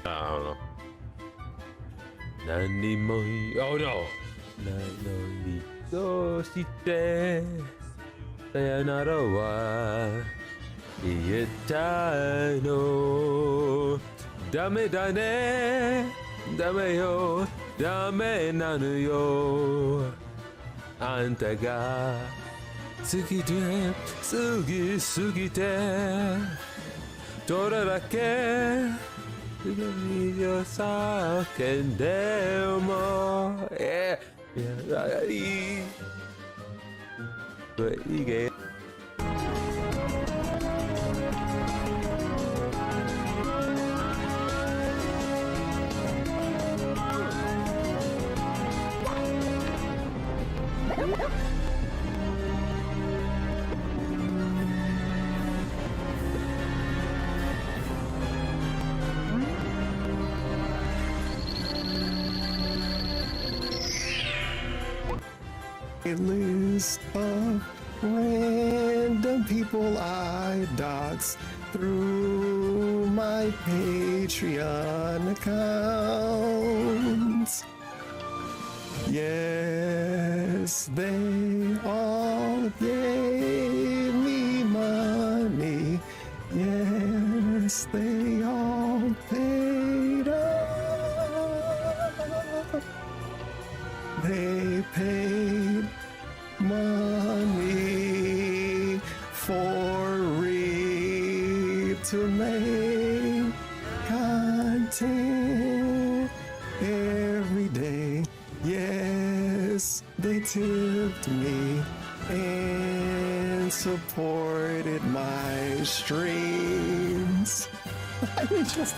I don't know. Nani moi. Oh no. Nani Dawgsitter. Sayonara wa ieta no. Dame da ne. Dame yo. Dame nanu yo. Anta ga tsukite. Tsugi sugite. Dora da ke. Yo sa kendemo. Yeah. 이게 A list of random people I dox through my Patreon accounts. Yes, they all gave me money. Yes, they all paid up. They paid money for Reed to make content every day. Yes, they tipped me and supported my streams. I mean, just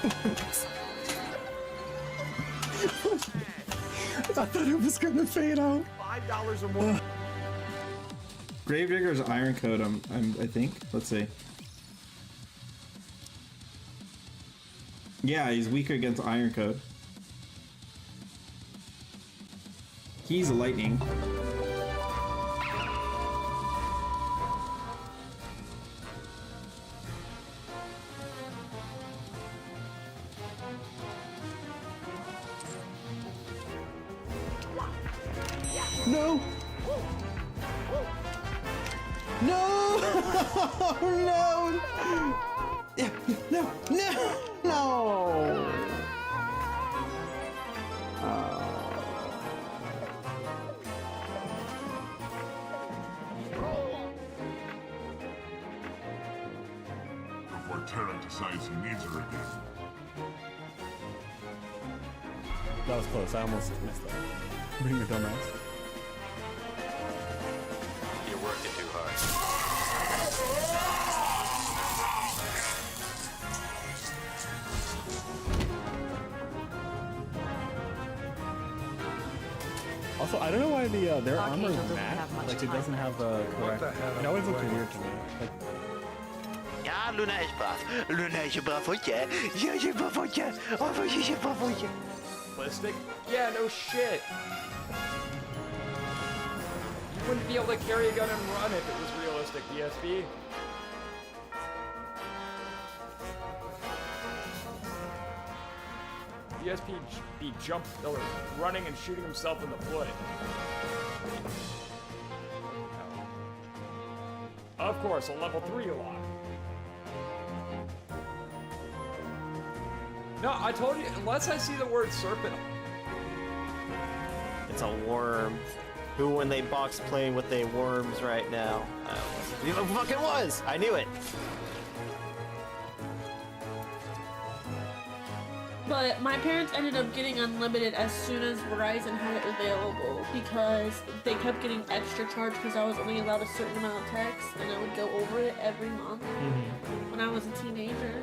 I thought it was gonna fade out. $5 or more. Gravedigger's Iron Code, I think. Let's see. Yeah, he's weaker against Iron Code. He's lightning. No! No! No! No! No! No! Before Terra decides he needs her again. That was close. I almost missed that. Bring the dumbass. You're working too hard. Also, I don't know why their armor is matte. Like, it doesn't have the correct. It always looks weird to me. Like, Ja, Luna is braaf. Luna is een bravootje. Ja, je bravootje. Oh, je bravootje. Realistic? Yeah, no shit. You wouldn't be able to carry a gun and run if it was realistic, DSB. DSP be or running and shooting himself in the foot. Of course, a level 3 lock. No, I told you, unless I see the word serpent. It's a worm. Who, when they box playing with they worms right now? It fucking was! I knew it! But my parents ended up getting unlimited as soon as Verizon had it available because they kept getting extra charge because I was only allowed a certain amount of text and I would go over it every month when I was a teenager.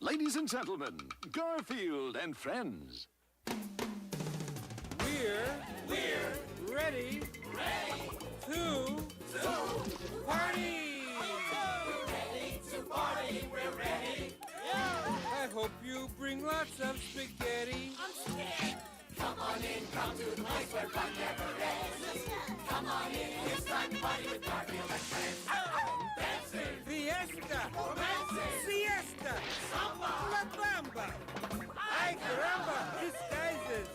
Ladies and gentlemen, Garfield and friends. We're ready to I hope you bring lots of spaghetti. I'm scared. Come on in, come to the place where fun never ends. Come on in, it's time to party with Garfield and friends. Dancing, fiesta, romancing, siesta, samba, la bamba. Ay caramba, disguises,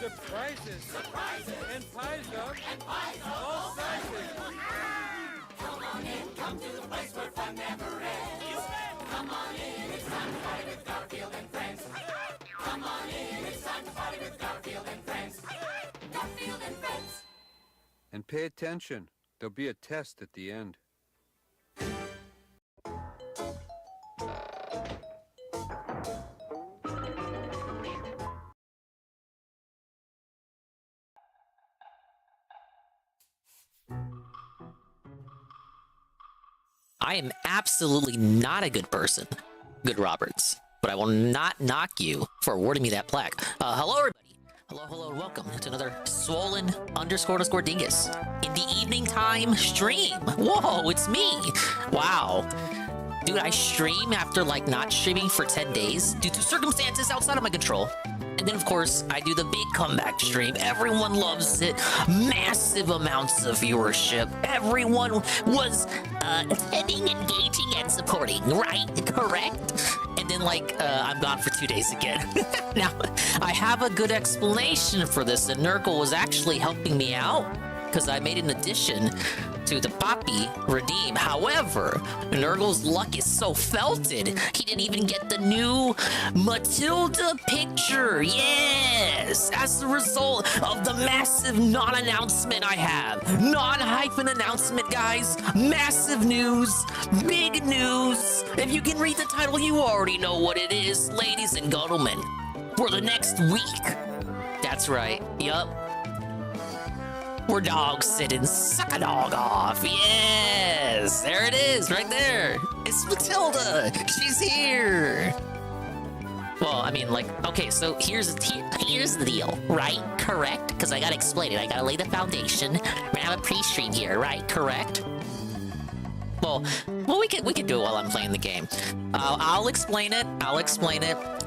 surprises, and pies of all sizes. Come on in, come to the place where fun never ends. Come on in, it's time to party with Garfield and friends. Come on in, it's time to party with Garfield and friends. Garfield and friends. And pay attention. There'll be a test at the end. I am absolutely not a good person, Good Roberts, but I will not knock you for awarding me that plaque. Hello, everybody. Hello, and welcome to another swollen _ Dingus in the evening time stream. Whoa, it's me. Wow. Dude, I stream after, like, not streaming for 10 days due to circumstances outside of my control. And then, of course, I do the big comeback stream. Everyone loves it. Massive amounts of viewership. Everyone was attending, engaging, and supporting, right? Correct? And then, like, I'm gone for 2 days again. Now, I have a good explanation for this. And Nurgle was actually helping me out because I made an addition to the Poppy Redeem. However, Nurgle's luck is so felted, he didn't even get the new Matilda picture. Yes! As a result of the massive non-announcement I have. Non-hyphen announcement, guys. Massive news. Big news. If you can read the title, you already know what it is, ladies and gentlemen. For the next week. That's right. Yup. We're dog sitting, suck a dog off. Yes, there it is, right there. It's Matilda. She's here. Well, I mean, like, okay, so here's the deal, right? Correct? Because I gotta explain it. I gotta lay the foundation. We're gonna have a pre-stream here, right? Correct? Well, we can do it while I'm playing the game. I'll explain it.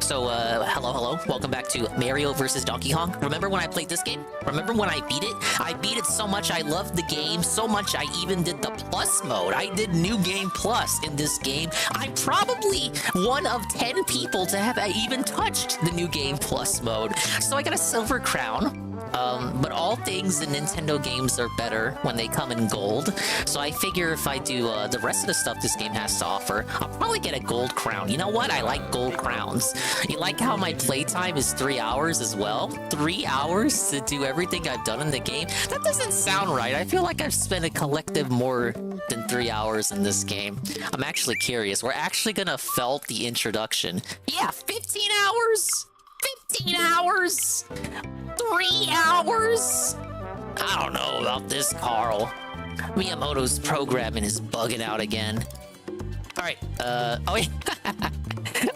So, hello. Welcome back to Mario vs. Donkey Kong. Remember when I played this game? Remember when I beat it? I beat it so much, I loved the game so much, I even did the plus mode. I did New Game Plus in this game. I'm probably one of 10 people to have even touched the New Game Plus mode. So I got a silver crown. But all things in Nintendo games are better when they come in gold. So I figure if I do the rest of the stuff this game has to offer, I'll probably get a gold crown. You know what? I like gold crowns. You like how my playtime is 3 hours as well? 3 hours to do everything I've done in the game? That doesn't sound right. I feel like I've spent a collective more than 3 hours in this game. I'm actually curious. We're actually gonna felt the introduction. Yeah, 15 hours? 15 hours? 3 hours? I don't know about this, Carl. Miyamoto's programming is bugging out again. Alright, oh yeah.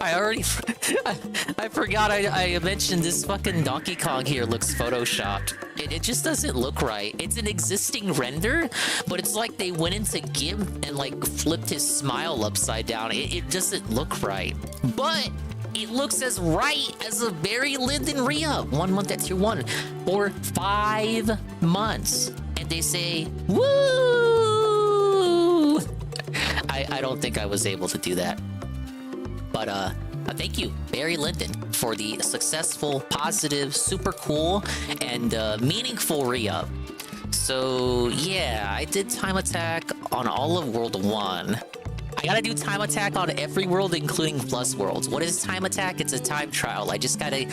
I forgot I mentioned this fucking Donkey Kong here looks photoshopped. It just doesn't look right. It's an existing render, but it's like they went into GIMP and like flipped his smile upside down. It doesn't look right. But it looks as right as a Barry Lyndon re-up. 1 month at tier 1 for 5 months. And they say, woo! I don't think I was able to do that. But thank you, Barry Lyndon, for the successful, positive, super cool, and meaningful re-up. So yeah, I did time attack on all of World 1. I gotta do time attack on every world, including plus worlds. What is time attack? It's a time trial. I just gotta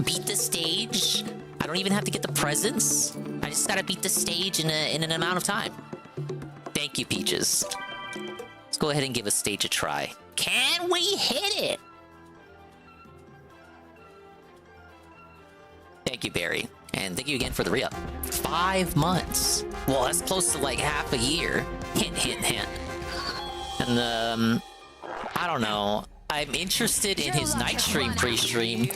beat the stage. I don't even have to get the presents. I just gotta beat the stage in an amount of time. Thank you, Peaches. Let's go ahead and give a stage a try. Can we hit it? Thank you, Barry. And thank you again for the re-up. 5 months. Well, that's close to like half a year. Hint, hint, hint. And, I don't know. I'm interested in his night stream pre-stream,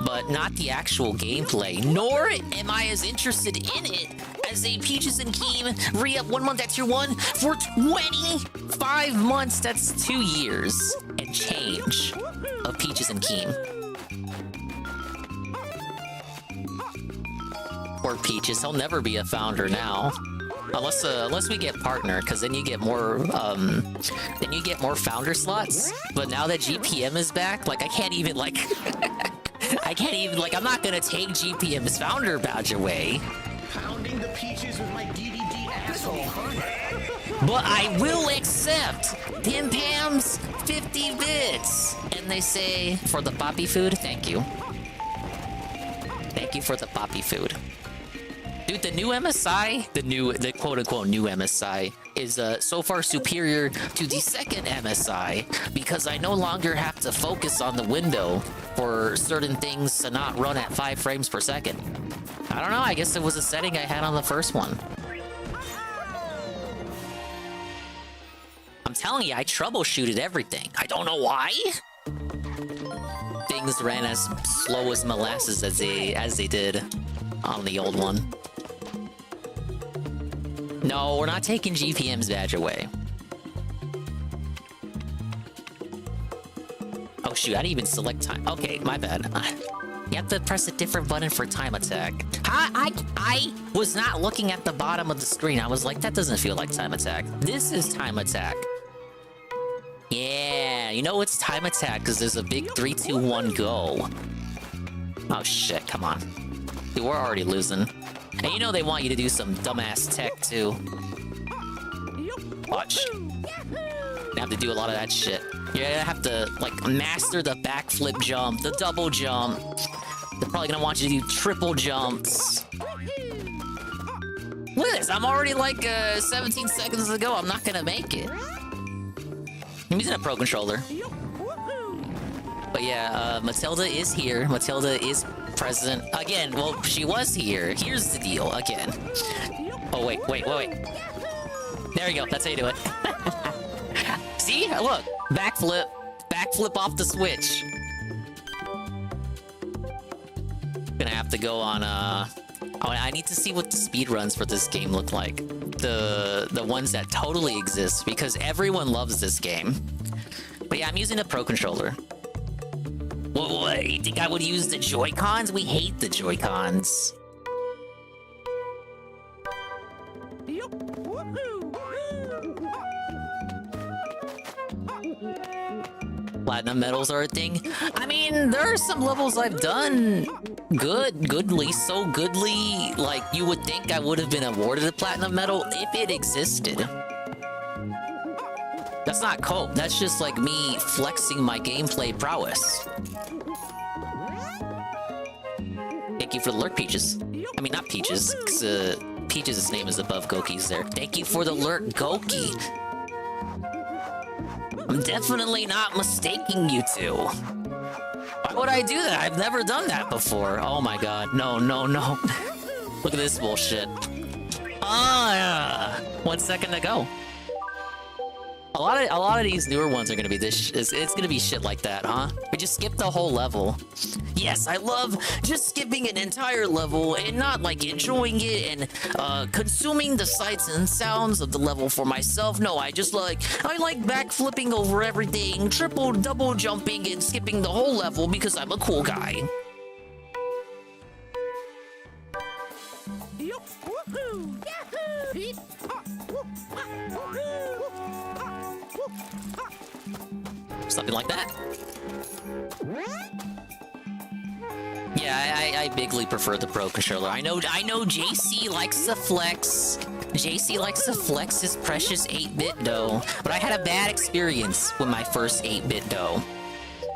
but not the actual gameplay. Nor am I as interested in it as a Peaches and Keem re-up 1 month at tier 1 for 25 months. That's 2 years and change of Peaches and Keem. Poor Peaches, he'll never be a founder now. Unless we get partner, because then you get more founder slots. But now that GPM is back, like I can't even like I'm not gonna take GPM's founder badge away. Pounding the peaches with my DDD asshole. But I will accept Pim Pam's 50 bits. And they say for the poppy food, thank you. Thank you for the poppy food. Dude, the new MSI, the quote-unquote new MSI, is so far superior to the second MSI because I no longer have to focus on the window for certain things to not run at 5 frames per second. I don't know, I guess it was a setting I had on the first one. I'm telling you, I troubleshooted everything. I don't know why. Things ran as slow as molasses as they did on the old one. No, we're not taking GPM's badge away. Oh shoot, I didn't even select time. Okay, my bad. You have to press a different button for time attack. I was not looking at the bottom of the screen. I was like, that doesn't feel like time attack. This is time attack. Yeah, you know it's time attack because there's a big 3, 2, 1 go. Oh shit, come on. Dude, we're already losing. And you know they want you to do some dumbass tech too. Watch. You have to do a lot of that shit. You're gonna have to like master the backflip jump, the double jump. They're probably gonna want you to do triple jumps. Look at this, I'm already like 17 seconds to go. I'm not gonna make it. I'm using a pro controller. But yeah, Matilda is here. Matilda is present. Again, well, she was here. Here's the deal, again. Oh, wait. There you go, that's how you do it. See? Look, backflip. Backflip off the switch. Gonna have to go on, Oh, I need to see what the speedruns for this game look like. The ones that totally exist, because everyone loves this game. But yeah, I'm using a pro controller. What? You think I would use the Joy-Cons? We hate the Joy-Cons. Platinum medals are a thing. I mean, there are some levels I've done goodly, so goodly, like you would think I would have been awarded a platinum medal if it existed. That's not cope, that's just like me flexing my gameplay prowess. Thank you for the lurk, Peaches. I mean, not Peaches, because Peaches' name is above Goki's there. Thank you for the lurk, Goki. I'm definitely not mistaking you two. Why would I do that? I've never done that before. Oh my god, no. Look at this bullshit. Ah, yeah. 1 second to go. A lot of these newer ones are gonna be this. It's gonna be shit like that, huh? We just skip the whole level. Yes, I love just skipping an entire level and not like enjoying it and consuming the sights and sounds of the level for myself. No, I like backflipping over everything, triple, double jumping, and skipping the whole level because I'm a cool guy. Something like that. Yeah, I bigly prefer the pro controller. I know JC likes to flex. JC likes to flex his precious 8-bit dough, but I had a bad experience with my first 8-bit dough.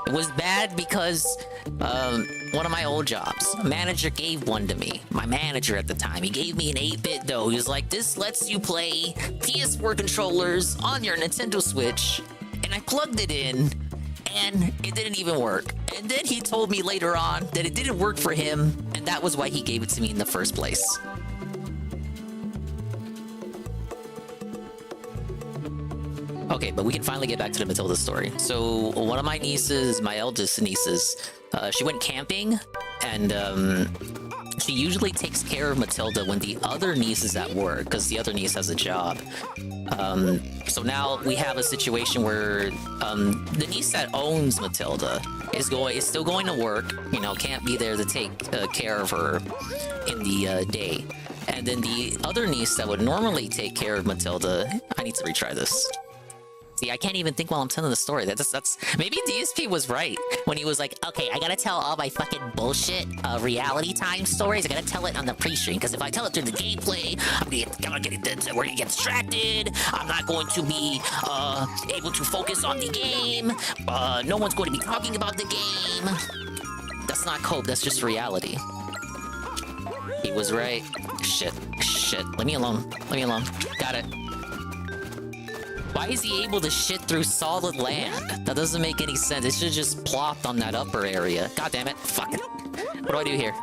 It was bad because one of my old jobs, a manager gave one to me. My manager at the time, he gave me an 8-bit dough. He was like, this lets you play PS4 controllers on your Nintendo Switch. And I plugged it in, and it didn't even work. And then he told me later on that it didn't work for him, and that was why he gave it to me in the first place. Okay, but we can finally get back to the Matilda story. So one of my nieces, my eldest nieces, she went camping, and she usually takes care of Matilda when the other niece is at work, because the other niece has a job. So now we have a situation where the niece that owns Matilda is still going to work, you know, can't be there to take care of her in the day. And then the other niece that would normally take care of Matilda, I need to retry this. See, I can't even think while I'm telling the story. That's maybe DSP was right when he was like, okay, I gotta tell all my fucking bullshit reality time stories. I gotta tell it on the pre-stream, because if I tell it through the gameplay, we're gonna get distracted. I'm not going to be able to focus on the game. No one's going to be talking about the game. That's not cope, that's just reality. He was right. Shit. Leave me alone. Got it. Why is he able to shit through solid land? That doesn't make any sense. It should just plopped on that upper area. God damn it. Fuck it. What do I do here?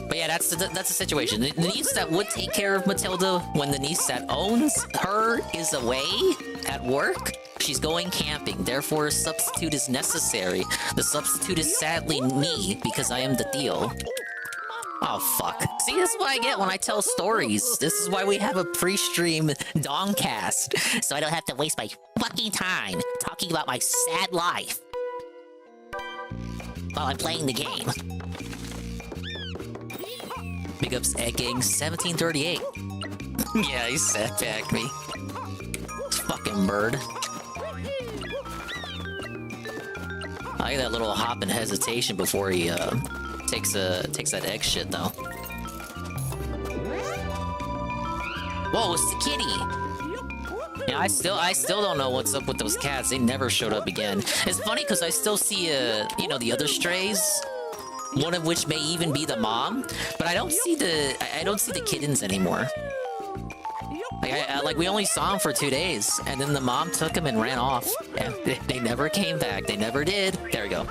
But yeah, that's the situation. The niece that would take care of Matilda when the niece that owns her is away at work, she's going camping. Therefore, a substitute is necessary. The substitute is sadly me, because I am the Theo. Oh, fuck. See, this is what I get when I tell stories. This is why we have a pre-stream Dawgcast. So I don't have to waste my fucking time talking about my sad life while I'm playing the game. Big ups Egg Gang 1738. Yeah, he sat back me. Fucking bird. I like that little hop and hesitation before he, takes that egg shit though. Whoa, it's the kitty. Yeah, I still don't know what's up with those cats. They never showed up again. It's funny because I still see you know, the other strays. One of which may even be the mom, but I don't see the kittens anymore. Like we only saw them for 2 days, and then the mom took them and ran off. And they never came back. They never did. There we go.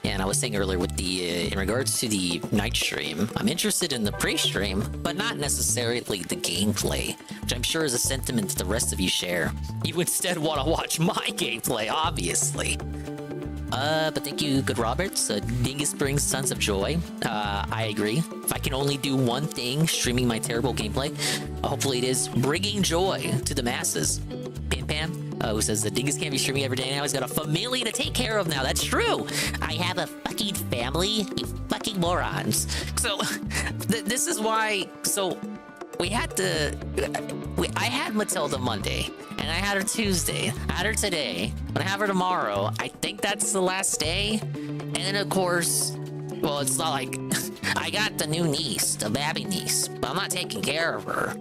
And I was saying earlier with the, in regards to the night stream, I'm interested in the pre-stream, but not necessarily the gameplay, which I'm sure is a sentiment that the rest of you share. You instead want to watch my gameplay, obviously. But thank you, Good Roberts. Dingus brings tons of joy. I agree. If I can only do one thing streaming my terrible gameplay, hopefully it is bringing joy to the masses. Pam Pam, who says the Dingus can't be streaming every day now. He's got a family to take care of now. That's true. I have a fucking family, you fucking morons. So, this is why. So, we had to. I had Matilda Monday, and I had her Tuesday. I had her today. But I have her tomorrow. I think that's the last day. And then, of course, well, it's not like I got the new niece, the babby niece, but I'm not taking care of her.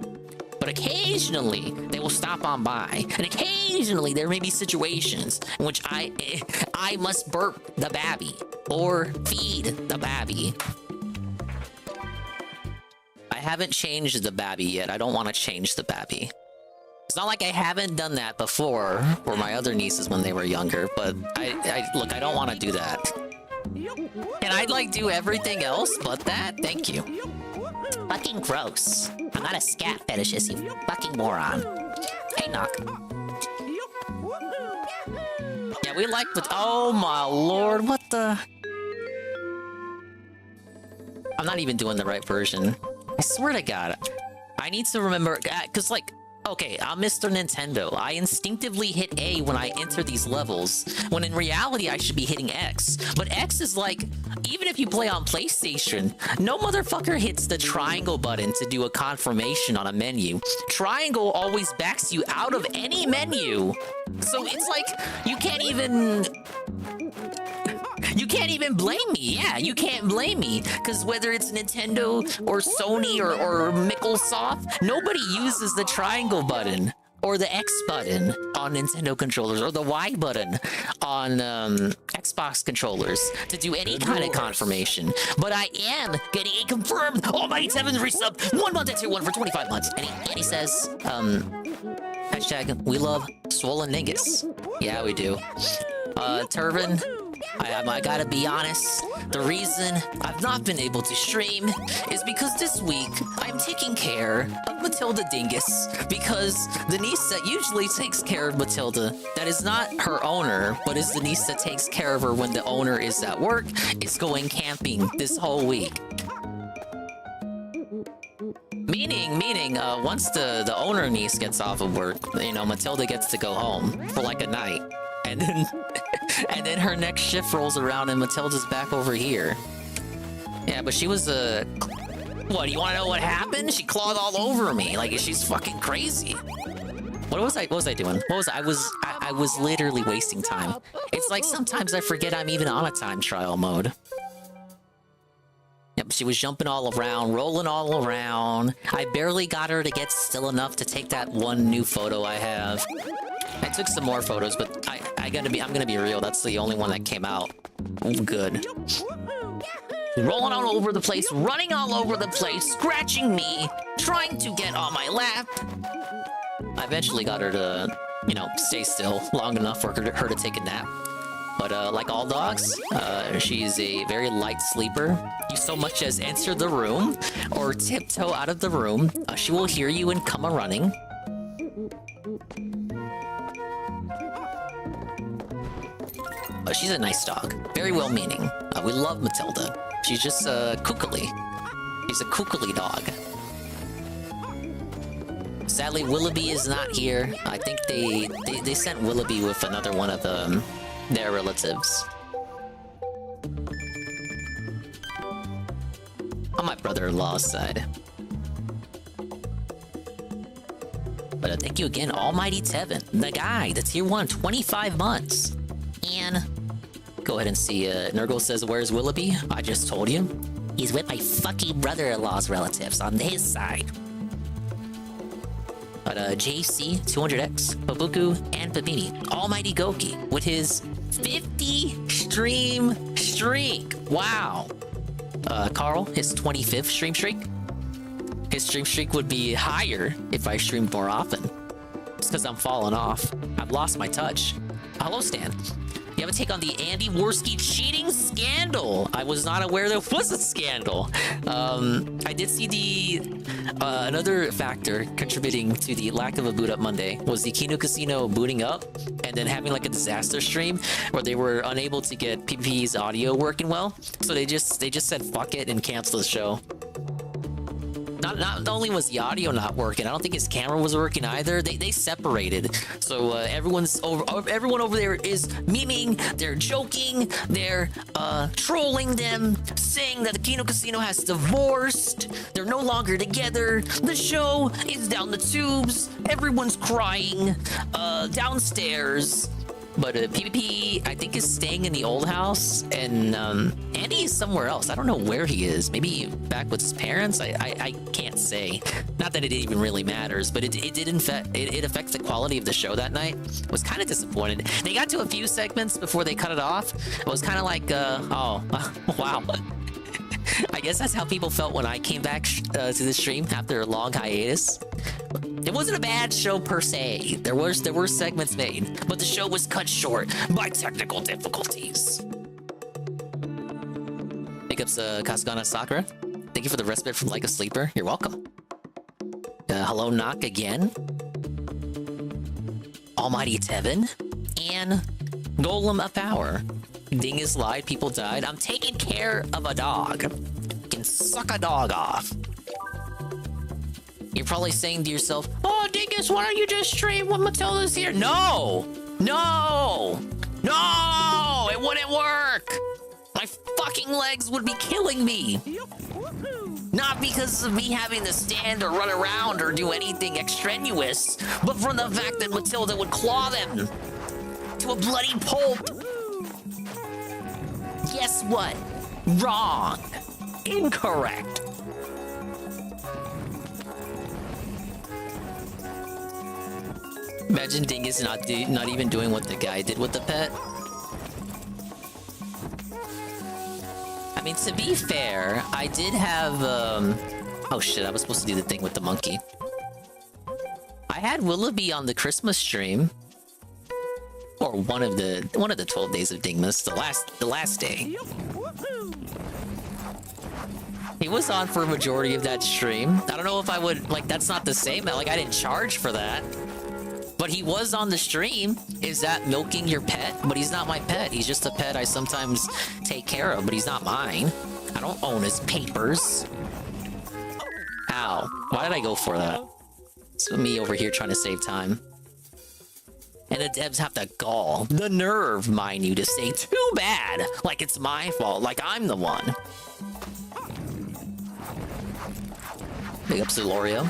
But occasionally, they will stop on by. And occasionally, there may be situations in which I must burp the babby or feed the babby. I haven't changed the babby yet. I don't want to change the babby. It's not like I haven't done that before for my other nieces when they were younger, but look, I don't want to do that. And I'd like do everything else but that. Thank you. Fucking gross. I'm not a scat fetishist, you fucking moron. Hey, knock. Yeah, we like the. Oh my lord, what the? I'm not even doing the right version. I swear to God. I need to remember, because like, okay, I'm Mr. Nintendo. I instinctively hit A when I enter these levels, when in reality I should be hitting X. But X is like, even if you play on PlayStation, no motherfucker hits the triangle button to do a confirmation on a menu. Triangle always backs you out of any menu. So it's like, you can't even blame me. Yeah, you can't blame me. Because whether it's Nintendo or Sony or Microsoft, nobody uses the triangle button or the X button on Nintendo controllers or the Y button on Xbox controllers to do any kind of confirmation. But I am getting a confirmed Almighty 7 resub 1 month into 1 for 25 months. And he says, hashtag, we love Swollen Dingus. Yeah, we do. Turvin, I gotta be honest, the reason I've not been able to stream is because this week I'm taking care of Matilda Dingus, because the niece that usually takes care of Matilda, that is not her owner, but is the niece that takes care of her when the owner is at work, is going camping this whole week. Meaning, once the owner niece gets off of work, you know, Matilda gets to go home for like a night. And then, and then her next shift rolls around and Matilda's back over here. Yeah, but she was, what, you wanna know what happened? She clawed all over me, like she's fucking crazy. What was I doing? I was literally wasting time. It's like sometimes I forget I'm even on a time trial mode. Yep, she was jumping all around, rolling all around. I barely got her to get still enough to take that one new photo I have. I took some more photos, but I'm gonna be real. That's the only one that came out good. Rolling all over the place, running all over the place, scratching me, trying to get on my lap. I eventually got her to, you know, stay still long enough for her to take a nap. But like all dogs, she's a very light sleeper. You so much as enter the room or tiptoe out of the room, she will hear you and come a-running. She's a nice dog, very well-meaning. We love Matilda. She's just kookily. She's a kookily dog. Sadly, Willoughby is not here. I think they sent Willoughby with another one of their relatives. On my brother-in-law's side. But thank you again, Almighty Tevin, the guy, the tier 1, 25 months. And go ahead and see, Nurgle says, where's Willoughby? I just told you. He's with my fucking brother-in-law's relatives on his side. But JC, 200X, Babuku, and Babini, Almighty Goki, with his 50 stream streak. Wow. Carl, his 25th stream streak. His stream streak would be higher if I streamed more often. It's because I'm falling off. I've lost my touch. Hello, Stan. You have a take on the Andy Worski cheating scandal. I was not aware there was a scandal. I did see the another factor contributing to the lack of a boot up Monday was the Kino Casino booting up and then having like a disaster stream where they were unable to get PvP's audio working well. So they just said fuck it and canceled the show. Not only was the audio not working, I don't think his camera was working either. They separated, so everyone over there is memeing, they're joking, they're trolling them, saying that the Kino Casino has divorced, they're no longer together, the show is down the tubes, everyone's crying downstairs. But PvP, I think, is staying in the old house, and Andy is somewhere else. I don't know where he is. Maybe back with his parents? I can't say. Not that it even really matters, but it did affect the quality of the show that night. I was kind of disappointed. They got to a few segments before they cut it off. It was kind of like, oh, wow. I guess that's how people felt when I came back to the stream after a long hiatus. It wasn't a bad show per se. There were segments made, but the show was cut short by technical difficulties. Big ups, Kasugana Sakura. Thank you for the respite from Like a Sleeper. You're welcome. Hello, Knock again. Almighty Tevin. And Golem of Power. Dingus lied, people died. I'm taking care of a dog. You can suck a dog off. You're probably saying to yourself, oh, Dingus, why don't you just stream when Matilda's here? No! No! No! It wouldn't work! My fucking legs would be killing me! Not because of me having to stand or run around or do anything extraneous, but from the fact that Matilda would claw them to a bloody pulp. Guess what? Wrong. Incorrect. Imagine Dingus not even doing what the guy did with the pet. I mean, to be fair, I did have, oh shit, I was supposed to do the thing with the monkey. I had Willoughby on the Christmas stream. or one of the 12 days of Dingus, the last day. He was on for a majority of that stream. I don't know if I would, like, that's not the same. Like, I didn't charge for that. But he was on the stream. Is that milking your pet? But he's not my pet. He's just a pet I sometimes take care of, but he's not mine. I don't own his papers. Ow. Why did I go for that? It's me over here trying to save time. And the devs have the gall, the nerve, mind you, to say too bad. Like it's my fault, like I'm the one. Big ups to Lorio.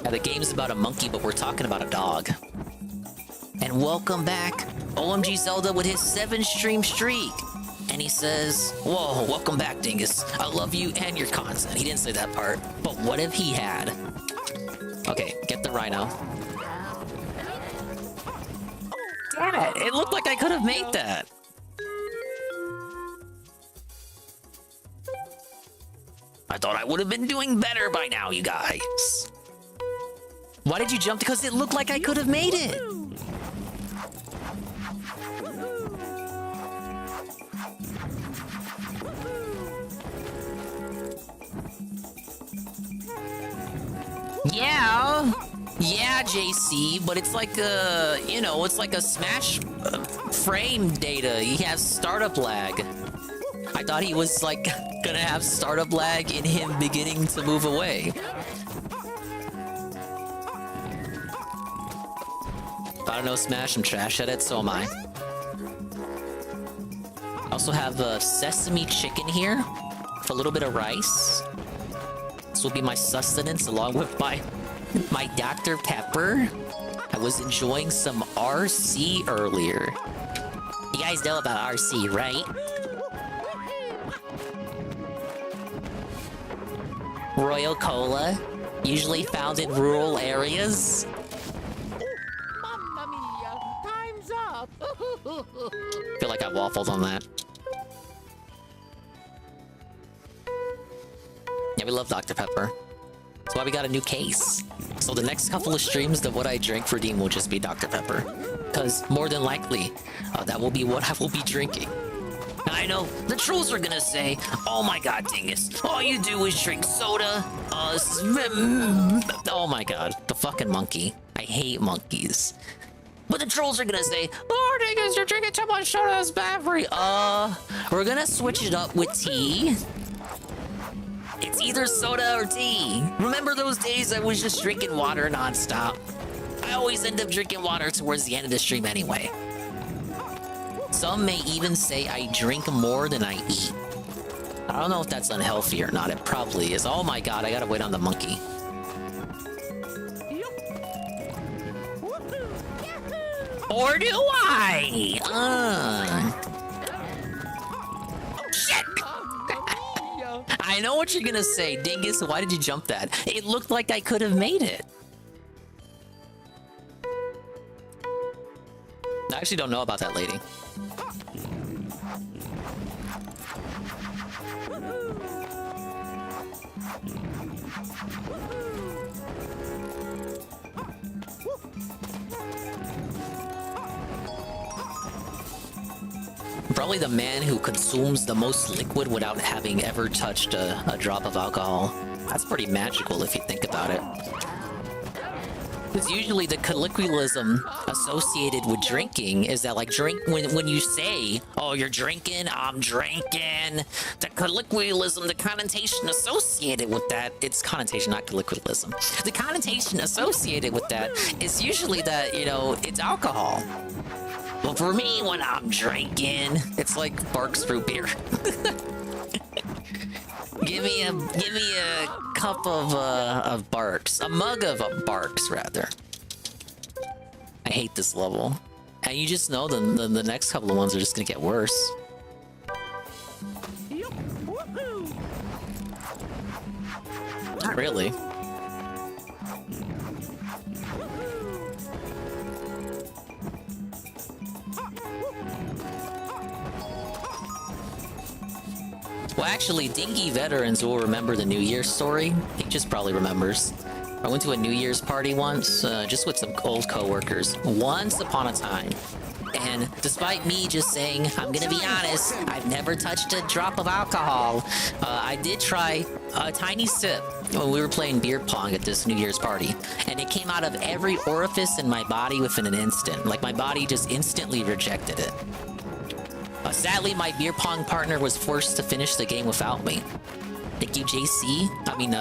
Yeah, the game's about a monkey, but we're talking about a dog. And welcome back, OMG Zelda with his 7-stream streak. And he says, whoa, welcome back, Dingus. I love you and your content. He didn't say that part, but what if he had? Okay, get the rhino. Damn it, it looked like I could have made that. I thought I would have been doing better by now, you guys. Why did you jump? Because it looked like I could have made it. Yeah, JC, but it's like a, you know, it's like a Smash frame data. He has startup lag. I thought he was like gonna have startup lag in him beginning to move away. I don't know Smash, I'm trash at it, so am I. I also have sesame chicken here for a little bit of rice. This will be my sustenance along with my Dr. Pepper. I was enjoying some RC earlier. You guys know about RC, right? Royal Cola, usually found in rural areas. Mamma mia, time's up. Feel like I waffled on that. Yeah, we love Dr. Pepper. That's why we got a new case. So the next couple of streams, the what I drink for Dean will just be Dr. Pepper. Because more than likely, that will be what I will be drinking. I know, the trolls are gonna say, oh my god, Dingus, all you do is drink soda. Oh my god, the fucking monkey. I hate monkeys. But the trolls are gonna say, oh Dingus, you're drinking too much soda, that's bad for you. We're gonna switch it up with tea. It's either soda or tea. Remember those days I was just drinking water nonstop? I always end up drinking water towards the end of the stream anyway. Some may even say I drink more than I eat. I don't know if that's unhealthy or not. It probably is. Oh my god, I gotta wait on the monkey. Or do I? Shit! I know what you're gonna say, Dingus. Why did you jump that? It looked like I could have made it. I actually don't know about that lady. Probably the man who consumes the most liquid without having ever touched a drop of alcohol. That's pretty magical if you think about it. Because usually the colloquialism associated with drinking is that, like, when you say, oh, you're drinking, I'm drinking, the colloquialism, the connotation associated with that, it's connotation, not colloquialism. The connotation associated with that is usually that, you know, it's alcohol. Well, for me, when I'm drinking, it's like Barks root beer. Give me a cup of Barks, a mug of Barks rather. I hate this level, and you just know the next couple of ones are just gonna get worse. Not really. Well, actually, Dingy veterans will remember the New Year's story. He just probably remembers. I went to a New Year's party once, just with some old coworkers. Once upon a time. And despite me just saying, I'm gonna be honest, I've never touched a drop of alcohol, I did try a tiny sip when we were playing beer pong at this New Year's party. And it came out of every orifice in my body within an instant. Like, my body just instantly rejected it. Sadly, my beer pong partner was forced to finish the game without me. Thank you, JC. I mean,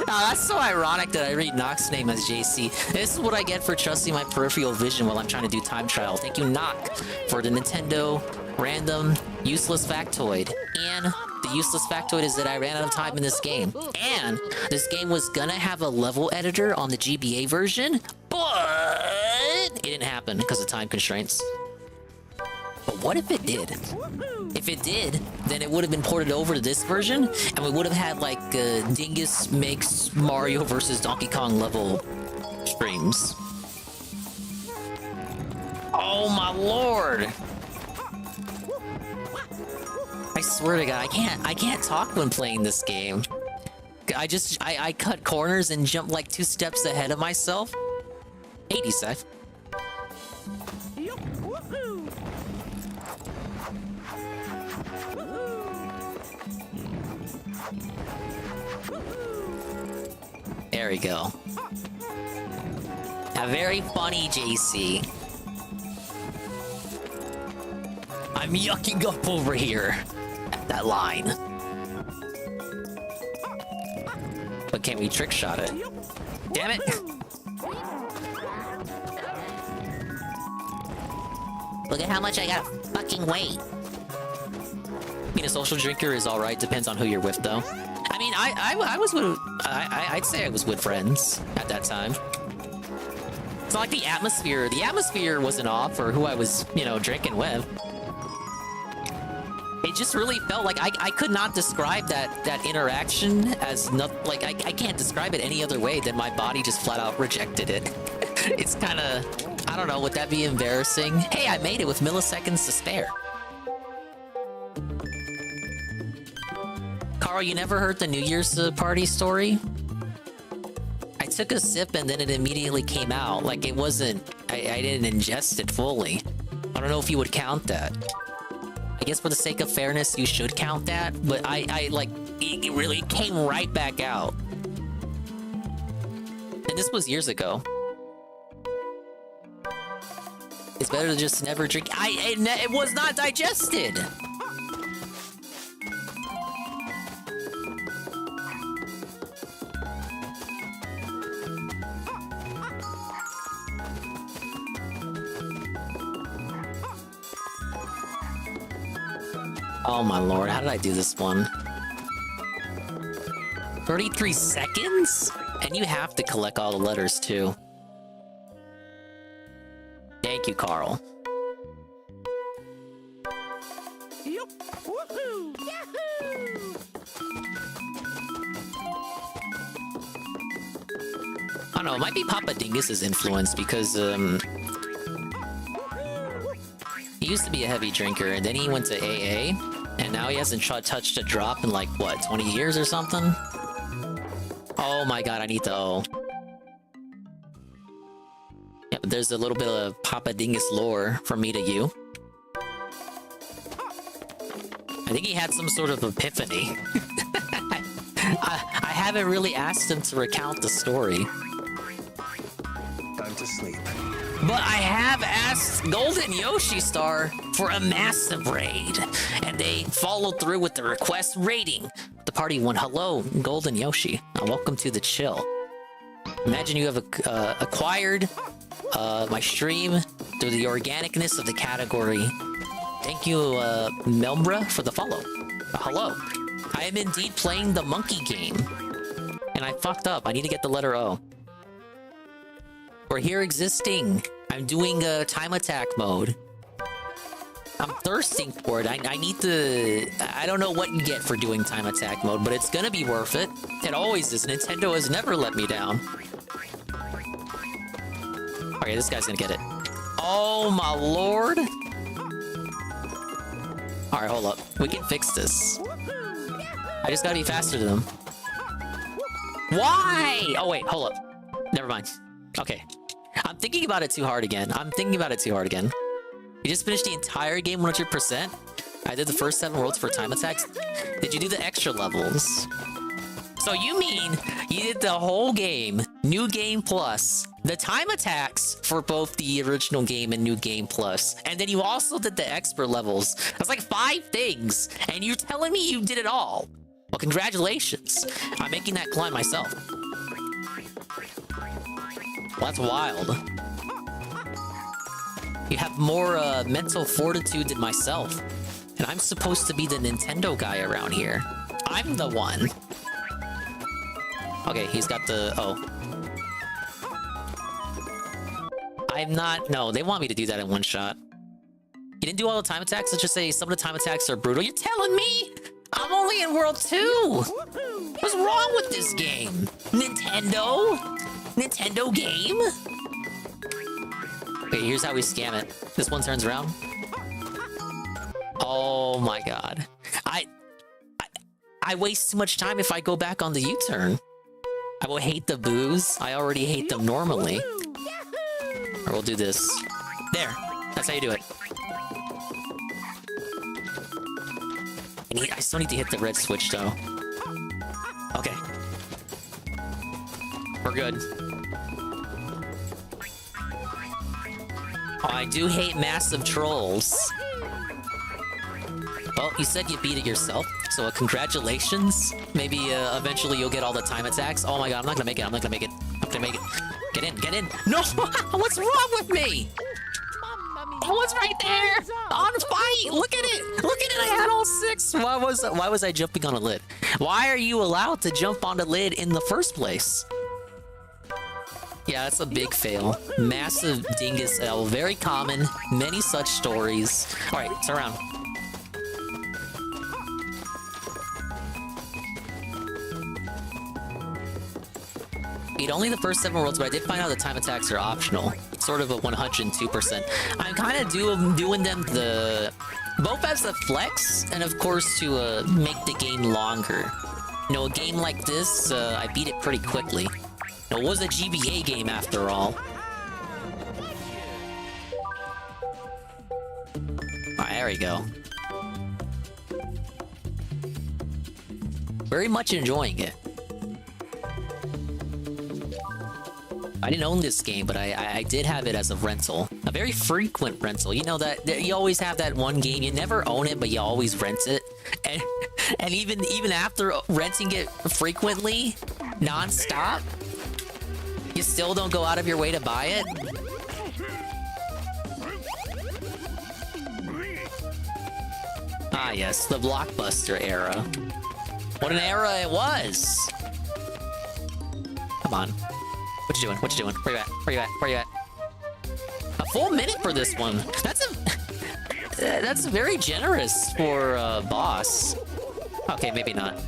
that's so ironic that I read Nock's name as JC. This is what I get for trusting my peripheral vision while I'm trying to do time trial. Thank you, Nock, for the Nintendo random useless factoid. And the useless factoid is that I ran out of time in this game. And this game was gonna have a level editor on the GBA version, but it didn't happen because of time constraints. But what if it did? If it did, then it would have been ported over to this version, and we would have had, like, Dingus makes Mario versus Donkey Kong level streams. Oh my lord! I swear to God, I can't talk when playing this game. I cut corners and jump like 2 steps ahead of myself. 80 sec. There we go. Now, very funny, JC. I'm yucking up over here at that line. But can we trick shot it? Damn it! Look at how much I gotta fucking weigh. Being a social drinker is alright, depends on who you're with, though. I mean, I was with... I'd say I was with friends at that time. It's not like the atmosphere wasn't off for who I was, you know, drinking with. It just really felt like I could not describe that interaction as not like I can't describe it any other way than my body just flat out rejected it. It's kind of, I don't know, would that be embarrassing? Hey, I made it with milliseconds to spare. Carl, you never heard the New Year's party story? I took a sip and then it immediately came out. Like, it wasn't... I didn't ingest it fully. I don't know if you would count that. I guess for the sake of fairness, you should count that. But I like... It really came right back out. And this was years ago. It's better to just never drink... It was not digested! Oh my lord, how did I do this one? 33 seconds? And you have to collect all the letters too. Thank you, Carl. I don't know, it might be Papa Dingus's influence because, he used to be a heavy drinker, and then he went to AA, and now he hasn't touched a drop in like, what, 20 years or something? Oh my god, I need the O. Yeah, but there's a little bit of Papa Dingus lore from me to you. I think he had some sort of epiphany. I haven't really asked him to recount the story. Time to sleep. But I have asked Golden Yoshi Star for a massive raid, and they followed through with the request raiding. The party went, hello, Golden Yoshi. Welcome to the chill. Imagine you have acquired my stream through the organicness of the category. Thank you, Melmbra, for the follow. Hello. I am indeed playing the monkey game. And I fucked up. I need to get the letter O. We're here existing. I'm doing a time attack mode. I'm thirsting for it. I need to... I don't know what you get for doing time attack mode, but it's gonna be worth it. It always is. Nintendo has never let me down. Okay, this guy's gonna get it. Oh my lord. Alright, hold up. We can fix this. I just gotta be faster than him. Why? Oh, wait, hold up. Never mind. Okay. I'm thinking about it too hard again. You just finished the entire game 100%? I did the first 7 worlds for time attacks. Did you do the extra levels? So you mean you did the whole game, New Game Plus, the time attacks for both the original game and New Game Plus, and then you also did the expert levels. That's like 5 things, and you're telling me you did it all. Well, congratulations. I'm making that climb myself. Well, that's wild. You have more mental fortitude than myself. And I'm supposed to be the Nintendo guy around here. I'm the one. Okay, he's got the... Oh. I'm not... No, they want me to do that in one shot. You didn't do all the time attacks? Let's just say some of the time attacks are brutal. You're telling me? I'm only in World 2! What's wrong with this game? Nintendo? Nintendo game? Okay, here's how we scam it. This one turns around. Oh my god. I waste too much time if I go back on the U-turn. I will hate the boos. I already hate them normally. Or we'll do this. There. That's how you do it. I still need to hit the red switch, though. Okay. We're good. Oh, I do hate massive trolls. Well, you said you beat it yourself, so congratulations. Maybe eventually you'll get all the time attacks. Oh my god, I'm not gonna make it. I'm not gonna make it. I'm not gonna make it. Get in, get in. No! What's wrong with me? Oh, it's right there! On fight! Look at it! Look at it! I had all 6! Why was I jumping on a lid? Why are you allowed to jump on the lid in the first place? Yeah, that's a big fail. Massive Dingus L. Very common. Many such stories. Alright, turn around. Beat only the first 7 worlds, but I did find out the time attacks are optional. Sort of a 102%. I'm kind of doing them both as a flex, and of course to make the game longer. You know, a game like this, I beat it pretty quickly. It was a GBA game after all. Alright, there we go. Very much enjoying it. I didn't own this game, but I did have it as a rental. A very frequent rental. You know that you always have that one game, you never own it, but you always rent it. And even after renting it frequently, non-stop, you still don't go out of your way to buy it? Ah yes, the Blockbuster era. What an era it was! Come on. What you doing? What you doing? Where you at? Where you at? Where you at? A full minute for this one. That's very generous for boss. Okay, maybe not.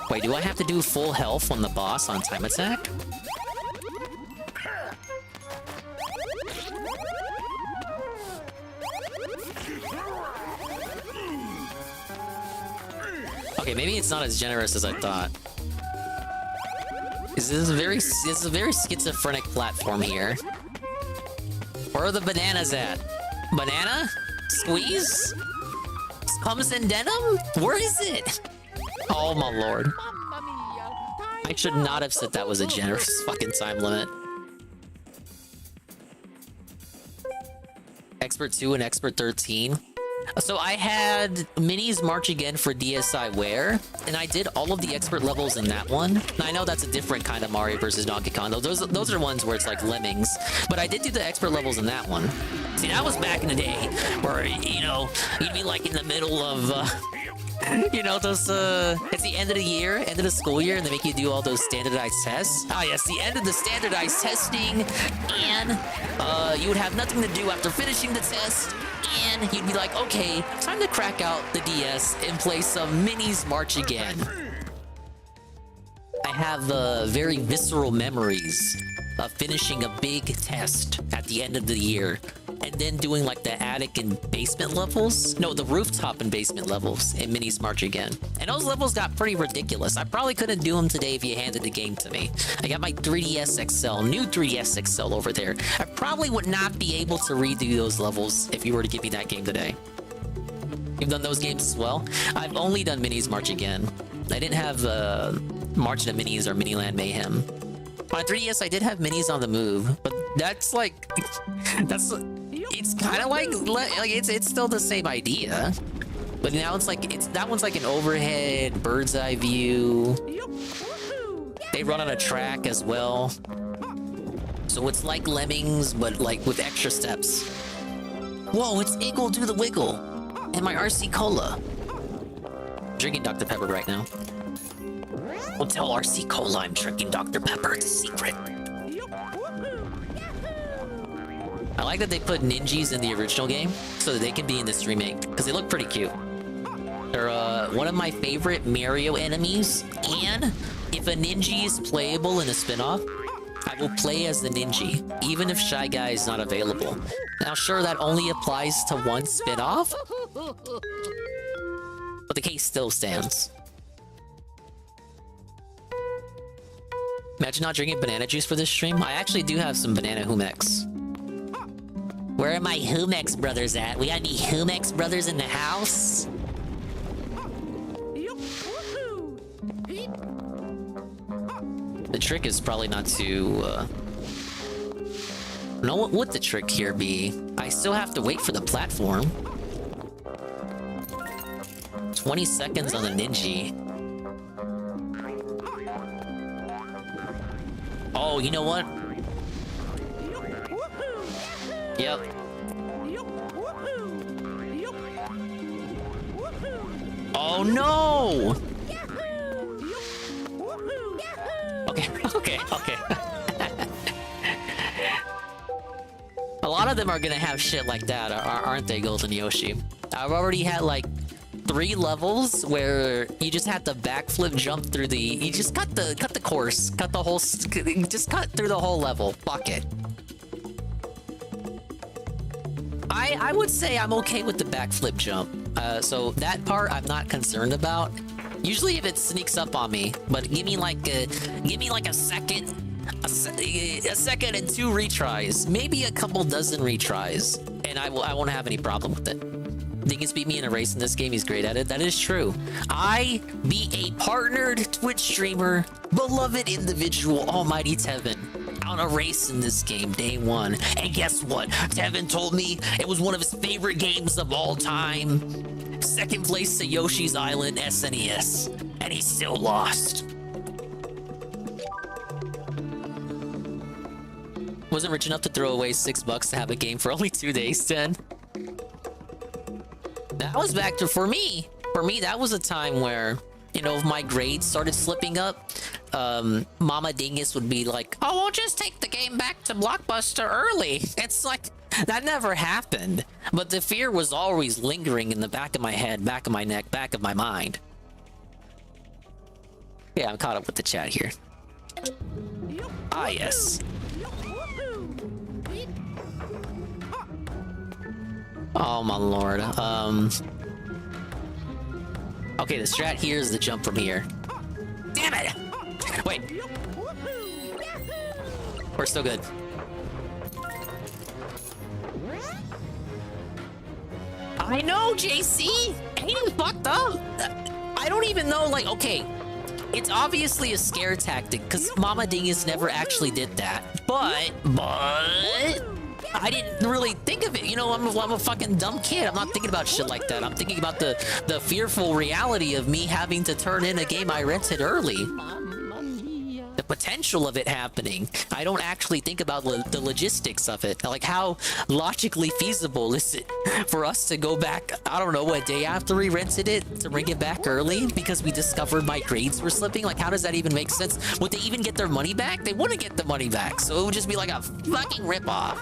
Wait, do I have to do full health on the boss on time attack? Okay, maybe it's not as generous as I thought. This is a very schizophrenic platform here. Where are the bananas at? Banana? Squeeze? Pumps and denim? Where is it? Oh my lord. I should not have said that was a generous fucking time limit. Expert 2 and Expert 13. So I had Minis March Again for DSiWare, and I did all of the expert levels in that one. Now, I know that's a different kind of Mario vs. Donkey Kong. Those are ones where it's like lemmings, but I did do the expert levels in that one. See, that was back in the day where, you know, you'd be like in the middle of, you know, those, it's the end of the year, end of the school year, and they make you do all those standardized tests. Ah, yes, the end of the standardized testing, and you would have nothing to do after finishing the test, and you'd be like, okay, time to crack out the DS and play some Minis March Again. I have very visceral memories of finishing a big test at the end of the year and then doing like the attic and basement levels. No, the rooftop and basement levels in Minis March Again. And those levels got pretty ridiculous. I probably couldn't do them today if you handed the game to me. I got my 3DS XL, new 3DS XL over there. I probably would not be able to redo those levels if you were to give me that game today. You've done those games as well? I've only done Minis March Again. I didn't have March of the Minis or Miniland Mayhem. On 3DS, I did have Minis on the Move, but that's like, it's kind of like it's still the same idea, but now it's like that one's like an overhead bird's eye view. They run on a track as well, so it's like Lemmings, but like with extra steps. Whoa, it's Iggle Do the Wiggle, and my RC Cola. I'm drinking Dr. Pepper right now. Don't tell RC Cola I'm drinking Dr. Pepper. It's a secret. I like that they put ninjas in the original game so that they can be in this remake, because they look pretty cute. They're one of my favorite Mario enemies, and if a ninja is playable in a spin-off, I will play as the ninja, even if Shy Guy is not available. Now, sure, that only applies to one spin-off, but the case still stands. Imagine not drinking banana juice for this stream. I actually do have some banana Humex. Where are my Humex brothers at? We got any Humex brothers in the house? The trick is probably not to... No, what would the trick here be? I still have to wait for the platform. 20 seconds on the ninja. Oh, you know what? Yep. Oh no! Okay, okay, okay. A lot of them are gonna have shit like that, aren't they, Golden Yoshi? I've already had like 3 levels where you just had to backflip jump through the... You just cut the course, cut the whole... Just cut through the whole level. Fuck it. I would say I'm okay with the backflip jump. So that part I'm not concerned about. Usually if it sneaks up on me, but give me like a second, a second and 2 retries, maybe a couple dozen retries, and I won't have any problem with it. Dingus beat me in a race in this game. He's great at it. That is true. I beat a partnered Twitch streamer, beloved individual, Almighty Tevin, on a race in this game, day 1. And guess what? Tevin told me it was one of his favorite games of all time. 2nd place to Yoshi's Island SNES. And he still lost. Wasn't rich enough to throw away $6 to have a game for only 2 days, 10. That was back to, for me, that was a time where, you know, if my grades started slipping up, Mama Dingus would be like, oh, we'll just take the game back to Blockbuster early. It's like, that never happened. But the fear was always lingering in the back of my head, back of my neck, back of my mind. Yeah, I'm caught up with the chat here. Ah, yes. Oh my lord. Okay, the strat here is the jump from here. Damn it! Wait. We're still good. I know, JC! Ain't you fucked up? I don't even know, like, okay. It's obviously a scare tactic, because Mama Dingus never actually did that. But... I didn't really think of it. You know, I'm a fucking dumb kid. I'm not thinking about shit like that. I'm thinking about the fearful reality of me having to turn in a game I rented early. The potential of it happening. I don't actually think about the logistics of it. Like, how logically feasible is it for us to go back, I don't know, a day after we rented it, to bring it back early because we discovered my grades were slipping? Like, how does that even make sense? Would they even get their money back? They wouldn't get the money back, so it would just be like a fucking ripoff.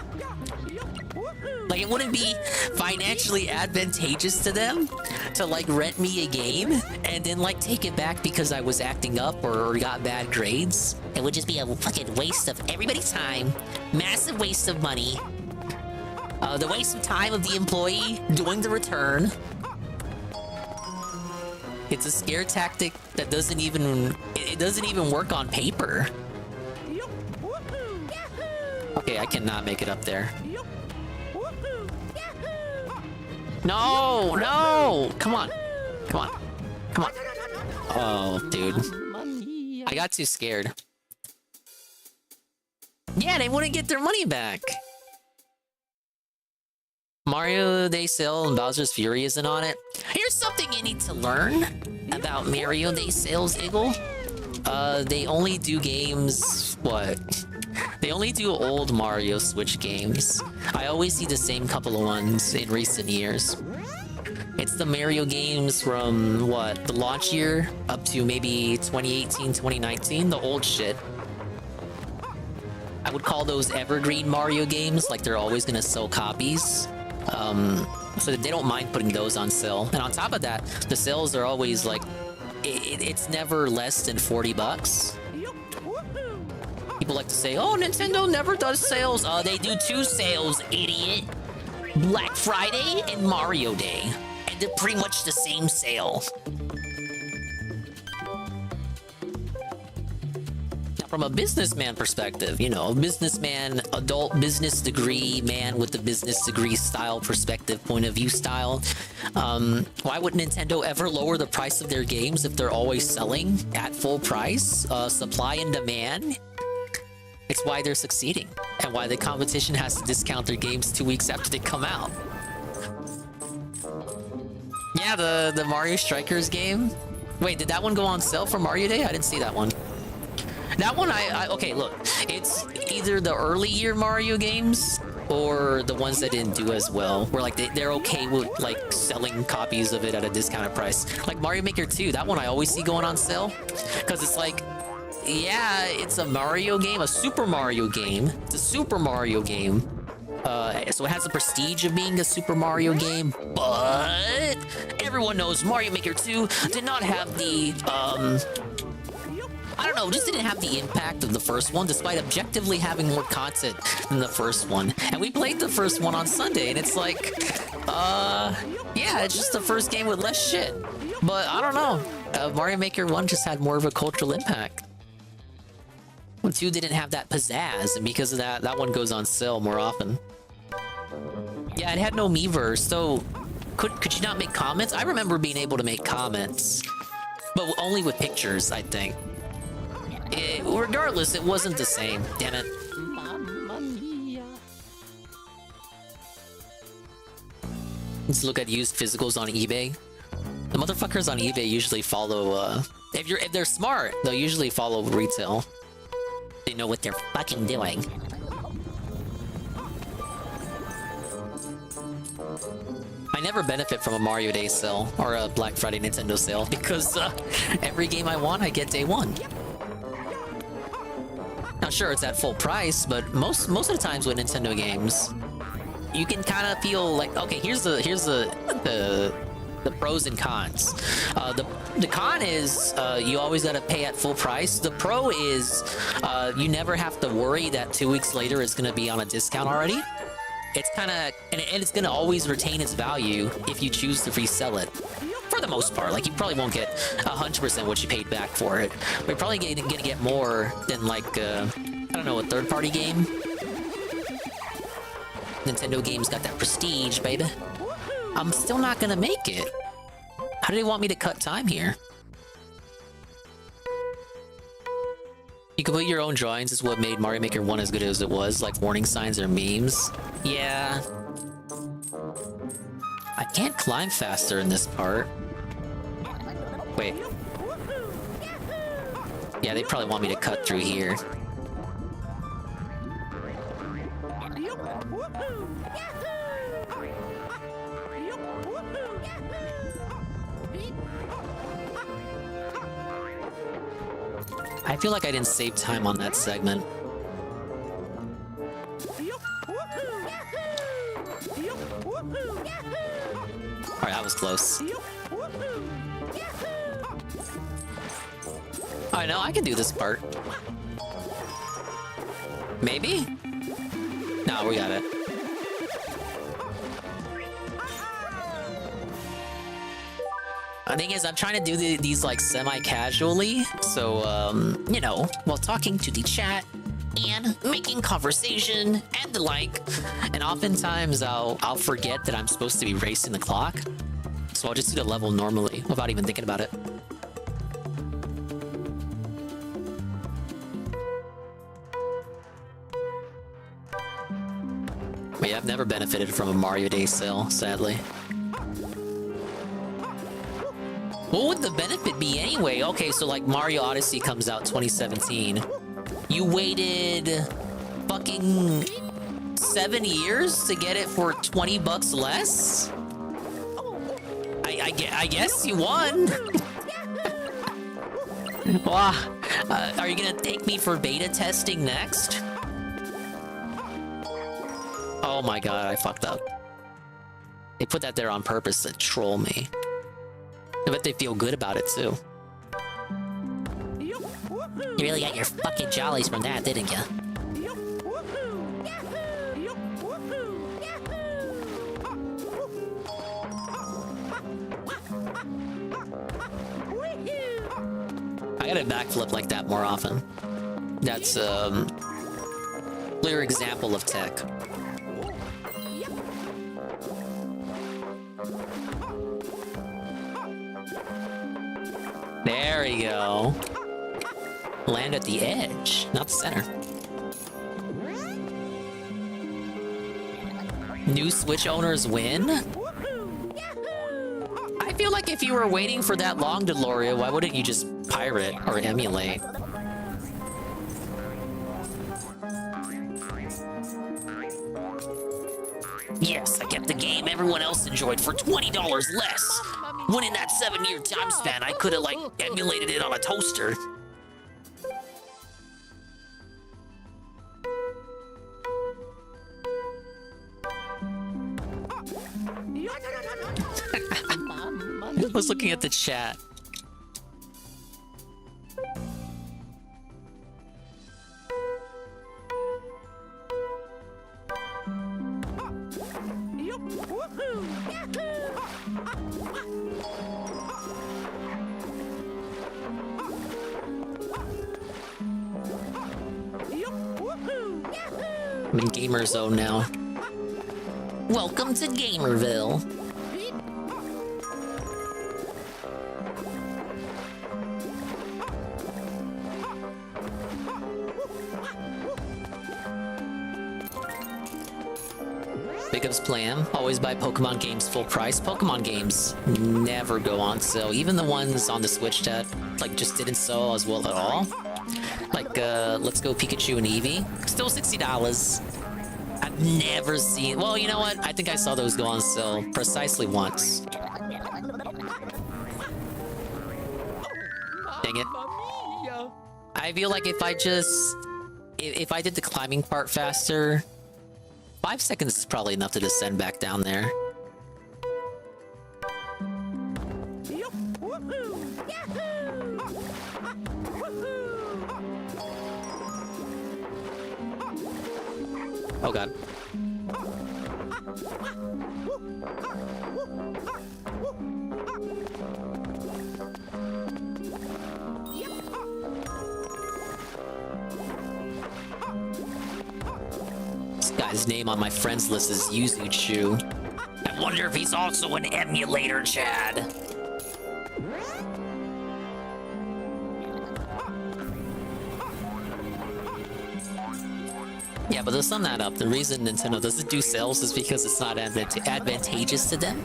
Like, it wouldn't be financially advantageous to them to, like, rent me a game and then, like, take it back because I was acting up or got bad grades. It would just be a fucking waste of everybody's time, massive waste of money. The waste of time of the employee doing the return. It's a scare tactic that doesn't even work on paper. Okay, I cannot make it up there. No, no! Come on. Come on. Come on. Oh, dude. I got too scared. Yeah, they wouldn't get their money back. Mario Day Sale and Bowser's Fury isn't on it. Here's something you need to learn about Mario Day Sales, Iggle. They only do games... what? They only do old Mario Switch games. I always see the same couple of ones in recent years. It's the Mario games from, what, the launch year up to maybe 2018, 2019, the old shit. I would call those evergreen Mario games, like they're always gonna sell copies. So they don't mind putting those on sale. And on top of that, the sales are always like, it's never less than 40 bucks. People like to say, oh, Nintendo never does sales. They do 2 sales, idiot. Black Friday and Mario Day. And they're pretty much the same sale. Now, from a businessman perspective, you know, businessman, adult business degree man with the business degree style perspective, point of view style, why would Nintendo ever lower the price of their games if they're always selling at full price? Supply and demand. It's why they're succeeding, and why the competition has to discount their games 2 weeks after they come out. Yeah, the Mario Strikers game. Wait, did that one go on sale for Mario Day? I didn't see that one. That one, okay, look. It's either the early year Mario games or the ones that didn't do as well. Where, like, they're okay with, like, selling copies of it at a discounted price. Like Mario Maker 2, that one I always see going on sale. Because it's like... yeah, it's a Mario game, a Super Mario game. It's a Super Mario game. So it has the prestige of being a Super Mario game, but everyone knows Mario Maker 2 did not have the, I don't know, just didn't have the impact of the first one, despite objectively having more content than the first one. And we played the first one on Sunday, and it's like, yeah, it's just the first game with less shit. But I don't know, Mario Maker 1 just had more of a cultural impact. 2 didn't have that pizzazz, and because of that, that one goes on sale more often. Yeah, it had no Miiverse, so could you not make comments? I remember being able to make comments, but only with pictures, I think. Regardless, it wasn't the same. Damn it. Let's look at used physicals on eBay. The motherfuckers on eBay usually follow, if they're smart, they'll usually follow retail. They know what they're fucking doing. I never benefit from a Mario Day sale or a Black Friday Nintendo sale because every game I want, I get day one. Now, sure, it's at full price, but most of the times with Nintendo games, you can kind of feel like, okay, here's the pros and cons. The con is you always gotta pay at full price. The pro is you never have to worry that 2 weeks later it's gonna be on a discount already. It's kind of, and it's gonna always retain its value if you choose to resell it. For the most part, like you probably won't get 100% what you paid back for it. But you're probably gonna get more than like I don't know, a third-party game. Nintendo games got that prestige, baby. I'm still not gonna make it. How do they want me to cut time here? You can put your own drawings is what made Mario Maker 1 as good as it was, like warning signs or memes. Yeah. I can't climb faster in this part. Wait. Yeah, they probably want me to cut through here. I feel like I didn't save time on that segment. Alright, that was close. I know, I can do this part. Maybe? No, we got it. The thing is, I'm trying to do these like semi-casually, so you know, while talking to the chat and making conversation and the like. And oftentimes I'll forget that I'm supposed to be racing the clock, so I'll just do the level normally without even thinking about it. But yeah, I've never benefited from a Mario Day sale, sadly. What would the benefit be anyway? Okay, so like Mario Odyssey comes out 2017. You waited fucking 7 years to get it for 20 bucks less? I guess you won. Wow. Are you gonna take me for beta testing next? Oh my god, I fucked up. They put that there on purpose to troll me. I bet they feel good about it too. You really got your fucking jollies from that, didn't you? I gotta backflip like that more often. That's a clear example of tech. There we go. Land at the edge, not the center. New Switch owners win? I feel like if you were waiting for that long, Deloria, why wouldn't you just pirate or emulate? Yes, I kept the game everyone else enjoyed for $20 less. When in that 7-year time span, I could have, like, emulated it on a toaster. I was looking at the chat. I'm in Gamer Zone now. Welcome to Gamerville. Bigup's plan, always buy Pokemon games full price. Pokemon games never go on sale. Even the ones on the Switch that like just didn't sell as well at all. Like Let's Go Pikachu and Eevee, still $60. I've never seen, well, you know what? I think I saw those go on sale precisely once. Dang it. I feel like if I did the climbing part faster, 5 seconds is probably enough to descend back down there. Oh god. This guy's name on my friends list is Yuzuchu. I wonder if he's also an emulator, Chad. Yeah, but to sum that up, the reason Nintendo doesn't do sales is because it's not advantageous to them.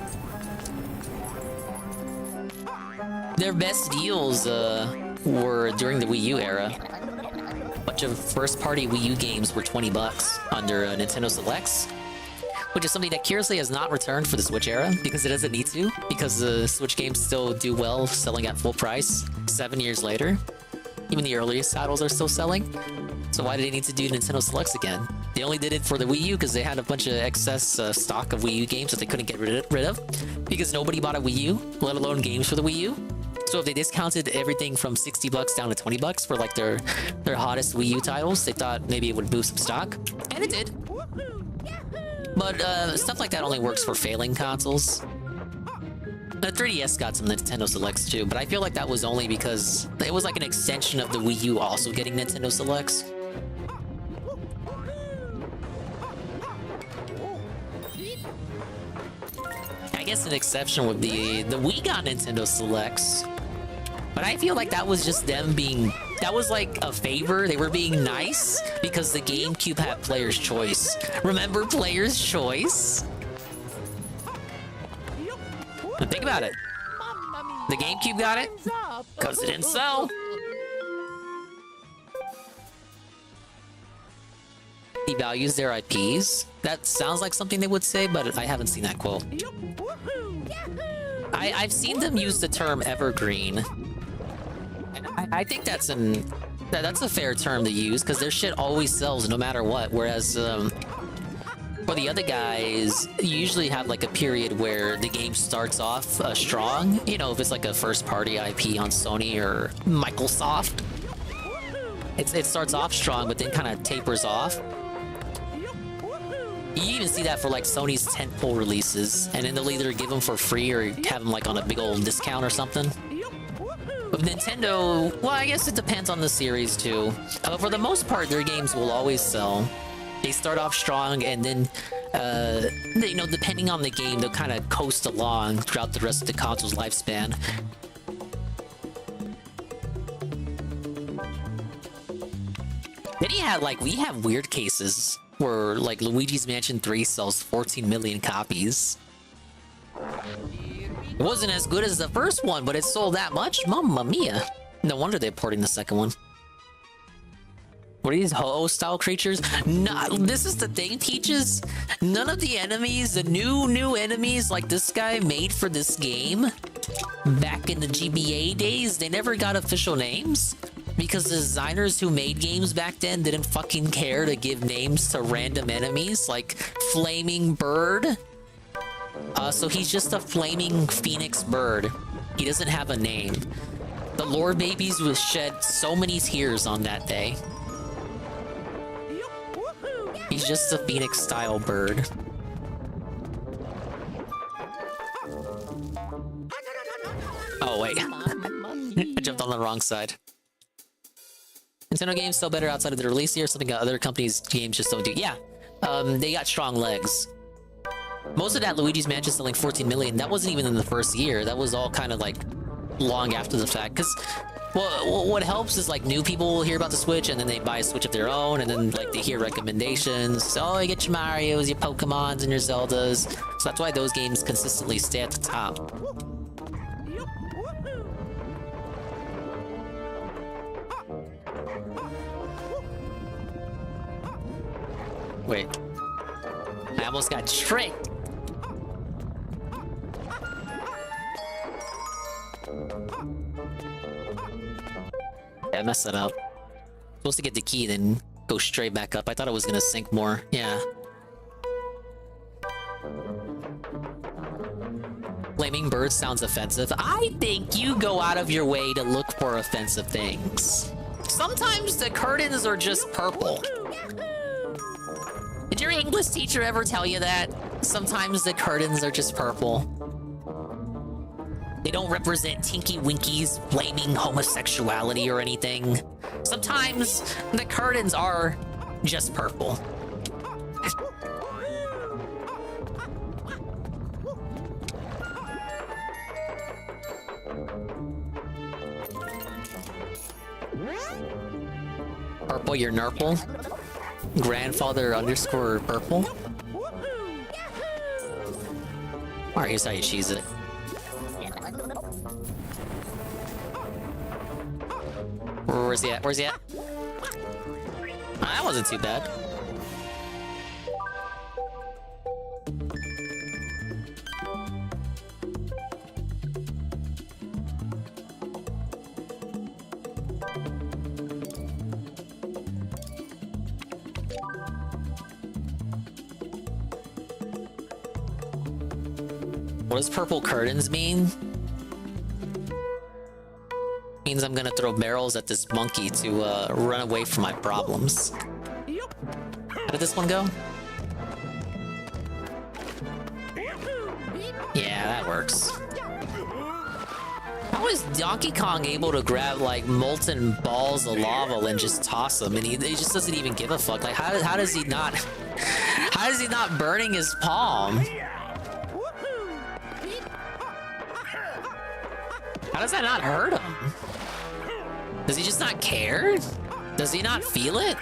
Their best deals were during the Wii U era. A bunch of first-party Wii U games were 20 bucks under Nintendo Selects, which is something that curiously has not returned for the Switch era because it doesn't need to, because the Switch games still do well selling at full price 7 years later. Even the earliest titles are still selling. So why do they need to do Nintendo Selects again? They only did it for the Wii U because they had a bunch of excess stock of Wii U games that they couldn't get rid of because nobody bought a Wii U, let alone games for the Wii U. So if they discounted everything from 60 bucks down to 20 bucks for like their hottest Wii U titles, they thought maybe it would boost some stock, and it did. But stuff like that only works for failing consoles. The 3DS got some Nintendo Selects too, but I feel like that was only because it was like an extension of the Wii U also getting Nintendo Selects. I guess an exception would be the Wii got Nintendo Selects, but I feel like that was just them being, that was like a favor. They were being nice because the GameCube had Player's Choice. Remember Player's Choice? But think about it. The GameCube got it because it didn't sell. Devalues their IPs. That sounds like something they would say, but I haven't seen that quote. I've seen them use the term evergreen. And I think that's a fair term to use because their shit always sells no matter what. Whereas for the other guys, you usually have like a period where the game starts off strong. You know, if it's like a first-party IP on Sony or Microsoft, it starts off strong, but then kind of tapers off. You even see that for like Sony's tentpole releases, and then they'll either give them for free or have them like on a big old discount or something. But Nintendo, well, I guess it depends on the series too. For the most part, their games will always sell. They start off strong, and then, you know, depending on the game, they'll kind of coast along throughout the rest of the console's lifespan. Then you have, like, we have weird cases where, like, Luigi's Mansion 3 sells 14 million copies. It wasn't as good as the first one, but it sold that much? Mamma mia. No wonder they're porting the second one. What are these Ho-Oh-style creatures? This is the thing, Peaches. None of the enemies, the new enemies like this guy made for this game, back in the GBA days, they never got official names. Because the designers who made games back then didn't fucking care to give names to random enemies, like Flaming Bird. So he's just a flaming phoenix bird. He doesn't have a name. The lore babies would shed so many tears on that day. He's just a phoenix-style bird. Oh, wait. I jumped on the wrong side. Nintendo games sell better outside of the release year, something that other companies' games just don't do. Yeah, they got strong legs. Most of that Luigi's Mansion selling 14 million, that wasn't even in the first year. That was all kind of like long after the fact. Because what helps is like new people will hear about the Switch and then they buy a Switch of their own, and then like they hear recommendations. Oh, you get your Marios, your Pokemons, and your Zeldas. So that's why those games consistently stay at the top. Wait. I almost got tricked. Yeah, I messed that up. Supposed to get the key, then go straight back up. I thought it was gonna sink more. Yeah. Flaming bird sounds offensive. I think you go out of your way to look for offensive things. Sometimes the curtains are just purple. Did your English teacher ever tell you that? Sometimes the curtains are just purple. They don't represent Tinky Winky's flaming homosexuality or anything. Sometimes the curtains are just purple. Purple, your nurple. Grandfather underscore purple. Alright, here's how you cheese it. Where's he at? Where's he at? That wasn't too bad. What does purple curtains mean? Means I'm gonna throw barrels at this monkey to run away from my problems. How did this one go? Yeah, that works. How is Donkey Kong able to grab like molten balls of lava and just toss them, and he just doesn't even give a fuck? Like how does he not? How is he not burning his palm? How does that not hurt him? Does he just not care? Does he not feel it?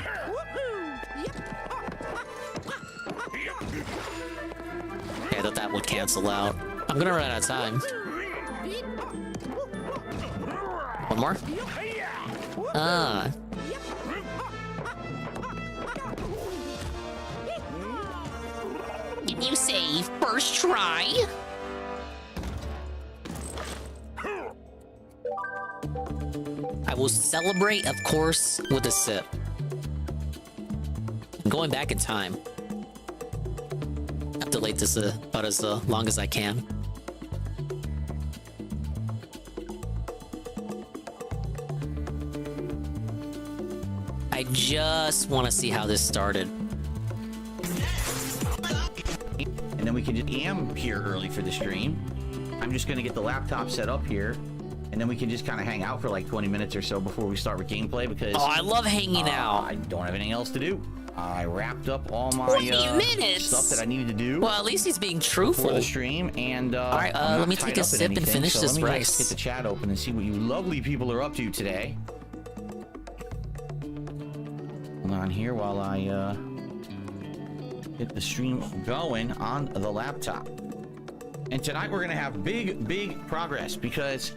Okay, I thought that would cancel out. I'm gonna run out of time. One more? Can you say first try? I will celebrate, of course, with a sip. I'm going back in time. I have to delay this about as long as I can. I just want to see how this started. And then we can just here early for the stream. I'm just gonna get the laptop set up here, and then we can just kind of hang out for like 20 minutes or so before we start with gameplay, because I love hanging out. I don't have anything else to do. I wrapped up all my 20 minutes. stuff that I needed to do. Well, at least he's being truthful For the stream, and all right, let me take a sip and finish so this let me rice. Get the chat open and see what you lovely people are up to today. Hold on here while I get the stream going on the laptop. And tonight we're gonna have big progress, because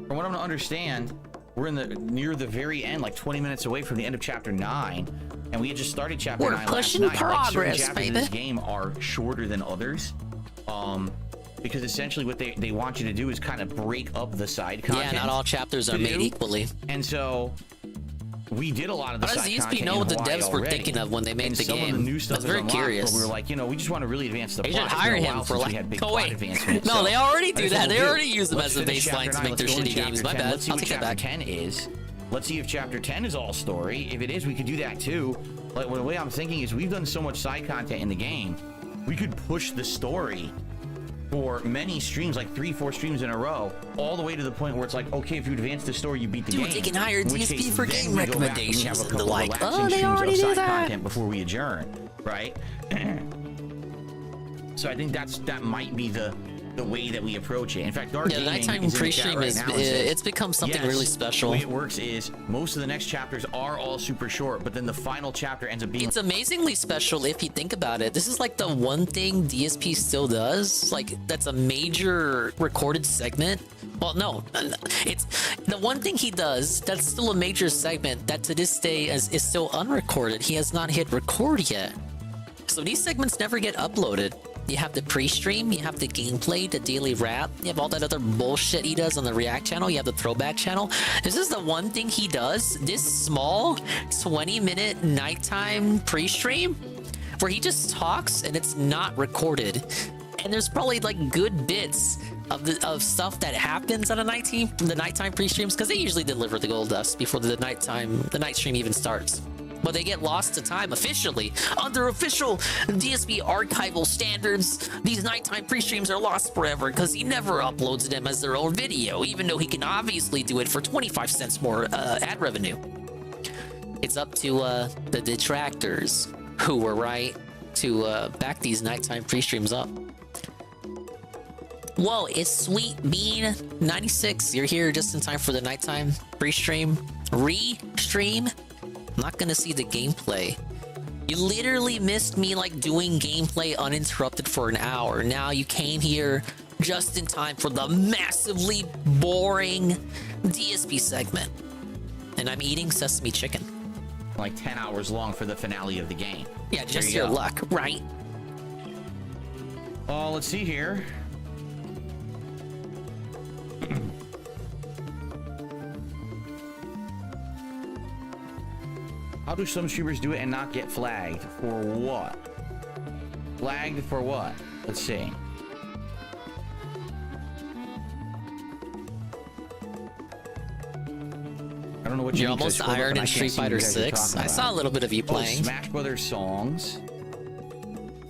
from what I'm gonna understand, we're near the very end, like 20 minutes away from the end of chapter 9, and we had just started chapter 9 last night. Progress, like, certain chapters baby. in this game are shorter than others, because essentially what they want you to do is kind of break up the side content. Yeah, not all chapters are made equally. And so we did a lot of the How does side the ESP content know what the in Hawaii devs were already. thinking of when they made And the some game? of the new stuff That's is very unlocked, curious. But we were like, we just want to really advance the They plot. should It's hire been a him while for since we like. had big Oh plot wait, advancements, no, so they already do that's that. what They we'll do. already use them Let's as a finish baseline chapter to 9. make their Let's go shitty to games. chapter My 10. bad. Let's see I'll what take that chapter back. 10 is. Let's see if chapter 10 is all story. If it is, we could do that too. Like, the way I'm thinking is, we've done so much side content in the game, we could push the story for many streams, like 3-4 streams in a row, all the way to the point where it's like, okay, if you advance the story, you beat the game. Dude, they can hire In which DSP case, for then game we go back and we have recommendations a and couple they're like, relaxing oh, they streams already of do side that. content before we adjourn, right? So I think that might be the way that we approach it. In fact, Dawgsitter Yeah, the nighttime pre-stream is it's become something really special. The way it works is most of the next chapters are all super short, but then the final chapter ends up being. It's amazingly special if you think about it. This is like the one thing DSP still does. Like, that's a major recorded segment. Well, no, it's the one thing he does that's still a major segment that to this day is still unrecorded. He has not hit record yet. So these segments never get uploaded. You have the pre-stream, you have the gameplay, the daily wrap, you have all that other bullshit he does on the React channel, you have the throwback channel. This is the one thing he does, this small 20-minute nighttime pre-stream where he just talks and it's not recorded. And there's probably like good bits of stuff that happens on the nighttime pre-streams, because they usually deliver the gold dust before the night stream even starts. But they get lost to time officially. Under official DSP archival standards, these nighttime pre-streams are lost forever because he never uploads them as their own video, even though he can obviously do it for 25 cents more ad revenue. It's up to the detractors who were right to back these nighttime pre-streams up. Whoa, it's Sweet Bean 96. You're here just in time for the nighttime pre-stream. Re-stream? I'm not gonna see the gameplay. You literally missed me like doing gameplay uninterrupted for an hour. Now you came here just in time for the massively boring DSP segment. And I'm eating sesame chicken. Like 10 hours long for the finale of the game. Yeah, just your luck, right? Oh, let's see here. How do some streamers do it and not get flagged? For what? Flagged for what? Let's see. I don't know what You're almost iron in Street Fighter 6. I saw a little bit of you playing. Smash Brothers songs.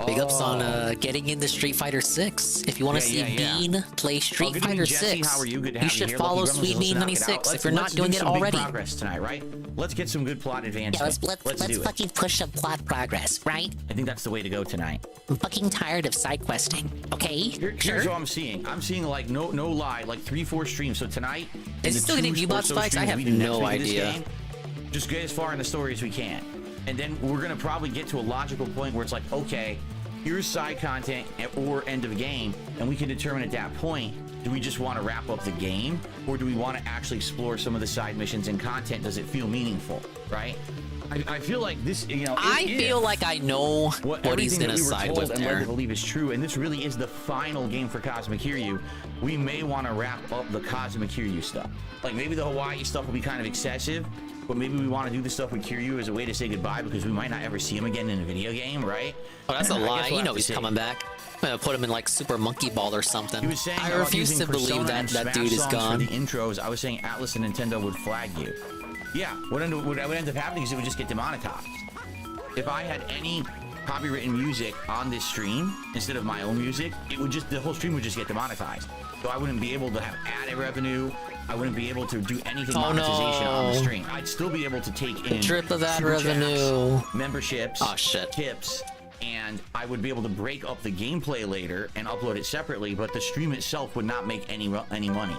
Big ups on getting into Street Fighter 6. If you want to see Bean play Street Fighter 6, how are you? Good to have you should here. follow Lucky Gremlins, Sweet Bean let's knock it 96 out. if you're not Let's doing do it some big already. progress tonight, right? Let's get some good plot advancement. Yeah, let's let's do fucking push some plot progress, right? I think that's the way to go tonight. I'm fucking tired of side questing. Okay, Here's what I'm seeing. I'm seeing like no lie, like 3-4 streams. So tonight, is it still getting V-Bot spikes? I have no idea. Just get as far in the story as we can, and then we're gonna probably get to a logical point where it's like, okay, here's side content or end of game, and we can determine at that point, do we just want to wrap up the game, or do we want to actually explore some of the side missions and content? Does it feel meaningful, right? I feel like this, you know, I feel like I know what he's gonna side with and there. led to believe is true, and this really is the final game for Cosmic Kiryu. We may want to wrap up the Cosmic Kiryu stuff. Like maybe the Hawaii stuff will be kind of excessive, but maybe we want to do the stuff with Kiryu as a way to say goodbye because we might not ever see him again in a video game, right? Oh, that's a lie. You know he's coming back. I'm gonna put him in like Super Monkey Ball or something. He was saying I refuse to believe that dude is gone. For the intros, I was saying Atlas and Nintendo would flag you. Yeah, what would end up happening is it would just get demonetized. If I had any copywritten music on this stream instead of my own music, it would just, the whole stream would just get demonetized. So I wouldn't be able to have ad revenue. I wouldn't be able to do anything monetization on the stream. I'd still be able to take in drip of ad super revenue, chats, memberships, tips, and I would be able to break up the gameplay later and upload it separately, but the stream itself would not make any money.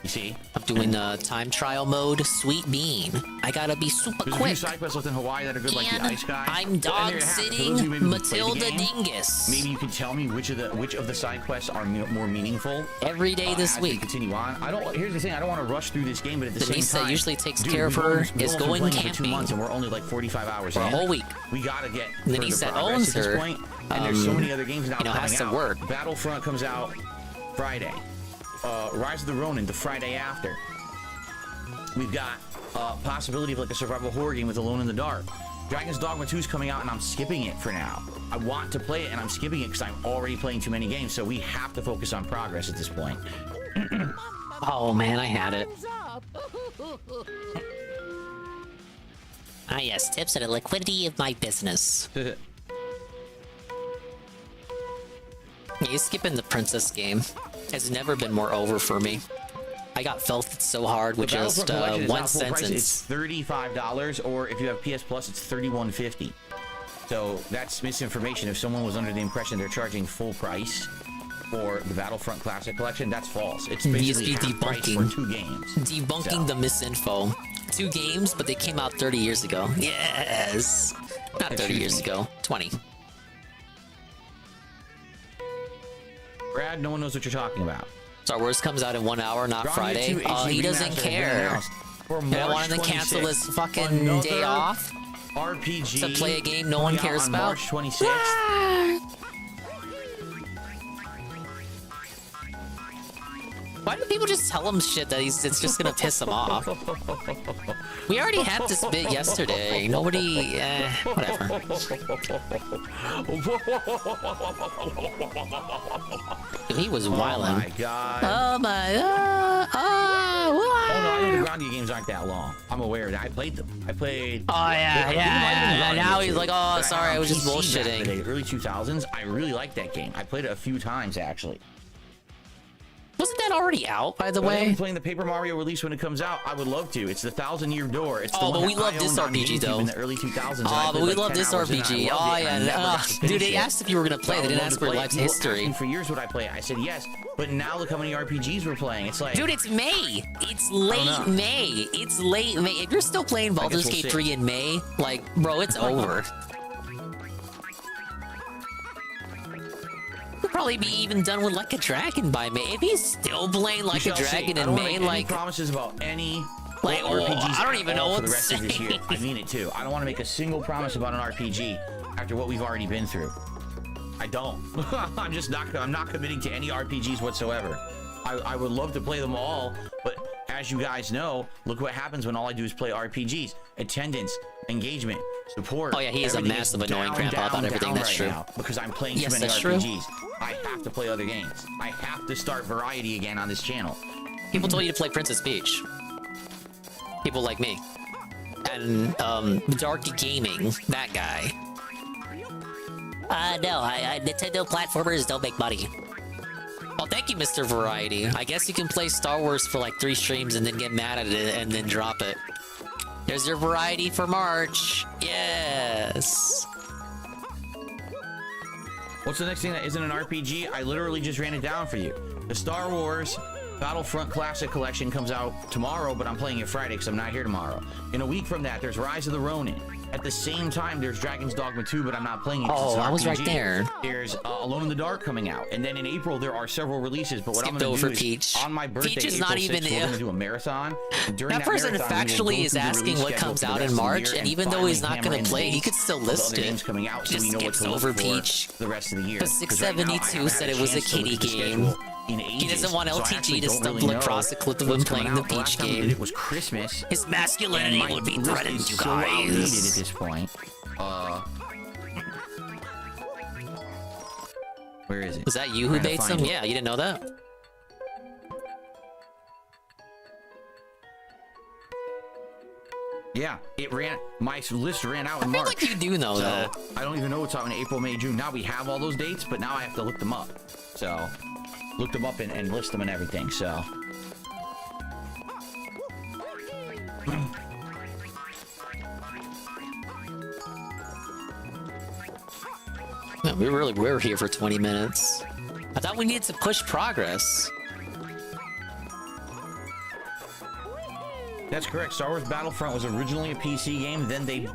You see? I'm doing the time trial mode, Sweet Bean. I gotta be super There's quick. a few side quests left in Hawaii that are good, like the Ice Guy. I'm dog-sitting Matilda Dingus. Maybe you can tell me which of the side quests are more meaningful every day this week. Continue on. Here's the thing. I don't want to rush through this game, but at the same time, that usually takes care of her is going camping. For 2 months, and we're only like 45 hours in. A whole week. We gotta get. And then he said owns her. Point, and there's so many other games now coming has to out. work. Battlefront comes out Friday. Rise of the Ronin the Friday after. We've got possibility of like a survival horror game with Alone in the Dark. Dragon's Dogma 2 is coming out and I'm skipping it for now. I want to play it and I'm skipping it because I'm already playing too many games, so we have to focus on progress at this point. Oh man, I had it. Ah yes, tips are the liquidity of my business. You skipping the princess game has never been more over for me. I got felted so hard with just one sentence. It's $35, or if you have PS Plus, it's $31.50. So that's misinformation. If someone was under the impression they're charging full price for the Battlefront Classic Collection, that's false. It's basically half price for 2 games. Debunking the misinfo. 2 games, but they came out 30 years ago. Yes! Not 30 years ago. 20. Brad, no one knows what you're talking about. Star Wars comes out in 1 hour, not Friday. He doesn't care. I want him to cancel his fucking day off RPG to play a game no one cares about. March 26th. Why do people just tell him shit that it's just gonna piss him off? We already had this bit yesterday. Nobody, whatever. He was wilding. Oh my god. Oh my god. Oh, no, I know the Grandia games aren't that long. I'm aware of that. I played them. I played. Oh yeah. And now he's like, oh, sorry, I was just bullshitting. In the early 2000s, I really liked that game. I played it a few times actually. Wasn't that already out, by the way? I'm playing the Paper Mario release when it comes out. I would love to. It's the 1,000-Year Door. It's the one but we love this RPG though. In the early 2000s. Oh, but we love this RPG. Oh yeah. Dude, they asked if you were gonna play. They didn't ask for life's history. For years would I play it? I said yes, but now look how many RPGs we're playing. It's like, dude, it's May. It's late May. It's late May. If you're still playing Baldur's Gate 3 in May, like, bro, it's over. Probably be even done with Like a Dragon by May. If he's still playing Like a Dragon in May, like promises about any RPGs. I don't even know what the rest of this year. I mean it too. I don't want to make a single promise about an RPG after what we've already been through. I don't. I'm just not. I'm not committing to any RPGs whatsoever. I would love to play them all, but as you guys know, look what happens when all I do is play RPGs. Attendance, engagement, support. Oh yeah, he is a massive annoying grandpa about everything. That's true. Because I'm playing too many RPGs. I have to play other games. I have to start variety again on this channel. People told you to play Princess Peach. People like me. And Darky Gaming, that guy. No, Nintendo platformers don't make money. Well, thank you, Mr. Variety. I guess you can play Star Wars for like 3 streams and then get mad at it and then drop it. There's your variety for March. Yes. What's the next thing that isn't an RPG? I literally just ran it down for you. The Star Wars Battlefront Classic Collection comes out tomorrow, but I'm playing it Friday because I'm not here tomorrow. In a week from that, there's Rise of the Ronin. At the same time, there's Dragon's Dogma 2, but I'm not playing it. Oh, I was right there. There's Alone in the Dark coming out, and then in April there are several releases. But what I'm going to do is on my birthday, Peach is April not 6th, even. we're going to do a marathon. During that person factually is asking what comes out in March, and even though he's not going to play, he could still list it. Coming out, so just we know skips what to over look for Peach. The rest of the year. Because 672 said it was a kiddie game. He doesn't want LTG to stumble across a clip of him playing the Peach game. It was Christmas. His masculinity would be threatened, you guys. At this point. Where is it? Was that you who baits him? Yeah, you didn't know that? Yeah, it ran. My list ran out in March. I feel like you do know that. I don't even know what's out in April, May, June. Now we have all those dates, but now I have to look them up. So, look them up and list them and everything. So. No, we're here for 20 minutes. I thought we needed to push progress. That's correct. Star Wars Battlefront was originally a PC game. Then they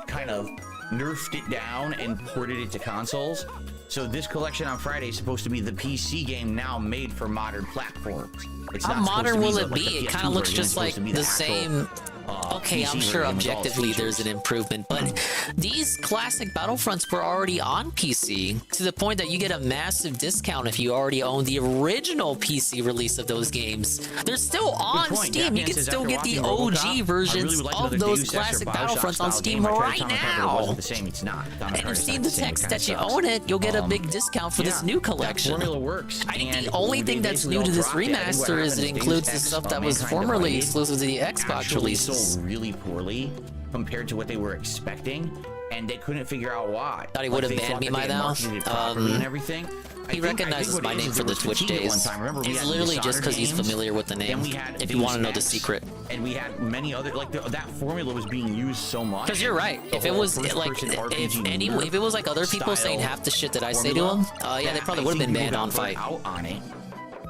kind of nerfed it down and ported it to consoles. So this collection on Friday is supposed to be the PC game now made for modern platforms. It's How modern will it be? It kind of looks just like the same. Okay, I'm sure objectively there's an improvement, but these classic Battlefronts were already on PC to the point that you get a massive discount if you already own the original PC release of those games. They're still on Steam. You can still get the OG versions of those classic Battlefronts on Steam right now. And if you've seen the text that you own it, you'll get a big discount for this new collection. I think the only thing that's new to this remaster is it includes the stuff that was formerly exclusive to the Xbox releases. Really poorly compared to what they were expecting, and they couldn't figure out why. Thought he would have banned me by now. And everything. He recognizes my name for the Twitch days. It's literally just because he's familiar with the name. If you want to know the secret. And we had many other that formula was being used so much. Because you're right. If it was like if it was like other people saying half the shit that I say to him, yeah, they probably would have been banned on Fight. On it.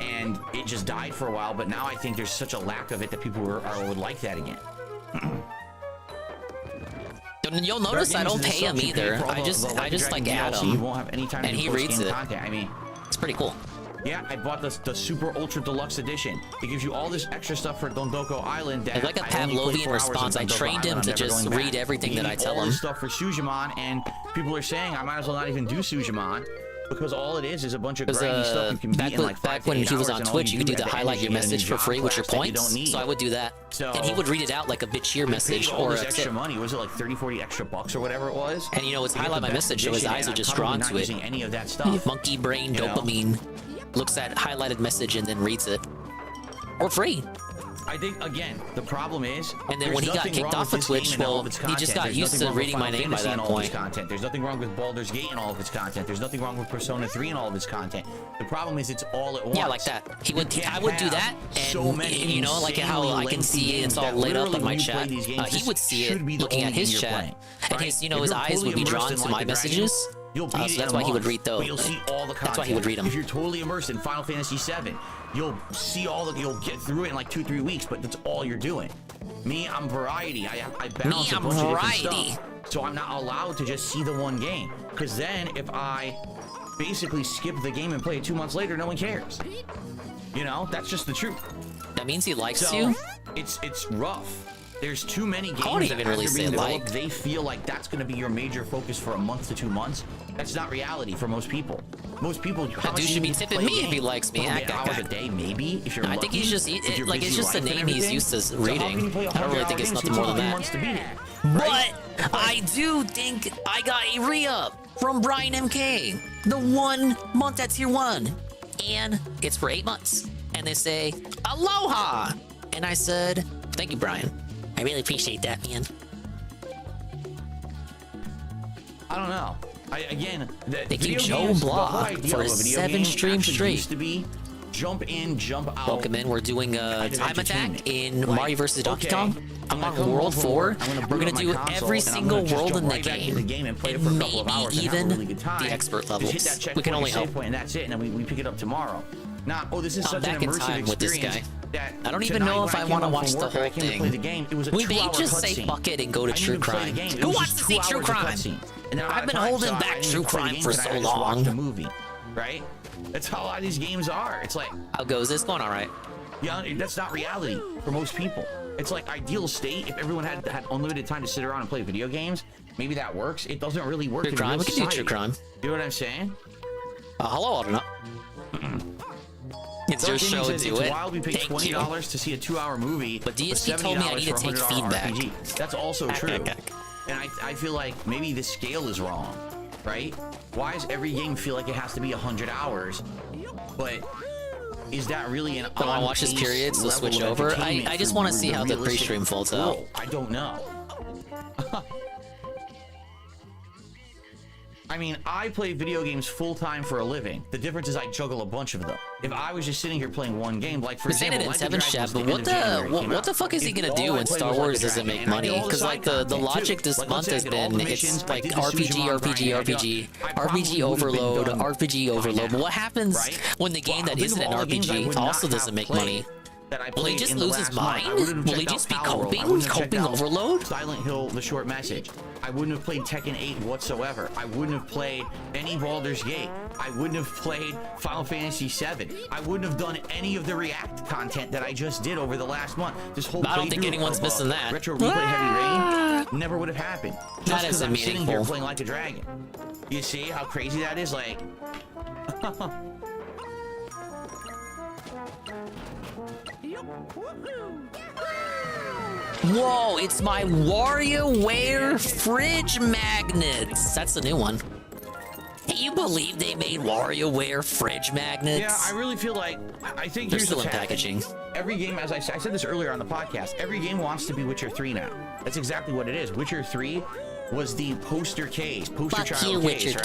And it just died for a while, but now I think there's such a lack of it that people would like that again. You'll notice I don't pay him either. I just like add him. You won't have any time and he reads it. Content. I mean, it's pretty cool. Yeah, I bought the Super Ultra Deluxe Edition. It gives you all this extra stuff for Dawgone Island. It's like a Pavlovian response. I trained him to just read everything that I tell him. All this stuff for Sujimon, and people are saying I might as well not even do Sujimon. Because all it is a bunch of grindy stuff you can beat in like 5 back when he was on Twitch, you could do the highlight your message for free with your points. So I would do that. And he would read it out like a bitch cheer message or a extra money. Was it like 30-40 extra bucks or whatever it was? And you know, it's highlight my message, so his eyes are just drawn to it. Any of that stuff. Monkey brain dopamine looks at highlighted message and then reads it. Or free. I think, again, the problem is... And then when he got kicked off of Twitch, well, he just got used to reading my name by that point. There's nothing wrong with Baldur's Gate and all of its content. There's nothing wrong with Persona 3 and all of its content. The problem is it's all at once. Yeah, like that. I would do that, and you know, like how I can see it's all lit up in my chat. He would see it looking at his chat, and his, you know, his eyes would be drawn to my messages. So that's why he would read those. You'll see all the content. That's why he would read them. If you're totally immersed in Final Fantasy VII, you'll see you'll get through it in like 2-3 weeks, but that's all you're doing. Me, I'm variety. I balance a bunch of different stuff. So I'm not allowed to just see the one game. Because then if I basically skip the game and play it 2 months later, no one cares. You know, that's just the truth. That means he likes you? It's rough. There's too many games I wouldn't even really say like. They feel like that's going to be your major focus for a month to 2 months. That's not reality for most people. Most people, that dude should be tipping me if he likes me. Hours a day, maybe. If you're I think he's just like it's just a name he's used to reading. I don't really think it's nothing more than that. But I do think I got a re-up from Brian MK. The 1 month at tier 1, and it's for 8 months. And they say aloha, and I said thank you, Brian. I really appreciate that, man. I don't know. Again, Thank you, Joe Blah, for 7 streams straight. Used to be jump in, jump out. Welcome in. We're doing a time attack in Mario vs. Donkey Kong. I'm on World 4. We're gonna do every single world in the game, and maybe even the expert levels. We can only hope. And that's it, and then we pick it up tomorrow. Now, this is such an immersive with this experience. guy. I don't even know if I want to watch the whole thing. We may just say fuck it and go to True Crime. Who wants to see True Crime? I've been holding back True Crime for so long. The movie, right? That's how a lot of these games are. It's like, how goes this? Going all right? Yeah, that's not reality for most people. It's like ideal state. If everyone had unlimited time to sit around and play video games, maybe that works. It doesn't really work. True Crime. We can do True Crime. You know what I'm saying? Hello, I don't know. It's your show, do it. Wild we paid $20 to see a 2-hour movie, but DSP told me I need to take feedback. RPG. That's also true. And I feel like maybe the scale is wrong, right? Why does every game feel like it has to be 100 hours? But is that really an I want to watch this period, so switch over. I just want to see how the pre-stream folds out. I don't know. I mean, I play video games full-time for a living. The difference is I juggle a bunch of them. If I was just sitting here playing one game, like for example, like but what the fuck is he gonna do when Star Wars doesn't make money? Because like the logic this month has been it's like RPG overload. But what happens when the game that isn't an RPG also doesn't make money? Will he just lose his mind? Will he just be coping overload? Silent Hill, The Short Message. I wouldn't have played Tekken 8 whatsoever. I wouldn't have played any Baldur's Gate. I wouldn't have played Final Fantasy 7. I wouldn't have done any of the React content that I just did over the last month. This whole I don't think anyone's missing that. Retro Replay Heavy Rain never would have happened. Just because I'm sitting here playing Like a Dragon. You see how crazy that is? Like... Whoa, it's my WarioWare fridge magnets. That's the new one. Can you believe they made WarioWare fridge magnets? Yeah, I really feel like, I think they're still in packaging. Every game, as I said this earlier on the podcast, every game wants to be Witcher 3 now. That's exactly what it is. Witcher 3 was the poster child case,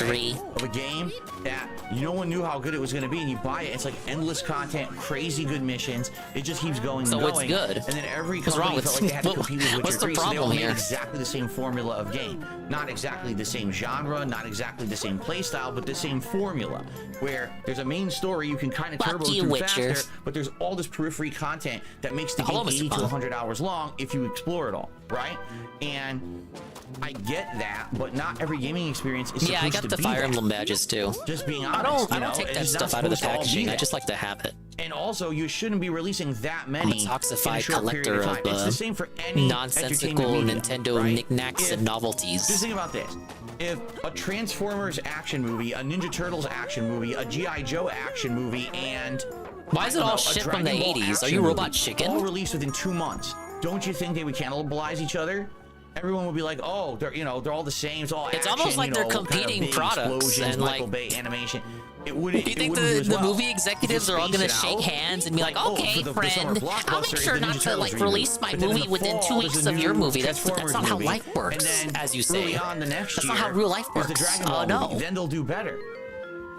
right? Of a game that no one knew how good it was going to be, and you buy it, it's like endless content, crazy good missions. It just keeps going and going. So it's good. And then every company felt like they had to compete with Witcher 3, so they all made exactly the same formula of game. Not exactly the same genre, not exactly the same playstyle, but the same formula, where there's a main story you can kind of turbo through faster, but there's all this periphery content that makes the game 80 to 100 hours long if you explore it all, right? And I get that, but not every gaming experience is supposed to be that. Yeah, I got the Fire Emblem badges too. Just being honest, I don't take that stuff out of the packaging. I just like to have it. And also, you shouldn't be releasing that many. I'm a toxified collector of it's the same for any nonsensical Nintendo knickknacks and novelties. Just think about this. If a Transformers action movie, a Ninja Turtles action movie, a G.I. Joe action movie, and... Why is it all shit from the 80s? Are you Robot Chicken? All released within 2 months. Don't you think they would cannibalize each other? Everyone would be like, "Oh, they're all the same. It's all action, almost like they're competing products and like Bay animation." It wouldn't. You think the movie executives are all gonna shake hands and be like, "Okay, friend, I'll make sure not to like release my movie within 2 weeks of your movie." That's not how life works, as you say. That's not how real life works. Oh no. Then they'll do better.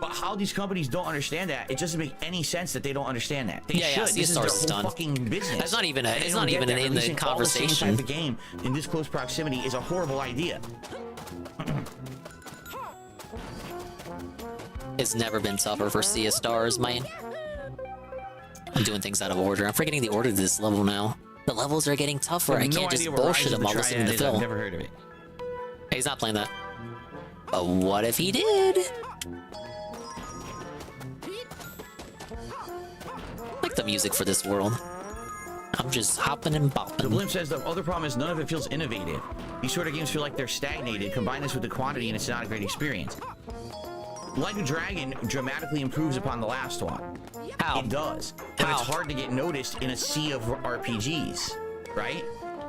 But how these companies don't understand that, it doesn't make any sense that they don't understand that. They should. This is their whole fucking business. That's not even it's not even in the conversation. The same type of game in this close proximity is a horrible idea. It's never been tougher for Sea of Stars, man. I'm doing things out of order. I'm forgetting the order to this level now. The levels are getting tougher. I can't just bullshit them while listening to Phil. I've never heard of it. Hey, he's not playing that. But what if he did? I like the music for this world. I'm just hopping and bopping. The Blimp says the other problem is none of it feels innovative. These sort of games feel like they're stagnated. Combine this with the quantity and it's not a great experience. Like a Dragon dramatically improves upon the last one. How? It does. But it's hard to get noticed in a sea of RPGs, right?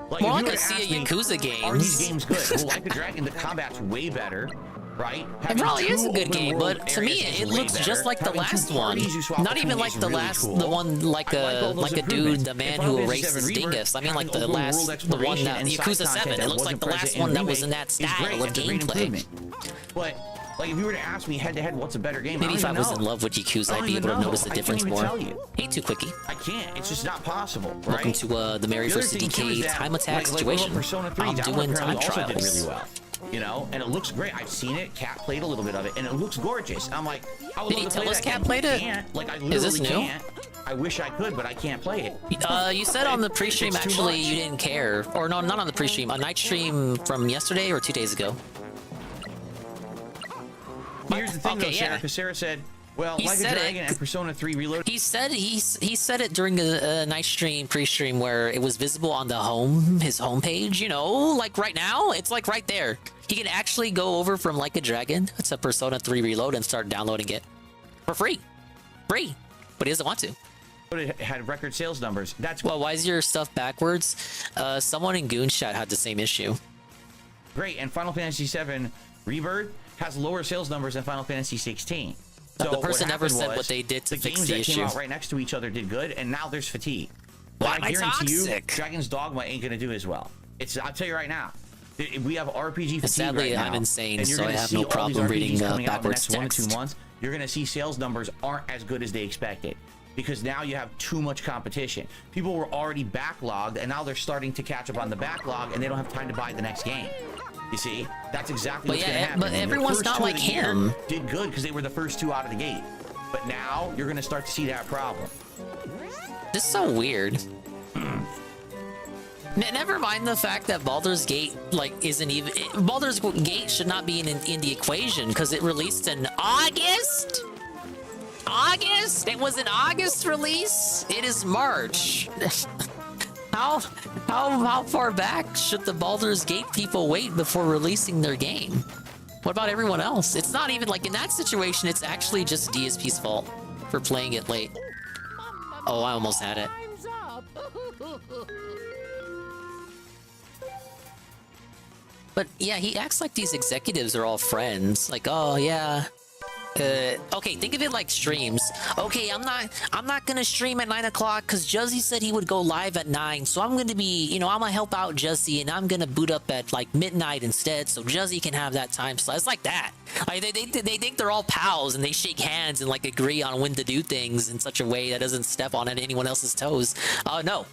Like, more like a sea of Yakuza games. Are these games good? Well, Like a Dragon, the combat's way better. Right? It probably is a good game, but to me it looks just like the last one. Not even like the one like a dude, the man who erases Dingus. I mean like the one that Yakuza 7. It looks like the last one that was in that style of gameplay. But Like, if you were to ask me head-to-head what's a better game, Maybe if I was in know. love with Yakuza, I I'd don't be even able to know. notice the I difference can't even more. tell you. Hey, too quickie. I can't. It's just not possible, right? Welcome to the Mary The other vs. thing, too, is DK that, time attack like situation. Persona 3, I'm that one doing apparently time also trials. did really well. You know, and it looks great. I've seen it. Cat played a little bit of it, and it looks gorgeous. I'm like, I would Did he love to tell play us that Cat game. played it? Can't. Like, I Is this literally new? can't. I wish I could, but I can't play it. You said on the pre-stream It's too actually much. you didn't care, or no, not on the pre-stream, a night stream from yesterday or 2 days ago. Here's the thing, Okay, though, Sarah, yeah. because Sarah said, well, He Like a said it. Dragon and Persona 3 Reloaded. He said he said it during a night stream, pre-stream, where it was visible on the his homepage. You know, like right now, it's like right there. He can actually go over from Like a Dragon to Persona 3 Reload and start downloading it for free, but he doesn't want to. It had record sales numbers. That's Well, why is your stuff backwards? Someone in Goon Chat had the same issue. great. And Final Fantasy VII Rebirth has lower sales numbers than Final Fantasy 16. So The person what never happened said was what they did to the fix games the that issue. came out right next to each other did good, and now there's fatigue. Why But am I I guarantee you, toxic? Dragon's Dogma ain't gonna do as well. I'll tell you right now. We have RPG fatigue Sadly, right now. I'm insane, and you're so I gonna have see no all these problem RPGs reading coming out in the backwards next 1 to 2 text. months. You're gonna see sales numbers aren't as good as they expected. Because now you have too much competition. People were already backlogged, and now they're starting to catch up on the backlog, and they don't have time to buy the next game. You see, that's exactly But what's yeah, going to happen. but And the everyone's first not two of like the year him. Did good because they were the first two out of the gate. But now you're going to start to see that problem. This is so weird. Never mind the fact that Baldur's Gate isn't even Baldur's Gate should not be in the equation because it released in August. It was an August release. It is March. How far back should the Baldur's Gate people wait before releasing their game? What about everyone else? It's not even like in that situation. It's actually just DSP's fault for playing it late. Oh, I almost had it. But yeah, he acts like these executives are all friends. Like, oh yeah. Okay, think of it like streams. Okay, I'm not gonna stream at 9 o'clock because Juzzy said he would go live at 9. So I'm gonna be, I'm gonna help out Juzzy and I'm gonna boot up at like midnight instead, so Juzzy can have that time slot. It's like that. Like they think they're all pals and they shake hands and like agree on when to do things in such a way that doesn't step on anyone else's toes. No,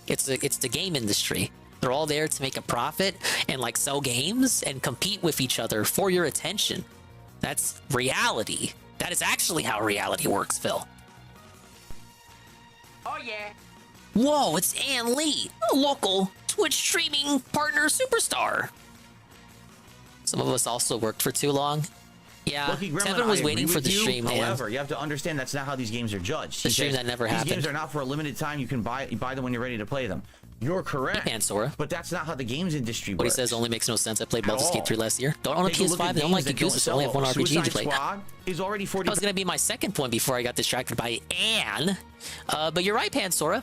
it's the game industry. They're all there to make a profit and like sell games and compete with each other for your attention. That's reality. That is actually how reality works, Phil. Oh yeah. Whoa, it's Ann Lee, a local Twitch streaming partner superstar. Some of us also worked for too long. Yeah, Lucky Gremlin, Tevin was I waiting agree for with the you. stream, man. However, you have to understand that's not how these games are judged. The He stream says, that never these happened. games are not for a limited time. You can buy them when you're ready to play them. You're correct. Hey, Pansora. But that's not how the games industry What he works. says only makes no sense. I played At Baldur's Gate all. 3 last year. Don't own a Take a look at PS5. Don't like games that don't Yakuza, so only have one sell. RPG to Suicide play. Squad is already 40. That was gonna be my second point before I got distracted by Anne. But you're right, Pansora.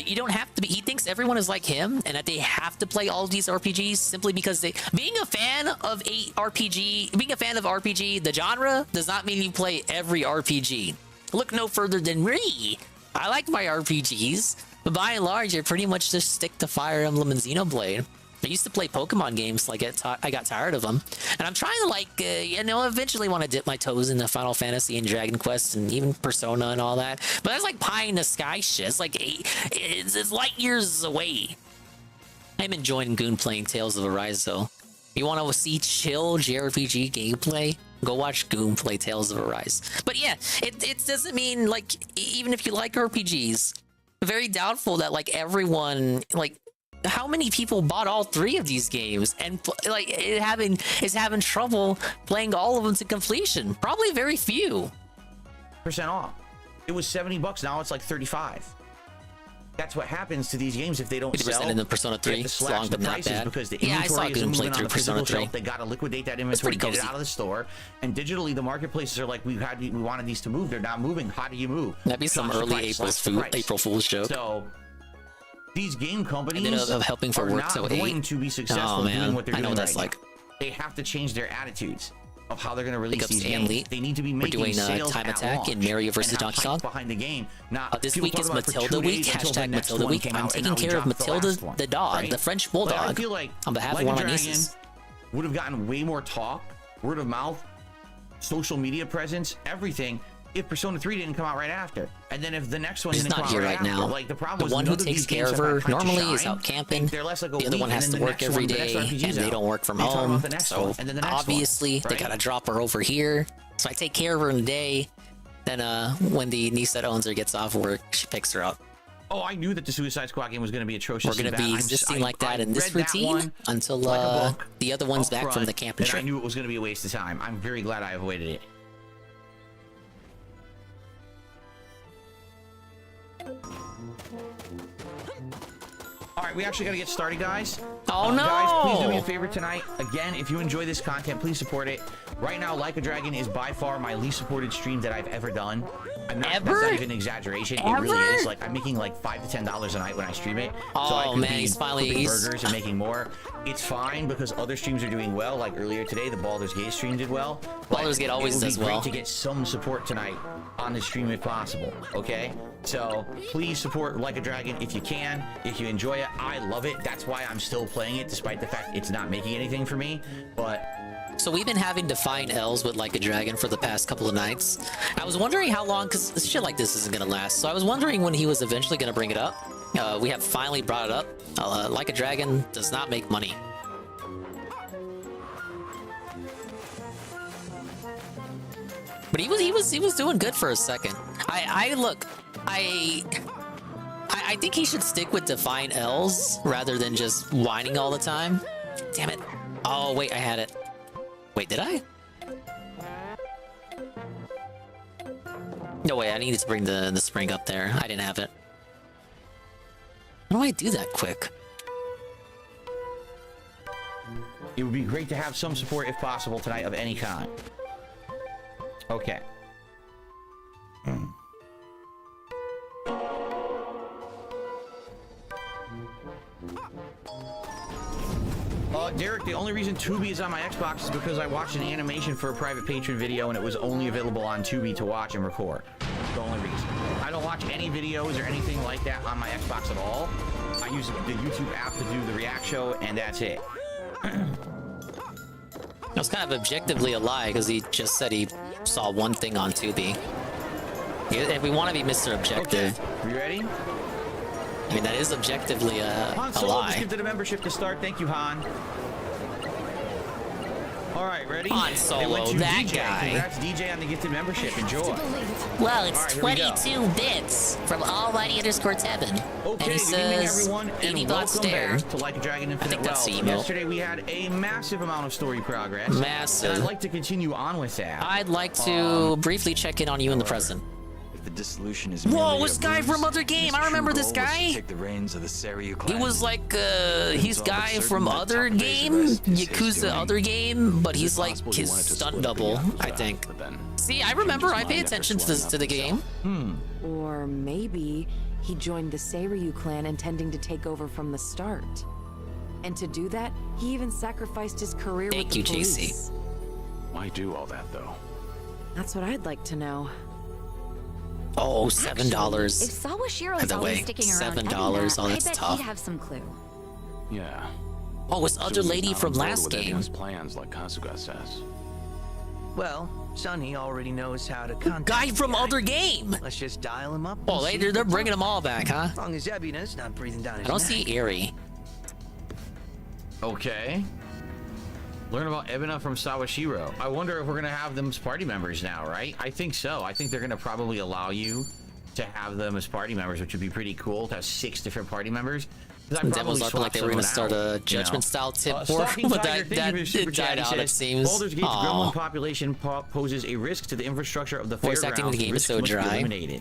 You don't have to be. He thinks everyone is like him, and that they have to play all of these RPGs simply because they. Being a fan of RPG, the genre does not mean you play every RPG. Look no further than me. I like my RPGs, but by and large, I pretty much just stick to Fire Emblem and Xenoblade. I used to play Pokemon games, like I got tired of them, and I'm trying to eventually want to dip my toes into Final Fantasy and Dragon Quest and even Persona and all that. But that's like pie in the sky shit. It's like it's light years away. I'm enjoying Goon playing Tales of Arise though. You want to see chill JRPG gameplay? Go watch Goon play Tales of Arise. But yeah, it doesn't mean like even if you like RPGs, very doubtful that like everyone like. How many people bought all three of these games and is having trouble playing all of them to completion? Probably very few. % off. It was $70. Now it's like 35. That's what happens to these games if they don't 50% sell. in the Persona 3, They have to slash long the but not prices bad. because the Yeah, I saw inventory Goon isn't play moving on through the physical Persona 3. shelf. They got to liquidate that That's inventory, pretty get it cozy. out of the store. And digitally, the marketplaces are like, we wanted these to move. They're not moving. How do you move? That'd be some Slash the early price, April Fool's joke. So these game companies And then of helping for are work not till going 8. to be successful Oh, man. doing what they're I know doing what that's right like. now. They have to change their attitudes of how they're going to Big release ups these to Ann games. Lee. They need to be We're making doing sales Time at Attack launch in Mario and vs. have Donkey hype Kong. behind the game. Not This people week is talk about it for Matilda 2 week. days until the Hashtag next Matilda one week. came I'm out, and taking now we care of dropped the Matilda last one, the dog, right? the French But I bulldog, feel like on behalf Like of one a of my Dragon nieces. would have gotten way more talk, word of mouth, social media presence, everything, if Persona 3 didn't come out right after. And then if the next one He's didn't not come out here right right after, now. like the problem The was one none who of takes these care games of have her had time to normally is shine. out camping. They're less like a The other week, one has and to then the work next every one, the day, next RPG's and they out. don't work from They talk about home. the next So one, and then the next one, obviously, they right? gotta drop her over here. So I take care of her in the day. Then when the niece that owns her gets off work, she picks her up. Oh, I knew that the Suicide Squad game was going to be atrocious. We're going to be existing like that in this routine until the other one's back from the camping trip. I knew it was going to be a waste of time. I'm very glad I avoided it. All right, we actually got to get started, guys. Oh, no! Guys, please do me a favor tonight. Again, if you enjoy this content, please support it. Right now, Like a Dragon is by far my least supported stream that I've ever done. That's not even an exaggeration. It really is. Like, I'm making like $5 to $10 a night when I stream it. Oh, so I could man, be he's finally cooking burgers and making more. It's fine because other streams are doing well. Like earlier today, the Baldur's Gate stream did well. Baldur's Gate always does well. It would be great to get some support tonight on the stream if possible. Okay? So please support Like a Dragon if you can. If you enjoy it, I love it. That's why I'm still playing it, despite the fact it's not making anything for me. But so we've been having to find L's with Like a Dragon for the past couple of nights. I was wondering how long, because shit like this isn't gonna last. So I was wondering when he was eventually gonna bring it up. We have finally brought it up. Like a Dragon does not make money. But he was doing good for a second. I think he should stick with define L's rather than just whining all the time. Damn it. Oh, wait, I had it. Wait, did I? No, wait, I needed to bring the spring up there. I didn't have it. How do I do that quick? it would be great to have some support if possible tonight of any kind. Okay. Derek, the only reason Tubi is on my Xbox is because I watched an animation for a private patron video and it was only available on Tubi to watch and record. The only reason. I don't watch any videos or anything like that on my Xbox at all. I use the YouTube app to do the react show and that's it. That's kind of objectively a lie because he just said he saw one thing on Tubi. If we want to be Mr. Objective. Okay. You ready? I mean, that is objectively a lie. Just give to the membership to start. Thank you, Han. All right, ready? Han Solo, that DJ. guy. Congrats, DJ, on the gifted membership. Enjoy. Well, it's right, 22 bits from Almighty_Tevin. Okay, and he says, everyone, and Evie welcome stare. back to Like a Dragon Infinite I think that's Wealth. the email. Yesterday we had a massive amount of story progress. Massive. And I'd like to continue on with that. I'd like to briefly check in on you in the present. The dissolution is whoa, this guy from other game. I remember this guy. Take the reins of the Seiryu He was like he's guy from other game, Yakuza other game, but he's like his stunt double, I think. See, I remember. I pay attention to the game. Or maybe he joined the Seiryu clan intending to take over from the start. And to do that, he even sacrificed his career with the police. Thank you, JC. Why do all that, though? That's what I'd like to know. Oh, $7. If Sawashiro's By the way, always sticking around $7. Oh, I that's bet tough. he'd have some clue. Yeah. Oh, it's other lady from last game. Plans, like Kasuga says. Well, Sonny already knows how to contact Guy from the other game. Let's just dial him up. Oh, they're bringing them all back, huh? As long as Ebina's not breathing down his I don't neck. see Eri. Okay. Learn about Ebina from Sawashiro. I wonder if we're going to have them as party members now, right? I think so. I think they're going to probably allow you to have them as party members, which would be pretty cool to have 6 different party members. Demos are like they were going to start a judgment style tip war, but that died out, it seems. Baldur's Gate's gremlin population poses a risk to the infrastructure of the Voice acting in the game is so dry. Eliminated.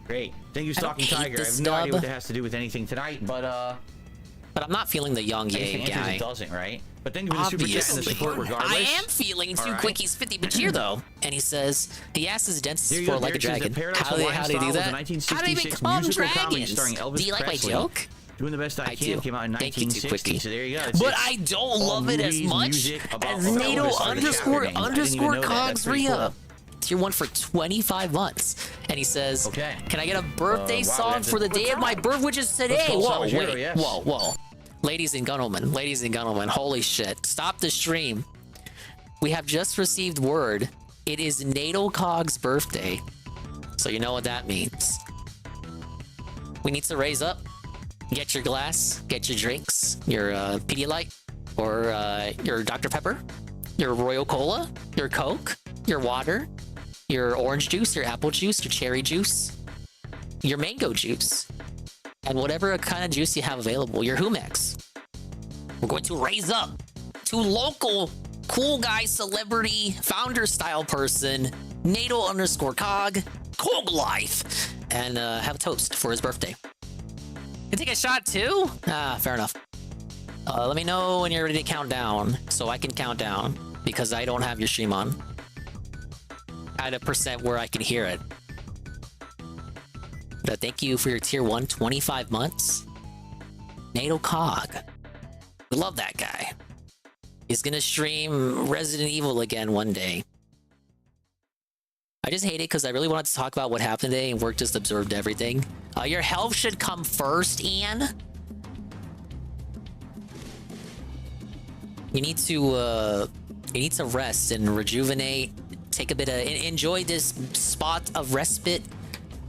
Great. Thank you, Stalking Tiger. I have no idea what that has to do with anything tonight, but I'm not feeling the young Ye guy. It doesn't, right? But thank you for the super chat and the support regardless. I am feeling too quick. He's 50 but cheer though, and he says he asked his dentist for like a dragon. How do they do that? How do they become dragons? Do you like my joke? Doing the best I can. Came out in 1960. So there you go. But I don't love it as much as NATO _ Cogs Ria. Tier 1 for 25 months. And he says, okay, can I get a birthday song for the day of my birth, which is today? Whoa, wait, whoa. Ladies and gentlemen, holy shit. Stop the stream. We have just received word it is Nadocog's birthday. So you know what that means. We need to raise up. Get your glass, get your drinks, your Pedialyte, or your Dr. Pepper, your Royal Cola, your Coke, your water, your orange juice, your apple juice, your cherry juice, your mango juice, and whatever kind of juice you have available, your Humex. We're going to raise up to local cool guy celebrity founder style person, Nado_Cog, Cog Life, and have a toast for his birthday. You take a shot too? Ah, fair enough. Let me know when you're ready to count down so I can count down because I don't have your stream on. At a percent where I can hear it. But thank you for your tier 1 25 months. Nadocog. We love that guy. He's gonna stream Resident Evil again one day. I just hate it because I really wanted to talk about what happened today and work just absorbed everything. Your health should come first, Ian. You need to rest and rejuvenate. Take a bit of enjoy this spot of respite.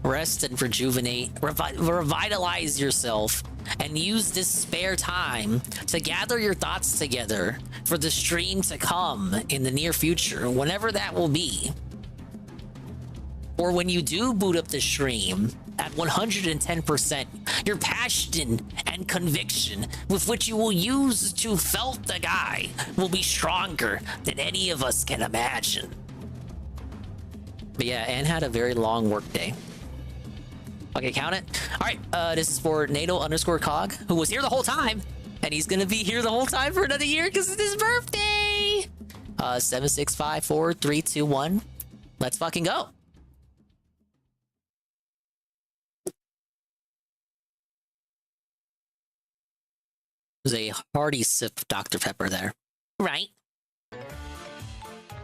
Rest and rejuvenate. Revitalize yourself and use this spare time to gather your thoughts together for the stream to come in the near future, whenever that will be. Or when you do boot up the stream at 110%, your passion and conviction with which you will use to felt the guy will be stronger than any of us can imagine. But yeah, Anne had a very long work day. Okay, count it. All right, this is for Nado_Cog, who was here the whole time, and he's gonna be here the whole time for another year because it's his birthday. 7, 6, 5, 4, 3, 2, 1. Let's fucking go. There's a hearty sip of Dr. Pepper there. Right.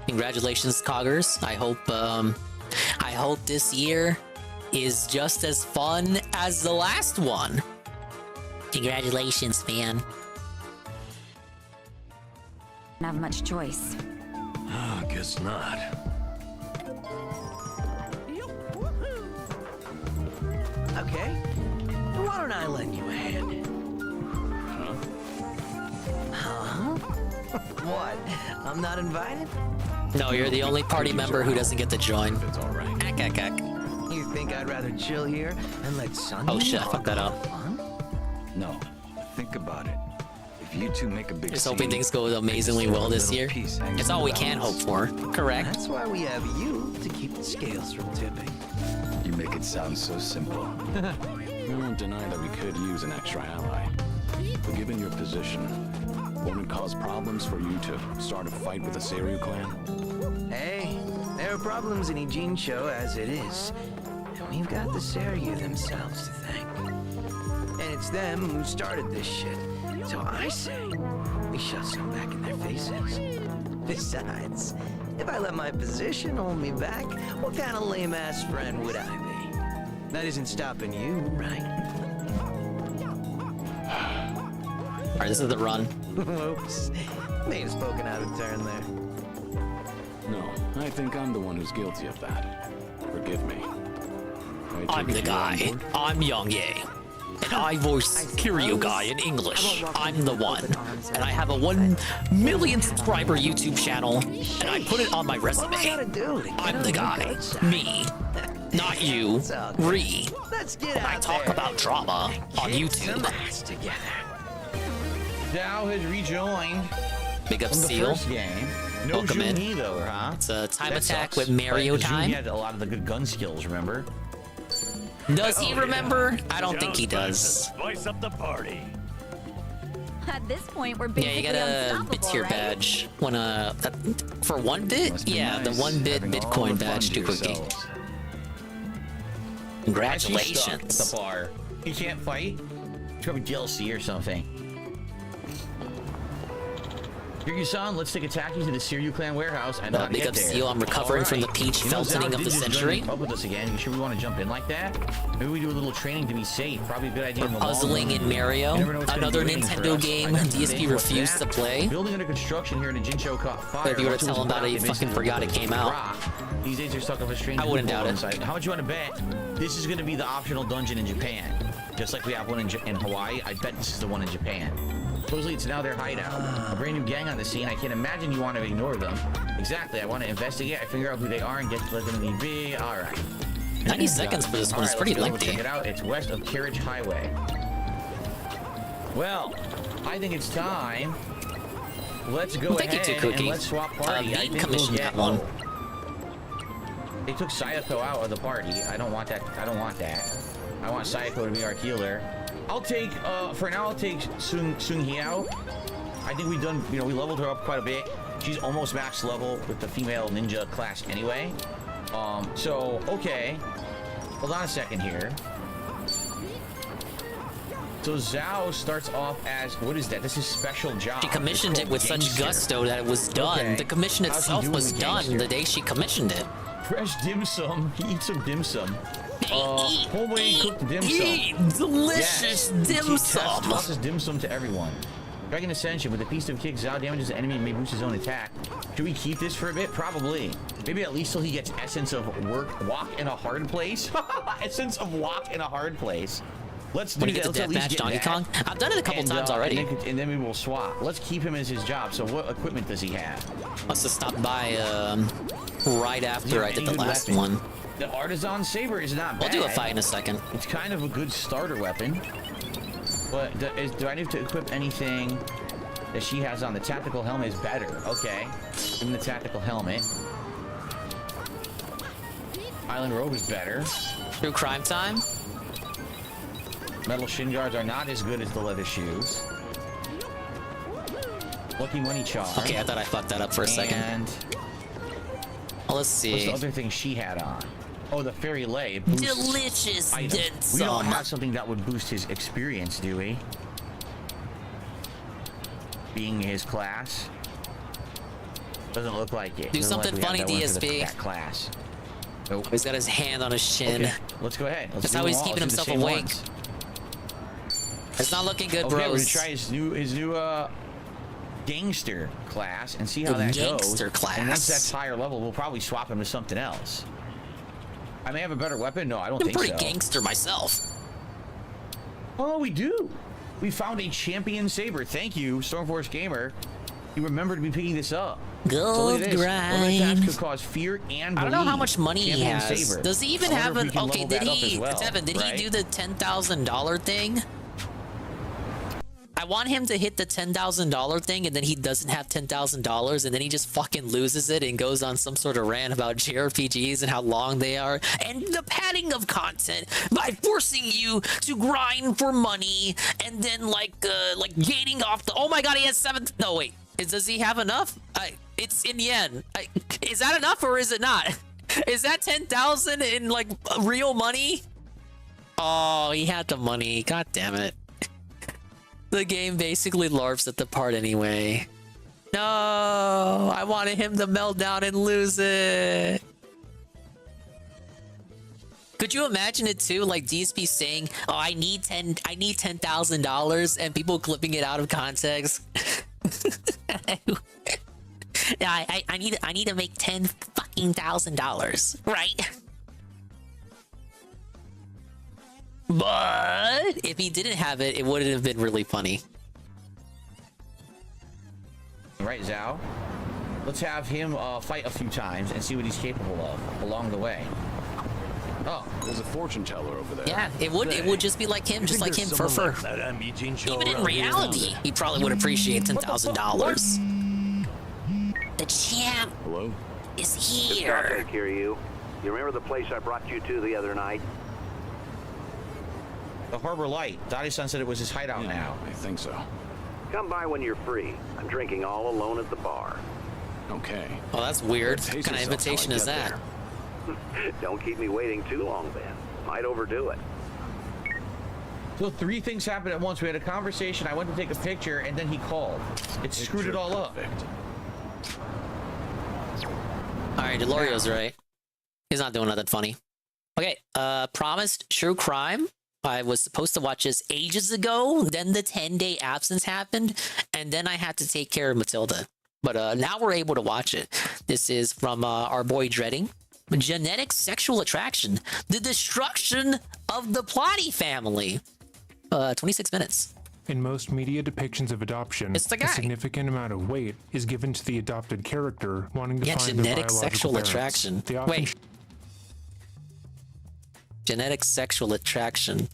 Congratulations, Coggers. I hope this year is just as fun as the last one. Congratulations, man. Don't have much choice. Oh, guess not. Okay. Why don't I lend you a hand? Huh? What? I'm not invited? No, you're the only party member who doesn't get to join. It's all right. You think I'd rather chill here and let Sunny? Oh shit, I fucked that up. No, think about it. If you two make a big Just hoping things go amazingly well this year. It's all we can hope for. Correct. That's why we have you to keep the scales from tipping. You make it sound so simple. We won't deny that we could use an extra ally. But given your position, won't it cause problems for you to start a fight with the Seiryu clan? Hey, there are problems in Ijincho as it is. And we've got the Seiryu themselves to thank. And it's them who started this shit. So I say, we shove some back in their faces. Besides, if I let my position hold me back, what kind of lame-ass friend would I be? That isn't stopping you, right? Alright, this is the run. Whoops. May have spoken out of turn there. No, I think I'm the one who's guilty of that. Forgive me. I'm the guy. I'm Young Ye. And I voice Kiryu Guy in English. I'm the one. And I have a 1 million subscriber YouTube channel. And I put it on my resume. I'm the guy. Me. Not you. Re. And I talk about drama on YouTube. Dow has rejoined. Big up from the Seal. First game. No Welcome in. Junhee though, huh? It's a time That attack sucks. with Mario But Junhee time. had a lot of the good gun skills, remember? Does he remember? I don't think he does. Spice up the party. At this point, we're Yeah, basically you get a unstoppable, bit-tier right? badge when for 1 bit. Yeah, the 1 bit Bitcoin badge too quickly. Congratulations. He's stuck at the bar. He can't fight. It's probably DLC or something. Kiryu-san, let's take a taxi to the Seiryu clan warehouse and not big get ups there. to you. I'm recovering from the peach feltoning of the century. Up with us again. You sure we want to jump in like that? Maybe we do a little training to be safe. Probably a good idea in the long run. Puzzling in Mario. Another Nintendo game DSP refused to play. Building under construction here in a Jincho caught fire. But if you were to tell him about it, he fucking forgot it came out. These days are stuck on a strange. I wouldn't doubt it. How much you want to bet? This is going to be the optional dungeon in Japan. Just like we have one in Hawaii, I bet this is the one in Japan. Supposedly it's now their hideout. A brand new gang on the scene. I can't imagine you want to ignore them. Exactly. I want to investigate. I figure out who they are and get to let them be. All right. 90 seconds for this one is pretty lengthy. Check it out. It's west of Carriage Highway. Well, I think it's time. Let's go ahead and let's swap party. I think we'll get one. They took Sayako out of the party. I don't want that. I don't want that. I want Sayako to be our healer. I'll take, for now, I'll take Sung Hiao. I think we've done, we leveled her up quite a bit. She's almost max level with the female ninja class anyway. So, okay. Hold on a second here. So Zhao starts off as, what is that? This is special job. She commissioned it with such gusto that it was done. Okay. The commission itself was done the day she commissioned it. Fresh dim sum. He eats some dim sum. Homemade cooked dim sum. Delicious dim sum. Tosses dim sum to everyone. Dragon Ascension. With a piece of kick, Zhao damages the enemy and may boost his own attack. Should we keep this for a bit? Probably. Maybe at least till he gets essence of walk in a hard place. Essence of walk in a hard place. Let's do when you get to Deathmatch Donkey Kong. I've done it a couple times already. And then we will swap. Let's keep him as his job. So what equipment does he have? Must have stopped by right after I did the last one. The Artisan Saber is not bad. We'll do a fight in a second. It's kind of a good starter weapon. But do I need to equip anything that she has on? The tactical helmet is better. Okay. Give him the tactical helmet. Island Robe is better. True Crime Time. Metal shin guards are not as good as the leather shoes. Lucky Money Charm. Okay, I thought I fucked that up for a second. Well, let's see. What's the other thing she had on? Oh, the Fairy Lay. Delicious dim sum. We don't have something that would boost his experience, do we? Being his class. Doesn't look like it. Do something funny, DSP. That class. Nope. He's got his hand on his shin. Okay, let's go ahead. That's how he's keeping himself awake. It's not looking good, bros. We're gonna try his new gangster class and see how that goes. Gangster class. And once that's higher level, we'll probably swap him to something else. I may have a better weapon. No, I don't think so. I'm pretty gangster myself. Oh, we do. We found a champion saber. Thank you, Stormforce Gamer. You remembered to be picking this up. Gold grind. Could cause fear and I don't know how much money he has. Saber. Does he even have an? Okay, did he? Well, Devin, did he do the $10,000 thing? I want him to hit the $10,000 thing, and then he doesn't have $10,000, and then he just fucking loses it and goes on some sort of rant about JRPGs and how long they are, and the padding of content by forcing you to grind for money, and then like gating off the. Oh my god, he has 7. No wait, does he have enough? It's in the end. Is that enough or is it not? Is that 10,000 in like real money? Oh, he had the money. God damn it. The game basically larps at the part anyway. No, I wanted him to melt down and lose it. Could you imagine it too? Like DSP saying, "Oh, I need $10,000," and people clipping it out of context. Yeah, I need to make $10,000, right? But if he didn't have it, it wouldn't have been really funny. Right, Zhao? Let's have him fight a few times and see what he's capable of along the way. Oh, there's a fortune teller over there. Yeah, it would just be like him, just like him for fur. Even in reality, he probably would appreciate $10,000. The champ is here. You remember the place I brought you to the other night? The Harbor Light. Dawgsitter said it was his hideout now. I think so. Come by when you're free. I'm drinking all alone at the bar. Okay. Oh, that's weird. What kind of invitation is that? Don't keep me waiting too long, then. Might overdo it. So 3 things happened at once. We had a conversation, I went to take a picture, and then he called. It screwed it all up. Alright, Delorio's right. He's not doing nothing funny. Okay, promised true crime. I was supposed to watch this ages ago, then the 10-day absence happened, and then I had to take care of Matilda. But now we're able to watch it. This is from our boy Dreading. Genetic sexual attraction. The destruction of the Plotty family. 26 minutes. In most media depictions of adoption, a significant amount of weight is given to the adopted character wanting to find their genetic biological sexual parents. attraction. They often Wait. Genetic sexual attraction.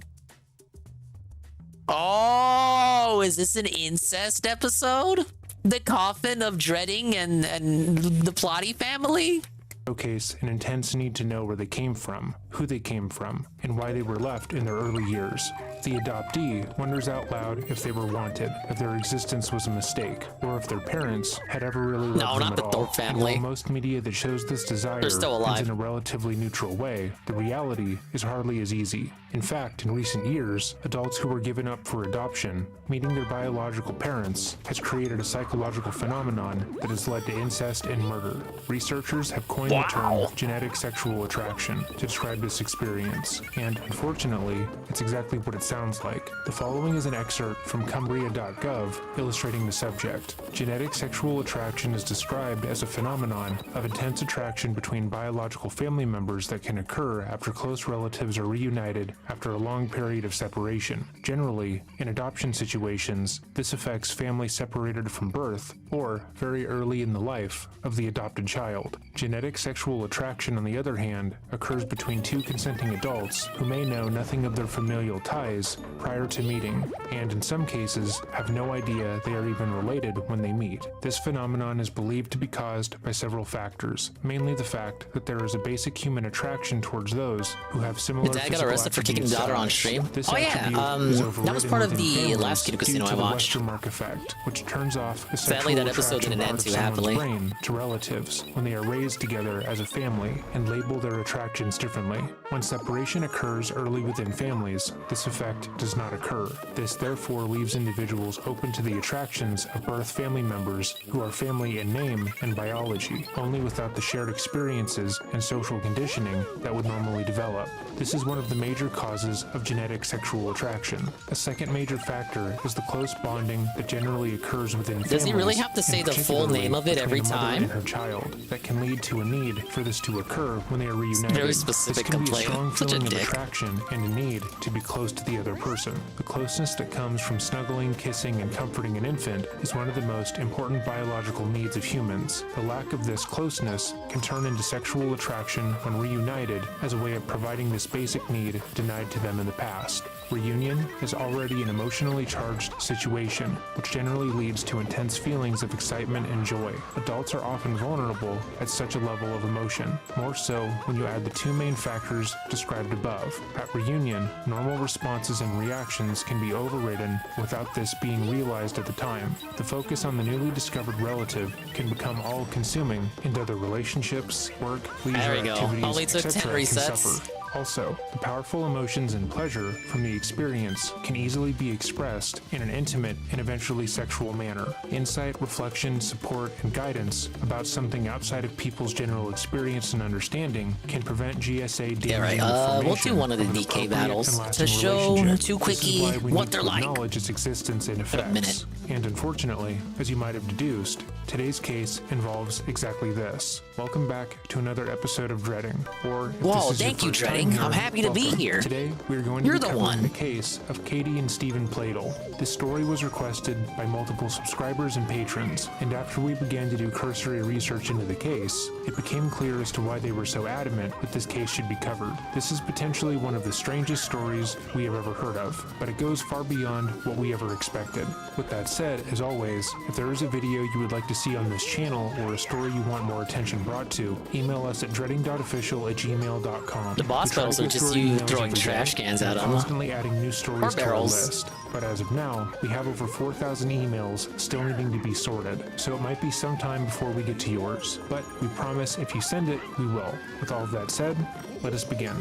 Oh, is this an incest episode? The coffin of Dreading and the Plotty family? showcase an intense need to know where they came from, who they came from, and why they were left in their early years. The adoptee wonders out loud if they were wanted, if their existence was a mistake, or if their parents had ever really loved them at all. Thorpe family. And while most media that shows this desire They're still alive. ends in a relatively neutral way, the reality is hardly as easy. In fact, in recent years, adults who were given up for adoption, meeting their biological parents, has created a psychological phenomenon that has led to incest and murder. Researchers have coined the term genetic sexual attraction to describe this experience, and unfortunately, it's exactly what it sounds like. The following is an excerpt from Cumbria.gov illustrating the subject. Genetic sexual attraction is described as a phenomenon of intense attraction between biological family members that can occur after close relatives are reunited after a long period of separation. Generally, in adoption situations, this affects families separated from birth or very early in the life of the adopted child. Genetic sexual attraction, on the other hand, occurs between two consenting adults who may know nothing of their familial ties prior to meeting, and in some cases have no idea they are even related when they meet. This phenomenon is believed to be caused by several factors, mainly the fact that there is a basic human attraction towards those who have similar Dad got arrested for kicking his daughter on stream. This Oh yeah, attribute is that was part of overridden the within last families casino due I to the watched. Westermark effect, which turns off the Sadly, sexual that episode attraction didn't end part of too someone's happily. brain to relatives when they are raised together as a family and label their attractions differently. When separation occurs early within families, this effect does not occur. This therefore leaves individuals open to the attractions of birth family members who are family in name and biology, only without the shared experiences and social conditioning that would normally develop. This is one of the major causes of genetic sexual attraction. A second major factor is the close bonding that generally occurs within families. Does he really have to say and the full particularly name of it between every a mother time? and her child, that can lead to a need for this to occur when they are reunited. Very specific This can complaint. be a strong Such a feeling of dick. attraction and a need to be close to the other person. The closeness that comes from snuggling, kissing, and comforting an infant is one of the most important biological needs of humans. The lack of this closeness can turn into sexual attraction when reunited as a way of providing this basic need denied to them in the past. Reunion is already an emotionally charged situation, which generally leads to intense feelings of excitement and joy. Adults are often vulnerable at such a level of emotion, more so when you add the two main factors described above. At reunion, normal responses and reactions can be overridden without this being realized at the time. The focus on the newly discovered relative can become all-consuming, and other relationships, work, leisure There we go. activities, Only took 10 etc. can resets. suffer. Also, the powerful emotions and pleasure from the experience can easily be expressed in an intimate and eventually sexual manner. Insight, reflection, support, and guidance about something outside of people's general experience and understanding can prevent GSA damaging Yeah, right. the We'll do formation one of the an DK appropriate battles and to lasting show relationship. too This is quickie why we what need they're to like. acknowledge its existence and effects. And unfortunately, as you might have deduced, today's case involves exactly this. Welcome back to another episode of Dreading. Or if Whoa, this is your thank you, first time Dreading. here, I'm happy to be welcome. here. Today, we are going You're to be the covering one. the case of Katie and Stephen Pladel. This story was requested by multiple subscribers and patrons, and after we began to do cursory research into the case, it became clear as to why they were so adamant that this case should be covered. This is potentially one of the strangest stories we have ever heard of, but it goes far beyond what we ever expected. With that said, as always, if there is a video you would like to see on this channel or a story you want more attention brought to, email us at dreading.official@gmail.com. The boss We try to battles are get just to our you emails throwing every day trash cans and at 'em. constantly adding new stories Or to our barrels. list. But as of now, we have over 4,000 emails still needing to be sorted, so it might be some time before we get to yours. But we promise if you send it, we will. With all of that said, let us begin.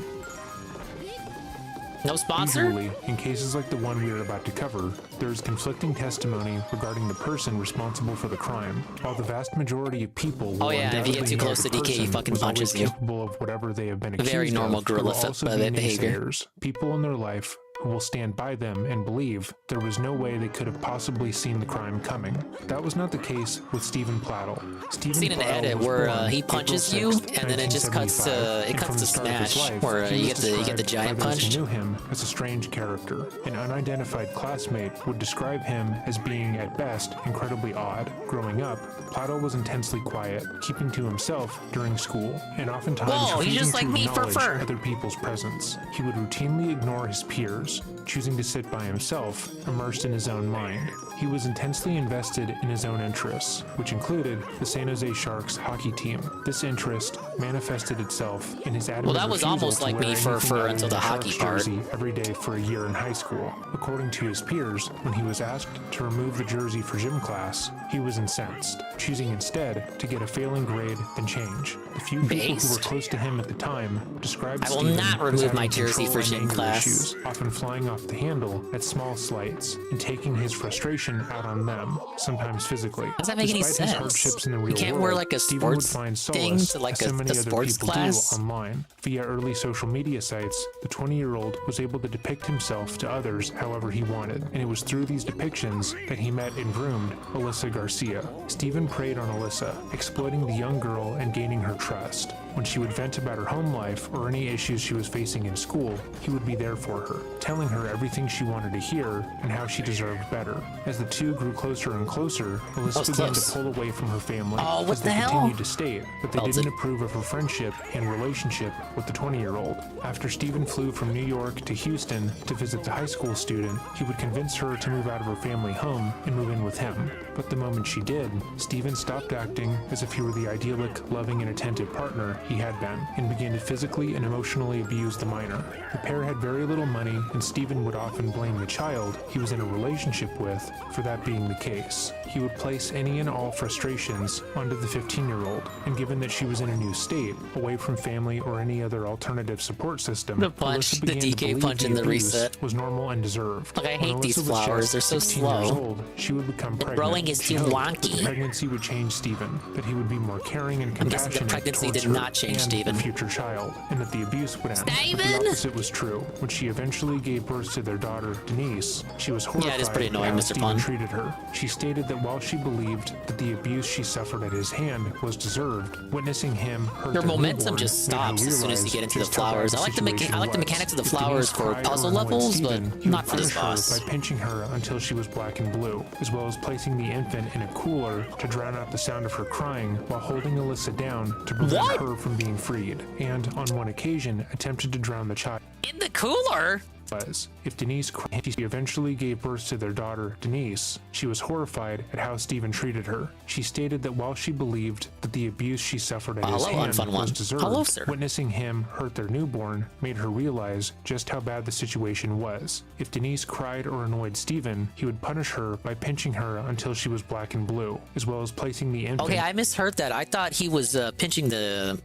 No sponsor? Usually, in cases like the one we are about to cover, there is conflicting testimony regarding the person responsible for the crime. While the vast majority of people will if you get too close to DK, he fucking punches you. Capable of whatever they have been accused Very normal of, there will gorilla also be behavior. naysayers, people in their life who will stand by them and believe there was no way they could have possibly seen the crime coming. That was not the case with Stephen Plattle. I've seen an edit where he punches you, and then it just cuts to Smash, where you get the giant punch. Knew him as a strange character. An unidentified classmate would describe him as being, at best, incredibly odd. Growing up, Plattle was intensely quiet, keeping to himself during school, and oftentimes refusing to acknowledge other people's presence. He would routinely ignore his peers, choosing to sit by himself, immersed in his own mind. He was intensely invested in his own interests, which included the San Jose Sharks hockey team. This interest manifested itself in his adamant that was almost like me for until the hockey part. Every day for a year in high school. According to his peers, when he was asked to remove the jersey for gym class, he was incensed, choosing instead to get a failing grade than change. The few people who were close to him at the time described I will not remove my jersey for gym class. Issues, often flying off the handle at small slights and taking his frustration out on them, sometimes physically. Does that make any Despite his sense? hardships in the real You can't world, wear like a Stephen would sports find thing solace, to like as so many a other sports people class. do online. Via early social media sites, the 20-year-old was able to depict himself to others however he wanted, and it was through these depictions that he met and groomed Alyssa Garcia. Stephen preyed on Alyssa, exploiting the young girl and gaining her trust. When she would vent about her home life or any issues she was facing in school, he would be there for her, telling her everything she wanted to hear and how she deserved better. As the two grew closer and closer, Alyssa began to pull away from her family as they continued to state that they didn't approve of her friendship and relationship with the 20-year-old. After Stephen flew from New York to Houston to visit the high school student, he would convince her to move out of her family home and move in with him. But the moment she did, Stephen stopped acting as if he were the idyllic, loving, and attentive partner he had been, and began to physically and emotionally abuse the minor. The pair had very little money, and Stephen would often blame the child he was in a relationship with for that being the case. He would place any and all frustrations onto the 15-year-old, and given that she was in a new state, away from family or any other alternative support system, The punch, Alyssa the began to DK believe punch and the abuse reset. was normal and deserved. Like, I When hate these Alyssa was flowers, just they're so 16 years slow. old, she would become The pregnant. growing is She too hoped wonky. that the pregnancy would change Stephen, that he would be more caring and I'm guessing compassionate the pregnancy towards did her not change and Stephen. the future child, and that the abuse would end. But the Stephen! opposite was true. When she eventually gave birth to their daughter, Denise, she was horrified Yeah, it is pretty annoying, at how Mr. Stephen Pun. treated her. She stated that while she believed that the abuse she suffered at his hand was deserved, witnessing him hurt Your their momentum newborn just made her stops as soon as you realize get into the just how bad flowers. I like the situation mechanics of the was. flowers If for Denise cried puzzle or annoyed levels, Stephen, but he not would for this punish her boss. by pinching her until she was black and blue, as well as placing the infant in a cooler to drown out the sound of her crying while holding Alyssa down to prevent her from being freed, and on one occasion attempted to drown the child. In the cooler? If Denise cried, she eventually gave birth to their daughter, Denise. She was horrified at how Stephen treated her. She stated that while she believed that the abuse she suffered at his hand was deserved, witnessing him hurt their newborn made her realize just how bad the situation was. If Denise cried or annoyed Stephen, he would punish her by pinching her until she was black and blue, as well as placing the infant. Okay, I misheard that. I thought he was pinching the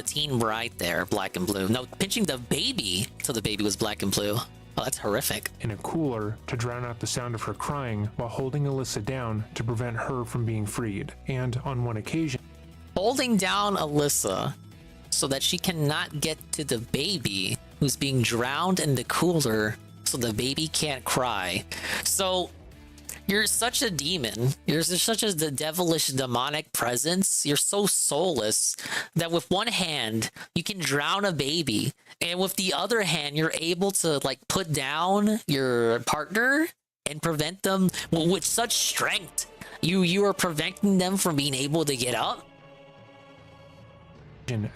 teen right there, black and blue. No, pinching the baby till the baby was black and blue. Oh, that's horrific. In a cooler to drown out the sound of her crying while holding Alyssa down to prevent her from being freed. And on one occasion, Holding down Alyssa so that she cannot get to the baby who's being drowned in the cooler so the baby can't cry. So you're such a demon. You're such a devilish demonic presence. You're so soulless that with one hand you can drown a baby, and with the other hand you're able to like put down your partner and prevent them with such strength. You are preventing them from being able to get up.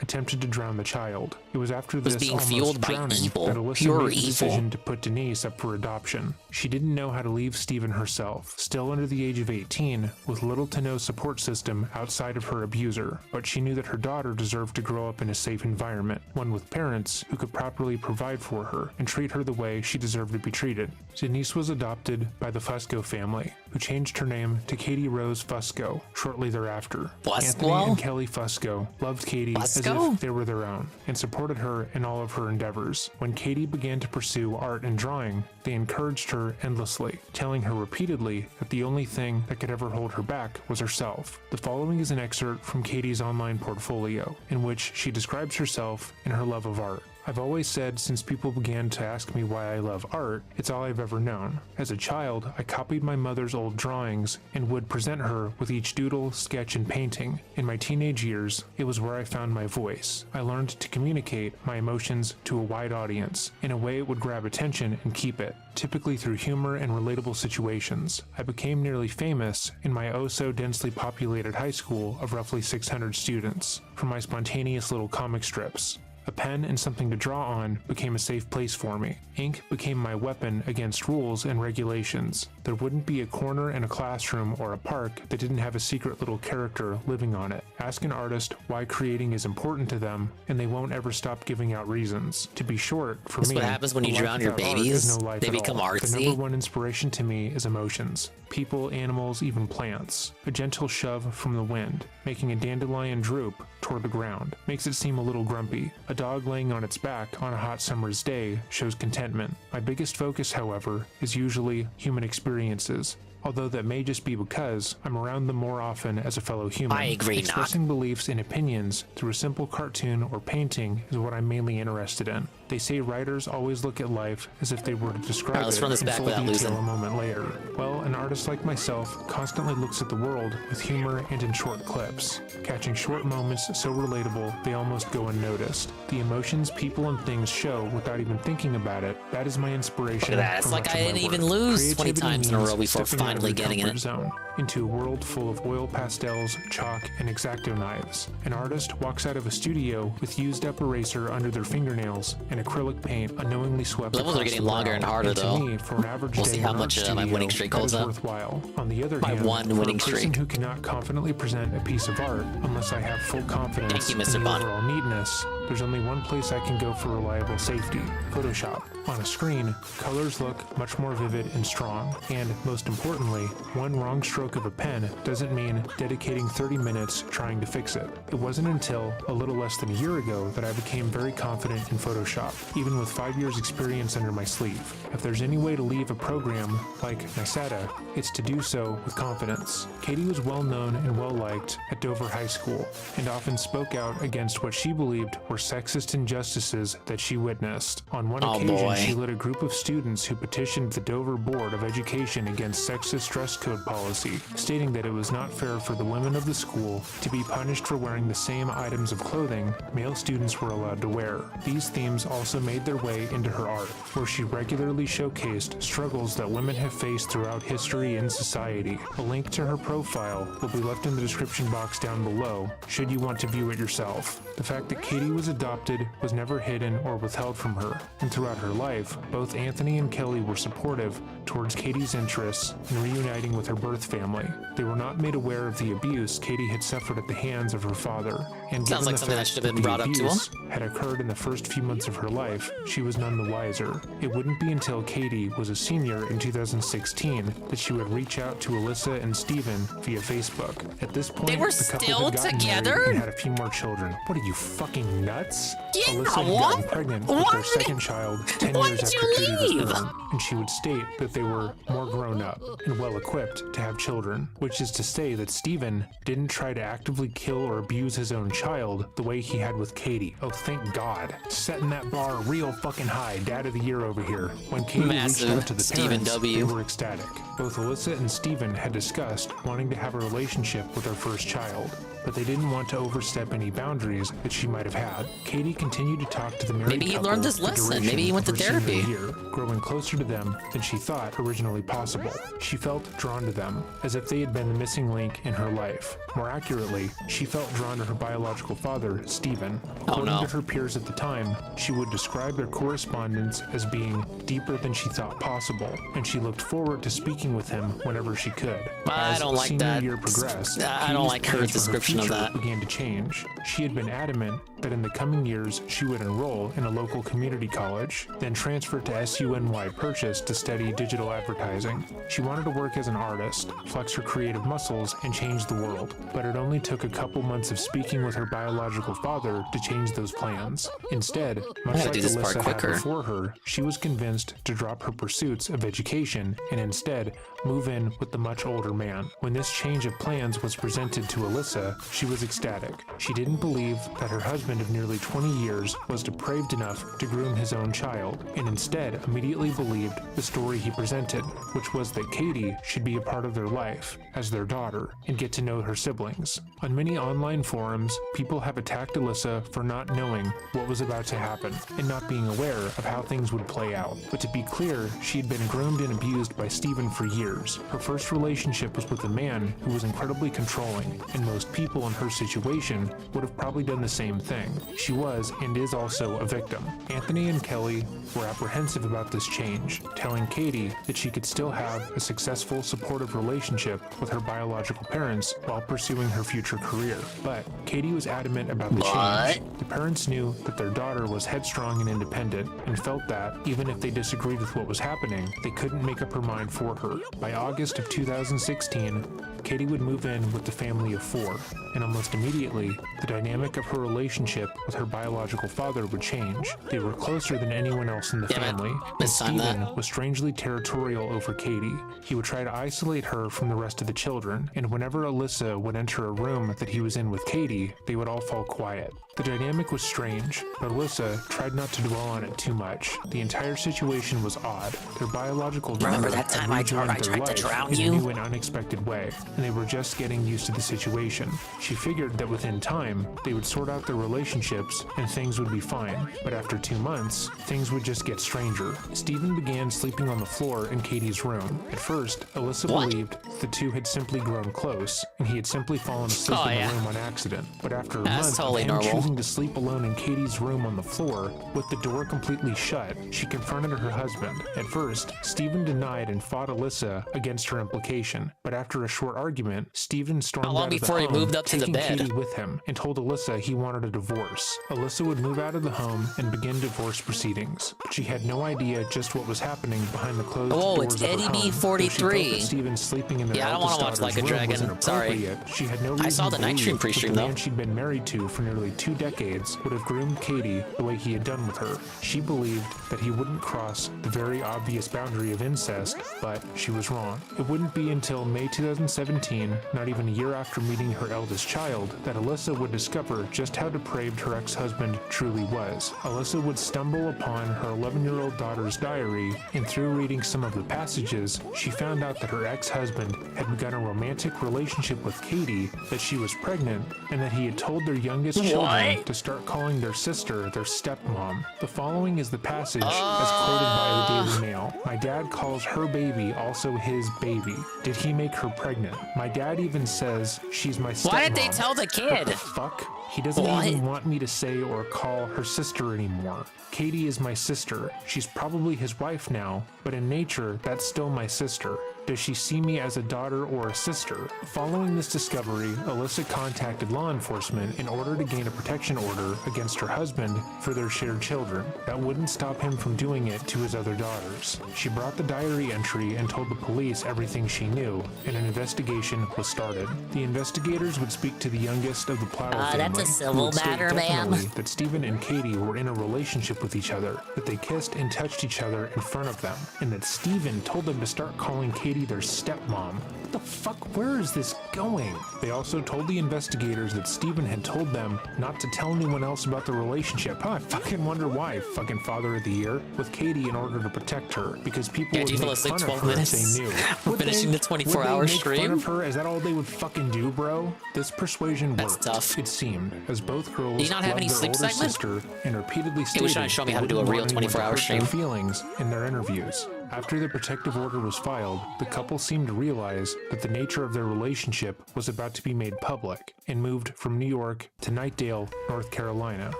attempted to drown the child. It was after Was this being almost fueled by drowning evil, that Alyssa pure made the evil. decision to put Denise up for adoption. She didn't know how to leave Stephen herself, still under the age of 18, with little to no support system outside of her abuser, but she knew that her daughter deserved to grow up in a safe environment, one with parents who could properly provide for her and treat her the way she deserved to be treated. Denise was adopted by the Fusco family, who changed her name to Katie Rose Fusco shortly thereafter. Fusco? Anthony and Kelly Fusco loved Katie as if they were their own and supported her in all of her endeavors. When Katie began to pursue art and drawing, they encouraged her endlessly, telling her repeatedly that the only thing that could ever hold her back was herself. The following is an excerpt from Katie's online portfolio, in which she describes herself and her love of art. I've always said since people began to ask me why I love art, it's all I've ever known. As a child, I copied my mother's old drawings and would present her with each doodle, sketch, and painting. In my teenage years, it was where I found my voice. I learned to communicate my emotions to a wide audience in a way it would grab attention and keep it, typically through humor and relatable situations. I became nearly famous in my oh-so-densely populated high school of roughly 600 students for my spontaneous little comic strips. A pen and something to draw on became a safe place for me. Ink became my weapon against rules and regulations. There wouldn't be a corner in a classroom or a park that didn't have a secret little character living on it. Ask an artist why creating is important to them, and they won't ever stop giving out reasons. To be short, for That's me, what happens when you drown your babies. They become artsy. The number one inspiration to me is emotions. People, animals, even plants. A gentle shove from the wind, making a dandelion droop toward the ground, makes it seem a little grumpy. A dog laying on its back on a hot summer's day shows contentment. My biggest focus, however, is usually human experiences, although that may just be because I'm around them more often as a fellow human. I agree Expressing beliefs and opinions through a simple cartoon or painting is what I'm mainly interested in. They say writers always look at life as if they were to describe let's it run this in back full without detail losing. a moment later. Well, an artist like myself constantly looks at the world with humor and in short clips, catching short moments so relatable they almost go unnoticed. The emotions people and things show without even thinking about it, that is my inspiration. Look at that. It's for like much I of my didn't work. even lose 20 Creativity times in a means row before stepping out of finally your getting in comfort it. zone into a world full of oil pastels, chalk, and X-Acto knives. An artist walks out of a studio with used up eraser under their fingernails and acrylic paint unknowingly swept Levels are across getting the longer brow. and harder, To though. me, for an average We'll day see how in an much art my winning studio, streak that holds is up. worthwhile. On the other My hand, one for winning a person streak. who cannot confidently present a piece of art unless I have full confidence Thank you, in Mr. the Bond. overall neatness, there's only one place I can go for reliable safety: Photoshop. On a screen, colors look much more vivid and strong, and most importantly, one wrong stroke of a pen doesn't mean dedicating 30 minutes trying to fix it. It wasn't until a little less than a year ago that I became very confident in Photoshop, even with 5 years experience under my sleeve. If there's any way to leave a program like Nysata, it's to do so with confidence. Katie was well known and well liked at Dover High School, and often spoke out against what she believed were sexist injustices that she witnessed. On one occasion, she led a group of students who petitioned the Dover Board of Education against sexist dress code policy, stating that it was not fair for the women of the school to be punished for wearing the same items of clothing male students were allowed to wear. These themes also made their way into her art, where she regularly showcased struggles that women have faced throughout history and society. A link to her profile will be left in the description box down below, should you want to view it yourself. The fact that Katie was adopted was never hidden or withheld from her, and throughout her life, both Anthony and Kelly were supportive towards Katie's interests in reuniting with her birth family. They were not made aware of the abuse Katie had suffered at the hands of her father, and Sounds given like the something that fact should have been the brought up to abuse him. had occurred in the first few months of her life, she was none the wiser. It wouldn't be until Katie was a senior in 2016 that she would reach out to Alyssa and Steven via Facebook. At this point, They were the couple still had gotten together? married and had a few more children. What are you, fucking nuts? Yeah, Alyssa had what? gotten pregnant with Why their did second child 10 why years did after you Katie leave? was born, and she would state that they were more grown up and well equipped to have children, which is to say that Steven didn't try to actively kill or abuse his own child the way he had with Katie. Oh, thank God. Setting that bar real fucking high. Dad of the year over here. When Katie Massive reached out to the Steven parents, W. they were ecstatic. Both Alyssa and Steven had discussed wanting to have a relationship with their first child, but they didn't want to overstep any boundaries that she might have had. Katie continued to talk to the married Maybe he couple learned his the lesson. duration Maybe he went to of her senior therapy. year, growing closer to them than she thought originally possible. She felt drawn to them, as if they had been the missing link in her life. More accurately, she felt drawn to her biological father, Steven. According to her peers at the time, she would describe their correspondence as being deeper than she thought possible, and she looked forward to speaking with him whenever she could. I As don't like senior that. year progressed, I don't Katie's like her plans for description version of future that. began to change. She had been adamant that in the coming years she would enroll in a local community college, then transfer to SUNY Purchase to study digital advertising. She wanted to work as an artist, flex her creative muscles, and change the world, but it only took a couple months of speaking with her biological father to change those plans. Instead, much like Alyssa had before her, she was convinced to drop her pursuits of education and instead move in with the much older man. When this change of plans was presented to Alyssa, she was ecstatic. She didn't believe that her husband of nearly 20 years was depraved enough to groom his own child, and instead immediately believed the story he presented, which was that Katie should be a part of their life as their daughter and get to know her siblings. On many online forums, people have attacked Alyssa for not knowing what was about to happen and not being aware of how things would play out. But to be clear, she had been groomed and abused by Steven for years. Her first relationship was with a man who was incredibly controlling, and most people in her situation would have probably done the same thing. She was and is also a victim. Anthony and Kelly were apprehensive about this change, telling Katie that she could still have a successful, supportive relationship with her biological parents while pursuing her future career. But Katie was adamant about the change. The parents knew that their daughter was headstrong and independent, and felt that, even if they disagreed with what was happening, they couldn't make up her mind for her. By August of 2016, Katie would move in with the family of 4, and almost immediately, the dynamic of her relationship with her biological father would change. They were closer than anyone else in the family, and Steven was strangely territorial over Katie. He would try to isolate her from the rest of the children, and whenever Alyssa would enter a room that he was in with Katie, they would all fall quiet. The dynamic was strange, but Alyssa tried not to dwell on it too much. The entire situation was odd. Their biological daughter had rejoined their life in a new and unexpected way, and they were just getting used to the situation. She figured that within time, they would sort out their relationships and things would be fine, but after 2 months, things would just get stranger. Steven began sleeping on the floor in Katie's room. At first, Alyssa believed the two had simply grown close, and he had simply fallen asleep in the room on accident. But after a month of him choosing to sleep alone in Katie's room on the floor, with the door completely shut, she confronted her husband. At first, Steven denied and fought Alyssa against her implication, but after a short argument, Steven stormed out of the home, moved up to the taking bed? Katie with him, and told Alyssa he wanted a divorce. Alyssa would move out of the home and begin divorce proceedings, but she had no idea just what was happening behind the closed doors it's of her Eddie home. B43. Though she felt that Steven sleeping in their Yeah, I don't want eldest to watch daughter's Like a room was Dragon. Sorry. inappropriate. She had no reason I saw the to night stream believe pre-stream that the though. man she'd been married to for nearly 2 decades would have groomed Katie the way he had done with her. She believed that he wouldn't cross the very obvious boundary of incest, but she was wrong. It wouldn't be until May 2017, not even a year after meeting her eldest child, that Alyssa would discover just how depraved her ex-husband truly was. Alyssa would stumble upon her 11-year-old daughter's diary, and through reading some of the passages, she found out that her ex-husband had begun a romantic relationship with Katie, that she was pregnant, and that he had told their youngest children to start calling their sister their stepmom. The following is the passage as quoted by the Daily Mail. My dad calls her baby also his baby. Did he make her pregnant? My dad even says she's my stepmom. Why did they tell the kid? What the fuck? He doesn't even want me to say or call her sister anymore. Katie is my sister. She's probably his wife now, but in nature, that's still my sister. Does she see me as a daughter or a sister? Following this discovery, Alyssa contacted law enforcement in order to gain a protection order against her husband for their shared children. That wouldn't stop him from doing it to his other daughters. She brought the diary entry and told the police everything she knew, and an investigation was started. The investigators would speak to the youngest of the Plower family, that's a civil who would state matter, ma'am. definitely that Steven and Katie were in a relationship with each other, that they kissed and touched each other in front of them, and that Steven told them to start calling Katie their stepmom. What the fuck? Where is this going? They also told the investigators that Steven had told them not to tell anyone else about the relationship. I fucking wonder why, fucking father of the year, with Katie in order to protect her, because people would make fun of her if they knew. We're finishing the 24-hour Would they stream. make fun of her? Is that all they would fucking do, bro? This persuasion worked. Tough. It seemed, as both girls Do you not have loved any their sleep older segment? sister and repeatedly He stated was trying to show me how to they do a wouldn't real want anyone to 24-hour hurt stream. their feelings in their interviews. After the protective order was filed, the couple seemed to realize that the nature of their relationship was about to be made public and moved from New York to Knightdale, North Carolina.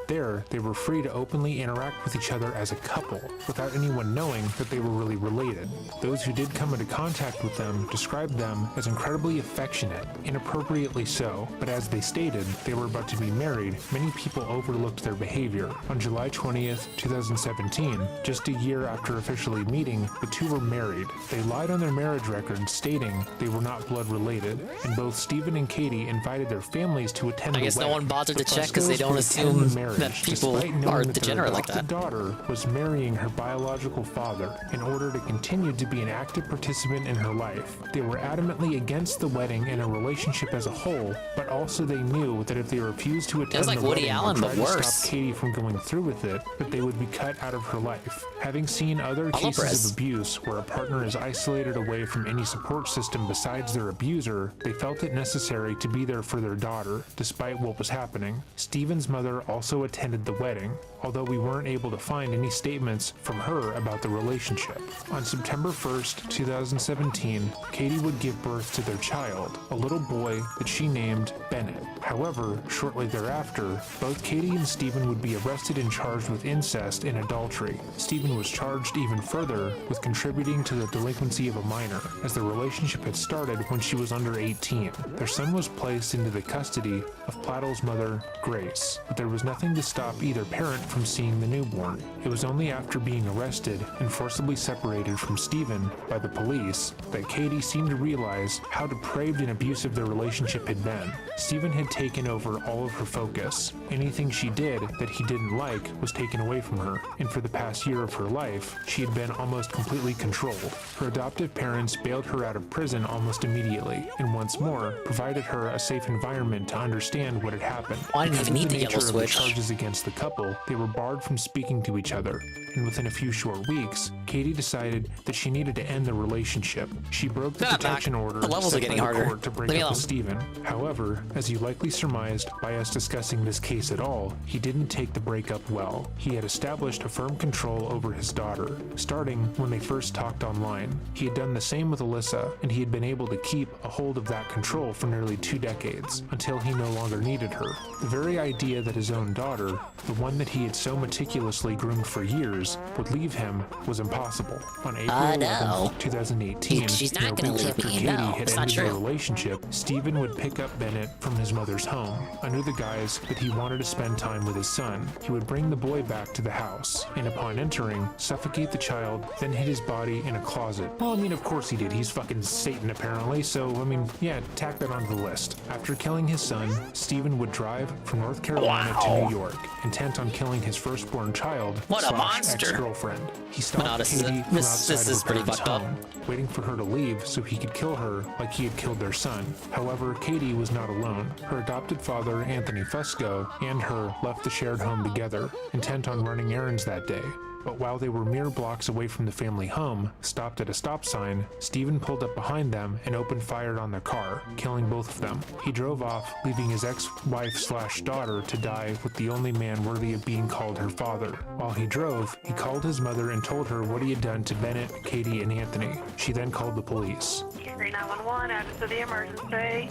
there, they were free to openly interact with each other as a couple, without anyone knowing that they were really related. Those who did come into contact with them described them as incredibly affectionate, inappropriately so, but as they stated they were about to be married, many people overlooked their behavior. On July 20th, 2017, just a year after officially meeting, the two were married. They lied on their marriage record, stating they were not blood related, and both Stephen and Katie invited their families to attend the wedding. I guess no one bothered to check because they don't assume that people are degenerate like that. Their daughter was marrying her biological father in order to continue to be an active participant in her life. They were adamantly against the wedding and a relationship as a whole, but also they knew that if they refused to attend the wedding or tried to stop Katie from going through with it, that they would be cut out of her life. Having seen other cases of abuse where a partner is isolated away from any support system besides their abuser, they felt it necessary to be there for their daughter, despite what was happening. Stephen's mother also attended the wedding, although we weren't able to find any statements from her about the relationship. On September 1st, 2017, Katie would give birth to their child, a little boy that she named Bennett. However, shortly thereafter, both Katie and Stephen would be arrested and charged with incest and adultery. Stephen was charged even further with contributing to the delinquency of a minor, as the relationship had started when she was under 18. Their son was placed into the custody of Plattle's mother, Grace, but there was nothing to stop either parent from seeing the newborn. It was only after being arrested and forcibly separated from Stephen by the police that Katie seemed to realize how depraved and abusive their relationship had been. Stephen had taken over all of her focus. Anything she did that he didn't like was taken away from her, and for the past year of her life, she had been almost completely controlled. Her adoptive parents bailed her out of prison almost immediately, and once more, provided her a safe environment to understand what had happened. I didn't even need the yellow Because of the switch. charges against the couple, they were barred from speaking to each other, and within a few short weeks, Katie decided that she needed to end the relationship. She broke the protection order The levels are set getting by the harder. court to break Leave me up alone. with Stephen. However, as you likely surmised by us discussing this case at all, he didn't take the breakup well. He had established a firm control over his daughter, starting when they first talked online. He had done the same with Alyssa, and he had been able to keep a hold of that control for nearly 2 decades, until he no longer needed her. The very idea that his own daughter, the one that he had so meticulously groomed for years, would leave him was impossible. On April 11th, 2018, She's not in a gonna week leave after me, Katie no, had it's not ended their true. relationship, Stephen would pick up Bennett from his mother's home. Under the guise that he wanted to spend time with his son, he would bring the boy back to the house, and upon entering, suffocate the child, then hid his body in a closet. Well, I mean, of course he did. He's fucking Satan, apparently, so, I mean, yeah, tack that onto the list. After killing his son, Stephen would drive from North Carolina to New York, intent on killing his firstborn child, What a monster. ex-girlfriend. He stalked No, this is- Katie from this outside is of her pretty parents' fucked up. home, waiting for her to leave so he could kill her like he had killed their son. However, Katie was not alone. Her adopted father, Anthony Fusco, and her left the shared home together, intent on running errands that day. But while they were mere blocks away from the family home, stopped at a stop sign, Stephen pulled up behind them and opened fire on their car, killing both of them. He drove off, leaving his ex-wife/daughter to die with the only man worthy of being called her father. While he drove, he called his mother and told her what he had done to Bennett, Katie, and Anthony. She then called the police. 911, address to the emergency.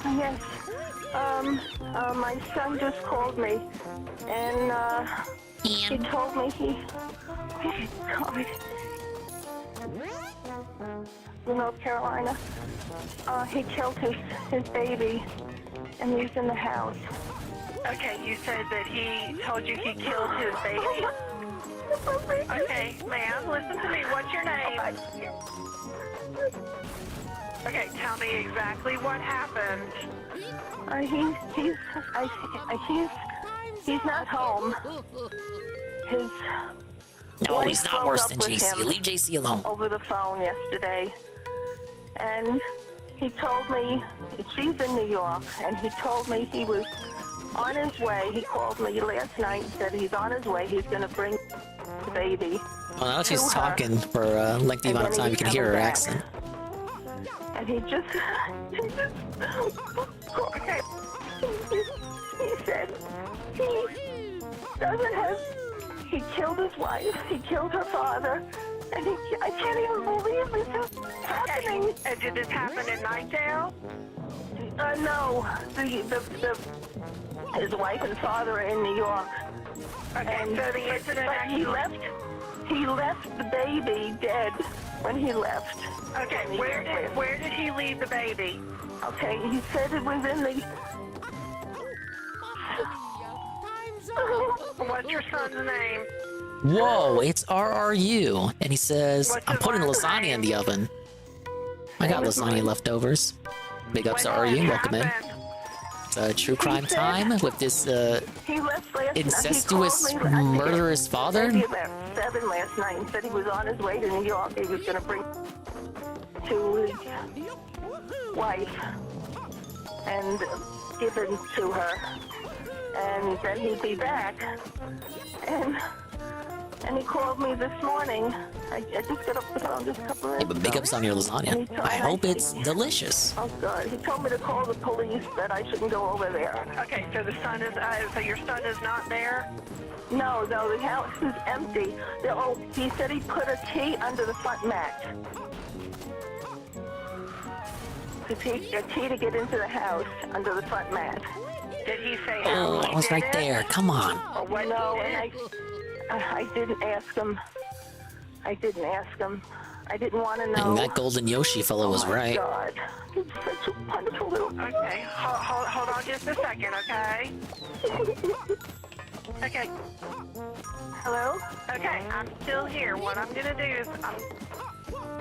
Yes. My son just called me, and, he told me he died in North Carolina. He killed his baby, and he's in the house. Okay, you said that he told you he killed his baby. Okay, ma'am, listen to me. What's your name? Okay, tell me exactly what happened. He's not home. No, he's not worse than broke up with JC. him Leave JC alone. Over the phone yesterday, and he told me she's in New York, and he told me he was on his way. He called me last night and said he's on his way. He's going to bring the baby. Well, now she's talking for a lengthy amount of time. You can hear her accent. And he said he killed his wife, he killed her father, and I can't even believe this is happening. And did this happen in Nightdale? No, His wife and father are in New York. Okay, And so the incident but he left the baby dead when he left. Okay, where did he leave the baby? Okay, he said it was in the... What's your son's name? Whoa, it's RRU. And he says, I'm putting lasagna in the oven. I got lasagna leftovers. Big ups to RRU, welcome in. It's true crime time with this He left last incestuous, night. He called me. murderous father. He left 7 last night and said he was on his way to New York. He was going to bring to his wife and give it to her. And then he'd be back. And he called me this morning. I just got off the phone just a couple minutes ago. Big ups on your lasagna. I hope it's delicious. Oh, God. He told me to call the police, that I shouldn't go over there. Okay, so the son is, so your son is not there? No, the house is empty. He said he put a key under the front mat. A key to get into the house under the front mat. Did he say Oh, I was right there. Come on. No, and I didn't ask him. I didn't want to know. And that golden Yoshi fellow was right. God, he's such a wonderful little... Okay, hold on just a second, okay? Okay. Hello? Okay, I'm still here. What I'm gonna do is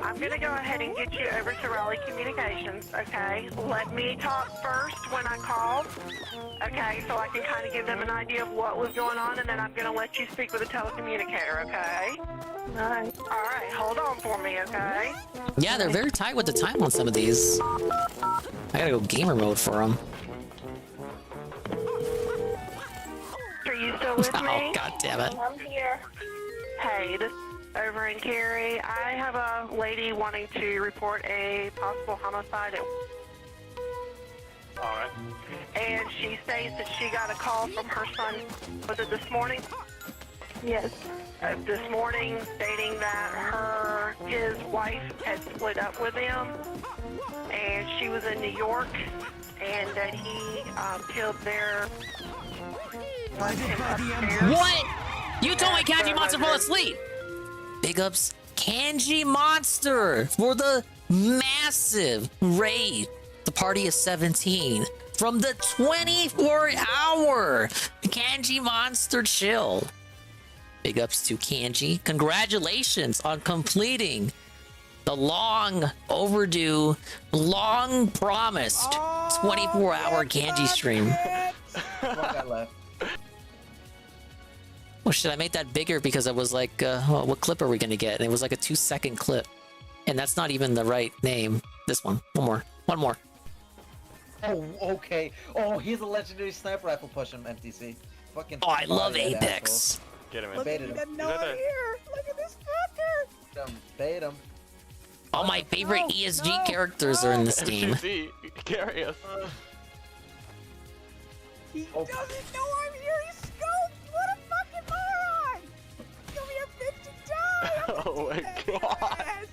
I'm gonna go ahead and get you over to Raleigh Communications, okay? Let me talk first when I call, okay? So I can kind of give them an idea of what was going on, and then I'm gonna let you speak with a telecommunicator, okay? All right, hold on for me, okay? Yeah, they're very tight with the time on some of these. I gotta go gamer mode for them. Are you still with me? Oh, god damn it. I'm here. Hey, this over in Cary. I have a lady wanting to report a possible homicide. All right. And she states that she got a call from her son. Was it this morning? Yes. This morning, stating that his wife had split up with him, and she was in New York, and that he killed their. What? You told me Kanji Monster fell asleep. Big ups Kanji Monster for the massive raid. The party is 17 from the 24-hour Kanji Monster chill. Big ups to Kanji. Congratulations on completing the long overdue, long promised 24-hour Kanji stream. Well, should I make that bigger? Because I was like, what clip are we going to get? And it was like a 2-second clip. And that's not even the right name. This one. One more. Oh, okay. Oh, he's a legendary sniper rifle push him, MTC. Fucking. Oh, I love Apex. Get him in. Look, he doesn't know I'm here. Look at this fucker. Bait him. All my favorite ESG characters are in this game. MTC, carry us. He doesn't know I'm here. He's scoped. What a fucking moron. Come here, bitch, and die. Oh my god.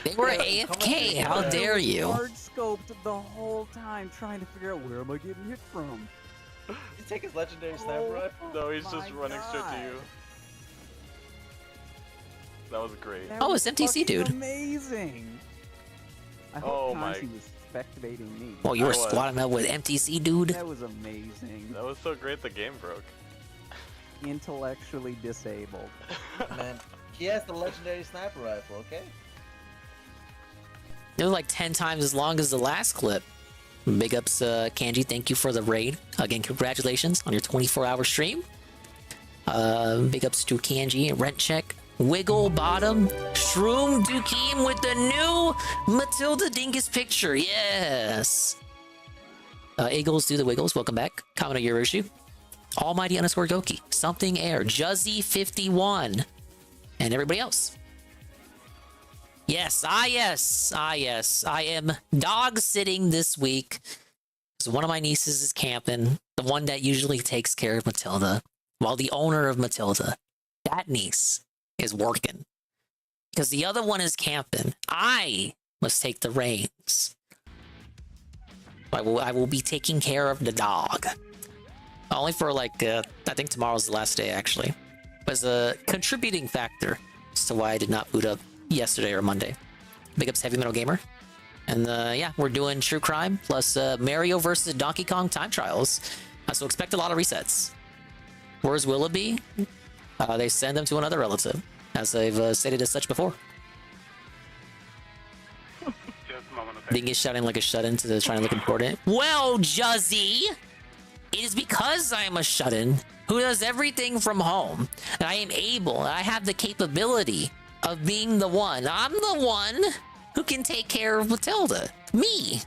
They were AFK. How dare you? Hard scoped the whole time, trying to figure out where am I getting hit from. You take his legendary sniper rifle? No, he's just running straight to you. That was great. Oh, it's MTC, dude. Amazing. I hope Kanji was spectating me. Oh, you were squatting up with MTC, dude. That was amazing. That was so great the game broke. Intellectually disabled. Man, he has the legendary sniper rifle, okay? It was like 10 times as long as the last clip. Big ups, Kanji. Thank you for the raid. Again, congratulations on your 24-hour stream. Big ups to Kanji, Rent Check, Wiggle Bottom, Shroom Dukeem with the new Matilda Dingus picture. Yes. Eagles do the Wiggles. Welcome back. Kamino Yoroshu. Almighty _ Goki. Something Air. Juzzy51. And everybody else. Yes. I am dog sitting this week. So one of my nieces is camping. The one that usually takes care of Matilda. While the owner of Matilda, that niece, is working. Because the other one is camping. I must take the reins. I will be taking care of the dog. Only for like, I think tomorrow's the last day actually. Was a contributing factor as to why I did not boot up yesterday or Monday. Big ups Heavy Metal Gamer. And yeah, we're doing True Crime plus Mario versus Donkey Kong Time Trials. So expect a lot of resets. Where's Willoughby? They send them to another relative, as they've stated as such before. Dingus shouting like a shut-in to trying to look important. Well, Juzzy, it is because I am a shut-in who does everything from home that I am able, I have the capability of being the one. I'm the one who can take care of Matilda. Me.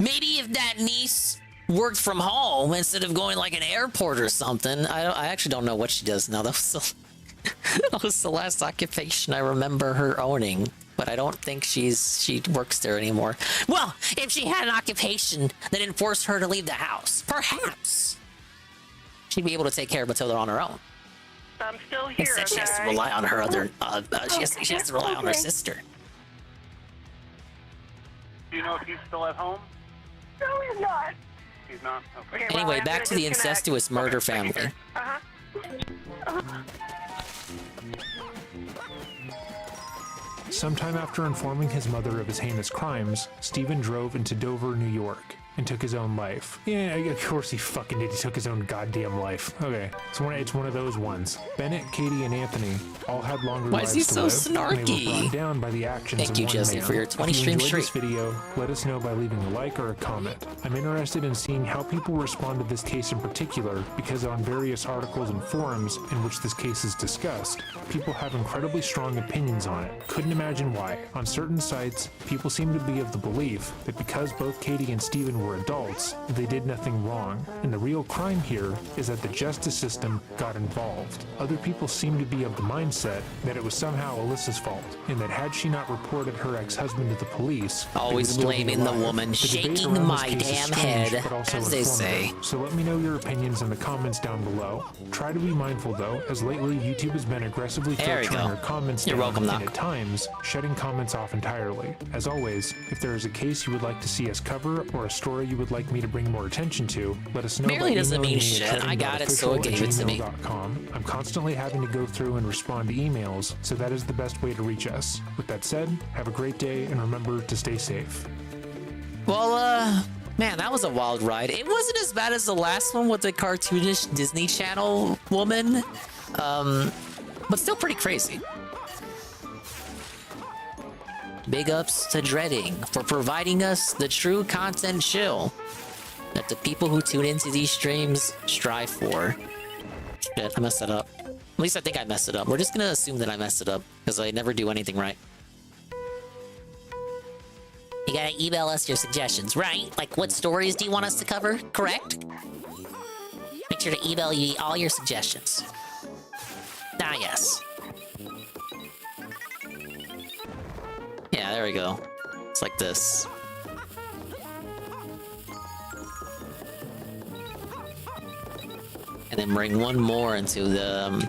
Maybe if that niece worked from home instead of going like an airport or something. I actually don't know what she does now. That was the last occupation I remember her owning. But I don't think she works there anymore. Well, if she had an occupation that enforced her to leave the house, perhaps she'd be able to take care of Matilda on her own. I'm still here. Instead, she has to rely on her other. She has to rely on her sister. Do you know if he's still at home? No, he's not. He's not? Okay. Anyway, back to the incestuous murder family. Sometime after informing his mother of his heinous crimes, Stephen drove into Dover, New York, and took his own life. Yeah, of course he fucking did. He took his own goddamn life. Okay, it's one of those ones. Bennett, Katie, and Anthony all had longer Why lives is he to so live, snarky? and they were brought down by the actions Thank of you, one Jesse, man. for your 20 If you stream enjoyed this streak. video, let us know by leaving a like or a comment. I'm interested in seeing how people respond to this case in particular, because on various articles and forums in which this case is discussed, people have incredibly strong opinions on it. Couldn't imagine why. On certain sites, people seem to be of the belief that because both Katie and Stephen were adults, they did nothing wrong, and the real crime here is that the justice system got involved. Other people seem to be of the mindset that it was somehow Alyssa's fault, and that had she not reported her ex-husband to the police, they Always would still be blaming the alive. woman, The debate shaking around this my case is damn strange, head, but also as they informative. say. So let me know your opinions in the comments down below. Try to be mindful though, as lately YouTube has been aggressively There you filtering go. our comments You're down, welcome, and Knock. at times, shutting comments off entirely. As always, if there is a case you would like to see us cover, or a story you would like me to bring more attention to, let us know Merely by doesn't emailing mean me shit. at I got it, so it gave it to me. sharing.official@gmail.com. I'm constantly having to go through and respond to emails, so that is the best way to reach us. With that said, have a great day, and remember to stay safe. Well, man, that was a wild ride. It wasn't as bad as the last one with the cartoonish Disney Channel woman, but still pretty crazy. Big ups to Dreading for providing us the true content chill that the people who tune into these streams strive for. Shit, I messed that up. At least I think I messed it up. We're just gonna assume that I messed it up, because I never do anything right. You gotta email us your suggestions, right? Like, what stories do you want us to cover, correct? Make sure to email you all your suggestions. Ah, yes. Yeah, there we go. It's like this. And then bring one more into the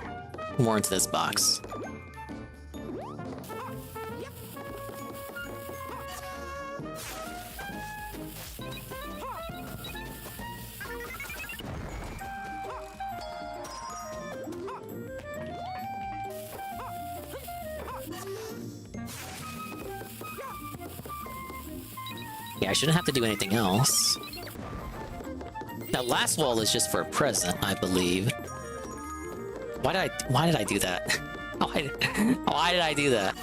this box. Yeah, I shouldn't have to do anything else. That last wall is just for a present, I believe. Why did I do that? Why did I do that?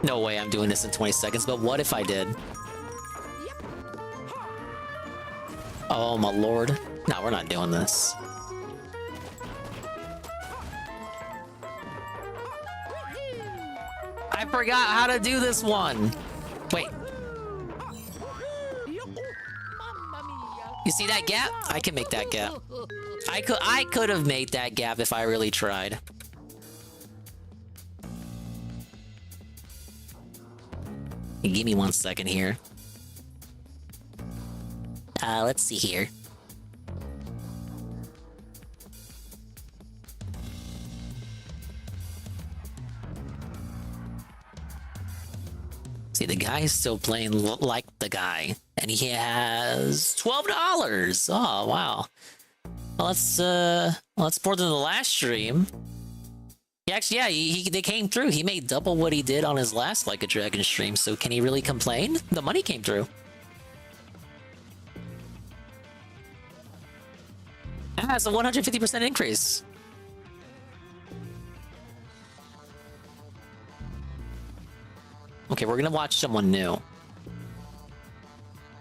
No way I'm doing this in 20 seconds, but what if I did? Oh my lord. No, we're not doing this. I forgot how to do this one. Wait. You see that gap? I can make that gap. I could have made that gap if I really tried. Give me 1 second here. Let's see here. See, the guy is still playing like the guy, and he has $12. Oh wow. Well, that's more than the last stream. He actually, yeah, they came through. He made double what he did on his last Like a Dragon stream. So can he really complain? The money came through. That's a 150% increase. Okay, we're gonna watch someone new.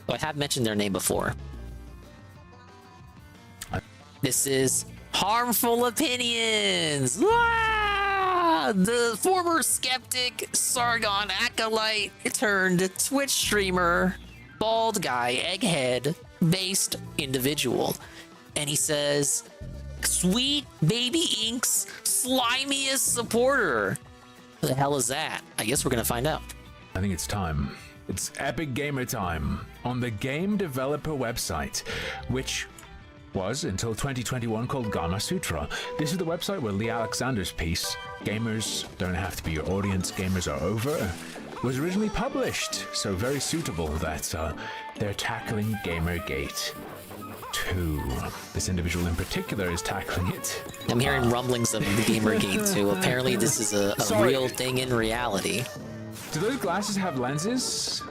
So I have mentioned their name before. This is Harmful Opinions! Ah! The former skeptic, Sargon acolyte turned Twitch streamer, bald guy, egghead, based individual. And he says, Sweet Baby Ink's slimiest supporter. What the hell is that? I guess we're gonna find out. I think it's time. It's Epic Gamer time on the game developer website, which was until 2021 called Gama Sutra. This is the website where Lee Alexander's piece, Gamers Don't Have to Be Your Audience, Gamers Are Over, was originally published. So very suitable that they're tackling Gamergate 2. This individual in particular is tackling it. I'm hearing rumblings of the Gamergate 2. Apparently this is a real thing in reality. Do those glasses have lenses?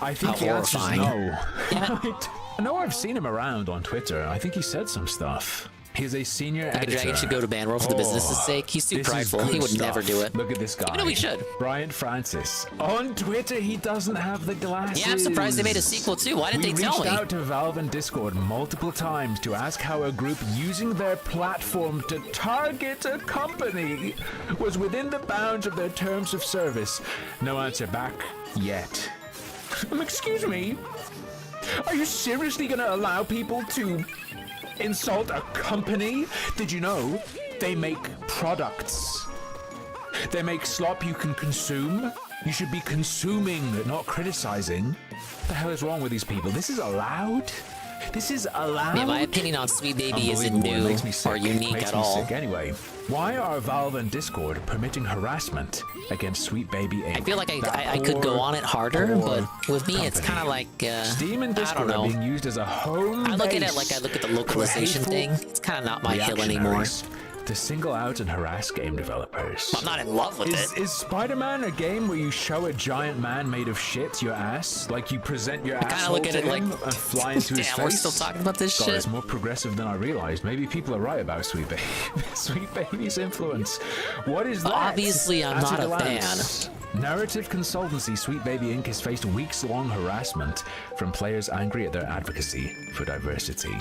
I think How the answer's horrifying. no. Yeah. I know I've seen him around on Twitter. I think he said some stuff. He's a senior Like a editor. Dragon should go to Banworld for the business's sake. He's too This is prideful. good He would stuff. never do it. Look at this guy. Even though he should. Brian Francis. On Twitter, he doesn't have the glasses. Yeah, I'm surprised they made a sequel too. Why didn't they tell me? We reached out to Valve and Discord multiple times to ask how a group using their platform to target a company was within the bounds of their terms of service. No answer back yet. Excuse me? Are you seriously going to allow people to insult a company? Did you know they make products? They make slop you can consume. You should be consuming, not criticizing. What the hell is wrong with these people? This is allowed? This is allowed? Yeah, my opinion on Sweet Baby isn't Unbelievable. It new makes me sick. or unique Makes at me all. sick. Anyway, why are Valve and Discord permitting harassment against Sweet Baby Inc? I feel like That I could go poor, on it harder, poor but with me it's kind of like, Steam and I Discord don't are know. being used as a home I look at it base like I look at the for localization hateful thing. It's kind of not my hill anymore. reactionaries to single out and harass game developers. I'm not in love with it. Is Spider-Man a game where you show a giant man made of shit your ass? Like you present your I kinda asshole look at to it like, him and fly into his face? damn, we're still talking about this God, shit? it's more progressive than I realized. Maybe people are right about Sweet Baby. Sweet Baby's influence. What is that? Obviously, I'm At not a glance? Narrative consultancy Sweet Baby Inc. has faced weeks-long harassment from players angry at their advocacy for diversity.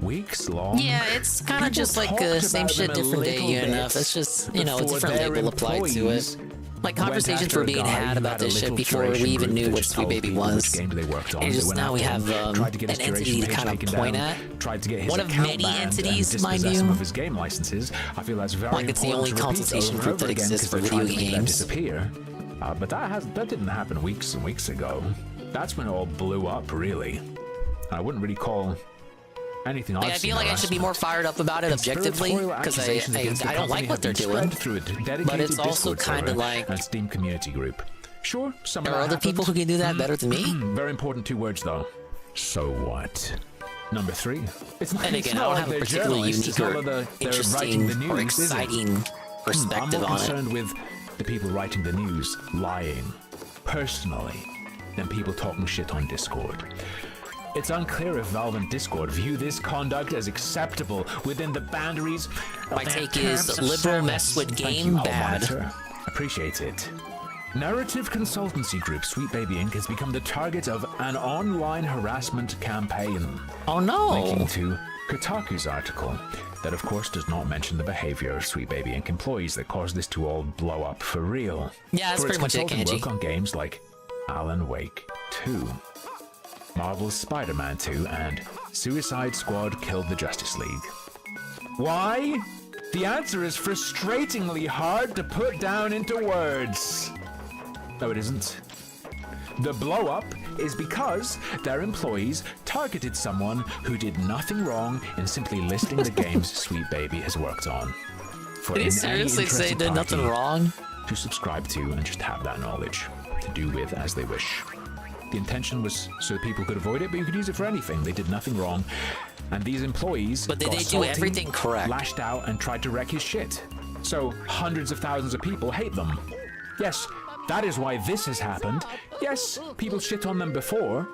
Weeks long? Yeah, it's kind of People just like talked same about shit, them a different day little enough. bit It's just, you know, a before different their label applied to employees it. Like went conversations after were a being guy had who about had a this shit little before we curation even group knew what which Sweet told Baby people was. which game they worked on. And They just went now we after have him, tried to get his an entity curation to page kind of taken point down, at. tried to get his One of account many banned and entities, mind dispossess you. some of his game licenses. I feel that's very Like it's the important only to repeat consultation over group and over that again exists because for they're video trying to make that games. disappear. But that didn't happen weeks and weeks ago. That's when it all blew up, really. I wouldn't really call anything Like, I feel like I should be more fired up about it objectively because I don't like what they're doing. But it's also kind of like and Steam community group. Sure, some of there are that other people who happened. can do that better than me. Very important 2 words though. So what? Number 3. It's not, And it's again, I not don't like have a they're particularly journalists, it's unique not or like they're writing interesting the news, or is it? exciting perspective I'm more on it. concerned with the people writing the news lying, personally, than people talking shit on Discord. It's unclear if Valve and Discord view this conduct as acceptable within the boundaries of My their take is terms of liberal service. mess with Thank game you, bad. Monitor. Appreciate it. Narrative consultancy group Sweet Baby Inc. has become the target of an online harassment campaign. Oh no! Linking to Kotaku's article that of course does not mention the behavior of Sweet Baby Inc. employees that caused this to all blow up for real. Yeah, that's For its pretty much it, consulting Kenji. work on games like Alan Wake 2, Marvel's Spider-Man 2, and Suicide Squad Killed the Justice League. Why? The answer is frustratingly hard to put down into words. No, it isn't. The blow-up is because their employees targeted someone who did nothing wrong in simply listing the games Sweet Baby has worked on. For Did he any seriously say interested did nothing party wrong? to subscribe to and just have that knowledge. to do with as they wish. The intention was so that people could avoid it, but you could use it for anything. They did nothing wrong. And these employees But they got do salty, everything correct. lashed out, and tried to wreck his shit. So hundreds of thousands of people hate them. Yes, that is why this has happened. Yes, people shit on them before.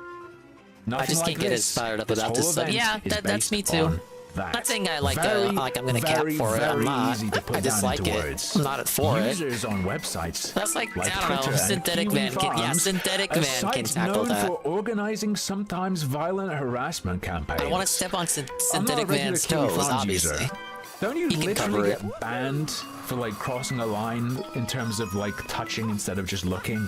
Nothing I just like can't get this. as fired up This about whole this stuff. event Yeah, is that's based me too. on that. Not saying I like I'm gonna cap very, for it. I'm very not. easy to put I just down like into it. words. I'm not for it. Users on websites. That's like I don't know. Twitter and Synthetic Kiwi Van can, yeah, Farms, Synthetic a Van can site tackle known that. for organizing sometimes violent harassment campaigns. I want to step on I'm not a Synthetic regular Van's Kiwi toes, Farms obviously. user. Don't you He can cover literally it. get banned for like crossing a line in terms of like touching instead of just looking?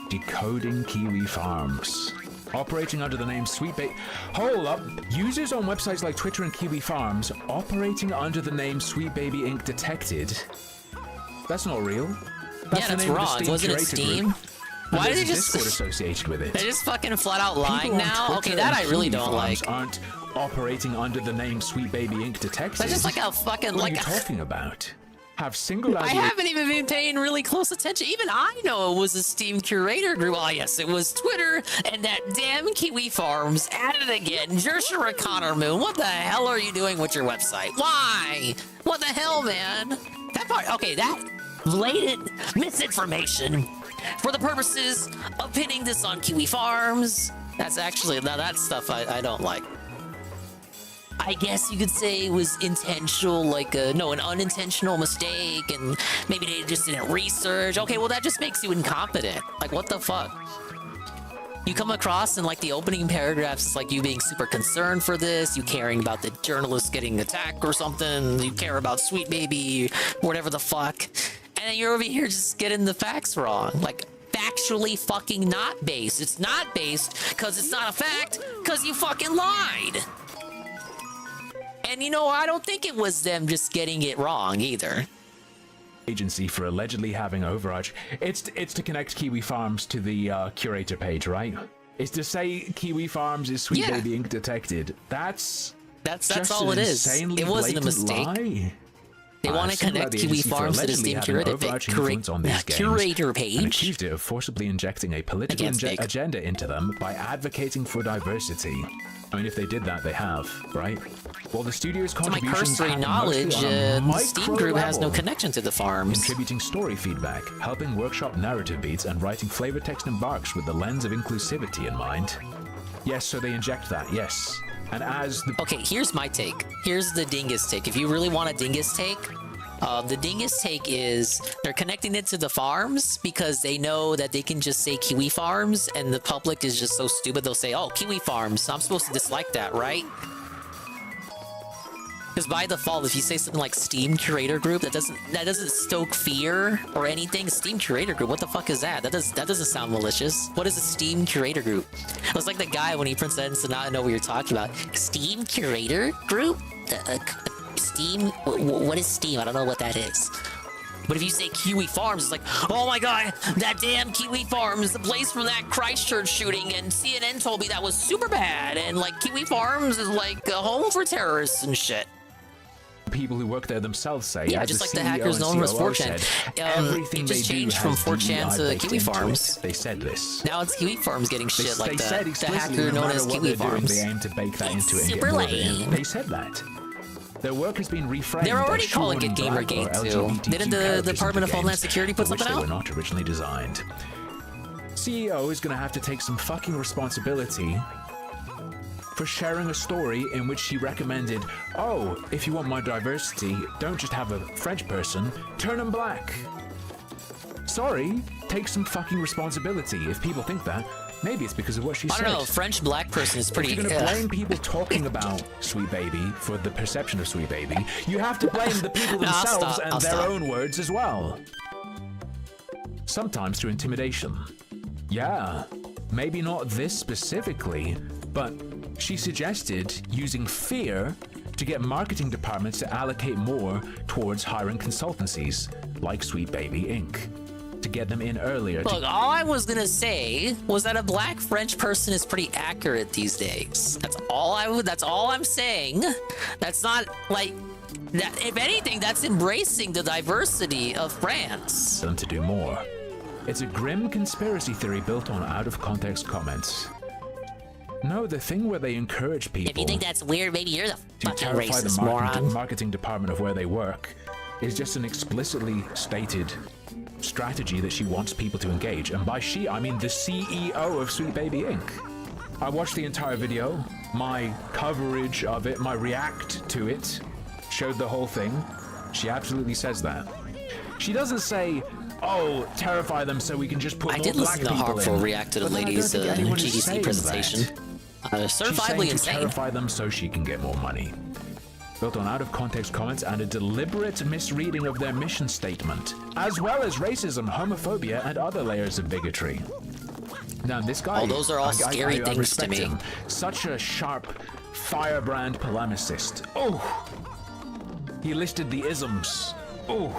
Decoding Kiwi Farms. Operating under the name Sweet Baby. Hold up. Users on websites like Twitter and Kiwi Farms operating under the name Sweet Baby Inc. detected. That's not real. Yeah, that's wrong. Wasn't it Steam? Why did they just Discord associated with it? They're just fucking flat out lying People on now. Twitter Okay, that and I really Kiwi don't Farms like. Aren't operating under the name Sweet Baby Inc. detected. That's just like a fucking What like. are you talking about? Have singled out I your- haven't even been paying really close attention. Even I know it was a Steam curator group. Oh yes, it was Twitter and that damn Kiwi Farms at it again. Jershira Connor Moon, what the hell are you doing with your website? Why? What the hell, man? That part. Okay, that blatant misinformation for the purposes of pinning this on Kiwi Farms. That's actually now that stuff I don't like. I guess you could say it was intentional, like an unintentional mistake, and maybe they just didn't research. Okay, well that just makes you incompetent. Like what the fuck? You come across in like the opening paragraphs, it's like you being super concerned for this, you caring about the journalist getting attacked or something, you care about Sweet Baby, whatever the fuck, and then you're over here just getting the facts wrong. Like factually fucking not based. It's not based because it's not a fact because you fucking lied. And you know, I don't think it was them just getting it wrong either. Agency for allegedly having overarch. It's to connect Kiwi Farms to the curator page, right? It's to say Kiwi Farms is Sweet Baby Inc. detected. That's just all an it is. insanely It wasn't a blatant mistake. lie. They want to connect Kiwi Farms to the Steam curator page. And accused it of forcibly injecting a political agenda into them by advocating for diversity. I mean, if they did that, they have, right? Well, the studio's To my contributions cursory happen knowledge, mostly on a the Steam micro group has no level, connection to the farms. contributing story feedback, helping workshop narrative beats, and writing flavor text and barks with the lens of inclusivity in mind. Yes, so they inject that, yes. And as the... Okay, here's my take. Here's the Dingus take. If you really want a Dingus take, the Dingus take is they're connecting it to the farms because they know that they can just say Kiwi Farms and the public is just so stupid they'll say, oh, Kiwi Farms, so I'm supposed to dislike that, right? Because by default, if you say something like Steam Curator Group, that doesn't stoke fear or anything. Steam Curator Group, what the fuck is that? That doesn't sound malicious. What is a Steam Curator Group? It was like the guy when he pretends to not know what you're talking about. Steam Curator Group? Steam? What is Steam? I don't know what that is. But if you say Kiwi Farms, it's like, oh my god, that damn Kiwi Farms, the place from that Christchurch shooting, and CNN told me that was super bad, and like Kiwi Farms is like a home for terrorists and shit. People who work there themselves say, Yeah, as just the like the CEO hackers and known as COO 4chan. said, everything It they just do changed from has 4chan DEI to baked Kiwi into Farms. it. They said this. Now it's Kiwi Farms getting shit like they said the explicitly, hacker no known matter as what Kiwi they're doing, Farms. they aim to bake that into it and super get more of it in. lame. They said that. Their work has been reframed. They're already as calling it shoehorning black or Gamergate too. LGBTQ Didn't the characters Department of into Homeland games Security put for which something they out? were not originally designed. CEO is going to have to take some fucking responsibility for sharing a story in which she recommended, oh, if you want more diversity, don't just have a French person, turn them black. Sorry, take some fucking responsibility. If people think that, maybe it's because of what she said. I don't know, French black person is pretty... If you're going to blame people talking about Sweet Baby for the perception of Sweet Baby, you have to blame the people themselves and their own words as well. Sometimes through intimidation. Yeah, maybe not this specifically, but she suggested using fear to get marketing departments to allocate more towards hiring consultancies like Sweet Baby Inc. to get them in earlier. Look, all I was gonna say was that a black French person is pretty accurate these days. That's all I'm saying. That's not like that. If anything, that's embracing the diversity of France. Them to do more. It's a grim conspiracy theory built on out-of-context comments. No, the thing where they encourage people... If you think that's weird, maybe you're the to fucking terrify racist the moron. marketing department of where they work is just an explicitly stated strategy that she wants people to engage. And by she, I mean the CEO of Sweet Baby Inc. I watched the entire video. My coverage of it, my react to it, showed the whole thing. She absolutely says that. She doesn't say, oh, terrify them so we can just put I more did black listen to people Harmful in. react to the But then I don't lady's think anyone is GDC saying presentation. that. She's saying Certifiably to insane. terrify them so she can get more money. Built on out-of-context comments and a deliberate misreading of their mission statement, as well as racism, homophobia, and other layers of bigotry. Now, this guy... Oh, those are all scary things to respect me. him. Such a sharp, firebrand polemicist. Oh! He listed the isms. Oh!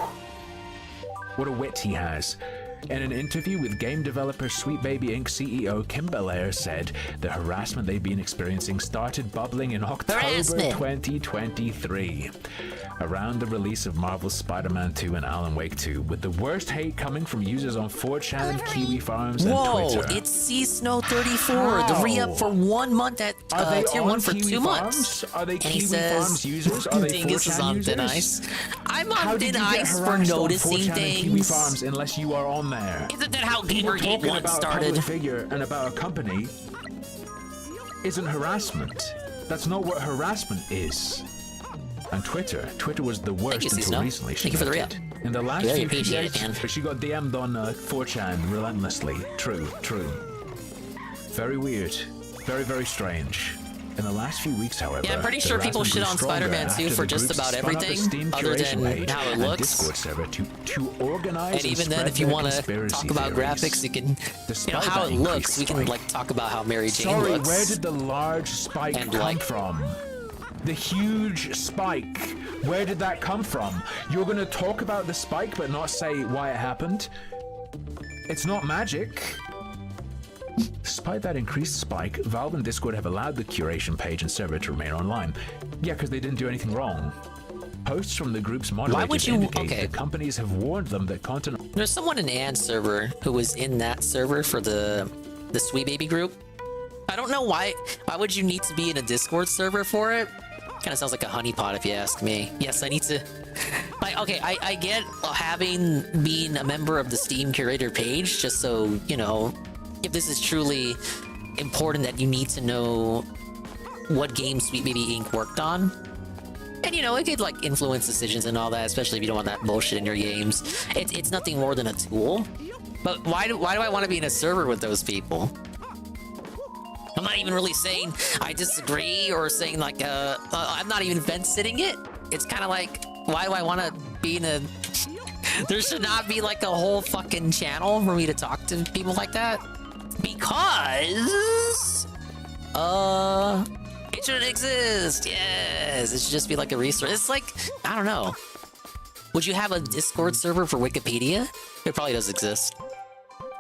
What a wit he has. In an interview with game developer Sweet Baby Inc. CEO Kim Belair said the harassment they've been experiencing started bubbling in October 2023, around the release of Marvel's Spider-Man 2 and Alan Wake 2, with the worst hate coming from users on 4chan, Kiwi Farms, and Twitter. Whoa, it's Sea Snow 34, the re-up for 1 month at Tier 1 for Kiwi 2 Farms? months. Are they And Kiwi he says, Farms users? Are they Dingus is 4chan on users? thin ice. I'm How on did thin you get ice for harassed on noticing 4chan and Kiwi things. Farms unless you are on there? Isn't that how People Gamergate talking 1 about a started? public figure and about a company isn't harassment. That's not what harassment is. And Twitter was the worst you, until Snow. recently. Thank you for the re-up. In the last Really few appreciate years, it, man. she got DM'd on 4chan relentlessly. True. Very weird. Very, very strange. In the last few weeks, however, Yeah, I'm pretty sure people shit on Spider-Man 2 for just about everything, other than how it looks. Discord server to organize And even then, if you want to talk about graphics, you can, how it looks, we can like talk about how Mary Jane Sorry, looks. where did the large spike come from? The huge spike. Where did that come from? You're going to talk about the spike but not say why it happened? It's not magic. Despite that increased spike, Valve and Discord have allowed the curation page and server to remain online. Yeah, because they didn't do anything wrong. Posts from the group's moderators indicate that companies have warned them that content... There's someone in Ann's server who was in that server for the Sweet Baby group. I don't know why. Why would you need to be in a Discord server for it? Kind of sounds like a honeypot if you ask me. Yes, I need to... Like, okay, I get being a member of the Steam curator page, just so, you know, if this is truly important that you need to know what games Sweet Baby Inc. worked on. And, you know, it could, like, influence decisions and all that, especially if you don't want that bullshit in your games. It's nothing more than a tool. But why do I want to be in a server with those people? I'm not even really saying I disagree or saying, like, I'm not even fence-sitting it. It's kind of like, why do I want to be in a... There should not be, like, a whole fucking channel for me to talk to people like that. Because... it shouldn't exist. Yes, it should just be like a resource. It's like, I don't know. Would you have a Discord server for Wikipedia? It probably does exist.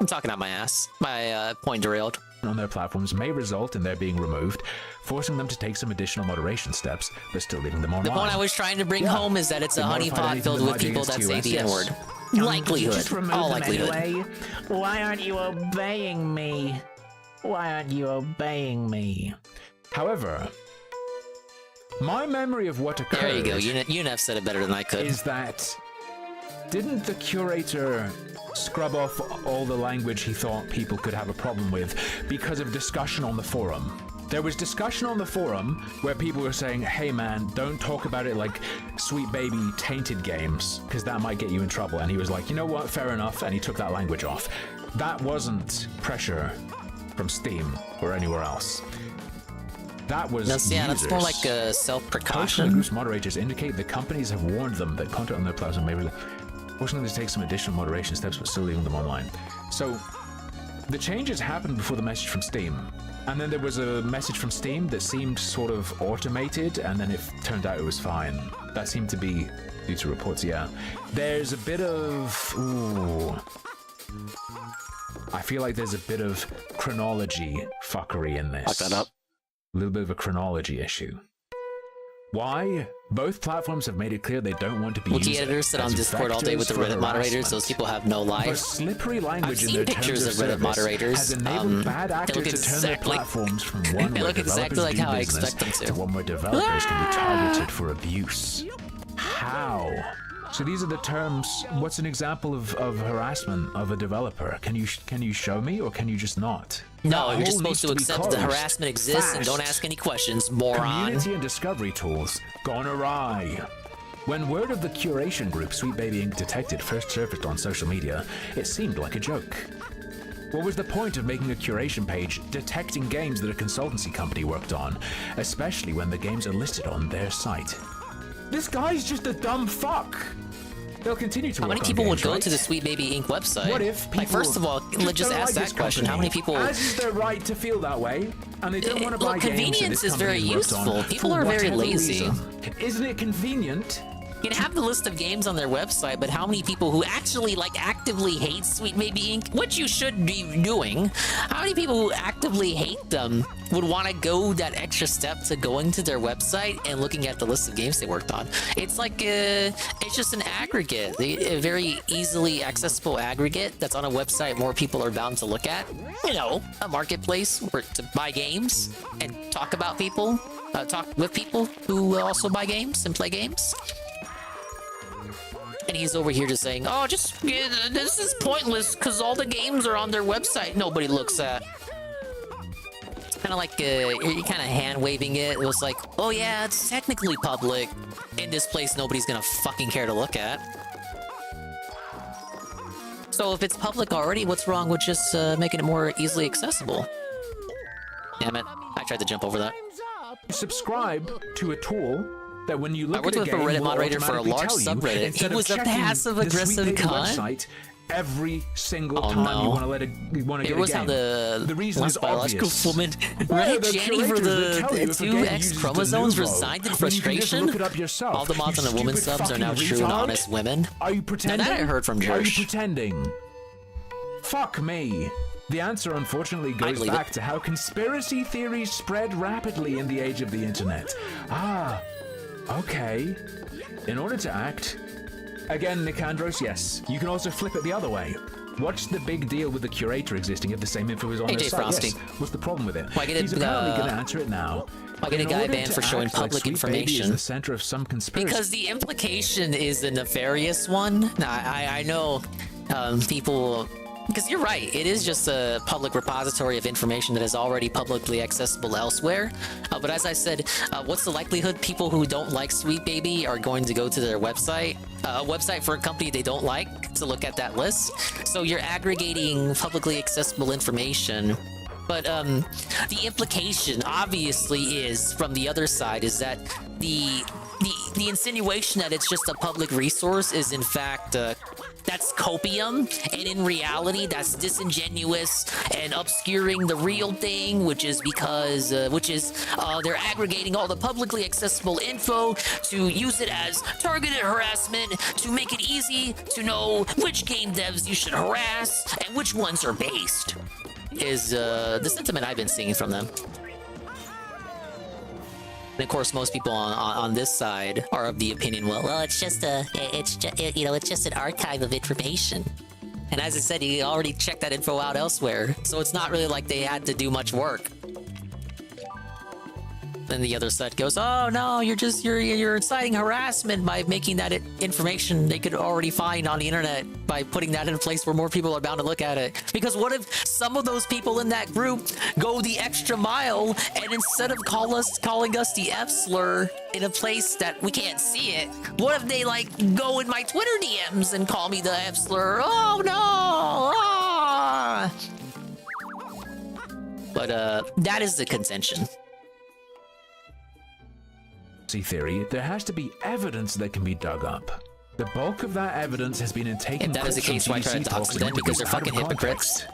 I'm talking out my ass. My point derailed. On their platforms may result in their being removed, forcing them to take some additional moderation steps, but still leaving them online. The point I was trying to bring home is that it's a honeypot filled with people that say the N-word. Likelihood. All likelihood. Anyway. Why aren't you obeying me? Why aren't you obeying me? However, my memory of what occurred... There you go. UNF said it better than I could. ...is that... Didn't the curator scrub off all the language he thought people could have a problem with because of discussion on the forum? There was discussion on the forum where people were saying, hey man, don't talk about it like Sweet Baby tainted games, because that might get you in trouble. And he was like, you know what, fair enough, and he took that language off. That wasn't pressure from Steam or anywhere else. That was yeah, users. that's more like a self-precaution. The group's moderators indicate the companies have warned them that content on their platform may forcing them to take some additional moderation steps, but still leaving them online. So, the changes happened before the message from Steam. And then there was a message from Steam that seemed sort of automated, and then it turned out it was fine. That seemed to be due to reports, yeah. There's a bit of... Ooh. I feel like there's a bit of chronology fuckery in this. Fuck that up. A little bit of a chronology issue. Why? Both platforms have made it clear they don't want to be Wiki used editors sit on as Discord all day with the vectors for Reddit moderators. harassment. Those people have no The life. slippery language I've in seen their pictures terms of Reddit service moderators. has enabled bad They actors look to turn their exactly. platforms from one They where look exactly developers like do how I business expect them to. one where developers can be targeted for abuse. How? So these are the terms. What's an example of harassment of a developer? Can you show me, or can you just not? No, That you're just hole supposed needs to be accept that closed. harassment exists and don't Fast. ask any questions, moron. Community and discovery tools gone awry. When word of the curation group Sweet Baby Inc. detected first surfaced on social media, it seemed like a joke. What was the point of making a curation page detecting games that a consultancy company worked on, especially when the games are listed on their site? This guy's just a dumb fuck. They'll continue to How work many on people would games, go right? to the Sweet Baby Inc. website? What if people like, first of all, let's just don't ask like that this question. How many company, people? As is their right to feel that way, and they don't want to buy Look, games that convenience this is very company worked on useful. People for are very whatever lazy. reason. Isn't it convenient? You can have the list of games on their website, but how many people who actually actively hate Sweet Baby Inc., which you should be doing, how many people who actively hate them would want to go that extra step to going to their website and looking at the list of games they worked on? It's like it's just an aggregate, a very easily accessible aggregate that's on a website more people are bound to look at. You know, a marketplace where to buy games and talk about people, talk with people who also buy games and play games. And he's over here just saying, oh, this is pointless because all the games are on their website nobody looks at. Kind of like, you're kind of hand-waving it. It was like, oh yeah, it's technically public. In this place, nobody's gonna fucking care to look at. So if it's public already, what's wrong with just making it more easily accessible? Damn it, I tried to jump over that. Subscribe to a tool that when you look I worked at a with a game, Reddit will moderator for a automatically large tell you, subreddit. He instead of was a checking passive-aggressive the Sweet Baby cunt. website every single Oh, time no. you want to get It a was game. how the reason last is biological obvious. woman, Yeah, right? the Janny, for curators, they tell you the if a two game X uses chromosomes de novo, resigned in when you can just frustration. look it up yourself. All the mods You on the women's stupid subs are now fucking true and retard. honest women. Are you pretending? Now that I heard from Are you Jersh. pretending? Fuck me. The answer, unfortunately, goes believe back to how conspiracy theories spread rapidly in the age of the internet. Ah, okay. In order to act... Again, Nicandros, yes. You can also flip it the other way. What's the big deal with the curator existing if the same info is on their AJ site? Frosty. Yes. What's the problem with it? Why get it, He's apparently going to answer it now. Why get a In guy order banned to for showing act like public Sweet Baby is information? the center of some conspiracy. Because the implication is a nefarious one. I know people... Because you're right, it is just a public repository of information that is already publicly accessible elsewhere. But as I said, what's the likelihood people who don't like Sweet Baby are going to go to their website, a website for a company they don't like, to look at that list? So you're aggregating publicly accessible information. But the implication, obviously, is from the other side is that the insinuation that it's just a public resource is in fact that's copium, and in reality that's disingenuous and obscuring the real thing, which is because they're aggregating all the publicly accessible info to use it as targeted harassment to make it easy to know which game devs you should harass and which ones are based, is the sentiment I've been seeing from them. And of course, most people on this side are of the opinion, well, it's just an archive of information. And as I said, you already checked that info out elsewhere, so it's not really like they had to do much work. Then the other side goes, oh no, you're inciting harassment by making that information they could already find on the internet by putting that in a place where more people are bound to look at it. Because what if some of those people in that group go the extra mile and instead of calling us the F slur in a place that we can't see it, what if they go in my Twitter DMs and call me the F slur? Oh no! Ah! But that is the contention. Theory, there has to be evidence that can be dug up. The bulk of that evidence has been in taking If that is the case, why try to dox them? Because they're fucking hypocrites.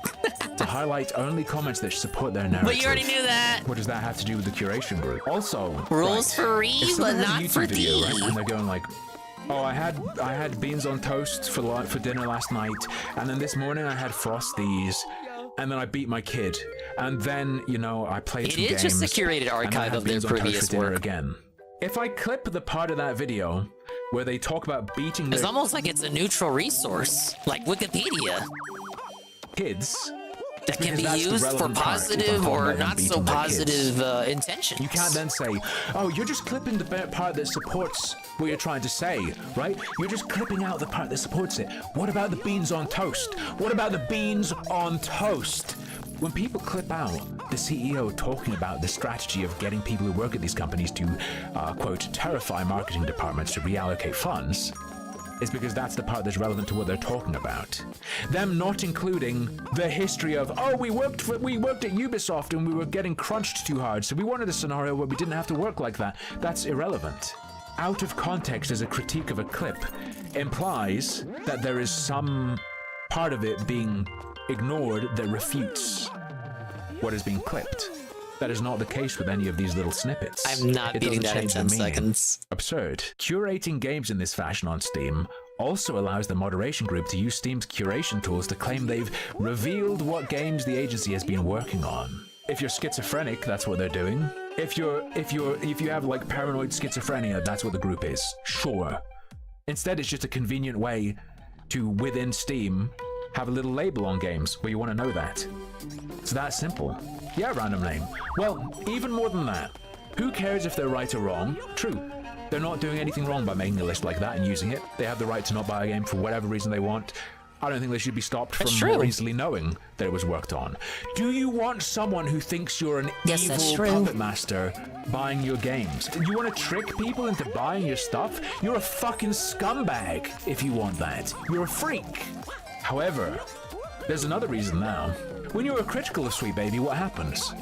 To highlight only comments that support their narrative. But you already knew that. What does that have to do with the curation group? Also, rules for if re, someone but has a not YouTube for video, thee. right, and they're going like, oh, I had beans on toast for dinner last night, and then this morning I had Frosties, and then I beat my kid, and then I played some games. It is just a curated and then I archive had of their beans on toast previous for dinner work. again. If I clip the part of that video where they talk about beating It's their almost like it's a neutral resource, like Wikipedia. kids, That can because be that's the used for relevant part, if I'm positive talking or about them not so beating their positive kids. intentions. You can't then say, oh, you're just clipping the part that supports what you're trying to say, right? You're just clipping out the part that supports it. What about the beans on toast? What about the beans on toast? When people clip out the CEO talking about the strategy of getting people who work at these companies to, quote, terrify marketing departments to reallocate funds, it's because that's the part that's relevant to what they're talking about. Them not including the history of, oh, we worked at Ubisoft and we were getting crunched too hard, so we wanted a scenario where we didn't have to work like that. That's irrelevant. Out of context as a critique of a clip implies that there is some part of it being ignored that refutes what is being clipped. That is not the case with any of these little snippets. I'm not beating that in 10 seconds. Absurd. Curating games in this fashion on Steam also allows the moderation group to use Steam's curation tools to claim they've revealed what games the agency has been working on. If you're schizophrenic, that's what they're doing. If you have like paranoid schizophrenia, that's what the group is. Sure. Instead, it's just a convenient way to, within Steam, have a little label on games where you want to know that. It's that simple. Yeah, random name. Well, even more than that. Who cares if they're right or wrong? True. They're not doing anything wrong by making a list like that and using it. They have the right to not buy a game for whatever reason they want. I don't think they should be stopped from more easily knowing that it was worked on. Do you want someone who thinks you're an evil puppet master buying your games? Do you want to trick people into buying your stuff? You're a fucking scumbag if you want that. You're a freak. However, there's another reason now. When you're critical of Sweet Baby, what happens?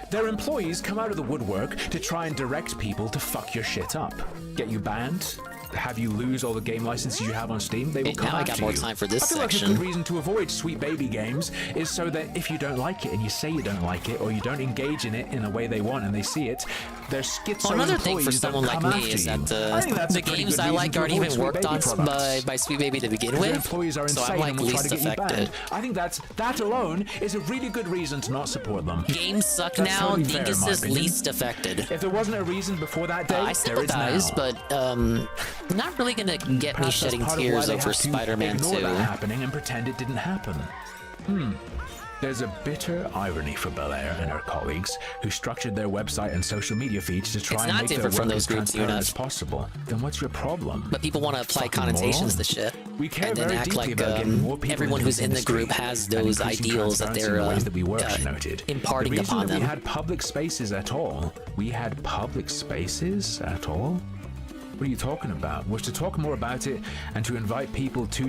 Their employees come out of the woodwork to try and direct people to fuck your shit up. Get you banned, have you lose all the game licenses you have on Steam. They will come now I after got more you. time for this I feel section. like a good reason to avoid Sweet Baby games is so that if you don't like it and you say you don't like it or you don't engage in it in the way they want and they see it, there's schizo Well, another thing for employees that someone like come me after is you. that I think that's the a pretty games good I reason like to aren't avoid even Sweet worked Baby on products. by Sweet Baby to begin Their with. employees are So insane I'm like and will try least to get you affected. banned. I think that alone is a really good reason to not support them. Games suck That's now. totally fair, in Dingus my is opinion. least affected. If there wasn't a reason before that day, I there is now. sympathize, but not really gonna get me Perhaps that's shedding part of why tears they over have to Spider-Man ignore 2. that happening and pretend it didn't happen. There's a bitter irony for Belair and her colleagues who structured their website and social media feeds to try It's and not make their different from work those as groups, transparent Una. as possible. Then what's your problem? But people want to apply Fucking connotations moron. to shit, We care and then very act deeply like about getting more people everyone into who's this in the industry group has and those increasing ideals that transparency they're in the ways that we work, she noted. imparting the reason upon that them. we had public spaces at all. We had public spaces at all? What are you talking about? Was to talk more about it and to invite people to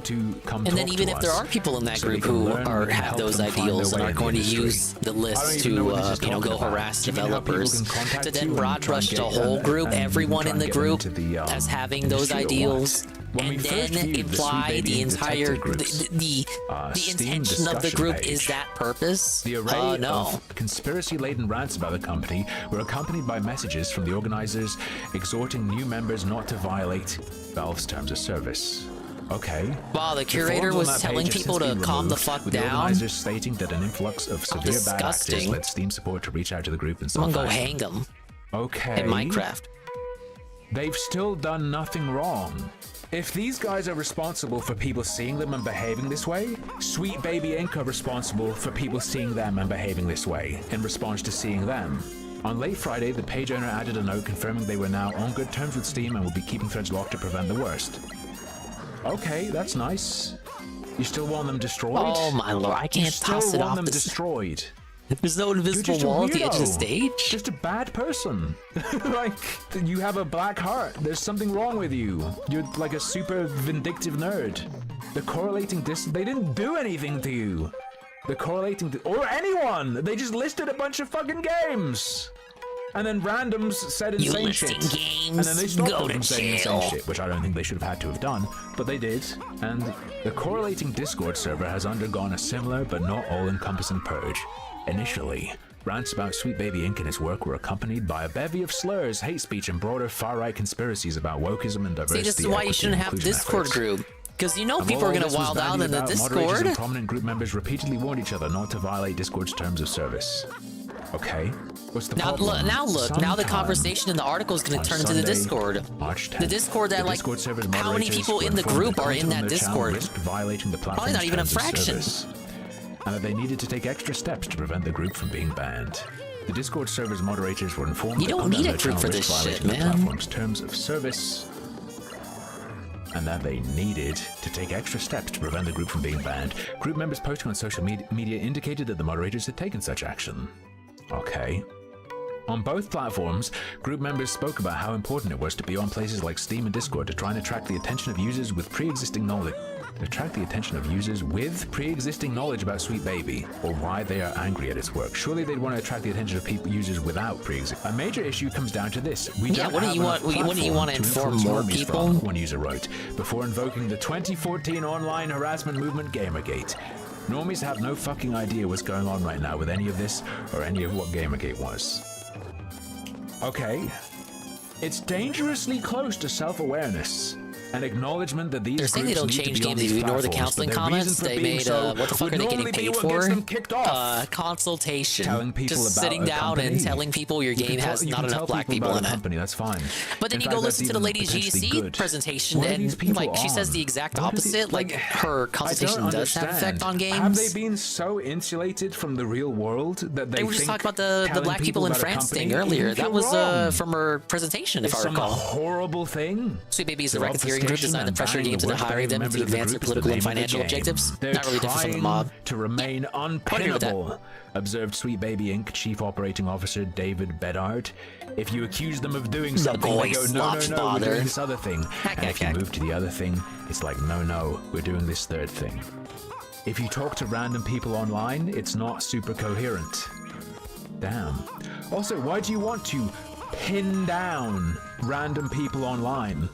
come And talk then even to if there us are people in that so they group can who learn, we can have help those them find ideals their and way are in going to industry. use the I don't list even know what to this is talking go about. harass Do you mean how people developers, can contact to you then and broad try and brush the get whole them group, and everyone try in and the get them group into the, as having those industry or what? ideals, When we and first then viewed the Sweet imply Baby the and entire Detective groups, the Steam intention of the discussion group page, is that purpose. the array No. of conspiracy-laden rants about the company were accompanied by messages from the organizers exhorting new members not to violate Valve's terms of service. Okay. While the The curator forums on was that telling page have people since to been calm the removed, fuck with the down. organizers stating that an influx of How severe bad actors disgusting. led Steam support to reach out to the group and Someone stuff. go hang them. Okay. In Minecraft. They've still done nothing wrong. If these guys are responsible for people seeing them and behaving this way, Sweet Baby Inc. are responsible for people seeing them and behaving this way in response to seeing them. On late Friday, the page owner added a note confirming they were now on good terms with Steam and will be keeping threads locked to prevent the worst. Okay, that's nice. You still want them destroyed? Oh my lord, I You can't still toss it want off them this- destroyed. There's no You're invisible just a wall at the edge of the weirdo. stage. Just a bad person. Like, you have a black heart. There's something wrong with you. You're like a super vindictive nerd. The correlating they didn't do anything to you. The correlating or anyone. They just listed a bunch of fucking games. And then randoms said You insane listing shit. games, And then they stopped go them to from saying jail. insane shit, which I don't think they should have had to have done, but they did. And the correlating Discord server has undergone a similar but not all-encompassing purge. Initially, rants about Sweet Baby Inc. and his work were accompanied by a bevy of slurs, hate speech, and broader far-right conspiracies about wokeism and diversity. See, this is why you equity, shouldn't and have inclusion Discord efforts. group. Because you know And people are while going all to this was wild out bandied in the about, moderators Discord. and prominent group members repeatedly warned each other not to violate Discord's terms of service. Okay. What's the Now problem? look. Now the conversation in the article is going to turn into the Discord. March 10th, The Discord that, like, Discord server's how many moderators people were in the informed group that are in content that on their channel Discord? risked violating the Probably platform's not even a terms of fraction. service, and that they needed to take extra steps to prevent the group from being banned. The Discord server's moderators were informed You that don't content need on a their group channel for risked this shit, violating the man. platform's terms of service, and that they needed to take extra steps to prevent the group from being banned. Group members posting on social media indicated that the moderators had taken such action. Okay. On both platforms, group members spoke about how important it was to be on places like Steam and Discord to try and attract the attention of users with pre-existing knowledge. About Sweet Baby, or why they are angry at its work. Surely they'd want to attract the attention of users without pre-existing. A major issue comes down to this: What do you want to inform more people? One user wrote, before invoking the 2014 online harassment movement Gamergate. Normies have no fucking idea what's going on right now with any of this, or any of what Gamergate was. Okay. It's dangerously close to self-awareness. An acknowledgement that these They're saying they don't change games if you ignore the counseling comments. They made, what the fuck are they getting paid for? Consultation. Telling people just about sitting down and telling people your game has not enough black people in it. Company, that's fine. But then you go listen to the lady's GDC presentation, and like she says the exact opposite. Like her consultation does have effect on games. Have they been so insulated from the real world that they were just talking about the black people in France thing earlier? That was from her presentation, if I recall. Some horrible thing. Sweet Baby is the racketeering group designed to pressure games into hiring them to advance their political and financial objectives. Not really different from the mob. To remain unpinnable, observed Sweet Baby Inc. Chief Operating Officer David Bedard. If you accuse them of doing something, they go, no, we're doing this other thing. And if you move to the other thing, it's like, no, we're doing this third thing. If you talk to random people online, it's not super coherent. Damn. Also, why do you want to pin down random people online?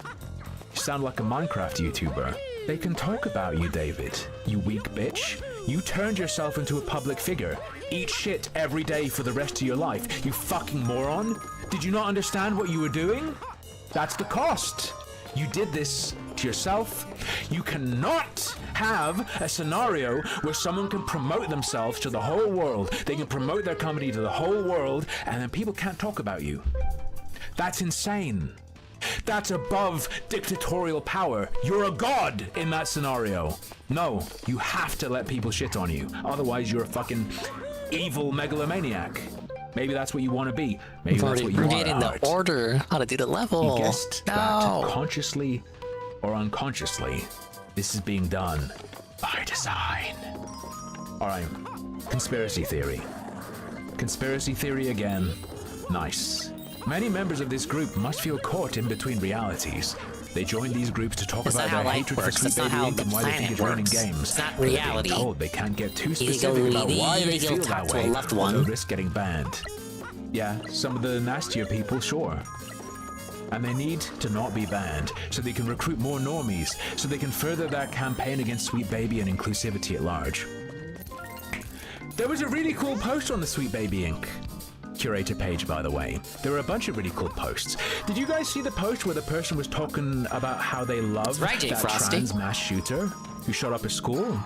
You sound like a Minecraft YouTuber. They can talk about you, David. You weak bitch. You turned yourself into a public figure. Eat shit every day for the rest of your life. You fucking moron. Did you not understand what you were doing? That's the cost. You did this to yourself. You cannot have a scenario where someone can promote themselves to the whole world. They can promote their company to the whole world, and then people can't talk about you. That's insane. That's above dictatorial power. You're a god in that scenario. No, you have to let people shit on you. Otherwise, you're a fucking evil megalomaniac. Maybe that's what you want to be. Maybe that's what you are. Reading the order, how to do the level. You guessed that consciously or unconsciously, this is being done by design. All right, conspiracy theory. Conspiracy theory again. Nice. Many members of this group must feel caught in between realities. They join these groups to talk about their hatred for Sweet Baby Inc. and why they think it's ruining games. It's not reality. They're told they can't get too specific about why they feel that way, or they'll risk getting banned. Yeah, some of the nastier people, sure. And they need to not be banned, so they can recruit more normies, so they can further that campaign against Sweet Baby and inclusivity at large. There was a really cool post on the Sweet Baby Inc. curator page, by the way. There were a bunch of really cool posts. Did you guys see the post where the person was talking about how they love that trans mass shooter who shot up a school?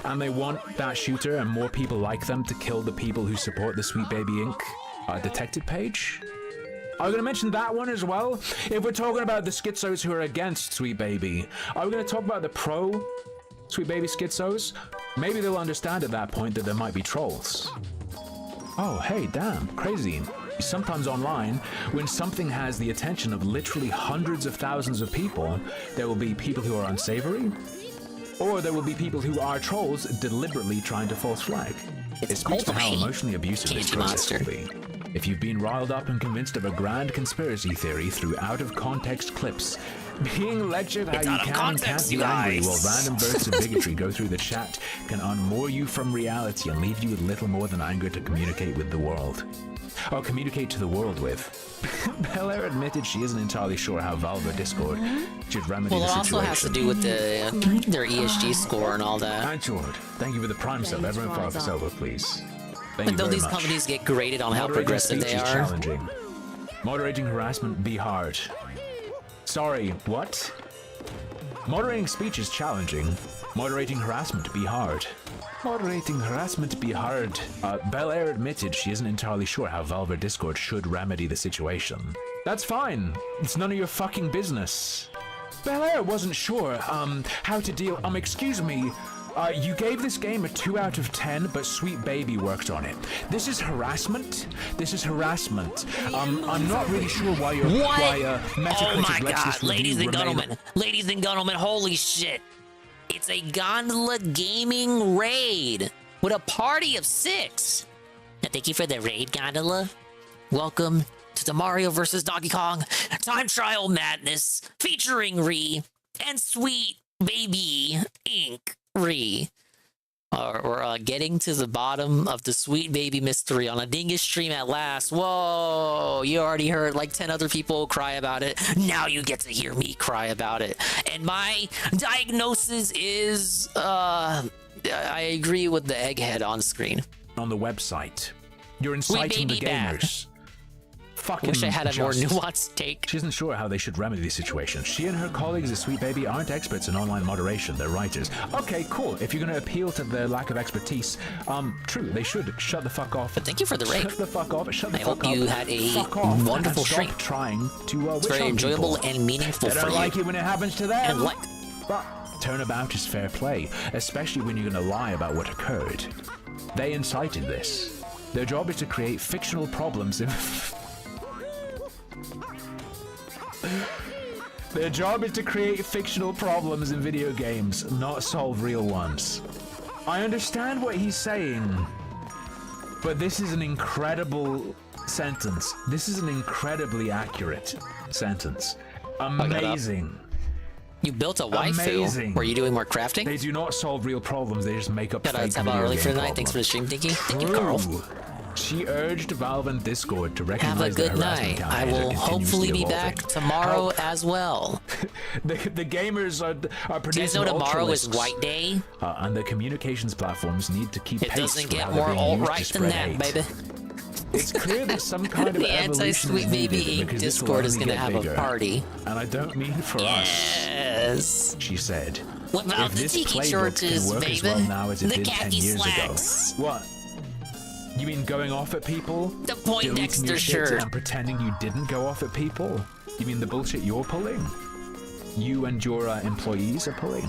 And they want that shooter and more people like them to kill the people who support the Sweet Baby Inc. Detective page? Are we going to mention that one as well? If we're talking about the schizos who are against Sweet Baby, are we going to talk about the pro Sweet Baby schizos? Maybe they'll understand at that point that there might be trolls. Oh, hey, damn, crazy. Sometimes online, when something has the attention of literally hundreds of thousands of people, there will be people who are unsavory, or there will be people who are trolls deliberately trying to false flag. It speaks to how emotionally abusive this process can be. If you've been riled up and convinced of a grand conspiracy theory through out-of-context clips, being lectured how you can and can't be angry while random bursts of bigotry go through the chat can unmoor you from reality and leave you with little more than anger to communicate with the world. Or communicate to the world with. Belair admitted she isn't entirely sure how Valve or Discord should remedy the situation. Well, it also has to do with their ESG score and all that. And George, thank you for the prime sub. Everyone follow us over, please. Thank you Don't very these much. companies get graded on how progressive they are? Challenging. Moderating harassment be hard. Sorry, what? Moderating speech is challenging. Moderating harassment be hard. Moderating harassment be hard. Bel Air admitted she isn't entirely sure how Valve or Discord should remedy the situation. That's fine. It's none of your fucking business. Bel Air wasn't sure, how to deal. Excuse me. You gave this game a 2 out of 10, but Sweet Baby worked on it. This is harassment. This is harassment. I'm not really sure why you're. What? Metacritic Oh my lets god, this ladies and review remain- gentlemen. Ladies and gentlemen, holy shit. It's a Gondola Gaming raid with a party of 6. Now, thank you for the raid, Gondola. Welcome to the Mario vs. Donkey Kong Time Trial Madness featuring Ree and Sweet Baby Inc. Ree. We're getting to the bottom of the Sweet Baby mystery on a Dingus stream at last. Whoa, you already heard like 10 other people cry about it. Now you get to hear me cry about it. And my diagnosis is, I agree with the egghead on screen. On the website. You're inciting the gamers. Fucking Wish I had a more just- nuanced take. She isn't sure how they should remedy the situation. She and her colleagues at Sweet Baby aren't experts in online moderation. They're writers. Okay, cool. If you're going to appeal to their lack of expertise, true, they should shut the fuck off. But thank you for the raid. Shut the fuck off. Shut the I fuck hope up. you had a Fuck off wonderful and stop stream. trying to It's wish very on enjoyable people. and meaningful They for don't you. like it when it happens to them. And like. But turnabout is fair play, especially when you're going to lie about what occurred. They incited this. Their job is to create fictional problems in... Their job is to create fictional problems in video games, not solve real ones. I understand what he's saying, but this is an incredible sentence. This is an incredibly accurate sentence. Amazing. You built a waifu. Amazing. Were you doing more crafting? They do not solve real problems, they just make up fake Shout out video early game for the night. problems. Thanks for the stream, Dinky. Thank you, Carl. She urged Valve and Discord to recognize Have a good that harassment night. I campaigns are will hopefully be continuously back evolving. tomorrow Help. as well. The gamers are Do you guys producing know tomorrow is Ultralisks, White Day? and the communications platforms need to keep It pace doesn't with get how they're more being used to alt-right than spread that, hate. baby. It's clear that some kind of The evolution anti-Sweet is Baby needed Inc. because this will Discord is only going to get have bigger. a party. And I don't mean for Yes. us, she said. Without If the this tiki playbook shorts, can work baby. as well now as it The did 10 khaki years slacks. ago. What? You mean going off at people? The Poindexter deleting your shit shirt. and pretending you didn't go off at people? You mean the bullshit you're pulling? You and your employees are pulling?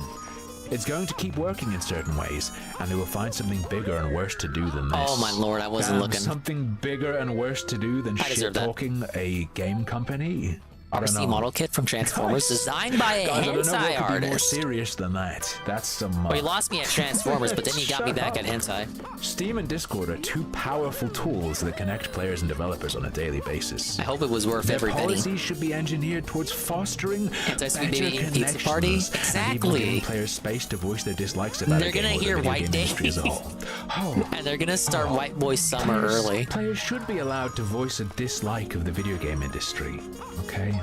It's going to keep working in certain ways, and they will find something bigger and worse to do than this. Oh my lord, I wasn't looking. Something bigger and worse to do than I deserve that. shit-talking a game company? I don't RC know. model kit from Transformers, designed by a Guys, I don't know what hentai could be more artist. serious than that. That's some. Well, you lost me at Transformers, but then you got me Shut back up. at hentai. Steam and Discord are two powerful tools that connect players and developers on a daily basis. I hope it was worth Their every penny. policies should be engineered towards fostering Anti-Sweet better Baby Pizza Party? connections and Exactly. even giving players space to voice their dislikes about They're a game gonna or the hear video White game Day. industry as a whole. Oh, And they're gonna start White Boy Summer players- early. Players should be allowed to voice a dislike of the video game industry. Okay.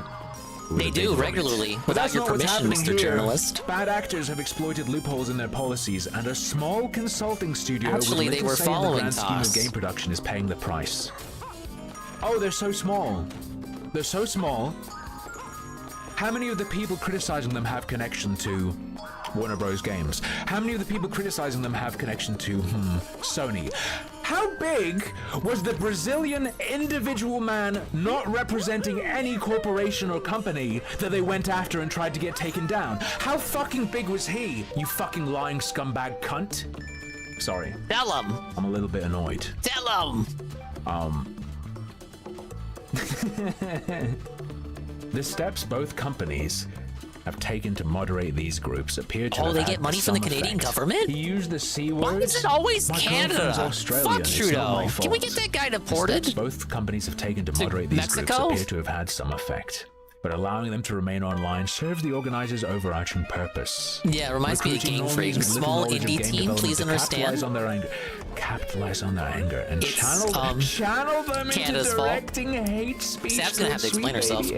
With They a big do voice. regularly, But without that's your not what's permission, happening Mr. here. Journalist. Bad actors have exploited loopholes in their policies, and a small consulting studio Actually, with they little were say in the following grand scheme of Toss. game production is paying the price. Oh, they're so small. They're so small. How many of the people criticizing them have connection to Warner Bros. Games? How many of the people criticizing them have connection to Sony? How big was the Brazilian individual man not representing any corporation or company that they went after and tried to get taken down? How fucking big was he, you fucking lying scumbag cunt? Sorry. Tell him. I'm a little bit annoyed. Tell him. The steps both companies have taken to moderate these groups appear to Oh, have they had get money from the some Canadian effect. government? He used the C Why words. is it always My Canada? girlfriend's Australian. Fuck It's not Trudeau. my Can we fault. get that guy The deported? steps both companies have taken to moderate these Mexico? groups appear to have had some effect. But allowing them to remain online serves the organizers' overarching purpose. Yeah, it reminds me of Recruiting Game normies Freak. with little Small knowledge of indie game team, development please to understand. Capitalize on their anger and It's, channel them Canada's into fault. directing hate speech. Sab's gonna have to explain herself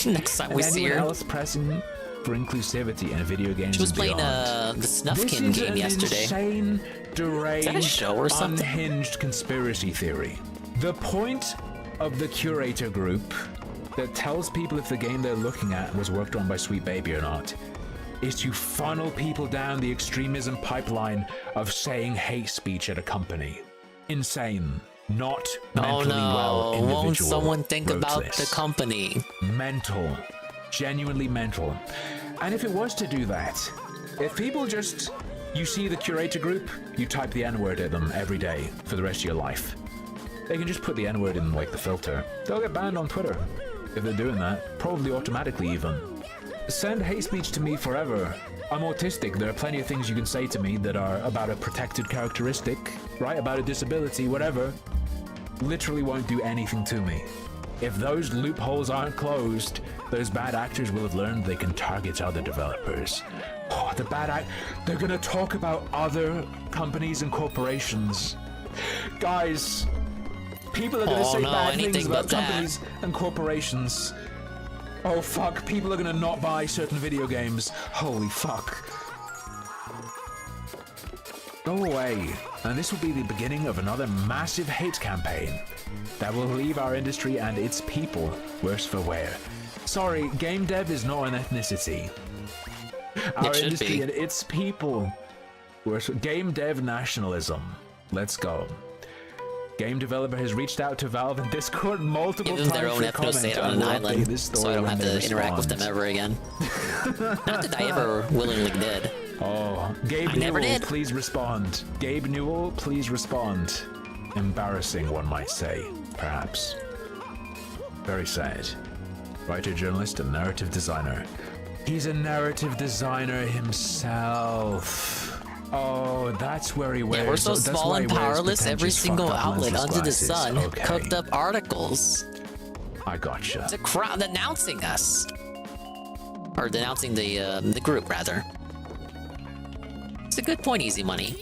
next time we see her. Else pressing for inclusivity in video games. She was and playing beyond. the Snuffkin This is game an yesterday. Insane, deranged, Is that a show or something? unhinged conspiracy theory. The point of the curator group that tells people if the game they're looking at was worked on by Sweet Baby or not is to funnel people down the extremism pipeline of saying hate speech at a company. Insane. Not mentally well individual. Won't someone think wrote about this. the company? Mental. Genuinely mental. And if it was to do that, if people just, you see the curator group, you type the N-word at them every day for the rest of your life. They can just put the N-word in like the filter. They'll get banned on Twitter if they're doing that, probably automatically even. Send hate speech to me forever. I'm autistic. There are plenty of things you can say to me that are about a protected characteristic, right? About a disability, whatever. Literally won't do anything to me. If those loopholes aren't closed, those bad actors will have learned they can target other developers. Oh, they're gonna talk about other companies and corporations. Guys, people are gonna say bad things about companies and corporations. Oh fuck, people are gonna not buy certain video games. Holy fuck. Go away, and this will be the beginning of another massive hate campaign that will leave our industry and its people worse for wear. Sorry, game dev is not an ethnicity. Our industry and its people worse for game dev nationalism. Let's go. Game developer has reached out to Valve and Discord multiple times. Give them their own ethno state on an island, so I don't have to interact with them ever again. Not that I ever willingly did. Oh, Gabe Newell, please respond. Gabe Newell, please respond. Embarrassing, one might say, perhaps. Very sad. Writer, journalist, and narrative designer. He's a narrative designer himself. Oh, that's where he wears. Yeah, we're so small and powerless. Every single outlet under the sun cooked up articles. I gotcha. It's a crowd denouncing us, or denouncing the group rather. It's a good point, Easy Money.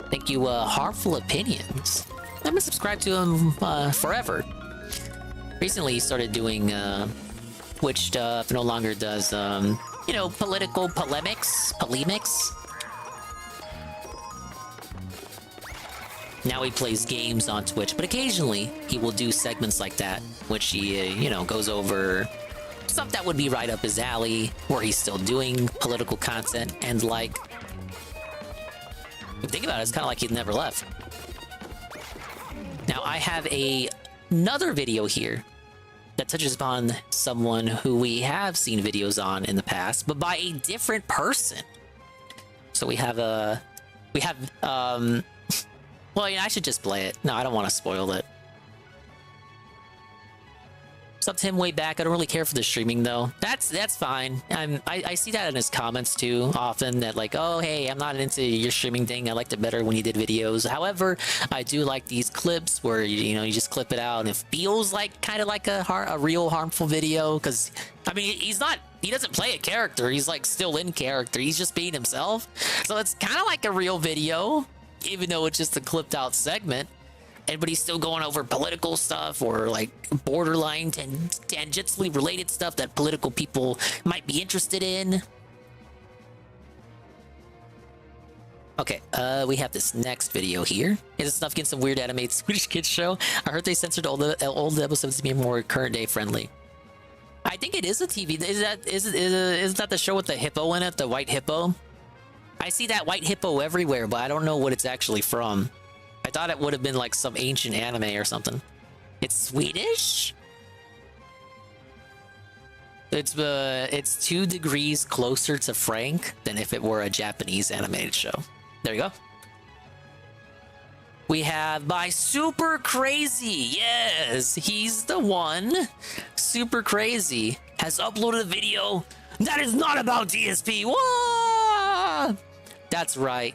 Thank you, Harmful Opinions. I've been subscribed to him forever. Recently, he started doing Twitch stuff. No longer does, you know, political polemics. Now he plays games on Twitch, but occasionally he will do segments like that, which he, you know, goes over stuff that would be right up his alley, where he's still doing political content, and like, if you think about it, it's kind of like he never left. Now I have another video here that touches upon someone who we have seen videos on in the past, but by a different person. So we have well, yeah, I should just play it. No, I don't want to spoil it. Subbed him way back. I don't really care for the streaming though. That's fine. I see that in his comments too often, that like, oh hey, I'm not into your streaming thing. I liked it better when you did videos. However, I do like these clips where you know, you just clip it out and it feels like kind of like a real harmful video, because I mean he doesn't play a character. He's like still in character. He's just being himself. So it's kind of like a real video, even though it's just a clipped out segment. But he's still going over political stuff or like borderline tangentially related stuff that political people might be interested in. Okay, we have this next video here. Is this stuff getting some weird animated Swedish kids show? I heard they censored all the old episodes to be more current day friendly. I think it is a TV. Is that the show with the hippo in it, the white hippo? I see that white hippo everywhere, but I don't know what it's actually from. I thought it would have been like some ancient anime or something. It's Swedish? It's 2 degrees closer to Frank than if it were a Japanese animated show. There you go. We have by Super Crazy. Yes, he's the one. Super Crazy has uploaded a video that is not about DSP. Whoa! That's right.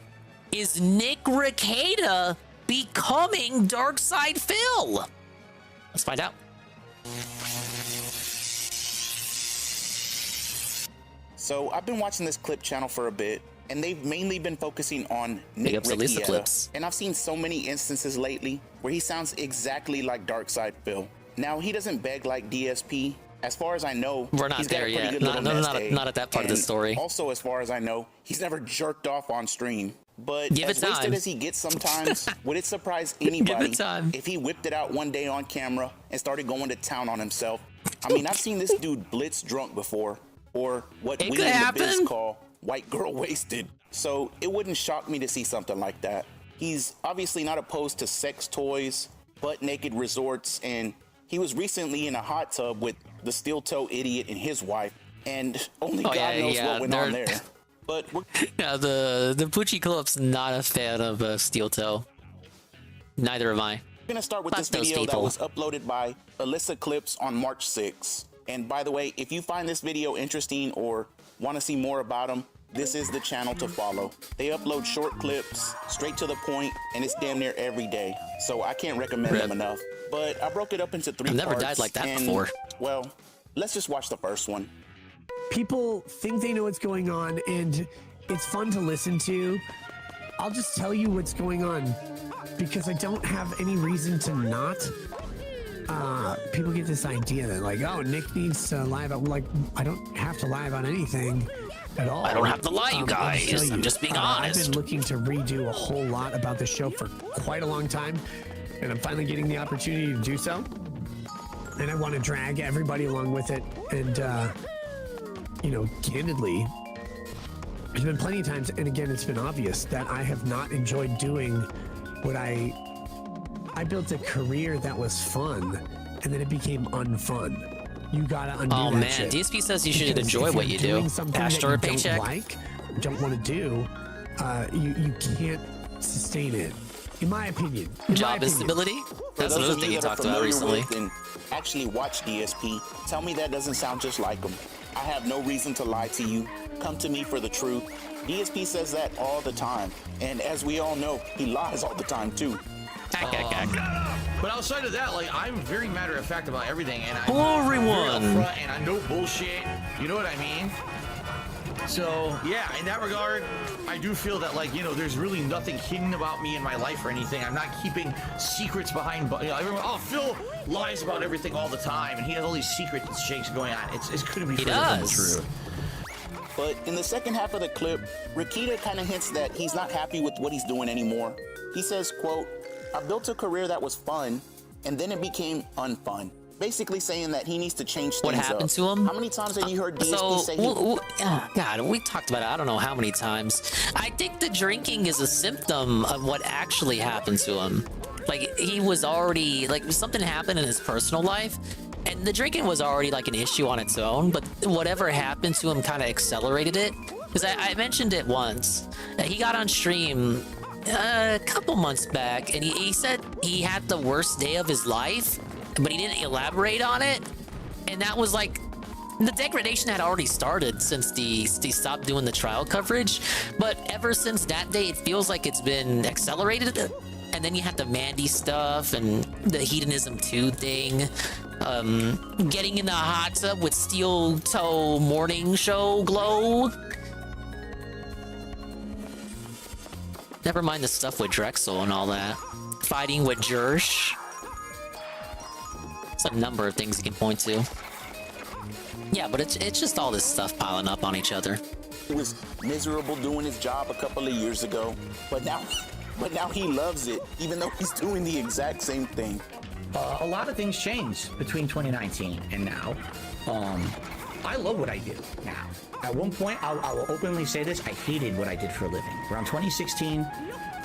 Is Nick Rekieta becoming Darkside Phil? Let's find out. So I've been watching this clip channel for a bit, and they've mainly been focusing on Nick Rekieta. And I've seen so many instances lately where he sounds exactly like Darkside Phil. Now he doesn't beg like DSP. As far as I know, we're not there yet. Not at that part of the story. Also, as far as I know, he's never jerked off on stream. But as wasted as he gets sometimes, would it surprise anybody if he whipped it out one day on camera and started going to town on himself? I mean, I've seen this dude blitz drunk before, or what It we could in the happen. biz call white girl wasted. So it wouldn't shock me to see something like that. He's obviously not opposed to sex toys, butt naked resorts, and he was recently in a hot tub with the steel toe idiot and his wife, and only God knows what went on there. But yeah, the Poochie Club's not a fan of Steel Toe. Neither am I. We're gonna start with this video that was uploaded by Alyssa Clips on March 6th. And by the way, if you find this video interesting or want to see more about them, this is the channel to follow. They upload short clips, straight to the point, and it's damn near every day. So I can't recommend them enough. But I broke it up into 3 I've parts. never died like that before. Well, let's just watch the first one. People think they know what's going on, and it's fun to listen to. I'll just tell you what's going on because I don't have any reason to not. People get this idea that like, oh, Nick needs to lie about, like, I don't have to lie about anything at all. I don't have to lie, you guys. I'm just being honest. I've been looking to redo a whole lot about the show for quite a long time, and I'm finally getting the opportunity to do so. And I want to drag everybody along with it. And, you know, candidly, there's been plenty of times, and again, it's been obvious that I have not enjoyed doing what I built a career that was fun, and then it became unfun. You gotta undo that man, shit. DSP says you should Because enjoy if what you're you do. doing something Cash that or you a paycheck. don't like, don't want to do, you can't sustain it. In my opinion. Job instability? That's another thing you talked about recently. And actually watch DSP. Tell me that doesn't sound just like him. I have no reason to lie to you. Come to me for the truth. DSP says that all the time. And as we all know, he lies all the time too. But outside of that, like, I'm very matter of fact about everything, and Hello, everyone. very upfront, and I know bullshit. You know what I mean? So yeah, in that regard, I do feel that, like, you know, there's really nothing hidden about me in my life or anything. I'm not keeping secrets behind. You know, everyone, oh, Phil lies about everything all the time, and he has all these secrets and shakes going on. It's couldn't be further from the truth. But in the second half of the clip, Rakita kind of hints that he's not happy with what he's doing anymore. He says, quote, I built a career that was fun, and then it became unfun. Basically saying that he needs to change things What happened to him? How many times have you heard DSP say God, we talked about it I don't know how many times. I think the drinking is a symptom of what actually happened to him. Like, he was already, like, something happened in his personal life, and the drinking was already like an issue on its own, but whatever happened to him kind of accelerated it. Because I mentioned it once. He got on stream a couple months back, and he said he had the worst day of his life, but he didn't elaborate on it. And that was like, the degradation had already started since he stopped doing the trial coverage. But ever since that day, it feels like it's been accelerated. And then you had the Mandy stuff and the Hedonism 2 thing. Getting in the hot tub with Steel Toe Morning Show glow. Never mind the stuff with Drexel and all that. Fighting with Jersh. It's a number of things you can point to. Yeah, but it's just all this stuff piling up on each other. he was miserable doing his job a couple of years ago, but now he loves it, even though he's doing the exact same thing. A lot of things changed between 2019 and now. I love what I do now. At one point, I will openly say this, I hated what I did for a living. Around 2016,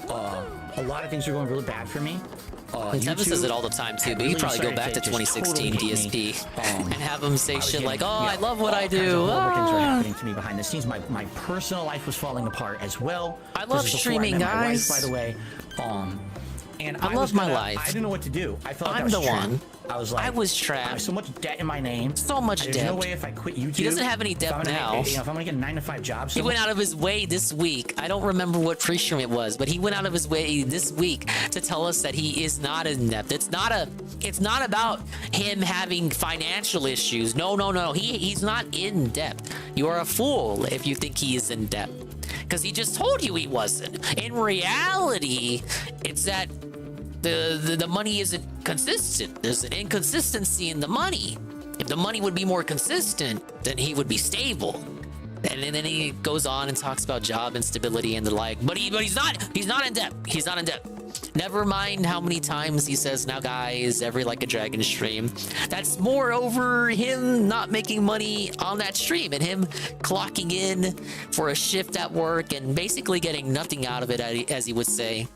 a lot of things were going really bad for me. Tevin says it all the time too, but you probably go back to 2016 DSP and have him say shit like, "Oh, I love what I do." Things were happening to me behind the scenes. My personal life was falling apart as well. I love streaming, guys. By the way, and I love my life. I didn't know what to do. I felt like I'm I was the trapped. one. I was like, I was trapped. I have so much debt in my name. So much There's debt. no way if I quit YouTube. He doesn't have any debt now. If I'm gonna get a 9-to-5 job. He went out of his way this week. I don't remember what pre-stream it was, but he went out of his way this week to tell us that he is not in debt. It's not about him having financial issues. No. He's not in debt. You are a fool if you think he is in debt, because he just told you he wasn't. In reality, it's that the money isn't consistent. There's an inconsistency in the money. If the money would be more consistent, then he would be stable. And then he goes on and talks about job instability and the like. But he's not in debt. He's not in debt. Never mind how many times he says, now guys, every Like a Dragon stream. That's more over him not making money on that stream and him clocking in for a shift at work and basically getting nothing out of it, as he would say.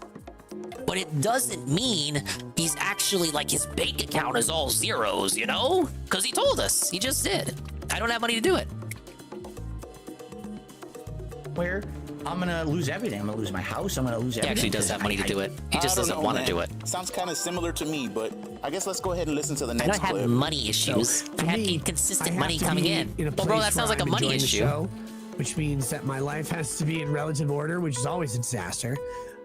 But it doesn't mean he's actually like his bank account is all zeros, you know? Because he told us. He just did. I don't have money to do it. Where I'm gonna lose everything. I'm gonna lose my house. I'm gonna lose everything. He actually does have money to do it. He just doesn't want to do it. Sounds kind of similar to me, but I guess let's go ahead and listen to the I next don't have clip. money issues. I have inconsistent money coming in. Well, bro, that sounds like a money issue. Show, which means that my life has to be in relative order, which is always a disaster.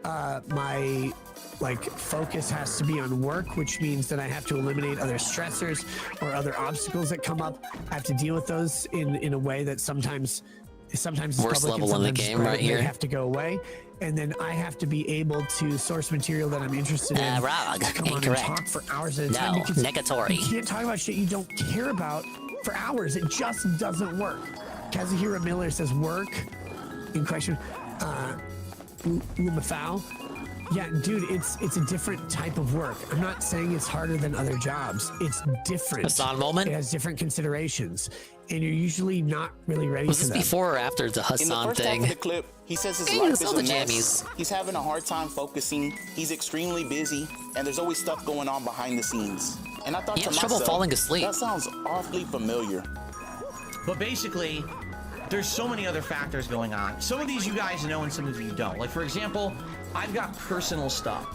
My focus has to be on work, which means that I have to eliminate other stressors or other obstacles that come up. I have to deal with those in a way that sometimes it's worst level in the game right here. They have to go away, and then I have to be able to source material that I'm interested in. Wrong. Come on and talk for hours at a time. No, negatory. You can't talk about shit you don't care about for hours. It just doesn't work. Kazuhira Miller says work in question. Lumafau. Yeah, dude, it's a different type of work. I'm not saying it's harder than other jobs. It's different. Hassan moment? It has different considerations, and you're usually not really ready Was for this them. before or after the In the Hassan first thing? half of the clip, he says his life is a mess. He's having a hard time focusing. He's extremely busy, and there's always stuff going on behind the scenes. And I thought He to has myself, trouble falling asleep. that sounds awfully familiar. But basically, there's so many other factors going on. Some of these you guys know and some of you don't. Like, for example, I've got personal stuff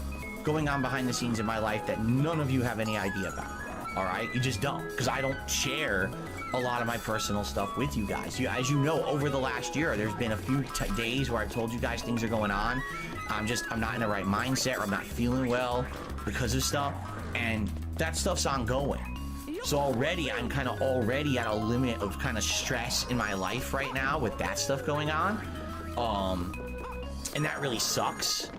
going on behind the scenes in my life that none of you have any idea about. All right? You just don't, because I don't share a lot of my personal stuff with you guys. As you know, over the last year, there's been a few days where I've told you guys things are going on. I'm not in the right mindset, or I'm not feeling well because of stuff, and that stuff's ongoing. So already, I'm kind of already at a limit of kind of stress in my life right now with that stuff going on. And that really sucks.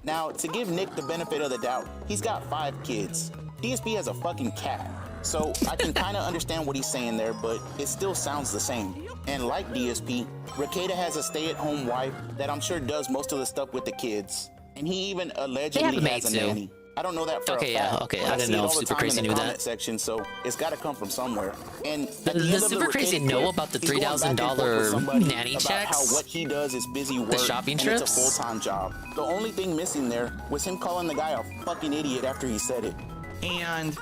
Now, to give Nick the benefit of the doubt, he's got 5 kids. DSP has a fucking cat. So I can kind of understand what he's saying there, but it still sounds the same. And like DSP, Rekieta has a stay-at-home wife that I'm sure does most of the stuff with the kids. And he even allegedly has a nanny. I don't know that for a fact. Okay, but I didn't know if Super Crazy knew that. Section, so it's got to come from somewhere. And Does Super Crazy know about the $3,000 nanny checks? How what he does is busy work, the shopping and trips? it's a full-time job. The only thing missing there was him calling the guy a fucking idiot after he said it. And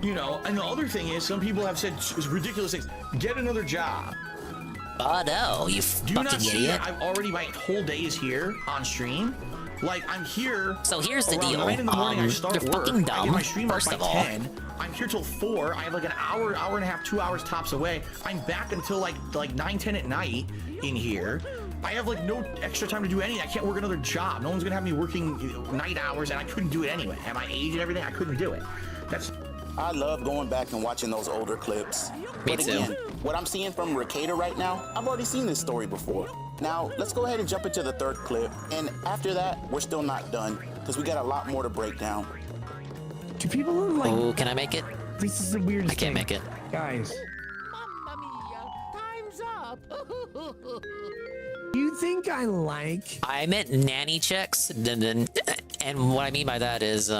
you know, and the other thing is, some people have said ridiculous things. Get another job. Oh no, you Do you fucking not see idiot. that I've already, my whole day is here on stream? Like, I'm here. So here's the deal. 9 in the morning, I start you're work. fucking I dumb, get my stream first by of all. 10. I'm here till 4. I have like an hour and a half, 2 hours tops away. I'm back until like 9, 10 at night in here. I have like no extra time to do anything. I can't work another job. No one's gonna have me working night hours, and I couldn't do it anyway. At my age and everything, I couldn't do it. I love going back and watching those older clips. Me but too. again, what I'm seeing from Rekieta right now, I've already seen this story before. Now, let's go ahead and jump into the 3rd clip. And after that, we're still not done, because we got a lot more to break down. Do people like... Oh, can I make it? This is the weirdest I can't thing. make it. Guys. Time's up. You think I like... I meant nanny checks, and what I mean by that is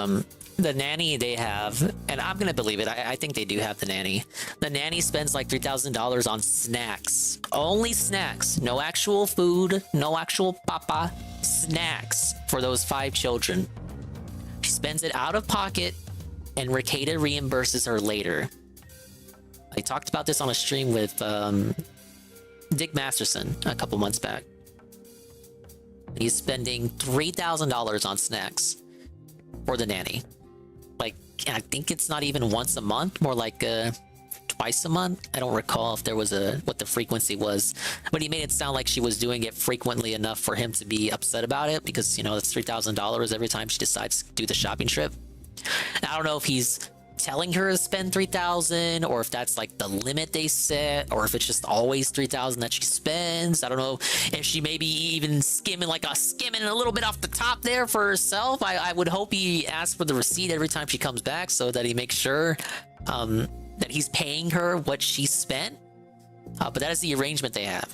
the nanny they have, and I'm gonna believe it. I think they do have the nanny. The nanny spends like $3,000 on snacks. Only snacks. No actual food. No actual papa. Snacks for those 5 children. She spends it out of pocket, and Rekieta reimburses her later. I talked about this on a stream with Dick Masterson a couple months back. He's spending $3,000 on snacks for the nanny. Like, I think it's not even once a month, more like twice a month. I don't recall if there was what the frequency was, but he made it sound like she was doing it frequently enough for him to be upset about it, because, you know, that's $3,000 every time she decides to do the shopping trip. And I don't know if he's telling her to spend $3,000, or if that's like the limit they set, or if it's just always $3,000 that she spends. I don't know if she maybe even skimming a little bit off the top there for herself. I would hope he asks for the receipt every time she comes back, so that he makes sure that he's paying her what she spent. But that is the arrangement they have.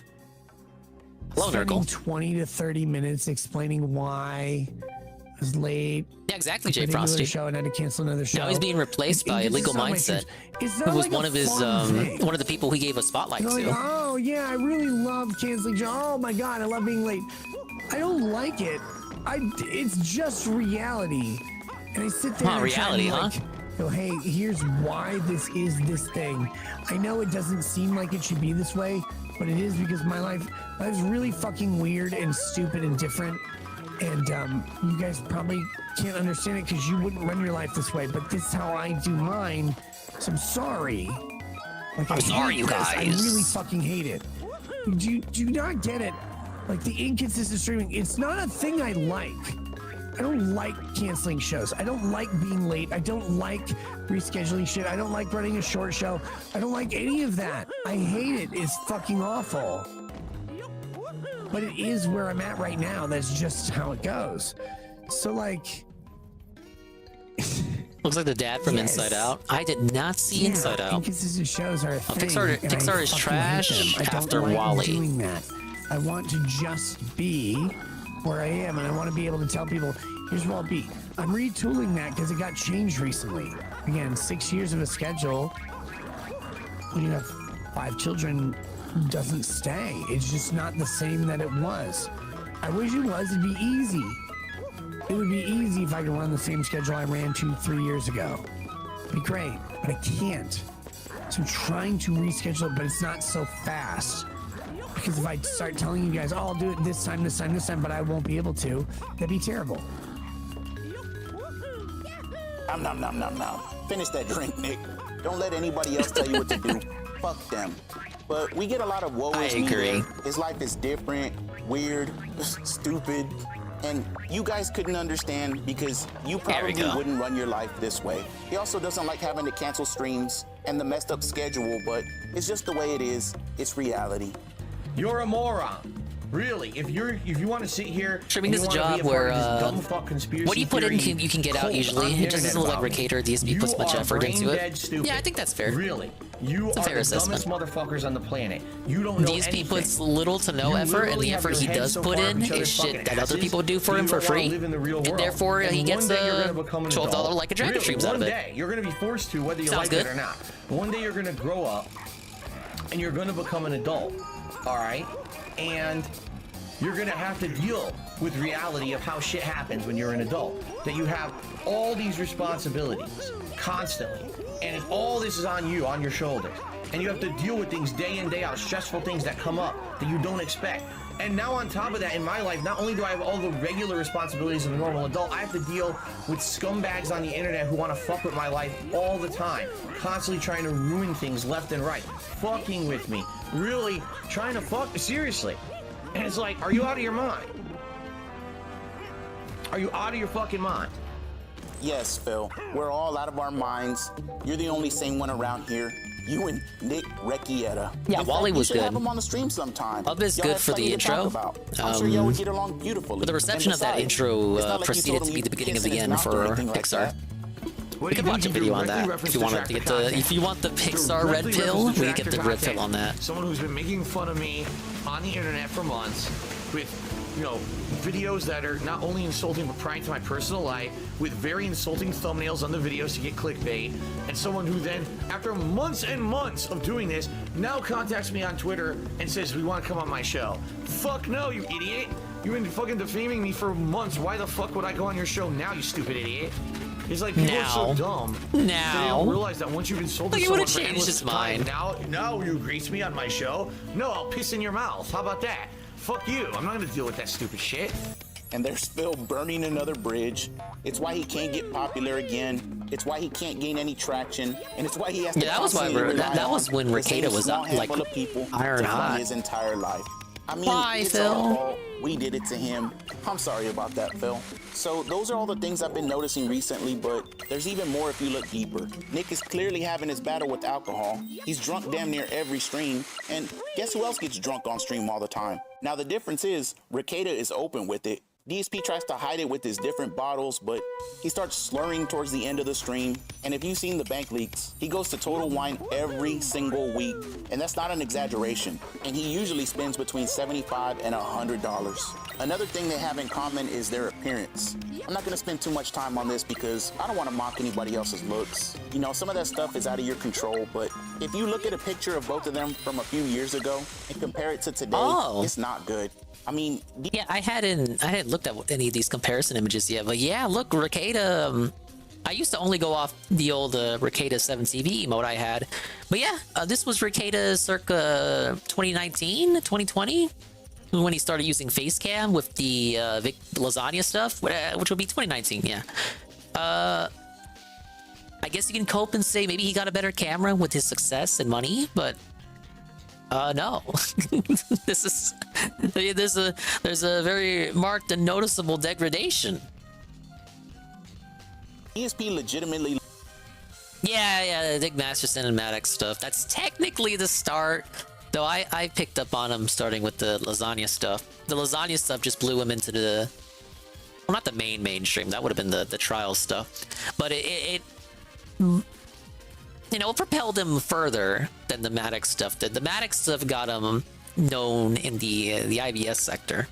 Hello, Spending Nurgle. 20 to 30 minutes explaining why was late. Yeah, exactly, Jay I did another Frosty. show and had to cancel another show. Now he's being replaced by Illegal Mindset, who was one of his one of the people he gave a spotlight Like, to. oh yeah, I really love canceling shows. Oh my god, I love being late. I don't like it. It's just reality. And I sit there and reality, try huh? and go, hey, here's why this is this thing. I know it doesn't seem like it should be this way, but it is because my life's really fucking weird and stupid and different. And you guys probably can't understand it because you wouldn't run your life this way, but this is how I do mine. So I'm sorry. Like, I'm sorry, you guys. I really fucking hate it. Do you not get it? Like, the inconsistent streaming, it's not a thing I like. I don't like canceling shows. I don't like being late. I don't like rescheduling shit. I don't like running a short show. I don't like any of that. I hate it. It's fucking awful. But it is where I'm at right now. That's just how it goes. So, like... Looks like the dad from Inside Out. I did not see Inside Out. Inconsistent shows are a thing. Pixar is trash after Wall-E. Doing that. I want to just be where I am, and I want to be able to tell people, here's where I'll be. I'm retooling that because it got changed recently. Again, 6 years of a schedule. When you have 5 children, doesn't stay. It's just not the same that it was. I wish it was. It'd be easy. It would be easy if I could run the same schedule I ran 2-3 years ago. It'd be great, but I can't. So I'm trying to reschedule it, but it's not so fast. Because if I start telling you guys, oh, I'll do it this time, but I won't be able to, that'd be terrible. Nom. Finish that drink, Nick. Don't let anybody else tell you what to do. Fuck them. But we get a lot of woe is me here. His life is different, weird, stupid, and you guys couldn't understand because you probably wouldn't run your life this way. He also doesn't like having to cancel streams and the messed up schedule, but it's just the way it is. It's reality. You're a moron. Really, if you want to sit here, streaming is a job where what you put in you can get out usually. It just doesn't look like Ricator. DSP puts much effort into it. Yeah, I think that's fair. Really, you are the dumbest motherfuckers on the planet. You don't know DSP puts little to no effort, and the effort he does put in is shit that other people do for him for free, and therefore he gets $12 like a dragon streams out of it. One day you're gonna be forced to, whether you like it or not. One day you're gonna grow up, and you're gonna become an adult. All right. And you're gonna have to deal with reality of how shit happens when you're an adult. That you have all these responsibilities constantly, and all this is on you, on your shoulders. And you have to deal with things day in, day out, stressful things that come up that you don't expect. And now on top of that, in my life, not only do I have all the regular responsibilities of a normal adult, I have to deal with scumbags on the internet who want to fuck with my life all the time, constantly trying to ruin things left and right, fucking with me, really trying to fuck, seriously. And it's like, are you out of your mind? Are you out of your fucking mind? Yes, Phil. We're all out of our minds. You're the only sane one around here. You and Nick Recchietta. Yeah, Wall-E was good. Have him on the stream sometime. Love is good for the intro. I'm sure y'all would get along beautifully. But the reception of that intro proceeded to be the beginning of the end for Pixar. We could watch a video on that if you want to get the Pixar red pill. We could get the red pill on that. Someone who's been making fun of me on the internet for months with, you know, videos that are not only insulting but prying to my personal life, with very insulting thumbnails on the videos to get clickbait, and someone who then, after months and months of doing this, now contacts me on Twitter and says, we want to come on my show. Fuck no, you idiot. You've been fucking defaming me for months. Why the fuck would I go on your show now, you stupid idiot? It's like people are so dumb. They don't realize that once you've insulted someone for endless time, now you grease me on my show? No, I'll piss in your mouth. How about that? Fuck you. I'm not gonna deal with that stupid shit. And they're still burning another bridge. It's why he can't get popular again. It's why he can't gain any traction, and it's why he has to. Yeah, that was why that was when Ricada was up, like iron hot his entire life. I mean, it's our fault. We did it to him. I'm sorry about that, Phil. So those are all the things I've been noticing recently, but there's even more if you look deeper. Nick is clearly having his battle with alcohol. He's drunk damn near every stream, and guess who else gets drunk on stream all the time? Now the difference is, Ricada is open with it. DSP tries to hide it with his different bottles, but he starts slurring towards the end of the stream. And if you've seen the bank leaks, he goes to Total Wine every single week. And that's not an exaggeration. And he usually spends between $75 and $100. Another thing they have in common is their appearance. I'm not gonna spend too much time on this because I don't wanna mock anybody else's looks. You know, some of that stuff is out of your control, but if you look at a picture of both of them from a few years ago and compare it to today, it's not good. I mean, yeah, I hadn't looked at any of these comparison images yet, but yeah, look, Rekieta. I used to only go off the old Rekieta 7 TV emote I had, but yeah, this was Rekieta circa 2019, 2020. When he started using face cam with the Vic Lasagna stuff, which would be 2019, yeah. I guess you can cope and say maybe he got a better camera with his success and money, but no. There's a very marked and noticeable degradation. ESP legitimately. Yeah, the Dick Masterson and Maddox stuff. That's technically the start. Though I picked up on him starting with the lasagna stuff. The lasagna stuff just blew him into the... Well, not the mainstream. That would have been the trial stuff. But it you know, propelled him further than the Maddox stuff did. The Maddox stuff got him known in the IBS sector.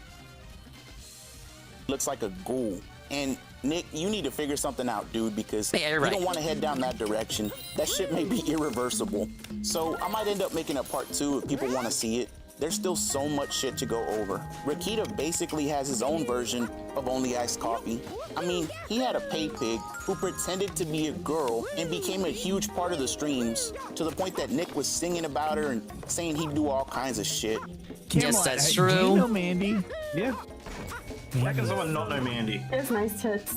Looks like a ghoul. And Nick, you need to figure something out, dude, because yeah, you don't want to head down that direction. That shit may be irreversible. So I might end up making a part 2 if people want to see it. There's still so much shit to go over. Rekieta basically has his own version of Only Iced Coffee. I mean, he had a pay pig who pretended to be a girl and became a huge part of the streams to the point that Nick was singing about her and saying he'd do all kinds of shit. Yes, that's true. Do you know Mandy? Yeah. How can someone not know Mandy? There's nice tits.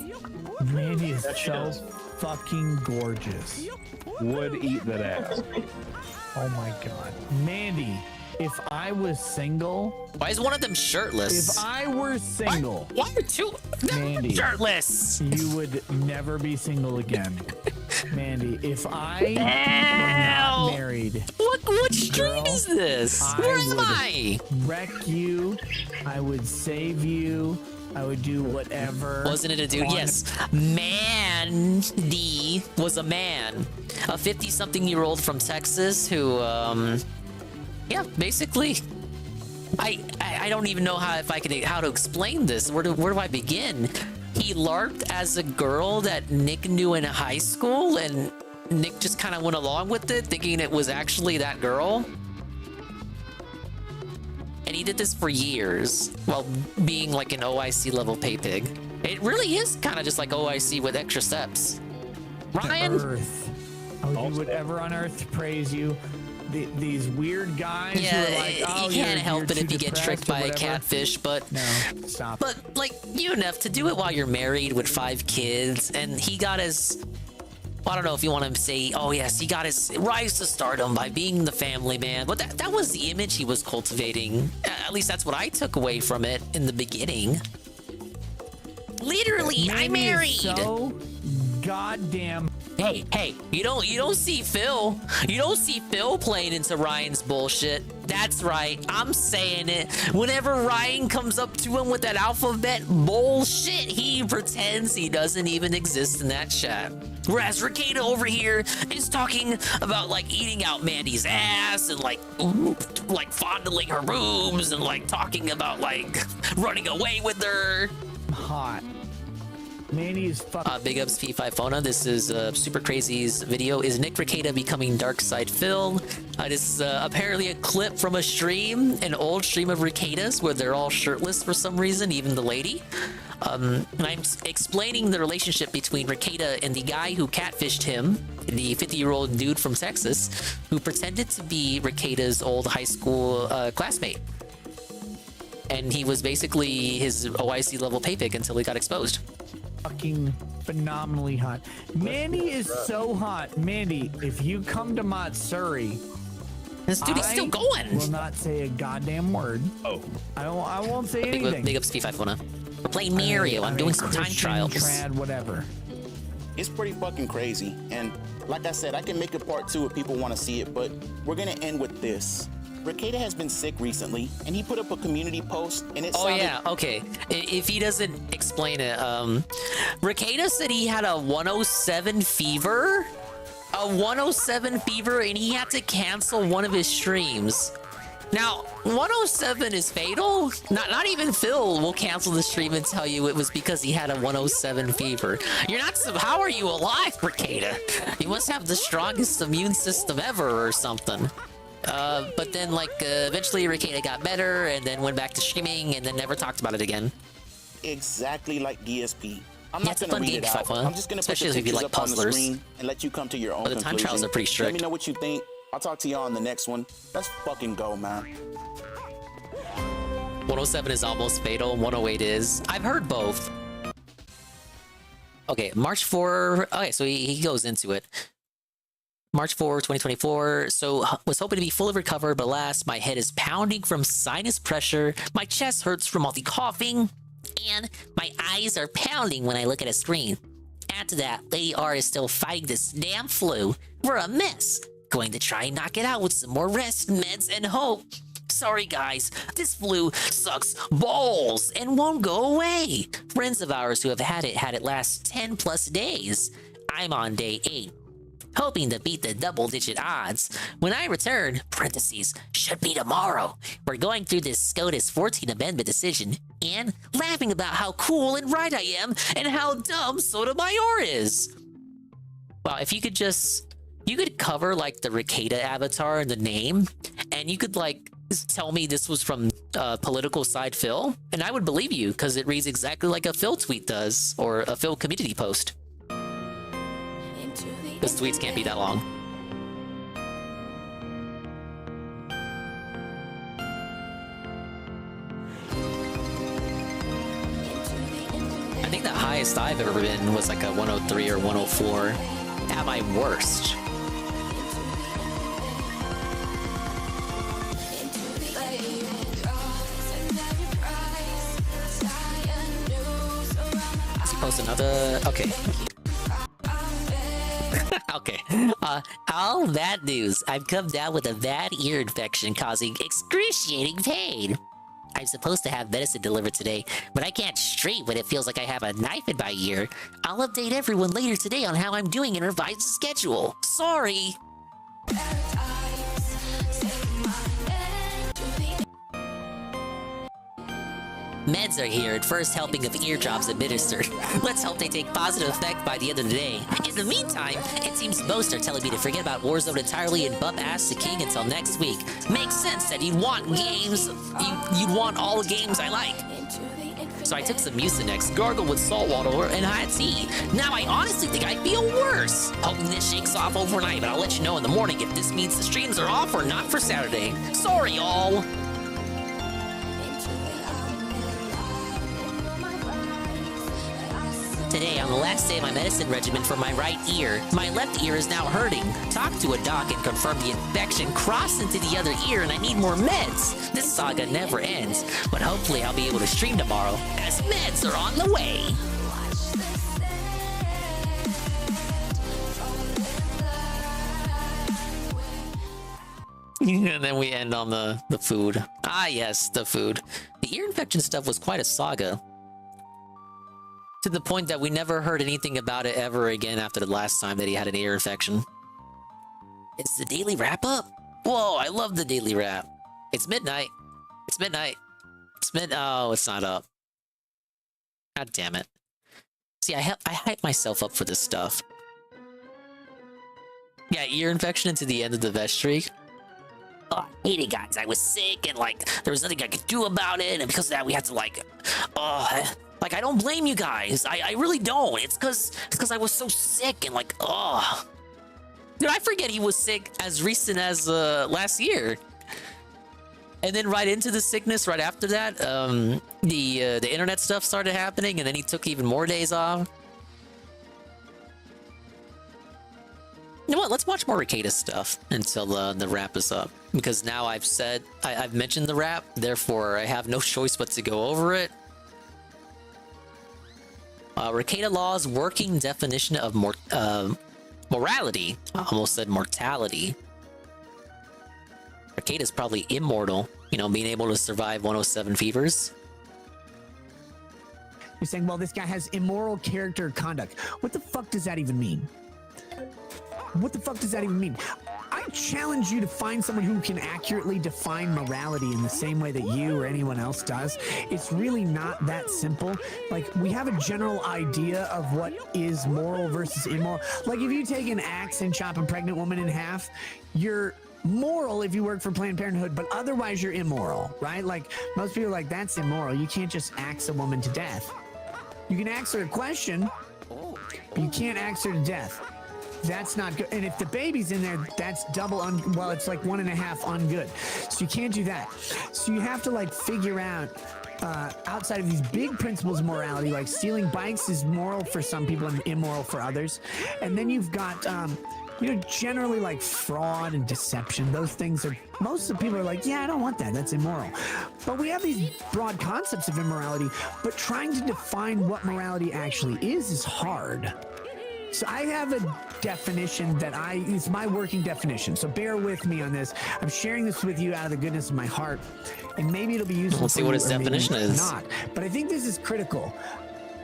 Mandy is so fucking gorgeous. Would eat that ass. Oh my god. Mandy, if I was single... Why is one of them shirtless? If I were single... Why are two Mandy, shirtless? You would never be single again. Mandy, if I were not married... What stream is this? Where am I? Wreck you. I would save you. I would do whatever. Wasn't it a dude? Yes. Mandy was a man. A 50-something-year-old from Texas who, yeah, basically... I don't even know how to explain this. Where do I begin? He LARPed as a girl that Nick knew in high school, and Nick just kind of went along with it, thinking it was actually that girl. And he did this for years while being like an OIC level pay pig. It really is kind of just like OIC with extra steps. Ryan? Earth. I would do whatever on earth to praise you. These weird guys who are like, oh, you can't help it if you get tricked by a catfish, but no, stop. But like, you enough to do it while you're married with 5 kids, and he got his... I don't know if you want to say, oh yes, he got his rise to stardom by being the family man, but that was the image he was cultivating. At least that's what I took away from it in the beginning. Literally, I'm married. So goddamn. Hey, you don't see Phil. You don't see Phil playing into Ryan's bullshit. That's right, I'm saying it. Whenever Ryan comes up to him with that alphabet bullshit, he pretends he doesn't even exist in that chat. Whereas Rekieta over here is talking about like eating out Mandy's ass and like fondling her boobs and like talking about like running away with her. Hot. Mandy is fucking. Big ups P5 Fona. This is Super Crazy's video. Is Nick Rekieta becoming Darkside Phil? This is apparently a clip from a stream, an old stream of Rekieta's where they're all shirtless for some reason, even the lady. And I'm explaining the relationship between Rekieta and the guy who catfished him, the 50-year-old dude from Texas, who pretended to be Rekieta's old high school classmate. And he was basically his OIC level pay pig until he got exposed. Fucking phenomenally hot. Mandy is so hot. Mandy, if you come to Matsuri, this dude is still going. Will not say a goddamn word. Oh, I won't say anything. Big ups P5 Fona. We're playing Mario. I'm doing some time trials. Trad, whatever. It's pretty fucking crazy. And like I said, I can make a part 2 if people want to see it, but we're gonna end with this. Rekieta has been sick recently, and he put up a community post, and it sounded... Oh yeah, okay. If he doesn't explain it, Rekieta said he had a 107 fever? A 107 fever, and he had to cancel one of his streams. Now, 107 is fatal? Not even Phil will cancel the stream and tell you it was because he had a 107 fever. You're not how are you alive, Bricada? You must have the strongest immune system ever or something. But then, like, eventually Ricada got better and then went back to streaming and then never talked about it again. Exactly like DSP. I'm not it's a gonna fun read game it to out. fun. I'm just gonna put the Especially if you pictures like up on the puzzlers. screen and let you come to your own But the time conclusion. trials are pretty strict. Let me know what you think. I'll talk to y'all on the next one. Let's fucking go, man. 107 is almost fatal, 108 is. I've heard both. Okay, March 4. Okay, so he goes into it. March 4, 2024. So was hoping to be fully recovered, but alas, my head is pounding from sinus pressure. My chest hurts from all the coughing. And my eyes are pounding when I look at a screen. Add to that, Lady R is still fighting this damn flu. We're a mess. Going to try and knock it out with some more rest, meds, and hope. Sorry guys, this flu sucks balls and won't go away. Friends of ours who have had it last 10 plus days. I'm on day 8. Hoping to beat the double-digit odds. When I return, parentheses, should be tomorrow, we're going through this SCOTUS 14th Amendment decision and laughing about how cool and right I am and how dumb Sotomayor is. Wow, if you could just... You could cover, like, the Ricada avatar and the name, and you could, like, tell me this was from Political Side Phil, and I would believe you, because it reads exactly like a Phil tweet does, or a Phil community post. Those tweets can't be that long. I think the highest I've ever been was like a 103 or 104 at my worst. Let's post another... Okay. Okay. All bad news. I've come down with a bad ear infection causing excruciating pain. I'm supposed to have medicine delivered today, but I can't stream when it feels like I have a knife in my ear. I'll update everyone later today on how I'm doing and revise the schedule. Sorry. Meds are here at first helping of eardrops administered. Let's hope they take positive effect by the end of the day. In the meantime, it seems most are telling me to forget about Warzone entirely and bump ass to King until next week. Makes sense that you'd want games, you'd want all the games I like. So I took some Mucinex, gargled with salt water, and hot tea. Now I honestly think I feel worse. Hoping this shakes off overnight, but I'll let you know in the morning if this means the streams are off or not for Saturday. Sorry, y'all. Today, on the last day of my medicine regimen for my right ear, my left ear is now hurting. Talked to a doc and confirmed the infection crossed into the other ear and I need more meds. This saga never ends, but hopefully I'll be able to stream tomorrow, as meds are on the way. And then we end on the food. Ah yes, the food. The ear infection stuff was quite a saga. To the point that we never heard anything about it ever again after the last time that he had an ear infection. It's the daily wrap up? Whoa, I love the daily wrap. It's midnight. It's midnight. Oh, it's not up. God damn it. See, I hype myself up for this stuff. Yeah, ear infection into the end of the vest streak. Oh, I hate it, guys. I was sick and, like, there was nothing I could do about it. And because of that, we had to, like, like, I don't blame you guys. I really don't. It's because I was so sick and, like, Dude, I forget he was sick as recent as last year. And then right into the sickness right after that, the internet stuff started happening, and then he took even more days off. You know what? Let's watch more Ricada stuff until the wrap is up. Because now I've mentioned the wrap, therefore I have no choice but to go over it. Ricada Law's working definition of morality. I almost said mortality. Ricada's probably immortal, you know, being able to survive 107 fevers. You're saying, well, this guy has immoral character conduct. What the fuck does that even mean? What the fuck does that even mean? I I challenge you to find someone who can accurately define morality in the same way that you or anyone else does. It's really not that simple. Like, we have a general idea of what is moral versus immoral. Like, if you take an axe and chop a pregnant woman in half, you're moral if you work for Planned Parenthood, but otherwise you're immoral, right? Like, most people are like, that's immoral. You can't just axe a woman to death. You can ask her a question, but you can't axe her to death. That's not good. And if the baby's in there, that's double well, it's like 1.5 ungood. So you can't do that. So you have to like figure out outside of these big principles of morality, like stealing bikes is moral for some people and immoral for others. And then you've got generally like fraud and deception. Those things are, most of the people are like, yeah, I don't want that. That's immoral. But we have these broad concepts of immorality, but trying to define what morality actually is hard. So I have a definition that it's my working definition. So bear with me on this. I'm sharing this with you out of the goodness of my heart, and maybe it'll be useful. Let's see what his definition is. Not, but I think this is critical.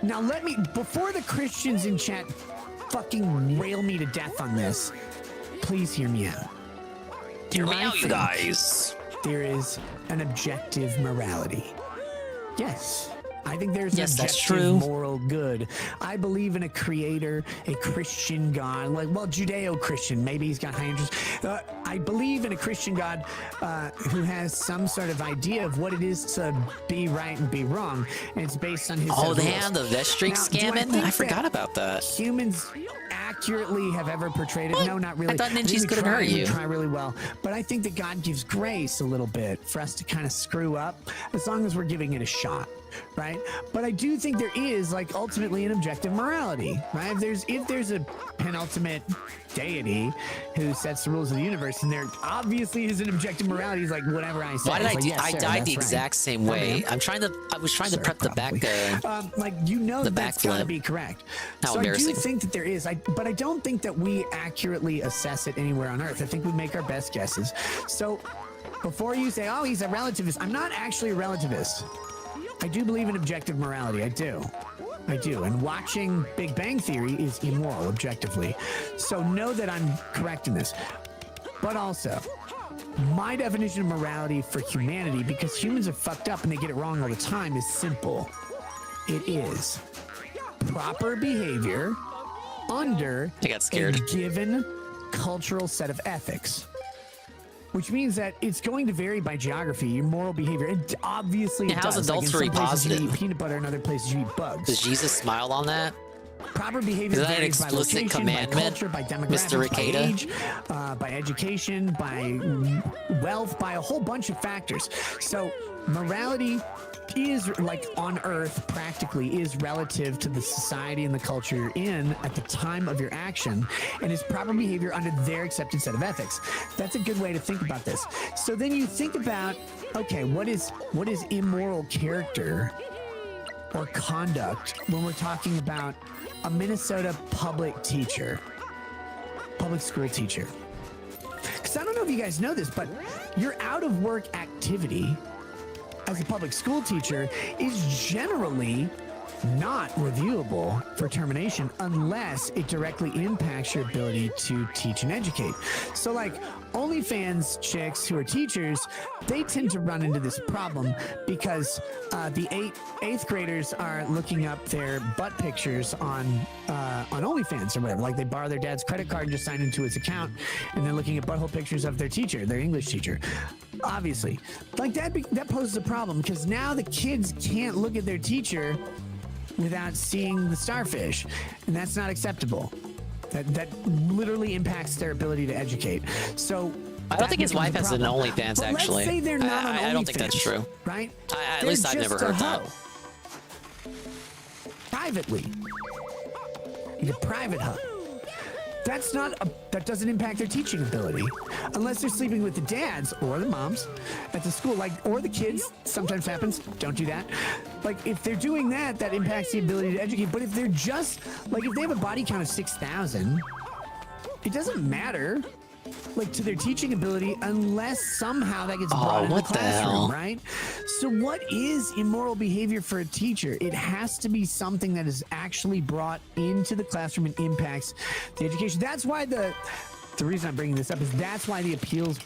Now before the Christians in chat fucking rail me to death on this, please hear me out. Hear me out, you guys. There is an objective morality. Yes. I think there's an objective moral good. I believe in a creator, a Christian God, Judeo-Christian. Maybe he's got high interest. I believe in a Christian God who has some sort of idea of what it is to be right and be wrong, and it's based on his. Oh, they have the vest streak scamming. I forgot about that. Humans accurately have ever portrayed it. What? No, not really. I thought Ninja's gonna hurt you. Try really well, but I think that God gives grace a little bit for us to kind of screw up, as long as we're giving it a shot. Right, but I do think there is ultimately an objective morality, right? If there's a penultimate deity who sets the rules of the universe, and there obviously is an objective morality. He's like, whatever I say. Why did I died the exact same way. I was trying to prep the back. That's got to be correct. How so embarrassing. I do think that there is, but I don't think that we accurately assess it anywhere on Earth. I think we make our best guesses. So before you say, oh, he's a relativist, I'm not actually a relativist. I do believe in objective morality. I do. And watching Big Bang Theory is immoral, objectively. So know that I'm correct in this. But also, my definition of morality for humanity, because humans are fucked up and they get it wrong all the time, is simple. It is proper behavior under a given cultural set of ethics. Which means that it's going to vary by geography, your moral behavior. And obviously, how's adultery positive? You eat peanut butter, and other places you eat bugs. Does Jesus smile on that? Proper behavior is that an varies by explicit location, commandment, by culture, by demographics, by age, by education, by wealth, by a whole bunch of factors. So morality is, on Earth, practically is relative to the society and the culture you're in at the time of your action, and is proper behavior under their accepted set of ethics. That's a good way to think about this. So then you think about, okay, what is immoral character or conduct when we're talking about a Minnesota public school teacher? Because I don't know if you guys know this, but your out of work activity as a public school teacher is generally not reviewable for termination unless it directly impacts your ability to teach and educate. So OnlyFans chicks who are teachers, they tend to run into this problem because the eighth graders are looking up their butt pictures on OnlyFans or whatever. They borrow their dad's credit card and just sign into his account, and they're looking at butthole pictures of their teacher, their English teacher. Obviously, that poses a problem because now the kids can't look at their teacher without seeing the starfish, and that's not acceptable. That literally impacts their ability to educate. So I don't think his wife has an OnlyFans, actually. Let's say they're not on OnlyFans, I don't think that's true. Right? At least I've never heard that. Privately. In a private hoe. That doesn't impact their teaching ability unless they're sleeping with the dads or the moms at the school, or the kids. Sometimes happens. Don't do that. If they're doing that, that impacts the ability to educate. But if they're just if they have a body count of 6,000, it doesn't matter to their teaching ability unless somehow that gets brought into the classroom, right? So what is immoral behavior for a teacher? It has to be something that is actually brought into the classroom and impacts the education. That's why the reason I'm bringing this up is that's why the appeals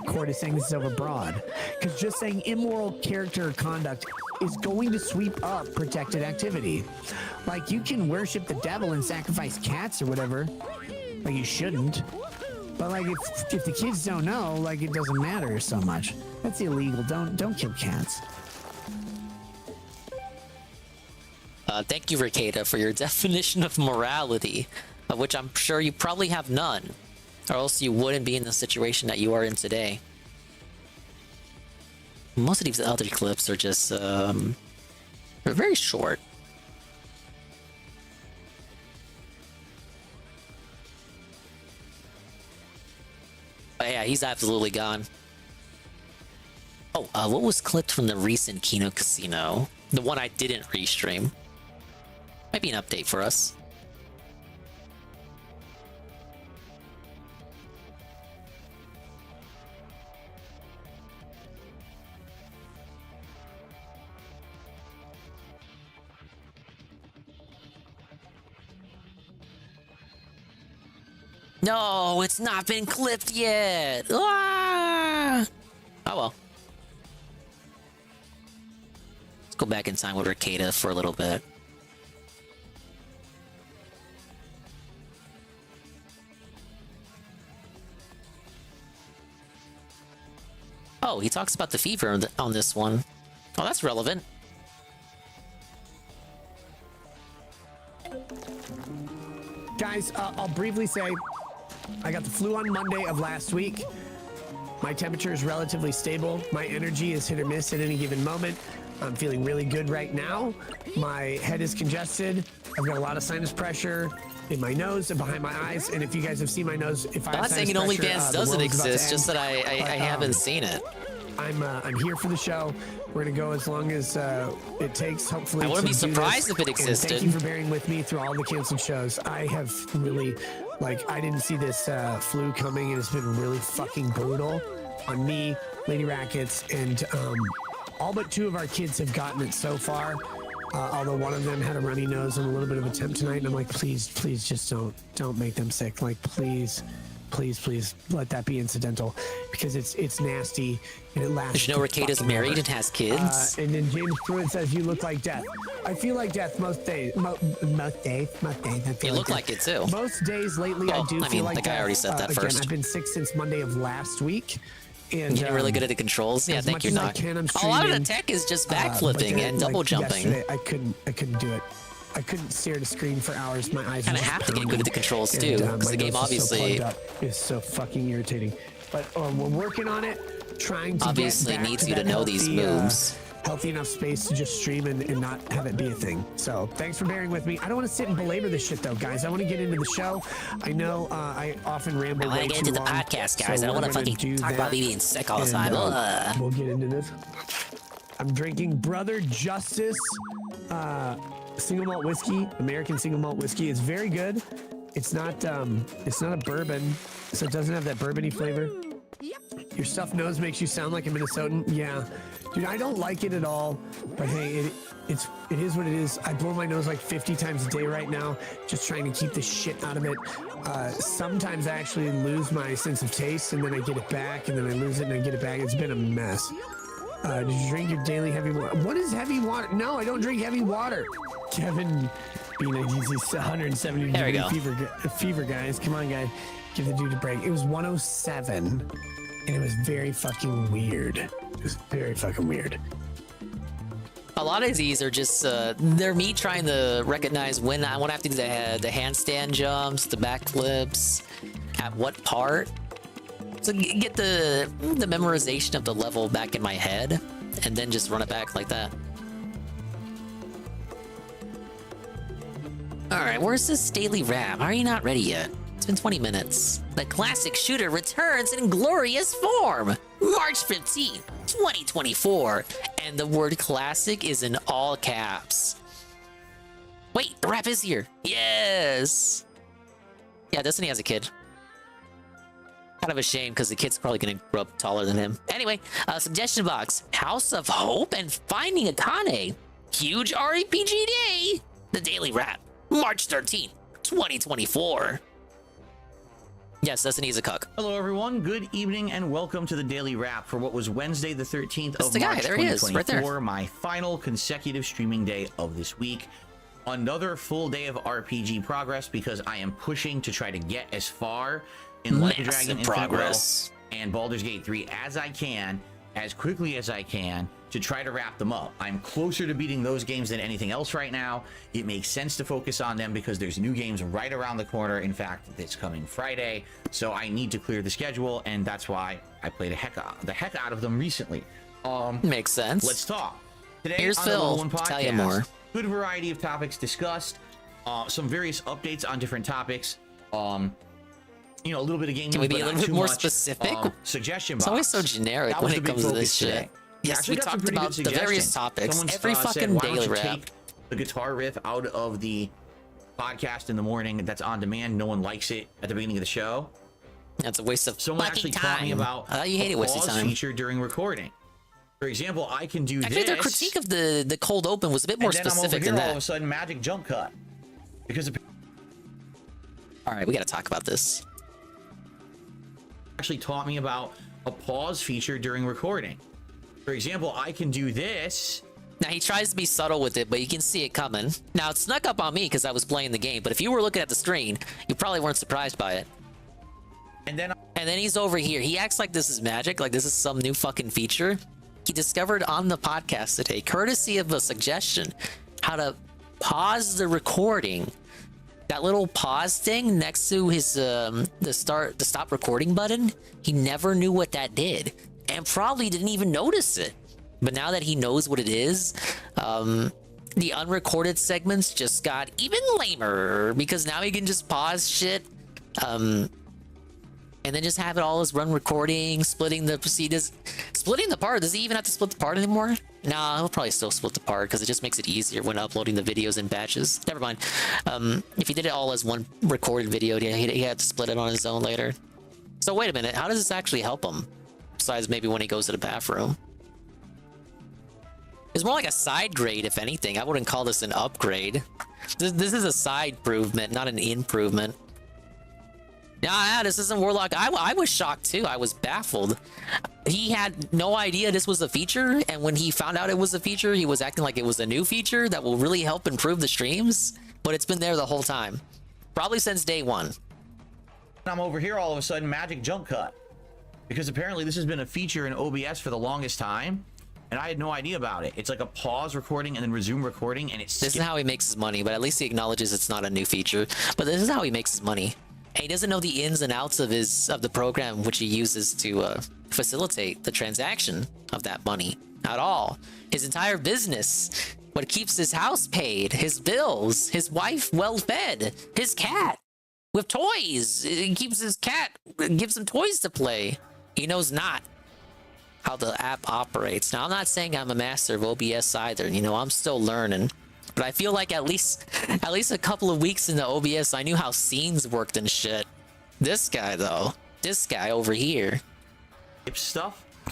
court is saying this is overbroad. Because just saying immoral character or conduct is going to sweep up protected activity. Like, you can worship the devil and sacrifice cats or whatever. Like, you shouldn't. But like, if the kids don't know, like, it doesn't matter so much. That's illegal. Don't kill cats. Thank you, Ricada, for your definition of morality, of which I'm sure you probably have none, or else you wouldn't be in the situation that you are in today. Most of these other clips are just, they're very short. But yeah, he's absolutely gone. Oh, what was clipped from the recent Kino Casino? The one I didn't restream. Might be an update for us. No, it's not been clipped yet. Ah! Oh well. Let's go back in time with Ricada for a little bit. Oh, he talks about the fever on this one. Oh, that's relevant. Guys, I'll briefly say I got the flu on Monday of last week. My temperature is relatively stable. My energy is hit or miss at any given moment. I'm feeling really good right now. My head is congested. I've got a lot of sinus pressure in my nose and behind my eyes. And if you guys have seen my nose, if I I'm not saying it OnlyFans doesn't exist, just that I haven't seen it. I'm here for the show. We're gonna go as long as it takes. Hopefully, I wouldn't be surprised if it existed. And thank you for bearing with me through all the canceled shows. I have really, like, I didn't see this flu coming, and it's been really fucking brutal on me, Lady Rackets, and all but 2 of our kids have gotten it so far. Although one of them had a runny nose and a little bit of a temp tonight, and I'm like, please, just don't make them sick. Like, please let that be incidental, because it's nasty and it lasts. Did you know Ricada's married and has kids? And then James Pruitt says, you look like death. I feel like death most days. Most days. You look like it too. Most days lately, I do feel like the guy already said that again, first. I've been sick since Monday of last week. And getting really good at the controls. Yeah, thank you, Knock. A lot of the tech is just backflipping and double jumping. Yesterday, I couldn't do it. I couldn't stare at a screen for hours. My eyes kind of have to get good at the controls too, because the game obviously is so fucking irritating. But we're working on it, trying to obviously get back needs to you to know these moves. Healthy enough space to just stream and not have it be a thing. So thanks for bearing with me. I don't want to sit and belabor this shit though, guys. I want to get into the show. I know I often ramble. I want to get into the podcast, guys. I don't want to fucking talk about me being sick all the time. We'll get into this. I'm drinking Brother Justice single malt whiskey, American single malt whiskey. It's very good. It's not a bourbon, so it doesn't have that bourbony flavor. Your stuffed nose makes you sound like a Minnesotan. Yeah, dude, I don't like it at all. But hey, it is what it is. I blow my nose like 50 times a day right now, just trying to keep the shit out of it. Sometimes I actually lose my sense of taste, and then I get it back, and then I lose it, and I get it back. It's been a mess. Did you drink your daily heavy water? What is heavy water? No, I don't drink heavy water. Kevin being a 170 degree fever, guys. Come on, guys. Give the dude a break. It was 107, and it was very fucking weird. It was very fucking weird. A lot of these are just, they're me trying to recognize when I have to do the handstand jumps, the backflips, at what part. So get the memorization of the level back in my head, and then just run it back like that. Alright, where's this daily wrap? Are you not ready yet? It's been 20 minutes. The classic shooter returns in glorious form! March 15th, 2024. And the word classic is in all caps. Wait, the wrap is here! Yes! Yeah, Destiny has a kid. Kind of a shame, because the kid's probably gonna grow up taller than him. Anyway, suggestion box. House of Hope and Finding Akane. Huge RPG day! The daily wrap. March 13th, 2024. Yes, Destiny is a cuck. Hello, everyone. Good evening and welcome to the Daily Wrap for what was Wednesday, the 13th That's of the guy. March, There he is, right there. 2024, my final consecutive streaming day of this week. Another full day of RPG progress because I am pushing to try to get as far in Like a Dragon Infinite progress. Wealth and Baldur's Gate 3 as I can, as quickly as I can, to try to wrap them up. I'm closer to beating those games than anything else right now. It makes sense to focus on them because there's new games right around the corner. In fact, it's coming Friday, so I need to clear the schedule, and that's why I played the heck out of them recently. Makes sense. Let's talk. Today Here's on the Phil Level 1 to podcast, tell you more. Good variety of topics discussed, some various updates on different topics. You know, a little bit of game news, Can we be but a not little bit too more much. specific? Suggestion It's box. always so generic That when was it the big comes to focus this shit. today. Yes, Actually we got some talked pretty about good the various suggestions. topics. Someone, Every said, fucking "Why don't daily you wrap." take the guitar riff out of the podcast in the morning that's on demand. No one likes it at the beginning of the show. That's a waste of Someone fucking actually time. taught me about I thought you hated a wasting pause time. feature during recording. For example, I can do Actually, this. their critique of the cold open was a bit more and then specific I'm over than here all of a that. sudden magic jump cut because All right, we got to talk about this. Actually taught me about a pause feature during recording. For example, I can do this. Now, he tries to be subtle with it, but you can see it coming. Now, it snuck up on me because I was playing the game, but if you were looking at the screen, you probably weren't surprised by it. And then he's over here. He acts like this is magic, like this is some new fucking feature. He discovered on the podcast today, courtesy of a suggestion, how to pause the recording. That little pause thing next to his the stop recording button, he never knew what that did and probably didn't even notice it. But now that he knows what it is, the unrecorded segments just got even lamer because now he can just pause shit and then just have it all as run recording, splitting the part. Does he even have to split the part anymore? Nah, he'll probably still split the part because it just makes it easier when uploading the videos in batches. Never mind. If he did it all as one recorded video, he had to split it on his own later. So wait a minute, how does this actually help him? Besides maybe when he goes to the bathroom. It's more like a side grade, if anything. I wouldn't call this an upgrade. This is a side improvement, not an improvement. Nah, this isn't Warlock. I was shocked too. I was baffled. He had no idea this was a feature, and when he found out it was a feature, he was acting like it was a new feature that will really help improve the streams, but it's been there the whole time. Probably since day one. I'm over here all of a sudden magic jump cut because apparently this has been a feature in OBS for the longest time. And I had no idea about it. It's like a pause recording and then resume recording, and it's. This is how he makes his money, but at least he acknowledges it's not a new feature. But this is how he makes his money. And he doesn't know the ins and outs of the program which he uses to facilitate the transaction of that money at all. His entire business, what keeps his house paid, his bills, his wife well fed, his cat with toys. He keeps his cat, gives him toys to play. He knows not how the app operates. Now, I'm not saying I'm a master of OBS either. You know, I'm still learning. But I feel like at least a couple of weeks into OBS, I knew how scenes worked and shit. This guy, though. This guy over here. Stuff. I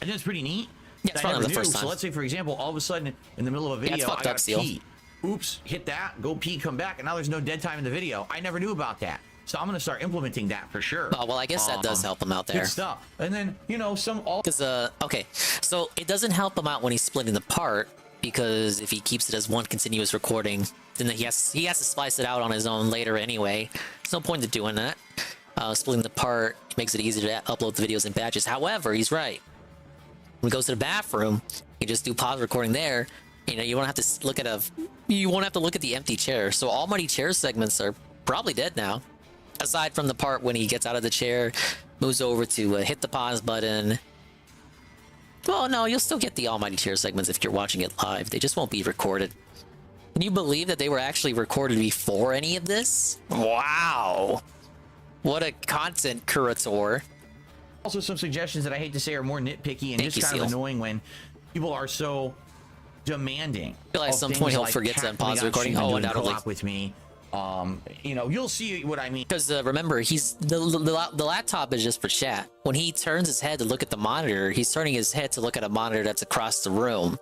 think it's pretty neat. Yeah, it's probably the first time. So let's say, for example, all of a sudden, in the middle of a video, it's fucked I up, got Seal. pee. Oops, hit that, go pee, come back, and now there's no dead time in the video. I never knew about that. So I'm going to start implementing that for sure. Oh, well, I guess that does help him out there. Good stuff. And then, you know, Because, okay, so it doesn't help him out when he's splitting the part, because if he keeps it as one continuous recording, then he has to splice it out on his own later anyway. There's no point to doing that. Splitting the part makes it easier to upload the videos in batches. However, he's right. When he goes to the bathroom, you just do pause recording there. You know, you won't have to look at the empty chair. So all Mighty Chair segments are probably dead now. Aside from the part when he gets out of the chair, moves over to hit the pause button. Well, no, you'll still get the Almighty Chair segments if you're watching it live. They just won't be recorded. Can you believe that they were actually recorded before any of this? Wow. What a content curator. Also, some suggestions that I hate to say are more nitpicky and just kind of annoying when people are so demanding. I feel like at some point he'll forget to unpause the recording. Oh, undoubtedly. With me. You know, you'll see what I mean. Because remember, the laptop is just for chat. When he turns his head to look at the monitor, he's turning his head to look at a monitor that's across the room.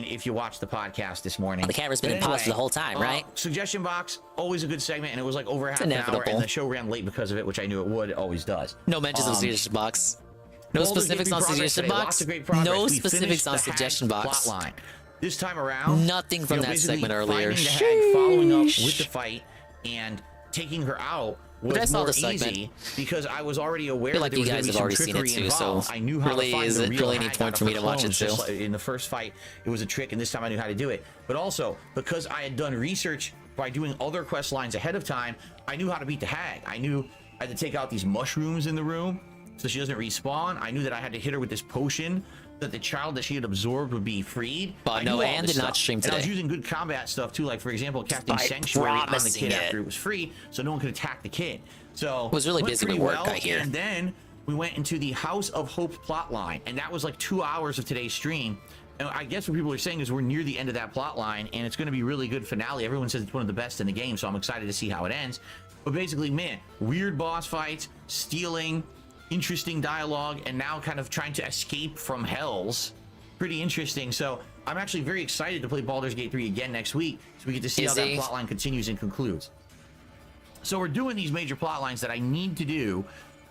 if you watch the podcast this morning. The camera's been in pause for the whole time, right? Suggestion box, always a good segment, and it was like over half an hour, and the show ran late because of it, which I knew it would. It always does. No mentions of suggestion box. No specifics on suggestion box. No specifics on suggestion box. Plotline. This time around, nothing from that segment earlier. Following up with the fight and taking her out was more easy segment. because I was already aware I feel like that there you was guys going have to be some already seen trickery it too, so involved. I knew how really to find is the it real really any hag point out for of me her to watch it clones, too? just like in the first fight, it was a trick, and this time I knew how to do it. But also, because I had done research by doing other quest lines ahead of time, I knew how to beat the hag. I knew I had to take out these mushrooms in the room so she doesn't respawn. I knew that I had to hit her with this potion that the child that she had absorbed would be freed. No, Anne did not stream today. And I was using good combat stuff too, like for example, casting Sanctuary on the kid after it was free, so no one could attack the kid. So it was really busy with work, I hear. And then we went into the House of Hope plot line, and that was like 2 hours of today's stream. And I guess what people are saying is we're near the end of that plot line, and it's going to be really good finale. Everyone says it's one of the best in the game, so I'm excited to see how it ends. But basically, man, weird boss fights, stealing, interesting dialogue, and now kind of trying to escape from hells. Pretty interesting. So I'm actually very excited to play Baldur's Gate 3 again next week, so we get to see how that plotline continues and concludes. So we're doing these major plot lines that I need to do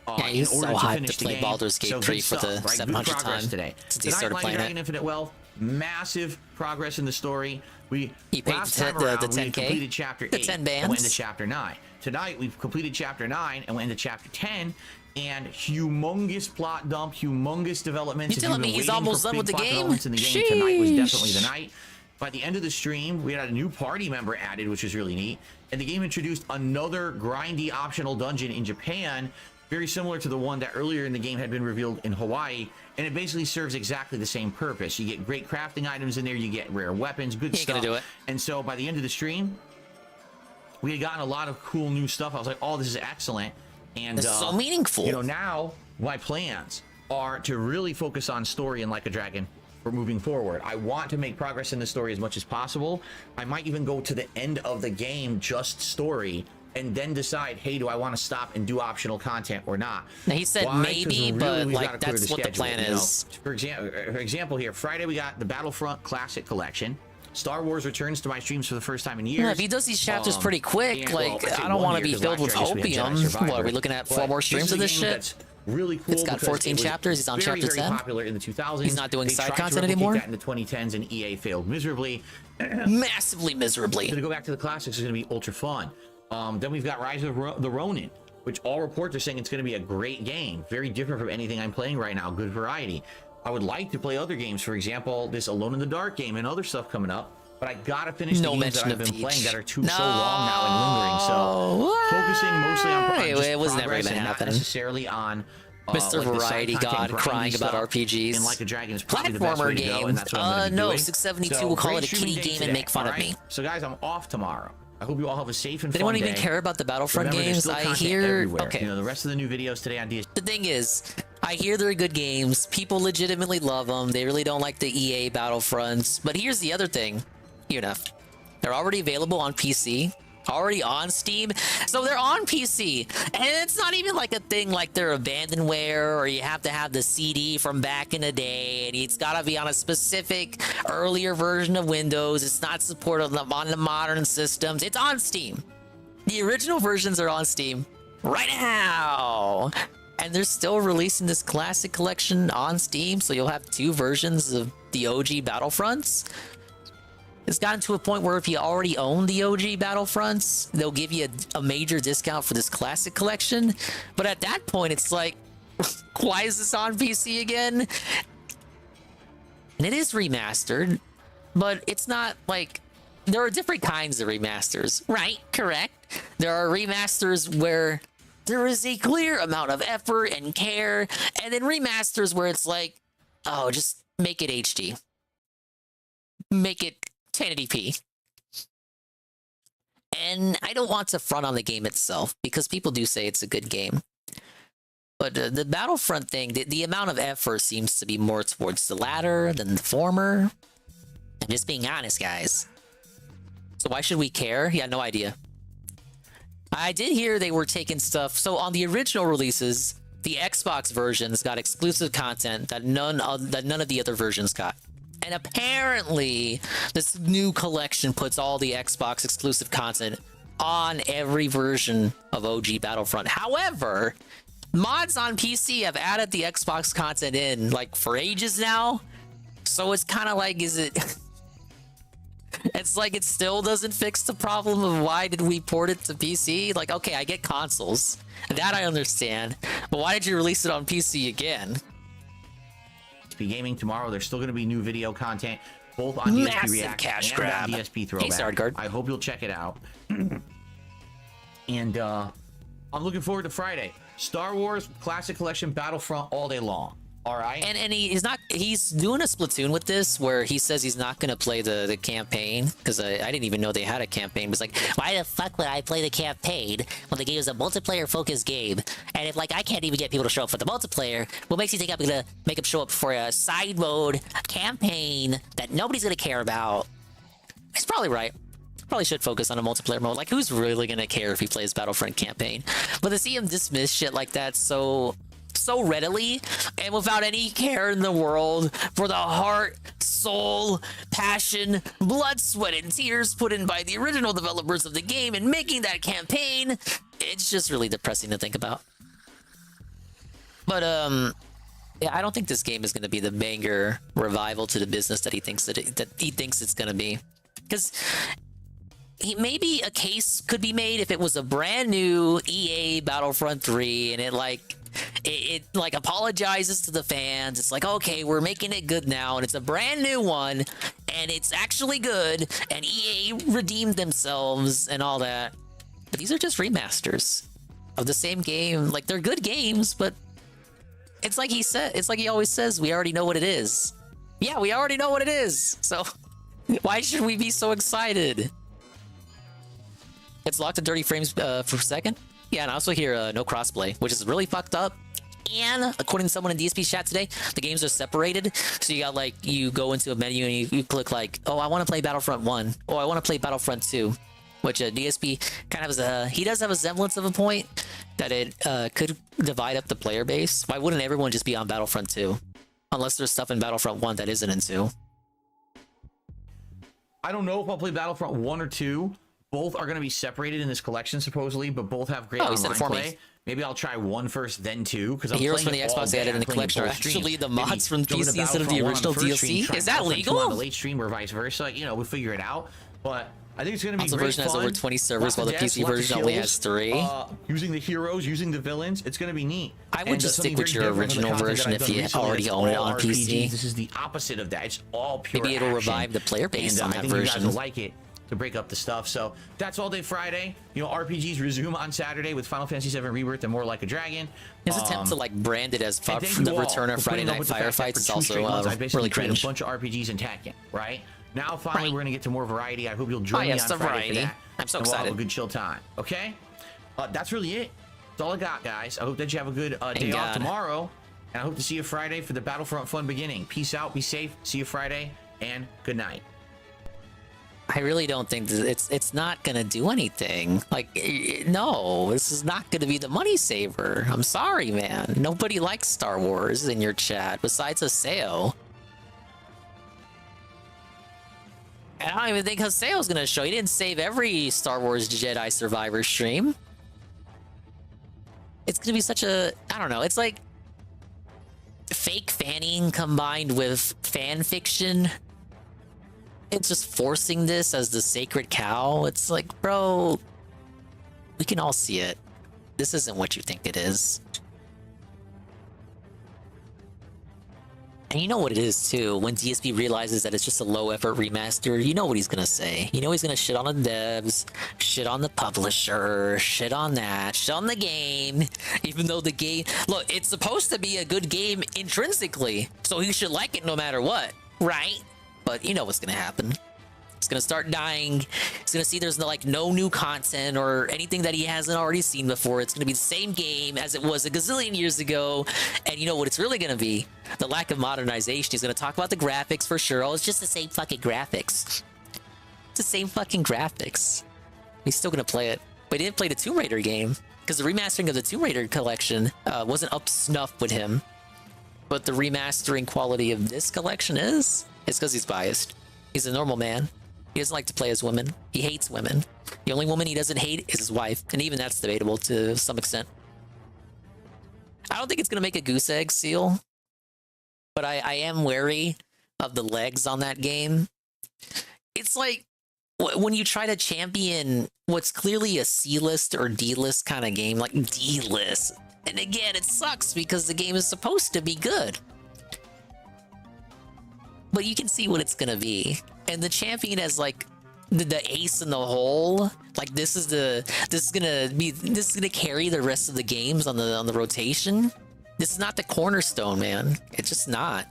in order to finish the game. Baldur's Gate 3 for the 700th time today. since he started playing Dragon it. Infinite Wealth, massive progress in the story. He last time around, we completed chapter 8 10 and bands. went into chapter 9. Tonight we've completed chapter 9 and went into chapter 10. And humongous plot dump, humongous developments. You telling me he's almost done with the game? In the game tonight was definitely the night. By the end of the stream, we had a new party member added, which was really neat. And the game introduced another grindy optional dungeon in Japan, very similar to the one that earlier in the game had been revealed in Hawaii. And it basically serves exactly the same purpose. You get great crafting items in there, you get rare weapons, good stuff. Gonna do it. And so by the end of the stream, we had gotten a lot of cool new stuff. I was like, oh, this is excellent. And it's so meaningful. You know, now my plans are to really focus on story and Like a Dragon for moving forward. I want to make progress in the story as much as possible. I might even go to the end of the game, just story, and then decide, hey, do I want to stop and do optional content or not? Now, he said maybe, but like that's what the plan is. For example, here, Friday we got the Battlefront Classic Collection. Star Wars returns to my streams for the first time in years. Yeah, if he does these chapters pretty quick, I don't want to be filled with opium. What, are we looking at 4 more streams of this shit? Really cool. It's got 14 chapters. He's on chapter 10. Popular in the 2000s. He's not doing side content anymore. anymore. That in the 2010s, and EA failed miserably. Massively miserably. So to go back to the classics is going to be ultra fun. Then we've got Rise of the Ronin, which all reports are saying it's going to be a great game. Very different from anything I'm playing right now. Good variety. I would like to play other games. For example, this Alone in the Dark game and other stuff coming up. But I gotta finish the games that I've been playing that are so long now and lingering. So focusing mostly on it was never progress gonna and happen. not necessarily on Mr. Variety God crying about RPGs. And Like a Dragon is probably the best Platformer way to go, and that's what I'm gonna be no, doing. 672 will call it a streaming kitty day game today, and make fun of alright? me. So guys, I'm off tomorrow. I hope you all have a safe and Did fun anyone even day. care about the Battlefront Remember, there's games? still I content hear. everywhere. Okay. You know, the rest of the new videos today on DS. The thing is, I hear they're good games. People legitimately love them. They really don't like the EA Battlefronts. But here's the other thing, they're already available on PC, already on Steam. So they're on PC. And it's not even like a thing like they're abandonware or you have to have the CD from back in the day and it's got to be on a specific earlier version of Windows. It's not supported on the modern systems. It's on Steam. The original versions are on Steam right now. And they're still releasing this classic collection on Steam. So you'll have 2 versions of the OG Battlefronts. It's gotten to a point where if you already own the OG Battlefronts, they'll give you a major discount for this classic collection. But at that point, it's like, why is this on PC again? And it is remastered, but it's not like... There are different kinds of remasters, right? Correct. There are remasters where there is a clear amount of effort and care, and then remasters where it's like, oh, just make it HD. Make it 1080p. And I don't want to front on the game itself because people do say it's a good game. But the Battlefront thing, the amount of effort seems to be more towards the latter than the former. I'm just being honest, guys. So why should we care? Yeah, no idea. I did hear they were taking stuff. So on the original releases, the Xbox versions got exclusive content that none of the other versions got. And apparently, this new collection puts all the Xbox exclusive content on every version of OG Battlefront. However, mods on PC have added the Xbox content in like for ages now. So it's kind of like, is it... It's like it still doesn't fix the problem of why did we port it to PC? Like, okay, I get consoles. That I understand. But why did you release it on PC again? DSP Gaming tomorrow. There's still going to be new video content, both on DSP Massive React cash and grab. DSP Throwback. Hey, Sardguard. I hope you'll check it out. And I'm looking forward to Friday. Star Wars Classic Collection Battlefront all day long. All right. And he's doing a Splatoon with this where he says he's not going to play the campaign because I didn't even know they had a campaign. It was like, why the fuck would I play the campaign when the game is a multiplayer focused game? And if like I can't even get people to show up for the multiplayer, what makes you think I'm going to make them show up for a side mode campaign that nobody's going to care about? He's probably right. Probably should focus on a multiplayer mode. Like, who's really going to care if he plays Battlefront campaign? But to see him dismiss shit like that so readily and without any care in the world for the heart, soul, passion, blood, sweat, and tears put in by the original developers of the game and making that campaign, it's just really depressing to think about. But yeah, I don't think this game is going to be the banger revival to the business that he thinks it's going to be. Because maybe a case could be made if it was a brand new EA Battlefront 3 and it like apologizes to the fans. It's like, okay, we're making it good now and it's a brand new one and it's actually good and EA redeemed themselves and all that. But these are just remasters of the same game. Like, they're good games, but it's like he always says, we already know what it is. Yeah, we already know what it is. So why should we be so excited? It's locked to 30 frames per second. Yeah, and I also hear no crossplay, which is really fucked up. And according to someone in DSP's chat today, the games are separated. So you got like, you go into a menu and you click like, oh, I want to play Battlefront 1. Oh, I want to play Battlefront 2. Which DSP kind of has he does have a semblance of a point that it could divide up the player base. Why wouldn't everyone just be on Battlefront 2? Unless there's stuff in Battlefront 1 that isn't in 2. I don't know if I'll play Battlefront 1 or 2. Both are going to be separated in this collection, supposedly, but both have great online play. Maybe I'll try 1 first, then 2, because I'm Heroes from the Xbox they added in the collection are actually the mods from PC instead of the original DLC. Is that legal? On the late stream or vice versa, you know, we'll figure it out. But I think it's going to be great version fun. Has over 20 servers, while the PC version only has 3. Using the heroes, using the villains, it's going to be neat. I would just stick with your original version if you already own it on PC. This is the opposite of that. It's all pure Maybe it'll revive the player base on that version. I think you guys will like it to break up the stuff. So that's all day Friday. You know, RPGs resume on Saturday with Final Fantasy VII Rebirth and More Like a Dragon. His attempt to like brand it as the return of Friday Night Firefights is also really cringe. A bunch of RPGs in Tekken, right? Now finally we're gonna get to more variety. I hope you'll join me on Friday for that. I'm so excited. excited. We'll have a good chill time. Okay, that's really it. That's all I got, guys. I hope that you have a good day off tomorrow, and I hope to see you Friday for the Battlefront fun beginning. Peace out. Be safe. See you Friday, and good night. I really don't think it's not gonna do anything. Like, no, this is not gonna be the money saver. I'm sorry, man. Nobody likes Star Wars in your chat besides Haseo. And I don't even think Haseo's gonna show. He didn't save every Star Wars Jedi Survivor stream. It's gonna be such a, I don't know. It's like fake fanning combined with fan fiction. It's just forcing this as the sacred cow. It's like, bro, we can all see it. This isn't what you think it is. And you know what it is too. When DSP realizes that it's just a low effort remaster, you know what he's gonna say. You know he's gonna shit on the devs, shit on the publisher, shit on that, shit on the game. Even though the game, look, it's supposed to be a good game intrinsically, so he should like it no matter what, right? But you know what's gonna happen. It's gonna start dying. He's gonna see there's no new content or anything that he hasn't already seen before. It's gonna be the same game as it was a gazillion years ago. And you know what it's really gonna be? The lack of modernization. He's gonna talk about the graphics for sure. Oh, it's just the same fucking graphics. It's the same fucking graphics. He's still gonna play it. But he didn't play the Tomb Raider game because the remastering of the Tomb Raider collection wasn't up to snuff with him. But the remastering quality of this collection is. It's because he's biased. He's a normal man. He doesn't like to play as women. He hates women. The only woman he doesn't hate is his wife, and even that's debatable to some extent. I don't think it's gonna make a goose egg seal, but I am wary of the legs on that game. It's like when you try to champion what's clearly a C-list or D-list kind of game, like D-list. And again, it sucks because the game is supposed to be good. But you can see what it's gonna be. And the champion as like the ace in the hole, like this is gonna carry the rest of the games on the rotation. This is not the cornerstone, man. It's just not.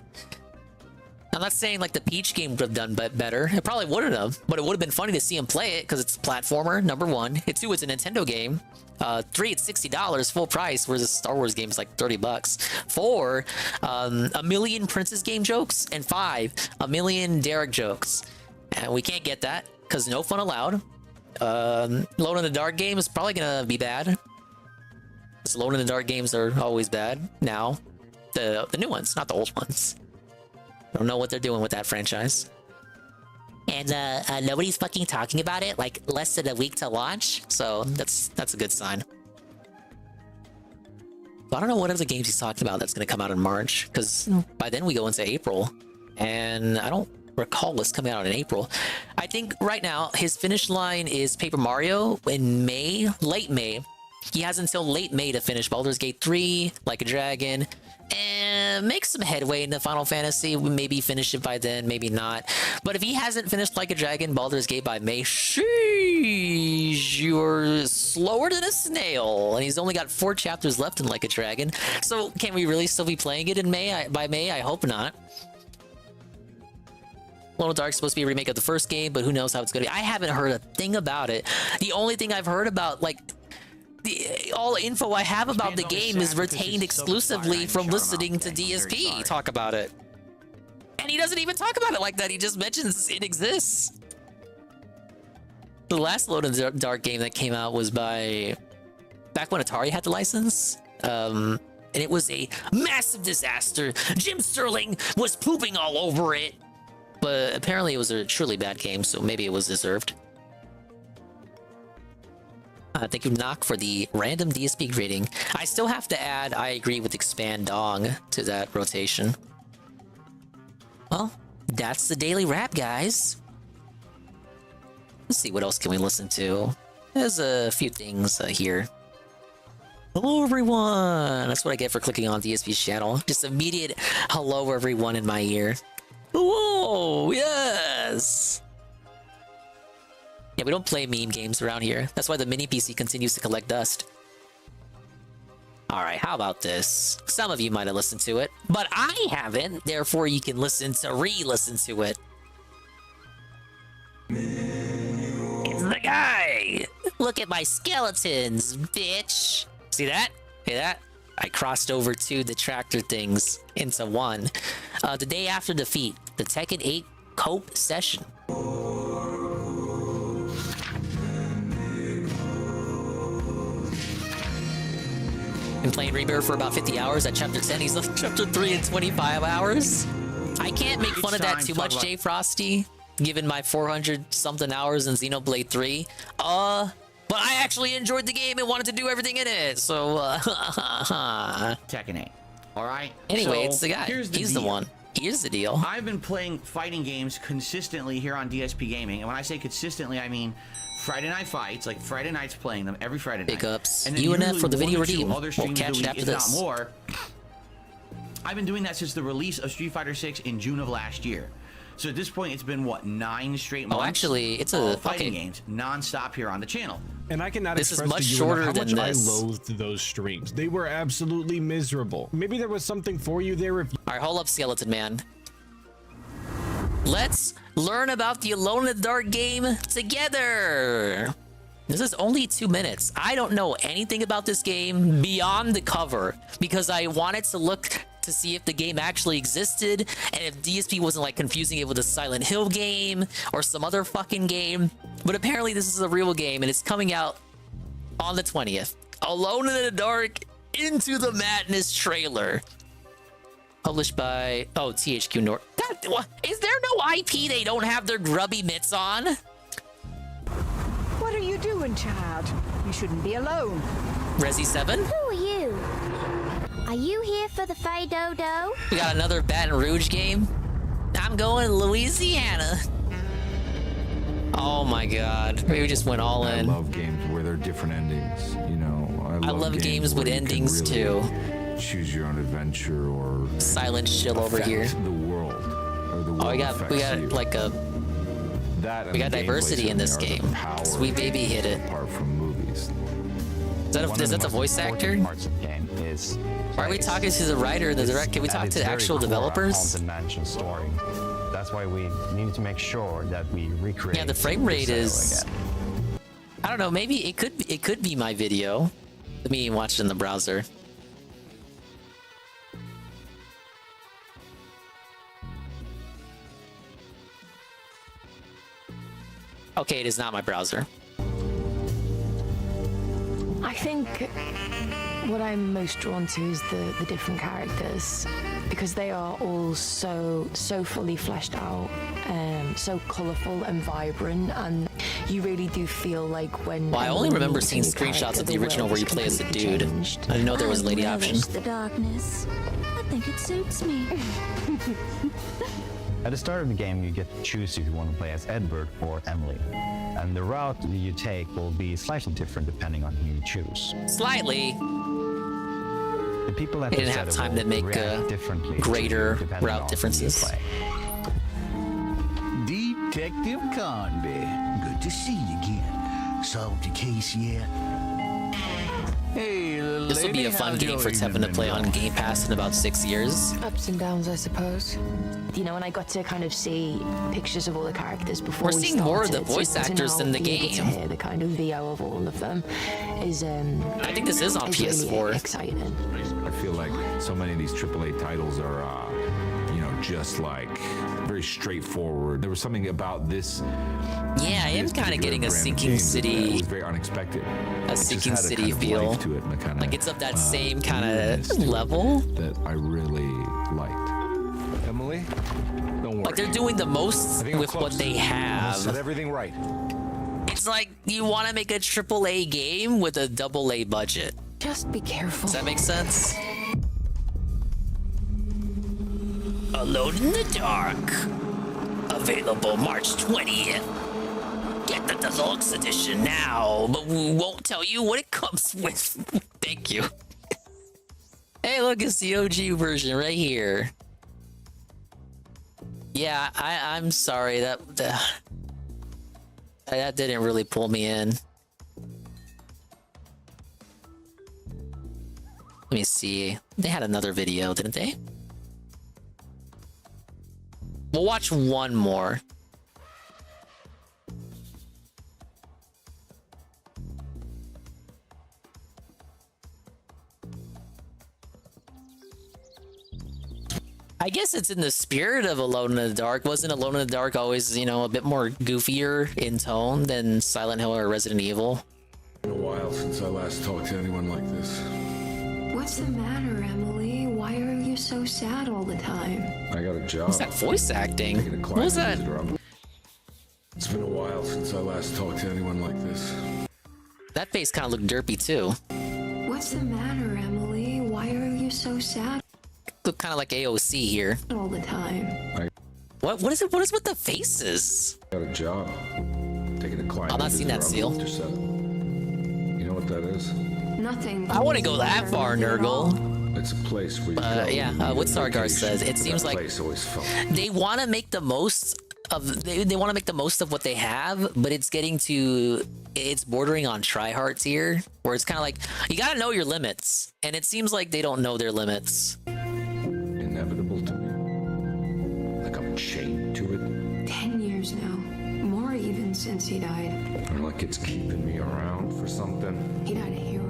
I'm not saying like the Peach game would have done better. It probably wouldn't have, but it would have been funny to see him play it because it's a platformer, number one. It's two, it's a Nintendo game. 3, it's $60 full price, whereas the Star Wars game is like $30. 4, a million Princess game jokes, and 5, a million Derek jokes. And we can't get that because no fun allowed. Alone in the Dark game is probably gonna be bad. Because Alone in the Dark games are always bad now. The new ones, not the old ones. Don't know what they're doing with that franchise. And nobody's fucking talking about it, like less than a week to launch. So that's a good sign. But I don't know what other games he's talking about that's going to come out in March, because by then we go into April, and I don't recall what's coming out in April. I think right now his finish line is Paper Mario in May, late May. He has until late May to finish Baldur's Gate 3, Like a Dragon, and make some headway into Final Fantasy. Maybe finish it by then, maybe not. But if he hasn't finished Like a Dragon, Baldur's Gate by May, sheesh, you're slower than a snail. And he's only got 4 chapters left in Like a Dragon. So can we really still be playing it in May? By May, I hope not. Alone in the Dark is supposed to be a remake of the first game, but who knows how it's going to be. I haven't heard a thing about it. The only thing I've heard about, like, all info I have about the game is retained exclusively from listening to DSP talk about it. And he doesn't even talk about it like that. He just mentions it exists. The last Alone in the Dark game that came out was back when Atari had the license. And it was a massive disaster. Jim Sterling was pooping all over it. But apparently it was a truly bad game, so maybe it was deserved. Thank you, Knock, for the random DSP greeting. I still have to add, I agree with Expand Dong to that rotation. Well, that's the daily wrap, guys. Let's see, what else can we listen to? There's a few things here. Hello, everyone! That's what I get for clicking on DSP's channel. Just immediate hello, everyone, in my ear. Whoa, yes! Yeah, we don't play meme games around here. That's why the mini PC continues to collect dust. Alright, how about this? Some of you might have listened to it, but I haven't, therefore you can re-listen to it. It's the guy! Look at my skeletons, bitch! See that? See that? I crossed over 2 detractor things into 1. The day after defeat, the Tekken 8 Cope session. Been playing Rebirth for about 50 hours at chapter 10. He's on chapter 3 in 25 hours. I can't make fun of that too much, Jay Frosty, given my 400-something hours in Xenoblade 3. But I actually enjoyed the game and wanted to do everything in it, so Tekken 8. Alright? Anyway, so it's the guy. He's the one. Here's the deal. I've been playing fighting games consistently here on DSP Gaming, and when I say consistently, I mean Friday night fights, like Friday nights playing them every Friday night. Pickups. And then UNF for the video redeem. Other We'll streams catch a it week, after if this. not more. I've been doing that since the release of Street Fighter 6 in June of last year. So at this point, it's been, what, 9 straight months? Oh, actually, it's a fighting games non-stop here on the channel. And I cannot This is express much to you shorter how than much this. I loathed those streams. They were absolutely miserable. Maybe there was something for you there if you... Alright, hold up, Skeleton Man. Let's learn about the Alone in the Dark game together. This is only 2 minutes. I don't know anything about this game beyond the cover because I wanted to look to see if the game actually existed and if DSP wasn't like confusing it with a Silent Hill game or some other fucking game. But apparently this is a real game and it's coming out on the 20th. Alone in the Dark Into the Madness trailer. Published by, oh, THQ Nordic. God Is there no IP they don't have their grubby mitts on? What are you doing, child? You shouldn't be alone. Resi 7? Who are you? Are you here for the Fay Dodo? We got another Baton Rouge game. I'm going to Louisiana. Oh my god. Maybe we just went all in. I love games where there are different endings, you know. I love games with endings too. Choose your own adventure or silent chill over here. The world or the world. Oh, we got like a we got diversity in this game. Sweet baby hit it. Apart from movies. Is that the voice actor? Why are we talking to the writer and the director? Can we talk to the actual developers? Story. That's why we need to make sure that we recreate. Yeah, the frame rate is. I don't know. Maybe it could be my video. Let me watch it in the browser. Okay, it is not my browser. I think what I'm most drawn to is the different characters, because they are all so fully fleshed out, so colourful and vibrant, and you really do feel like when. Well, I only remember seeing screenshots of the original where you play as a dude. I didn't know there was a lady option. The darkness. I think it suits me. At the start of the game, you get to choose if you want to play as Edward or Emily. And the route you take will be slightly different depending on who you choose. Slightly. The people that they didn't have time to make greater route differences. Detective Conby, good to see you again. Solved your case yet? Hey, this will be a fun game for Tevin to play on Game Pass in about 6 years. Ups and downs, I suppose. You know, and I got to kind of see pictures of all the characters before. We're seeing more of the voice actors in the game. To hear the kind of VO of all of them is. I think this is on PS4. Really exciting. I feel like so many of these AAA titles are, you know, just like very straightforward. There was something about this. Yeah, I am kind of getting a Sinking City. It was very unexpected. A Sinking City feel. To it and like it's of that same kind of level that I really liked. Emily, don't worry. Like they're doing the most with what they have. Set everything right. It's like you want to make a AAA game with a AA budget. Just be careful. Does that make sense? Alone in the Dark. Available March 20th. Get the deluxe edition now, but we won't tell you what it comes with. Thank you. Hey, look, it's the OG version right here. Yeah, I'm sorry that didn't really pull me in. Let me see. They had another video, didn't they? We'll watch one more. I guess it's in the spirit of Alone in the Dark. Wasn't Alone in the Dark always, you know, a bit more goofier in tone than Silent Hill or Resident Evil? It's been a while since I last talked to anyone like this. What's the matter, Emily? Why are you so sad all the time? I got a job. What's that voice acting? What was that? It's been a while since I last talked to anyone like this. That face kind of looked derpy too. What's the matter, Emily? Why are you so sad? Look kind of like AOC here. All the time. What is it? What is with the faces? I got a job. Taking a client. I'm not seeing that seal. You know what that is? Nothing. I want to go that far, Nurgle. It's a place where you go. Yeah, what Stargar says. It seems like they want to make the most of they want to make the most of what they have, but it's bordering on tryhards here, where it's kind of like you got to know your limits, and it seems like they don't know their limits. Inevitable to me, like I'm chained to it. 10 years now, more even since he died. Or like it's keeping me around for something. He died a hero.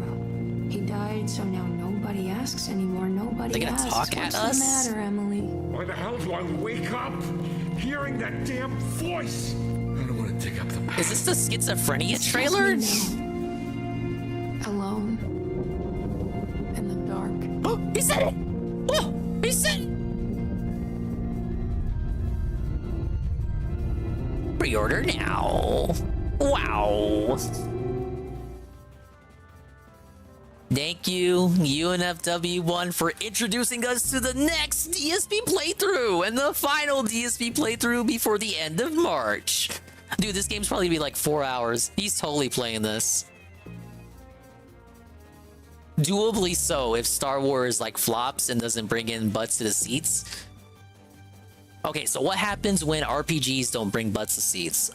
He died, so now nobody asks anymore. Nobody They're gonna asks. talk at What's us? the matter, Emily? Why the hell do I wake up hearing that damn voice? I don't want to take up the past. Is this the schizophrenia trailer? Alone. In the dark. Oh, he said it! Oh, he said it! order now. Wow. Thank you, UNFW1, for introducing us to the next DSP playthrough and the final DSP playthrough before the end of March. Dude, this game's probably be like 4 hours. He's totally playing this. Doably so if Star Wars like flops and doesn't bring in butts to the seats. Okay, so what happens when RPGs don't bring butts to seats?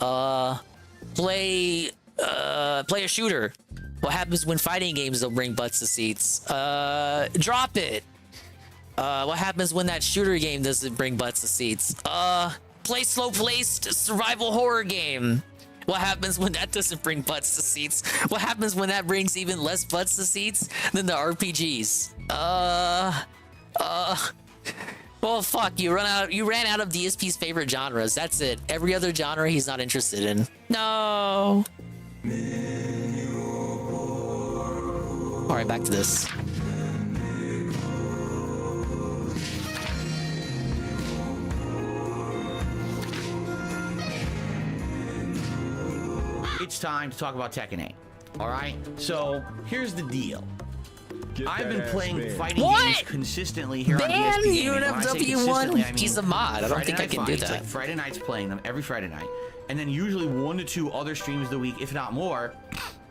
Play a shooter. What happens when fighting games don't bring butts to seats? Drop it. What happens when that shooter game doesn't bring butts to seats? Play slow-paced survival horror game. What happens when that doesn't bring butts to seats? What happens when that brings even less butts to seats than the RPGs? Well, fuck, you ran out of DSP's favorite genres. That's it. Every other genre he's not interested in. No. All right, back to this. It's time to talk about Tekken 8. All right. So here's the deal. I've been playing fighting games consistently here on DSP. UNFW1. He's a mod. I don't think I can do that. It's like Friday nights playing them every Friday night, and then usually 1 to 2 other streams a week, if not more.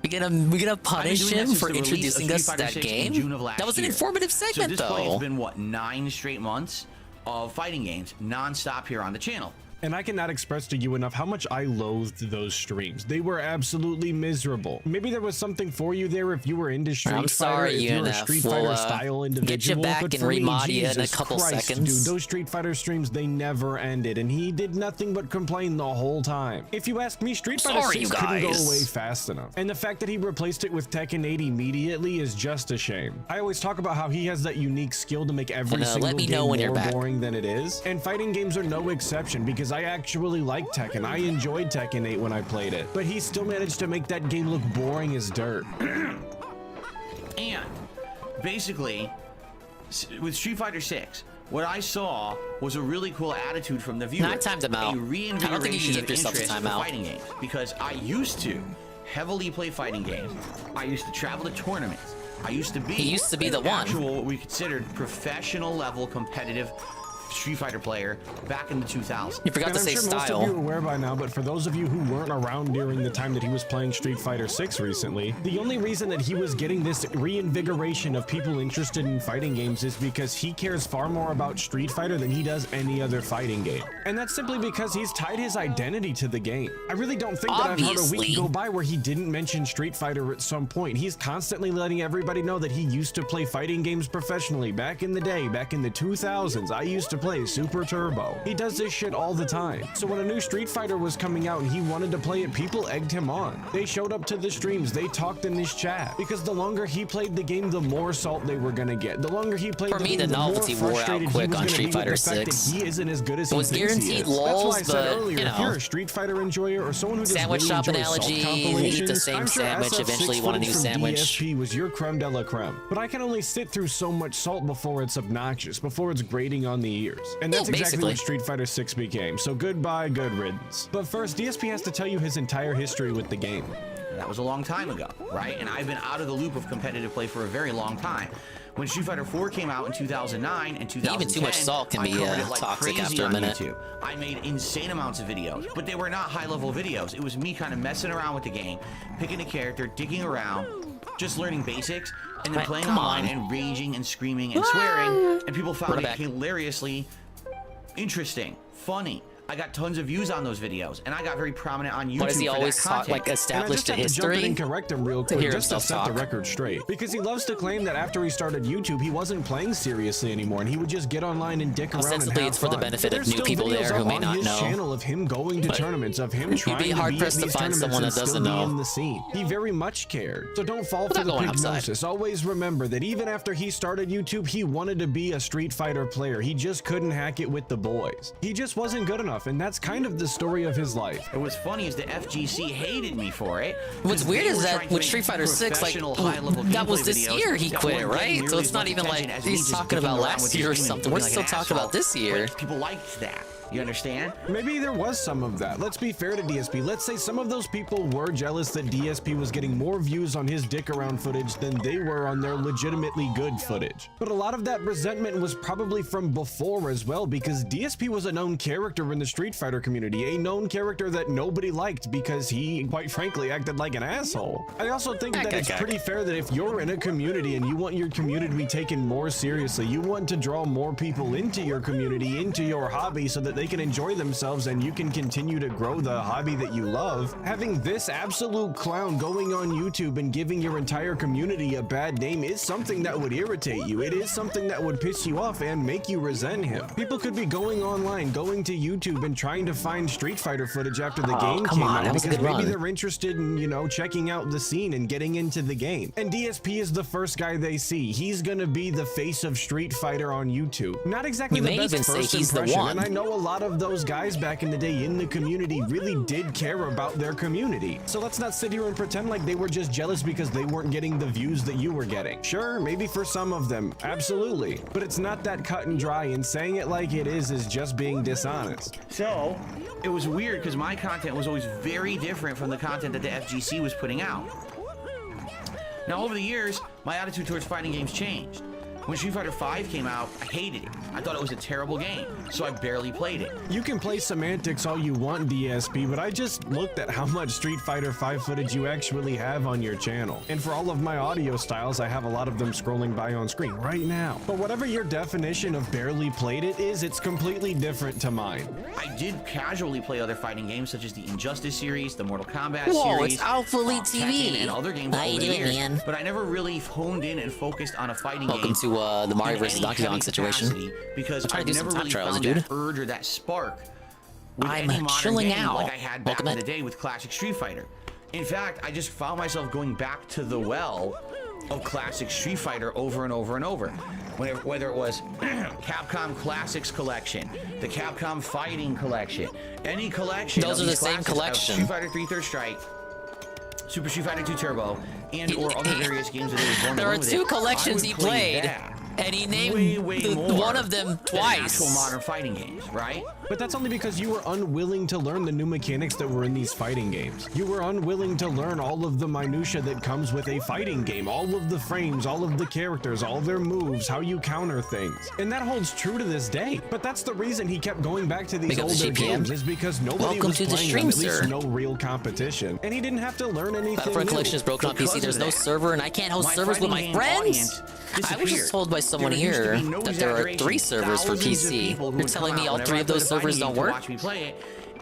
We're gonna punish him for introducing us to that game? That was an informative segment, though. So at this point, though. it's been, what, 9 straight months of fighting games non-stop here on the channel. And I cannot express to you enough how much I loathed those streams. They were absolutely miserable. Maybe there was something for you there if you were into Street Fighter. I'm sorry, if you're a Street Fighter style individual. Get you back and remod you in a couple seconds. Dude, those Street Fighter streams, they never ended, and he did nothing but complain the whole time. If you ask me, Street Fighter 6 couldn't go away fast enough. And the fact that he replaced it with Tekken 8 immediately is just a shame. I always talk about how he has that unique skill to make every single game more boring than it is. And fighting games are no exception, because I actually like Tekken. I enjoyed Tekken 8 when I played it, but he still managed to make that game look boring as dirt. And basically, with Street Fighter 6, what I saw was a really cool attitude from the viewer. I timed him out. A reinvigoration I don't think you can of give yourself a interest in timeout. fighting games, because I used to heavily play fighting games. I used to travel to tournaments. He used to be the one. Actual, what we considered professional level competitive Street Fighter player back in the 2000s. You forgot to say style. Most of you are aware by now, but for those of you who weren't around during the time that he was playing Street Fighter 6 recently, the only reason that he was getting this reinvigoration of people interested in fighting games is because he cares far more about Street Fighter than he does any other fighting game. And that's simply because he's tied his identity to the game. I really don't think that I've heard a week go by where he didn't mention Street Fighter at some point. He's constantly letting everybody know that he used to play fighting games professionally back in the day, back in the 2000s. I used to play Super Turbo. He does this shit all the time. So when a new Street Fighter was coming out and he wanted to play it, people egged him on. They showed up to the streams, they talked in his chat, because the longer he played the game, the more salt they were gonna get. The longer he played the game, the novelty wore out quick on Street Fighter 6. He isn't as good as he thinks he is. That's why I said earlier, if you're a Street Fighter enjoyer or someone who just sandwich shop analogy, you eat the same sandwich, eventually you want a new sandwich. DSP was your creme de la creme. But I can only sit through so much salt before it's obnoxious, before it's grating on the ears. And that's exactly what Street Fighter 6 became. So goodbye, good riddance. But first, DSP has to tell you his entire history with the game. That was a long time ago, right? And I've been out of the loop of competitive play for a very long time. When Street Fighter 4 came out in 2009 and 2010, even too much salt can be toxic after a minute. YouTube. I made insane amounts of videos, but they were not high-level videos. It was me kind of messing around with the game, picking a character, digging around, just learning basics, and then playing online and raging and screaming and swearing, and people found it hilariously interesting, funny. I got tons of views on those videos, and I got very prominent on YouTube. Why does he always talk like established a history? And correct him real quick just to set the record straight, because he loves to claim that after he started YouTube, he wasn't playing seriously anymore, and he would just get online and dick around and have fun. It's for the benefit of new people there who may not know. Channel of him going to tournaments, of him trying to be at these tournaments and still be in the scene. He very much cared. So don't fall for the prognosis. Always remember that even after he started YouTube, he wanted to be a Street Fighter player. He just couldn't hack it with the boys. He just wasn't good enough. stuff, and that's kind of the story of his life. And what's funny is the FGC hated me for it. What's weird is that with Street Fighter 6, like, that was this year he quit, right? So it's not even like he's talking about last year or something. We're still talking about this year. People liked that. You understand? Maybe there was some of that. Let's be fair to DSP. Let's say some of those people were jealous that DSP was getting more views on his dick around footage than they were on their legitimately good footage. But a lot of that resentment was probably from before as well, because DSP was a known character in the Street Fighter community, a known character that nobody liked because he, quite frankly, acted like an asshole. I also think that it's pretty fair that if you're in a community and you want your community to be taken more seriously, you want to draw more people into your community, into your hobby, so that they can enjoy themselves and you can continue to grow the hobby that you love. Having this absolute clown going on YouTube and giving your entire community a bad name is something that would irritate you. It is something that would piss you off and make you resent him. People could be going online, going to YouTube and trying to find Street Fighter footage after the game came out because maybe they're interested in, you know, checking out the scene and getting into the game. And DSP is the first guy they see. He's gonna be the face of Street Fighter on YouTube. Not exactly the best first impression, and I know a lot of those guys back in the day in the community really did care about their community. So let's not sit here and pretend like they were just jealous because they weren't getting the views that you were getting. Sure, maybe for some of them, absolutely. But it's not that cut and dry, and saying it like it is just being dishonest. So, it was weird because my content was always very different from the content that the FGC was putting out. Now, over the years, my attitude towards fighting games changed. When Street Fighter 5 came out, I hated it. I thought it was a terrible game, so I barely played it. You can play semantics all you want, DSP, but I just looked at how much Street Fighter 5 footage you actually have on your channel. And for all of my audio styles, I have a lot of them scrolling by on screen right now. But whatever your definition of barely played it is, it's completely different to mine. I did casually play other fighting games such as the Injustice series, the Mortal Kombat Whoa, series, it's Alpha Elite TV, and other games over the years. But I never really honed in and focused on a fighting game. Welcome to the Mario vs. Dawgsitter situation. Because I never really found that urge or that spark with any modern chilling game out. like I had back in the day with classic Street Fighter. In fact, I just found myself going back to the well of classic Street Fighter over and over and over. Whether it was Capcom Classics Collection, the Capcom Fighting Collection, any collection. Those of are these the same collection. Street Fighter 3 Third Strike, Super Street Fighter 2 Turbo, and or other various games that they were born There are two collections he played, and he named one of them twice. Actual modern fighting games, right? But that's only because you were unwilling to learn the new mechanics that were in these fighting games. You were unwilling to learn all of the minutia that comes with a fighting game, all of the frames, all of the characters, all their moves, how you counter things. And that holds true to this day. But that's the reason he kept going back to these older games, is because nobody was playing them, at least no real competition. And he didn't have to learn anything Battlefront new. Collection is broken on PC. There's no server, and I can't host servers with my friends. I was just told by someone here that there are 3 servers for PC. You're telling me all 3 of those servers don't work?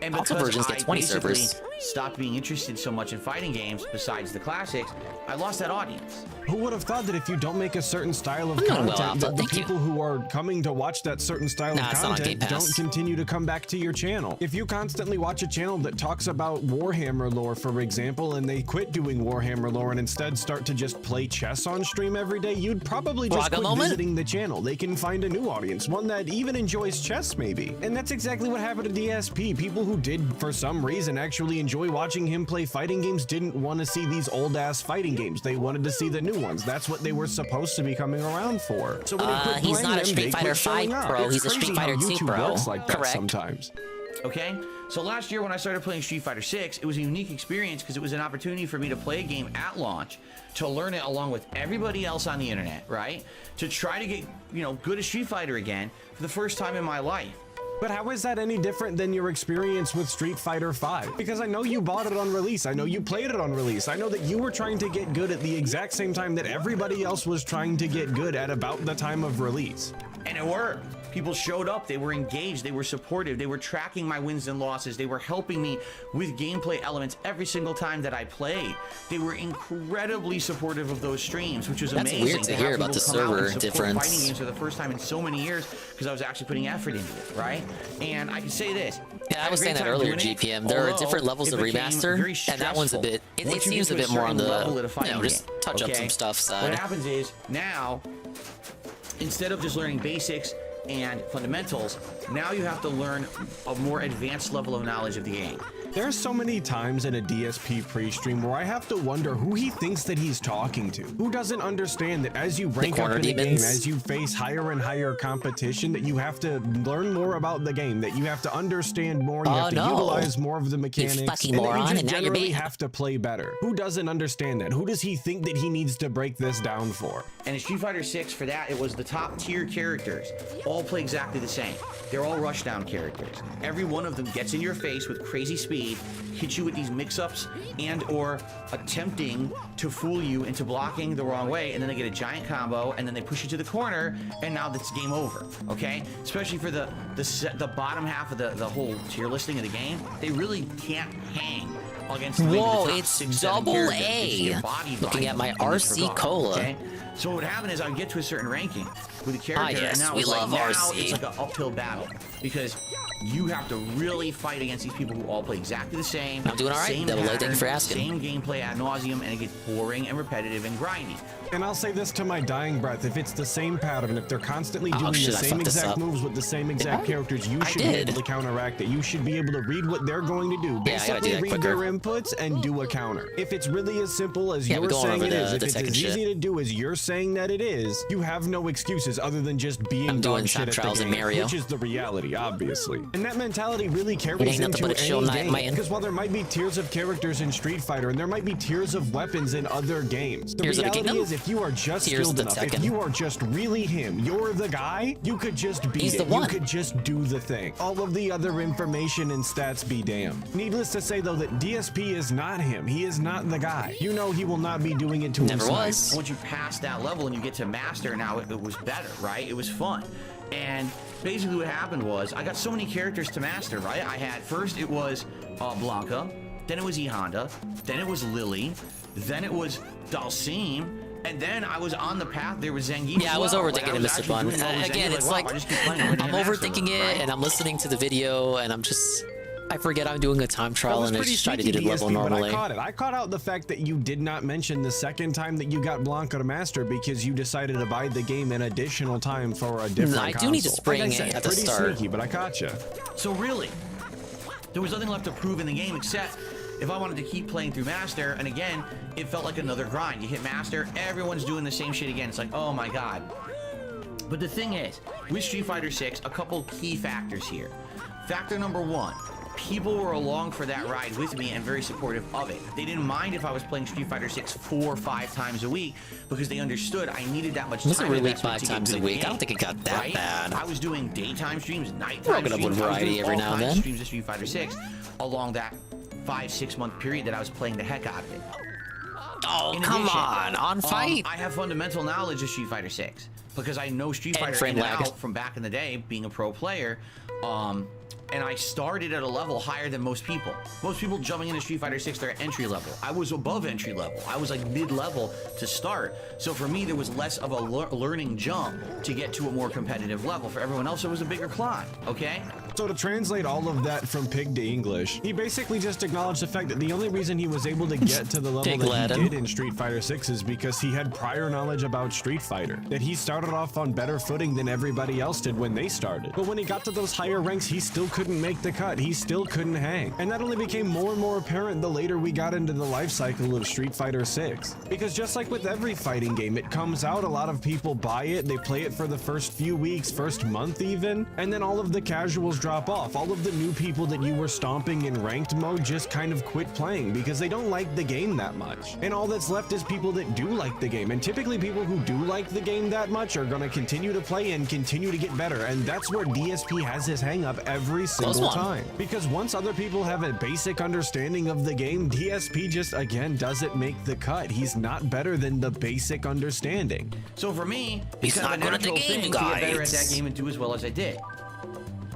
And Alpha versions get 20 servers. Stopped being interested so much in fighting games besides the classics, I lost that audience. Who would have thought that if you don't make a certain style of content, that the people who are coming to watch that certain style of content don't continue to come back to your channel? If you constantly watch a channel that talks about Warhammer lore, for example, and they quit doing Warhammer lore and instead start to just play chess on stream every day, you'd probably just quit visiting the channel. They can find a new audience, one that even enjoys chess maybe. And that's exactly what happened to DSP. People who did, for some reason, actually enjoy watching him play fighting games didn't want to see these old-ass fighting games. They wanted to see the new ones. That's what they were supposed to be coming around for. So when he quit he's playing not a them, Street they Fighter quit 5 showing up. pro. It's He's a crazy Street how Fighter 2 YouTube pro. works like that Correct. sometimes. Okay, so last year when I started playing Street Fighter 6, it was a unique experience because it was an opportunity for me to play a game at launch, to learn it along with everybody else on the internet, right? To try to get, good at Street Fighter again for the first time in my life. But how is that any different than your experience with Street Fighter 5? Because I know you bought it on release. I know you played it on release. I know that you were trying to get good at the exact same time that everybody else was trying to get good at about the time of release. And it worked. People showed up, they were engaged, they were supportive, they were tracking my wins and losses, they were helping me with gameplay elements every single time that I played. They were incredibly supportive of those streams, which was amazing. That's weird to hear about the server difference. Fighting games for the first time in so many years because I was actually putting effort into it, right? And I can say this. Yeah, I was saying that earlier, GPM. There are different levels of remaster, and that one's a bit, it seems a bit more on the, just touch up some stuff side. What happens is, now, instead of just learning basics and fundamentals. Now you have to learn a more advanced level of knowledge of the game. There's so many times in a DSP pre-stream where I have to wonder who he thinks that he's talking to. Who doesn't understand that as you rank up in the game, as you face higher and higher competition, that you have to learn more about the game, that you have to understand more, you have to utilize more of the mechanics, and that you just generally have to play better. Who doesn't understand that? Who does he think that he needs to break this down for? And in Street Fighter 6, for that, it was the top tier characters all play exactly the same. They're all rushdown characters. Every one of them gets in your face with crazy speed, hits you with these mix-ups and or attempting to fool you into blocking the wrong way, and then they get a giant combo, and then they push you to the corner, and now that's game over, okay? Especially for the bottom half of the whole tier listing of the game, they really can't hang against the it's double A. Looking at my RC Cola. Okay? So what would happen is I would get to a certain ranking with a character, and now, it's like an uphill battle because you have to really fight against these people who all play exactly the same. I'm doing all right. Double A, thank you for asking. Same gameplay ad nauseum, and it gets boring and repetitive and grindy. And I'll say this to my dying breath, if it's the same pattern, if they're constantly doing the same exact moves with the same exact characters, you should be able to counteract it. You should be able to read what they're going to do. Basically read their inputs and do a counter. If it's really as simple as you're saying it is, if it's as easy to do as you're saying that it is, you have no excuses other than just being dog shit at the game, which is the reality, obviously. And that mentality really carries into any game, because while there might be tiers of characters in Street Fighter, and there might be tiers of weapons in other games, the reality is if you are just skilled enough, if you are just really him, you're the guy, you could just beat it. You could just do the thing. All of the other information and stats be damned. Needless to say, though, that DSP is not him. He is not the guy. You know he will not be doing it to himself. Once you pass that level and you get to master, now it was better, right? It was fun. And basically what happened was I got so many characters to master, right? I had, first it was Blanca, then it was E Honda, then it was Lily, then it was Dawgsitter, and then I was on the path. There was Zangief. Yeah, I was overthinking it, Mr. Bun. Again, it's like I'm overthinking it, and I'm listening to the video, and I forget I'm doing a time trial, and I just try to do the level normally. I caught out the fact that you did not mention the second time that you got Blanca to master because you decided to buy the game an additional time for a different console. I do need to spring at the start. Pretty sneaky, but I caught you. So really, there was nothing left to prove in the game except if I wanted to keep playing through Master, and again, it felt like another grind. You hit Master, everyone's doing the same shit again. It's like, oh my God. But the thing is, with Street Fighter 6, a couple key factors here. Factor number one, people were along for that ride with me and very supportive of it. They didn't mind if I was playing Street Fighter 6 4 or 5 times a week because they understood I needed that much time. Was it really 5 times a week? I don't think it got that bad. I was doing daytime streams, nighttime streams. Broken up with variety every now and then. Streams of Street Fighter 6 along that 5-6 month period that I was playing the heck out of it. Oh, come on Fight. I have fundamental knowledge of Street Fighter 6 because I know Street Fighter in and out from back in the day, being a pro player. And I started at a level higher than most people. Most people jumping into Street Fighter 6, they're at entry level. I was above entry level. I was like mid-level to start. So for me, there was less of a learning jump to get to a more competitive level. For everyone else, it was a bigger climb, okay? So to translate all of that from Pig to English, he basically just acknowledged the fact that the only reason he was able to get to the level that he did in Street Fighter 6 is because he had prior knowledge about Street Fighter. That he started off on better footing than everybody else did when they started. But when he got to those higher ranks, he still couldn't make the cut. He still couldn't hang. And that only became more and more apparent the later we got into the life cycle of Street Fighter 6. Because just like with every fighting game, it comes out, a lot of people buy it, they play it for the first few weeks, first month even, and then all of the casuals drop off. All of the new people that you were stomping in ranked mode just kind of quit playing because they don't like the game that much. And all that's left is people that do like the game. And typically people who do like the game that much are going to continue to play and continue to get better. And that's where DSP has his hang up every single time. Because once other people have a basic understanding of the game, DSP just, again, doesn't make the cut. He's not better than the basic understanding. So for me, it's kind of a natural thing to get better at that game and do as well as I did.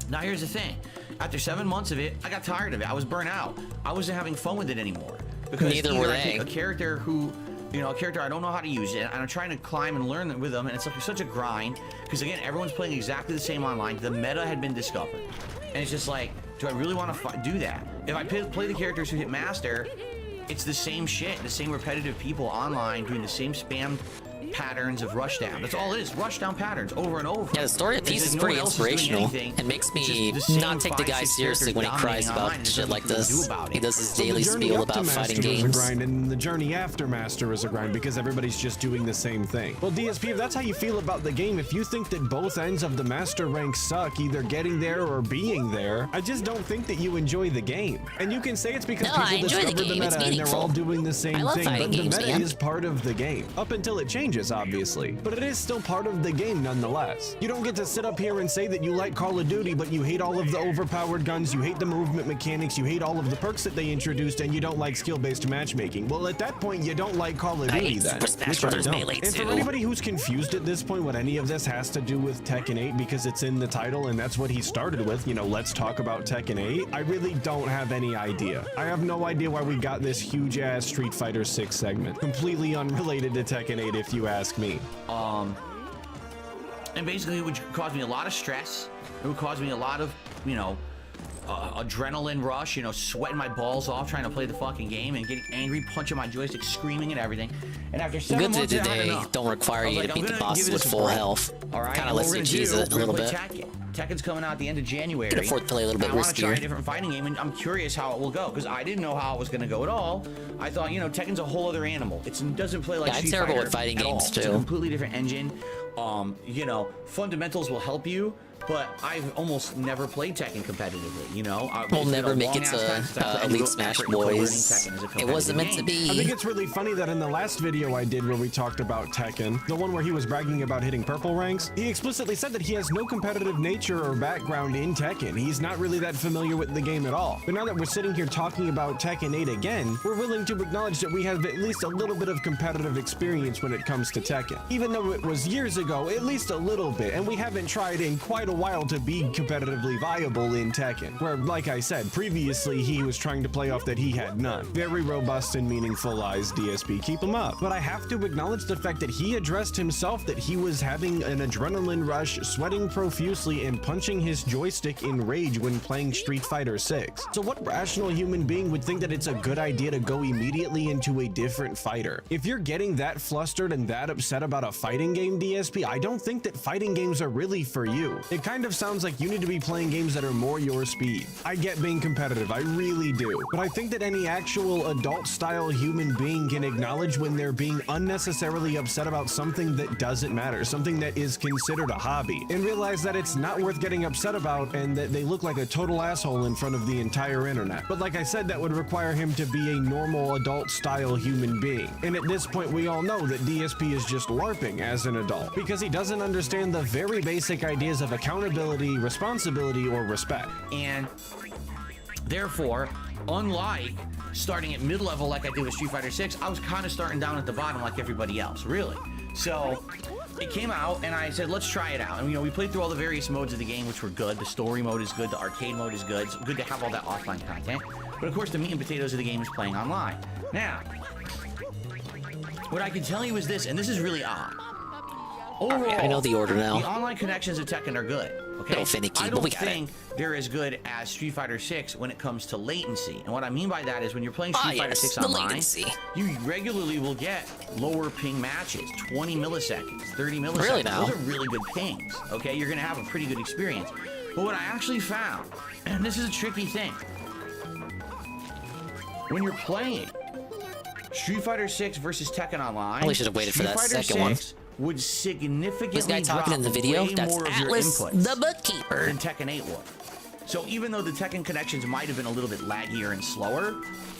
Now here's the thing. After 7 months of it, I got tired of it. I was burnt out. I wasn't having fun with it anymore. Because neither were they. I take a character who, a character I don't know how to use it, and I'm trying to climb and learn with them, and it's like such a grind. Because again, everyone's playing exactly the same online. The meta had been discovered. And it's just like, do I really want to do that? If I play the characters who hit Master, it's the same shit, the same repetitive people online doing the same spam, patterns of rushdown. That's all it is, rushdown patterns over and over. Yeah, the story of Peace is pretty inspirational and makes me not take the guy seriously when he cries about shit like this. He does his daily spiel about fighting games. Grind, and the journey after Master is a grind because everybody's just doing the same thing. Well, DSP, if that's how you feel about the game, if you think that both ends of the Master rank suck, either getting there or being there, I just don't think that you enjoy the game. And you can say it's because people discovered the meta and they're all doing the same thing, but the meta is part of the game. Up until it changes, obviously. But it is still part of the game nonetheless. You don't get to sit up here and say that you like Call of Duty, but you hate all of the overpowered guns, you hate the movement mechanics, you hate all of the perks that they introduced, and you don't like skill-based matchmaking. Well, at that point, you don't like Call of Duty then. Which I don't. And for anybody who's confused at this point what any of this has to do with Tekken 8 because it's in the title and that's what he started with, you know, let's talk about Tekken 8, I really don't have any idea. I have no idea why we got this huge-ass Street Fighter 6 segment. Completely unrelated to Tekken 8 if you ask me. And basically it would cause me a lot of stress. It would cause me a lot of, you know, adrenaline rush, you know, sweating my balls off trying to play the fucking game and getting angry, punching my joystick, screaming and everything. And after 7 months, they don't require you to beat the bosses with full health. All right, kind of lets you cheese it a little bit. Tekken's coming out at the end of January. You can afford to play a little bit riskier. I want to try a different fighting game, and I'm curious how it will go because I didn't know how it was going to go at all. I thought, you know, Tekken's a whole other animal. It doesn't play like Street Fighter. I'm terrible at fighting games too. It's a completely different engine. You know, fundamentals will help you, but I've almost never played Tekken competitively, you know? We'll never make it to Elite Smash Boys. It wasn't meant to be. I think it's really funny that in the last video I did where we talked about Tekken, the one where he was bragging about hitting purple ranks, he explicitly said that he has no competitive nature or background in Tekken. He's not really that familiar with the game at all. But now that we're sitting here talking about Tekken 8 again, we're willing to acknowledge that we have at least a little bit of competitive experience when it comes to Tekken. Even though it was years ago, at least a little bit, and we haven't tried in quite a while to be competitively viable in Tekken, where, like I said, previously he was trying to play off that he had none. Very robust and meaningful lies, DSP, keep him up. But I have to acknowledge the fact that he addressed himself that he was having an adrenaline rush, sweating profusely, and punching his joystick in rage when playing Street Fighter 6. So what rational human being would think that it's a good idea to go immediately into a different fighter? If you're getting that flustered and that upset about a fighting game, DSP, I don't think that fighting games are really for you. It kind of sounds like you need to be playing games that are more your speed. I get being competitive, I really do. But I think that any actual adult-style human being can acknowledge when they're being unnecessarily upset about something that doesn't matter, something that is considered a hobby, and realize that it's not worth getting upset about and that they look like a total asshole in front of the entire internet. But like I said, that would require him to be a normal adult-style human being. And at this point, we all know that DSP is just LARPing as an adult, because he doesn't understand the very basic ideas of accountability, responsibility, or respect. And therefore, unlike starting at mid-level like I did with Street Fighter 6, I was kind of starting down at the bottom like everybody else, really. So it came out and I said, let's try it out. And you know, we played through all the various modes of the game, which were good. The story mode is good, the arcade mode is good. It's good to have all that offline content. But of course, the meat and potatoes of the game is playing online. Now, what I can tell you is this, and this is really odd. Overall, I know the order now. The online connections of Tekken are good. Okay, little finicky, I but we don't got think they're as good as Street Fighter 6 when it comes to latency. And what I mean by that is when you're playing Street Fighter 6 online, you regularly will get lower ping matches, 20 milliseconds, 30 milliseconds. Really now? Those are really good pings. Okay, you're gonna have a pretty good experience. But what I actually found, and this is a tricky thing, when you're playing Street Fighter 6 versus Tekken Online, Probably should have waited for that second one. Would significantly This guy talking drop in the video, way that's more of your Atlas, inputs the bookkeeper. than Tekken 8 would. So even though the Tekken connections might have been a little bit laggier and slower,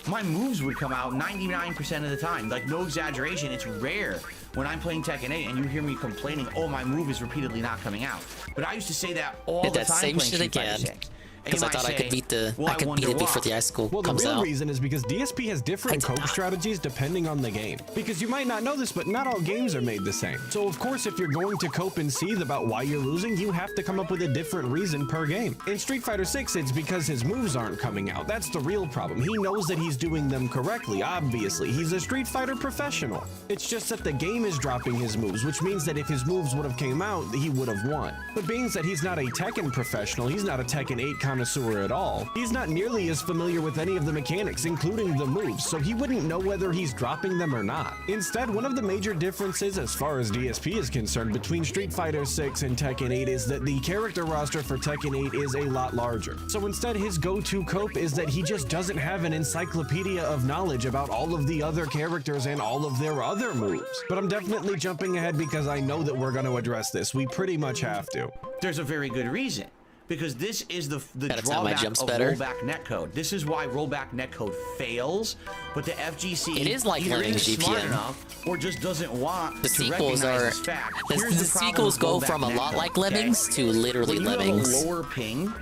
my moves would come out 99% of the time. Like, no exaggeration, it's rare when I'm playing Tekken 8 and you hear me complaining, oh, my move is repeatedly not coming out. But I used to say that all the time same playing shit Street Fighter again. 6. Because I thought I could beat the, well, I could beat it before the high school comes the real out. reason is because DSP has different cope strategies depending on the game. Because you might not know this, but not all games are made the same. So of course, if you're going to cope and seethe about why you're losing, you have to come up with a different reason per game. In Street Fighter 6, it's because his moves aren't coming out. That's the real problem. He knows that he's doing them correctly, obviously. He's a Street Fighter professional. It's just that the game is dropping his moves, which means that if his moves would have came out, he would have won. But being that he's not a Tekken professional, he's not a Tekken 8 connoisseur at all. He's not nearly as familiar with any of the mechanics, including the moves, so he wouldn't know whether he's dropping them or not. Instead, one of the major differences as far as DSP is concerned between Street Fighter 6 and Tekken 8 is that the character roster for Tekken 8 is a lot larger. So instead, his go-to cope is that he just doesn't have an encyclopedia of knowledge about all of the other characters and all of their other moves. But I'm definitely jumping ahead because I know that we're going to address this. We pretty much have to. There's a very good reason. Because this is the Gotta tell drawback my of jumps better. rollback netcode. This is why rollback netcode fails, but the FGC It is like either learning isn't smart GPN. enough or just doesn't want The to sequels recognize are this fact. the Here's problem sequels with go rollback from a lot netcode, like Lemmings to literally when you Lemmings. have a lower ping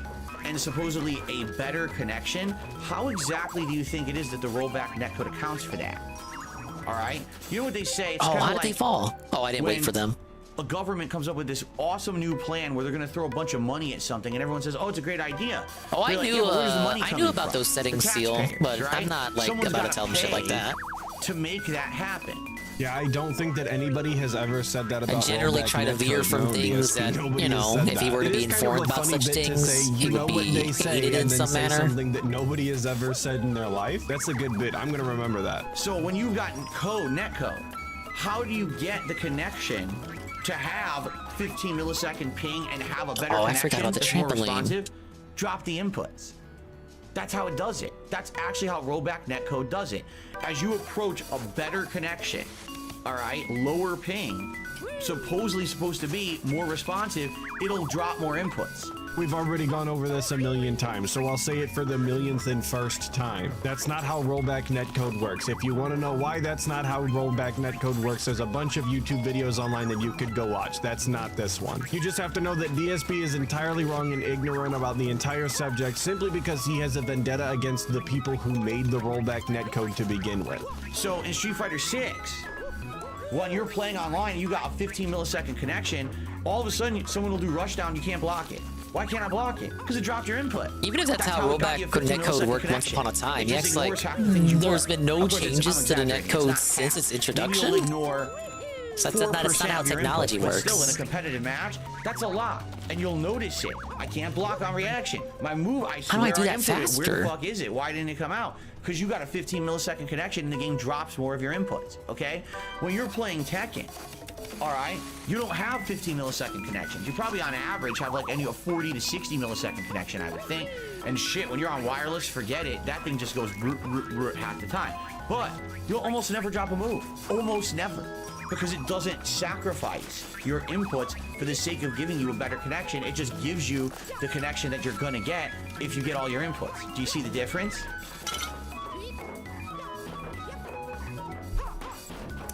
and supposedly a better connection, how exactly do you think it is that the rollback netcode accounts for that? All right, you know what they say? It's Oh, kinda how did like they fall? Oh, I didn't wait when for them. a government comes up with this awesome new plan where they're going to throw a bunch of money at something, and everyone says, "Oh, it's a great idea." Oh, I They're like, knew. "Yeah, well, where's the money I coming knew about from?" those settings, The Seal, taxpayers, but right? I'm not like Someone's about to gotta tell them shit like pay that. to make that happen. Yeah, I don't think that anybody has ever said that about I generally rollback try to veer netcode. from No, things DSP, that, nobody you has know, said if he that. were to It be is kind of informed a about funny such bit to things, say, he you know would what be they say, aided in and then some say manner. something that nobody has ever said in their life. That's a good bit. I'm going to remember that. So when you've got netcode, how do you get the connection to have 15 millisecond ping and have a better Oh, I connection forgot about the that's more trampoline. responsive? Drop the inputs. That's how it does it. That's actually how rollback netcode does it. As you approach a better connection, all right, lower ping, supposedly supposed to be more responsive, it'll drop more inputs. We've already gone over this a million times, so I'll say it for the millionth and first time. That's not how rollback netcode works. If you want to know why that's not how rollback netcode works, there's a bunch of YouTube videos online that you could go watch. That's not this one. You just have to know that DSP is entirely wrong and ignorant about the entire subject simply because he has a vendetta against the people who made the rollback netcode to begin with. So in Street Fighter 6, when you're playing online, you got a 15 millisecond connection, all of a sudden someone will do rushdown, you can't block it. Why can't I block it? Because it dropped your input. Even if that's how it got rollback you a 15 netcode millisecond worked once connection. upon a time, It just yes, like ignores half the things you there's want. been no Of course, changes to the I'm exaggerating. netcode It's not since its Maybe introduction. you'll ignore So that's not 4% how of your technology inputs, but works. Still, in a competitive match, that's a lot, and you'll notice it. I can't block on reaction. My move, I How do I swear do that input it. Where faster? the fuck is it? Why didn't it come out? Because you got a 15 millisecond connection, and the game drops more of your inputs. Okay, when you're playing Tekken, all right, you don't have 15 millisecond connections. You probably on average have like a 40 to 60 millisecond connection, I would think. And shit, when you're on wireless, forget it. That thing just goes half the time. But you'll almost never drop a move. Almost never. Because it doesn't sacrifice your inputs for the sake of giving you a better connection. It just gives you the connection that you're gonna get if you get all your inputs. Do you see the difference?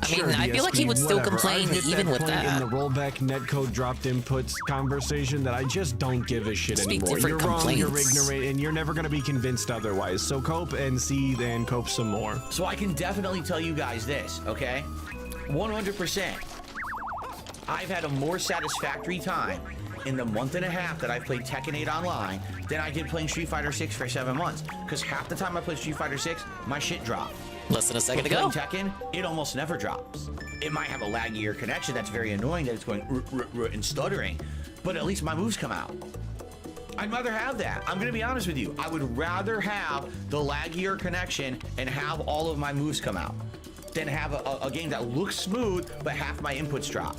I mean, I feel like he would still complain even with In that. the rollback netcode dropped inputs conversation that I just don't give a shit Speak anymore. different You're wrong, you're complaints. ignorant, and you're never going to be convinced otherwise. So cope and see, then cope some more. So I can definitely tell you guys this, okay? 100%. I've had a more satisfactory time in the month and a half that I've played Tekken 8 online than I did playing Street Fighter 6 for 7 months. Because half the time I play Street Fighter 6, my shit dropped. Less than a second But ago. playing Tekken, it almost never drops. It might have a laggier connection that's very annoying that it's going and stuttering, but at least my moves come out. I'd rather have that. I'm gonna be honest with you. I would rather have the laggier connection and have all of my moves come out than have a game that looks smooth but half my inputs drop.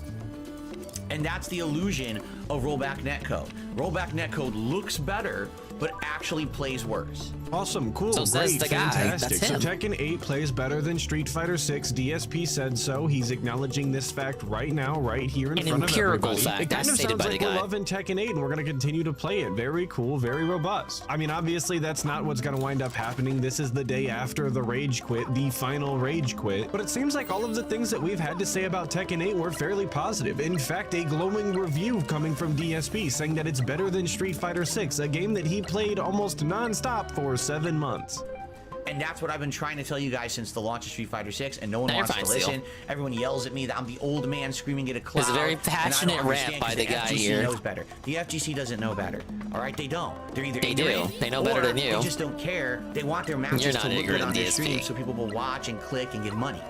And that's the illusion of rollback netcode. Rollback netcode looks better, but actually plays worse. Awesome, cool, So great, says the guy. fantastic. That's him. So Tekken 8 plays better than Street Fighter 6. DSP said so. He's acknowledging this fact right now, right here in An front of empirical everybody. fact, It kind as of stated sounds by like the we're guy. loving Tekken 8, and we're going to continue to play it. Very cool, very robust. I mean, obviously, that's not what's going to wind up happening. This is the day after the Rage Quit, the final Rage Quit. But it seems like all of the things that we've had to say about Tekken 8 were fairly positive. In fact, a glowing review coming from DSP saying that it's better than Street Fighter 6, a game that he played almost non-stop for 7 months. And that's what I've been trying to tell you guys since the launch of Street Fighter 6, and no one Now you're wants fine, to listen. Seal. Everyone yells at me that I'm the old man screaming at a cloud. It's a very and I don't passionate rant understand by 'cause the guy FGC here. knows better. The FGC doesn't know better. All right, they don't. They're either They do. ignorant They know better or than you. They just don't care. They want their matches You're to not look good ignorant, on their DSP. stream so people will watch and click and get money.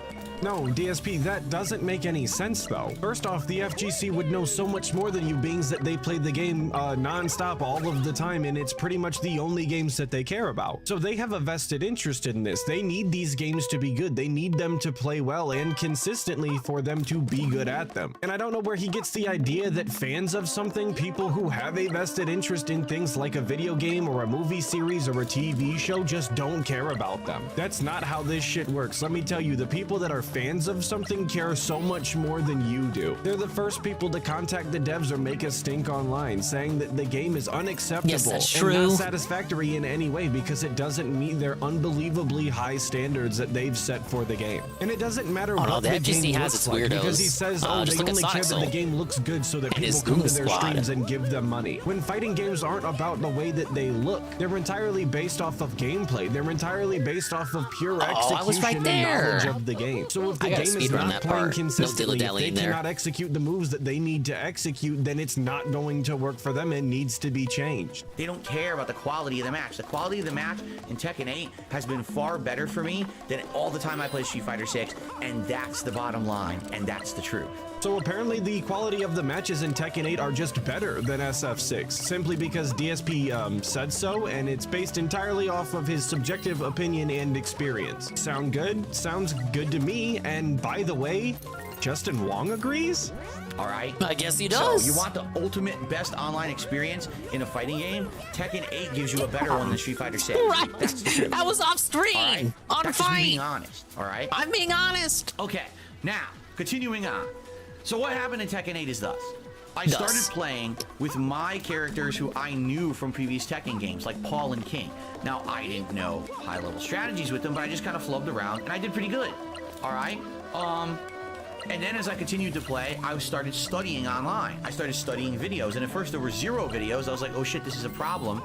No, DSP, that doesn't make any sense though. First off, the FGC would know so much more than you, being that they played the game non-stop all of the time, and it's pretty much the only games that they care about. So they have a vested interest in this. They need these games to be good. They need them to play well and consistently for them to be good at them. And I don't know where he gets the idea that fans of something, people who have a vested interest in things like a video game or a movie series or a TV show, just don't care about them. That's not how this shit works. Let me tell you, the people that are fans of something care so much more than you do. They're the first people to contact the devs or make a stink online, saying that the game is unacceptable and not satisfactory in any way because it doesn't meet their unbelievably high standards that they've set for the game. And it doesn't matter what the game looks like, because he says, oh, they only care that the game looks good so that people come to their streams and give them money. When fighting games aren't about the way that they look, they're entirely based off of gameplay. They're entirely based off of pure execution and knowledge of the game. So if the game is not playing consistently, if they cannot execute the moves that they need to execute, then it's not going to work for them and needs to be changed. They don't care about the quality of the match. The quality of the match in Tekken 8 has been far better for me than all the time I play Street Fighter 6, and that's the bottom line, and that's the truth. So apparently the quality of the matches in Tekken 8 are just better than SF6, simply because DSP said so, and it's based entirely off of his subjective opinion and experience. Sound good? Sounds good to me, and by the way, Justin Wong agrees? All right. I guess he does. So you want the ultimate best online experience in a fighting game? Tekken 8 gives you a better one than Street Fighter 6. Right. That's the truth. I was off screen Right? on That's a just me fight. being honest. All right. I'm being honest. Okay. Now, continuing on. So what happened in Tekken 8 is thus. I started playing with my characters who I knew from previous Tekken games, like Paul and King. Now, I didn't know high-level strategies with them, but I just kind of flubbed around, and I did pretty good. All right? And then as I continued to play, I started studying online. I started studying videos, and at first there were 0 videos. I was like, oh shit, this is a problem.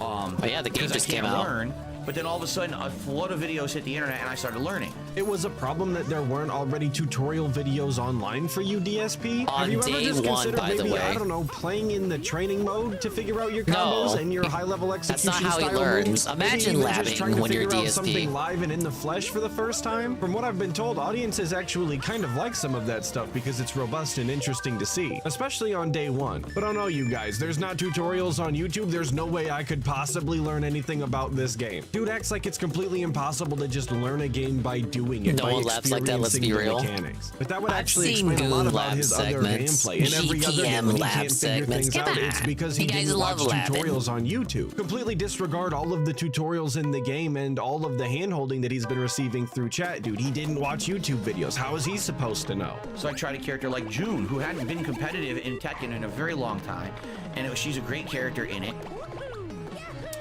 Oh yeah, the game just came out. Learn. But then all of a sudden, a flood of videos hit the internet, and I started learning. It was a problem that there weren't already tutorial videos online for you, DSP? On Have you ever day just one, considered by the maybe, way. I don't know, playing in the training mode to figure out your combos and your high-level execution That's not how he style learns. moves? Imagine Maybe even just trying labbing to when you're figure out DSP. something live and in the flesh for the first time? From what I've been told, audiences actually kind of like some of that stuff because it's robust and interesting to see, especially on day one. But I know you guys, there's not tutorials on YouTube. There's no way I could possibly learn anything about this game. Dude acts like it's completely impossible to just learn a game by doing it, No by one laughs like that, let's be experiencing the real. mechanics. But that would I've actually seen explain a lot Goon about lab his other segments, gameplay. And every other game GTM when he lab can't figure segments. things Come out, on. it's because he You guys didn't watch love labbing. tutorials on YouTube. Completely disregard all of the tutorials in the game and all of the hand-holding that he's been receiving through chat, dude. He didn't watch YouTube videos. How is he supposed to know? So I tried a character like June, who hadn't been competitive in Tekken in a very long time, and she's a great character in it,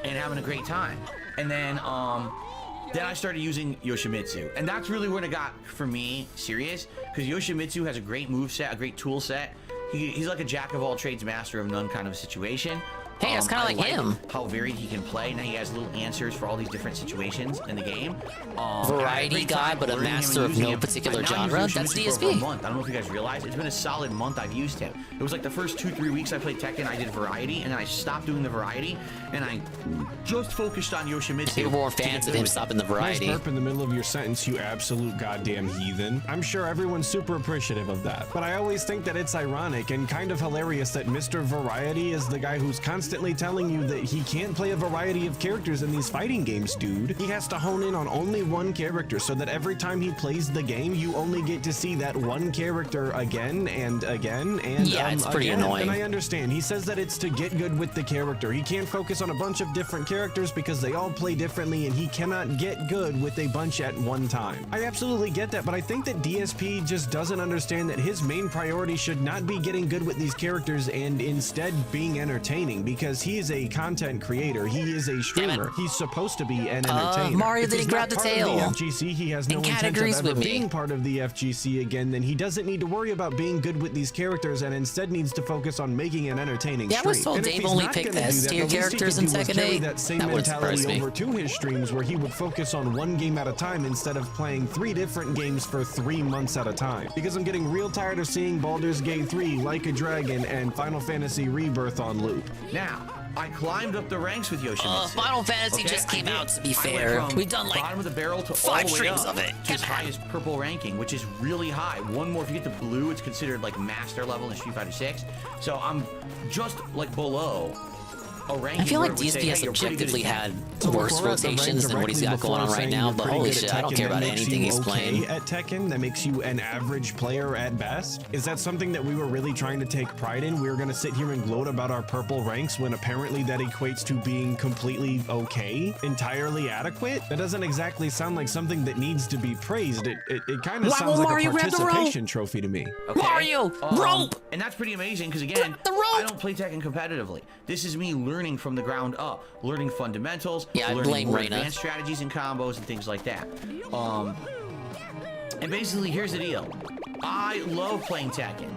and having a great time. And then I started using Yoshimitsu, and that's really when it got, for me, serious, because Yoshimitsu has a great move set, a great tool set. He's like a jack of all trades, master of none kind of a situation. Hey, it's kind of like him. How varied he can play. Now he has little answers for all these different situations in the game. Variety guy, but a master of no particular genre. That's DSP. For a month. I don't know if you guys realize. It's been a solid month I've used him. It was like the first 2-3 weeks I played Tekken, I did variety, and then I stopped doing the variety, and I just focused on Yoshimitsu. People were fans of him stopping the variety. Nice burp in the middle of your sentence, you absolute goddamn heathen. I'm sure everyone's super appreciative of that. But I always think that it's ironic and kind of hilarious that Mr. Variety is the guy who's constantly telling you that he can't play a variety of characters in these fighting games, dude. He has to hone in on only one character so that every time he plays the game, you only get to see that one character again and again and yeah, it's pretty again. annoying. And I understand. He says that it's to get good with the character. He can't focus on a bunch of different characters because they all play differently and he cannot get good with a bunch at one time. I absolutely get that, but I think that DSP just doesn't understand that his main priority should not be getting good with these characters and instead being entertaining, because he is a content creator. He is a streamer. He's supposed to be an entertainer. Mario If didn't he's grab not the part tail. of the FGC, he has no And Cat intent agrees of ever with me. being part of the FGC again, then he doesn't need to worry about being good with these characters and instead needs to focus on making an entertaining Yeah, I was stream. told And if Dave he's only not picked gonna do S that, tier the least he characters could in do is Tekken carry 8. that same That wouldn't surprise mentality me. over to his streams where he would focus on one game at a time instead of playing 3 different games for 3 months at a time. Because I'm getting real tired of seeing Baldur's Gate 3, Like a Dragon, and Final Fantasy Rebirth on loop. Now, Now, I climbed up the ranks with Yoshimitsu. Final Fantasy just came out, to be fair. We've done like bottom of the barrel to 5 all the way streams up of it. to as high as purple ranking, which is really high. One more, if you get to blue, it's considered like master level in Street Fighter 6. So I'm just like below a ranking. I feel like where it would say, DSP has hey, you're pretty good at objectively had So worse before we're at the rank rotations than what he's got directly going on before right saying now, you're but pretty holy good at shit, I don't Tekken, care that about makes anything you he's okay playing. at Tekken, that makes you an average player at best. Is that something that we were really trying to take pride in? We were going to sit here and gloat about our purple ranks when apparently that equates to being completely okay, entirely adequate? That doesn't exactly sound like something that needs to be praised. It kind of Why sounds won't like Mario a grab the rope? participation trophy to me. Okay. Mario, rope! And that's pretty amazing because, again, I don't play Tekken competitively. This is me learning from the ground up, learning fundamentals, Yeah, I learning blame more Reina. advanced strategies and combos and things like that. And basically, here's the deal. I love playing Tekken.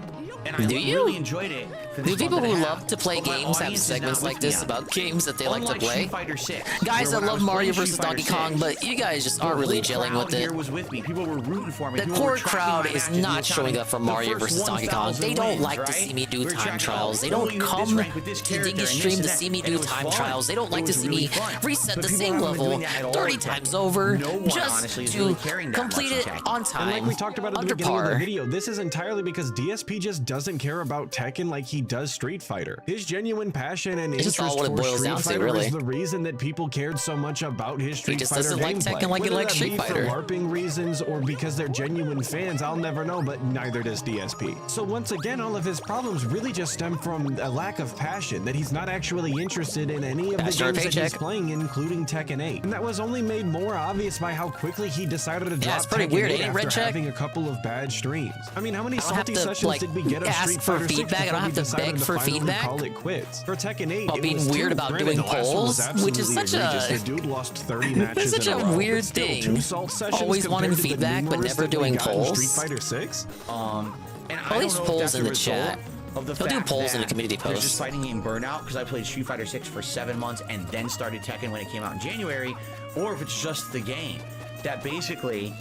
And I Do you? really enjoyed it. For Do this people month and who a half, love to play but my games have audience is segments not like with me this on it. about games that they like to Unlike play? Street Fighter 6, Guys where that when I love was Mario playing vs. Street Fighter Donkey Kong, 6, but you guys just the aren't really whole gelling with crowd it. here was with me. People were rooting for me. The People were core tracking crowd my is matches. not We were showing counting up for the Mario first vs. Donkey Kong. 1,000 They don't wins, like to right? see me do We were time tracking, trials. They oh, don't you hit this come rank with this to character Dingus and stream this to and see me that, and do it was time fun. trials. They don't It like to was see really me fun. reset But the people same aren't level doing that at all 30 in Tekken. times over No one, just honestly, is to really caring that complete much it in Tekken. on And time, like we talked about at the under beginning of the par. video, this is entirely because DSP just doesn't care about Tekken like he does Street Fighter. His genuine passion and It's just all interest what it for boils Street down to, Fighter really. is the reason that people cared so much about his Street just Fighter doesn't like gameplay. Tekken like he Whether likes that Street be Fighter. for LARPing reasons or because they're genuine fans, I'll never know, but neither does DSP. So once again, all of his problems really just stem from a lack of passion, that he's not actually interested in any of the That's our games that he's paycheck. playing, including Tekken 8. And that was only made more obvious by how quickly he decided to drop it's pretty Tekken weird, 8 ain't it, after Red Check? having a couple of bad streams. I mean, how many I don't have salty to, sessions like, did we get of ask Street for Fighter 6 feedback. I before don't have we to decided beg to for finally feedback call it quits? For Tekken 8, About it being was weird too. about Granted, doing the last one was polls, which is absolutely such a- egregious. The dude lost 30 matches It's such in a a row. weird But still, thing. two salt sessions Always wanting compared to the feedback, but numerous never that we doing got in polls. Street Fighter 6? And At I least don't know if polls that's in a the result chat. of the They'll do fact polls in the that community there's posts. just fighting game burnout because I played Street Fighter 6 for 7 months and then started Tekken when it came out in January, or if it's just the game that basically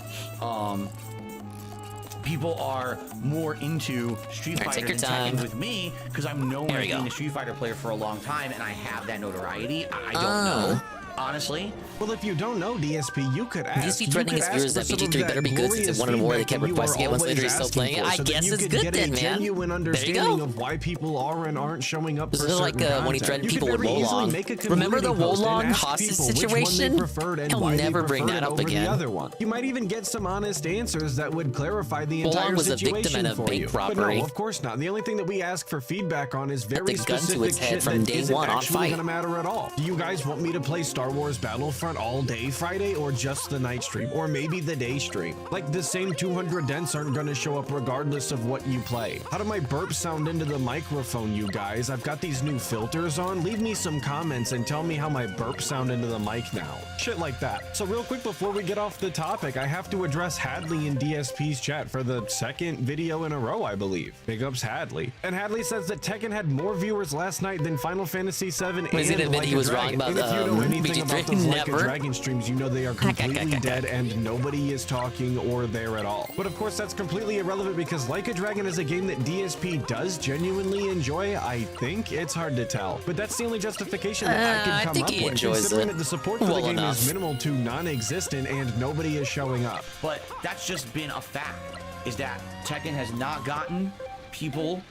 people are more into Street All right, Fighter take your than Tekken time. with me because I'm known There as you go. being a Street Fighter player for a long time and I have that notoriety. I don't Oh. know, honestly. Well, if you don't know DSP, you could ask. DSP You threatening could his ask viewers for that some of BG3 better be good since glorious it wanted more. They feedback kept that you requesting are it once later. always He's still asking playing it. for, I so that guess you it's could good get then, a man. genuine There you understanding go. of why people are and aren't showing up This for is like certain when he content. threatened You people could with very easily Wolong. make a Remember the community post and Wolong ask hostage people which one situation? they preferred and He'll why never they bring preferred that it up over again. the other one. You might even get some honest answers that would clarify the Wolong entire was a victim situation in a for bank you. But robbery. no, of course not. The only thing that we ask for feedback on is very the gun to specific its head shit from that day isn't one on actually Fight. going to matter at all. Do you guys want me to play Star Wars Battlefront all day Friday or just the night stream or maybe the day stream? Like the same 200 dents aren't going to show up regardless of what you play. How do my burps sound into the microphone, you guys? I've got these new filters on. Leave me some comments and tell me how my burps sound into the mic now. Shit like that. So real quick before we get off the topic, I have to address Hadley in DSP's chat for the second video in a row, I believe. Big ups Hadley. And Hadley says that Tekken had more viewers last night than Final Fantasy VII Was and it admit Like he a was wrong Dragon. about And if you know anything BG3? about those Like a Never. Dragon streams, you know they are completely dead and nobody is talking or there at all. But of course that's completely irrelevant because Like a Dragon is a game that DSP does genuinely enjoy. I think it's hard to tell, but that's the only justification that I I can come think up he with, enjoys considering it that the support for well the game enough. is minimal to non-existent and nobody is showing up. But that's just been a fact, is that Tekken has not gotten people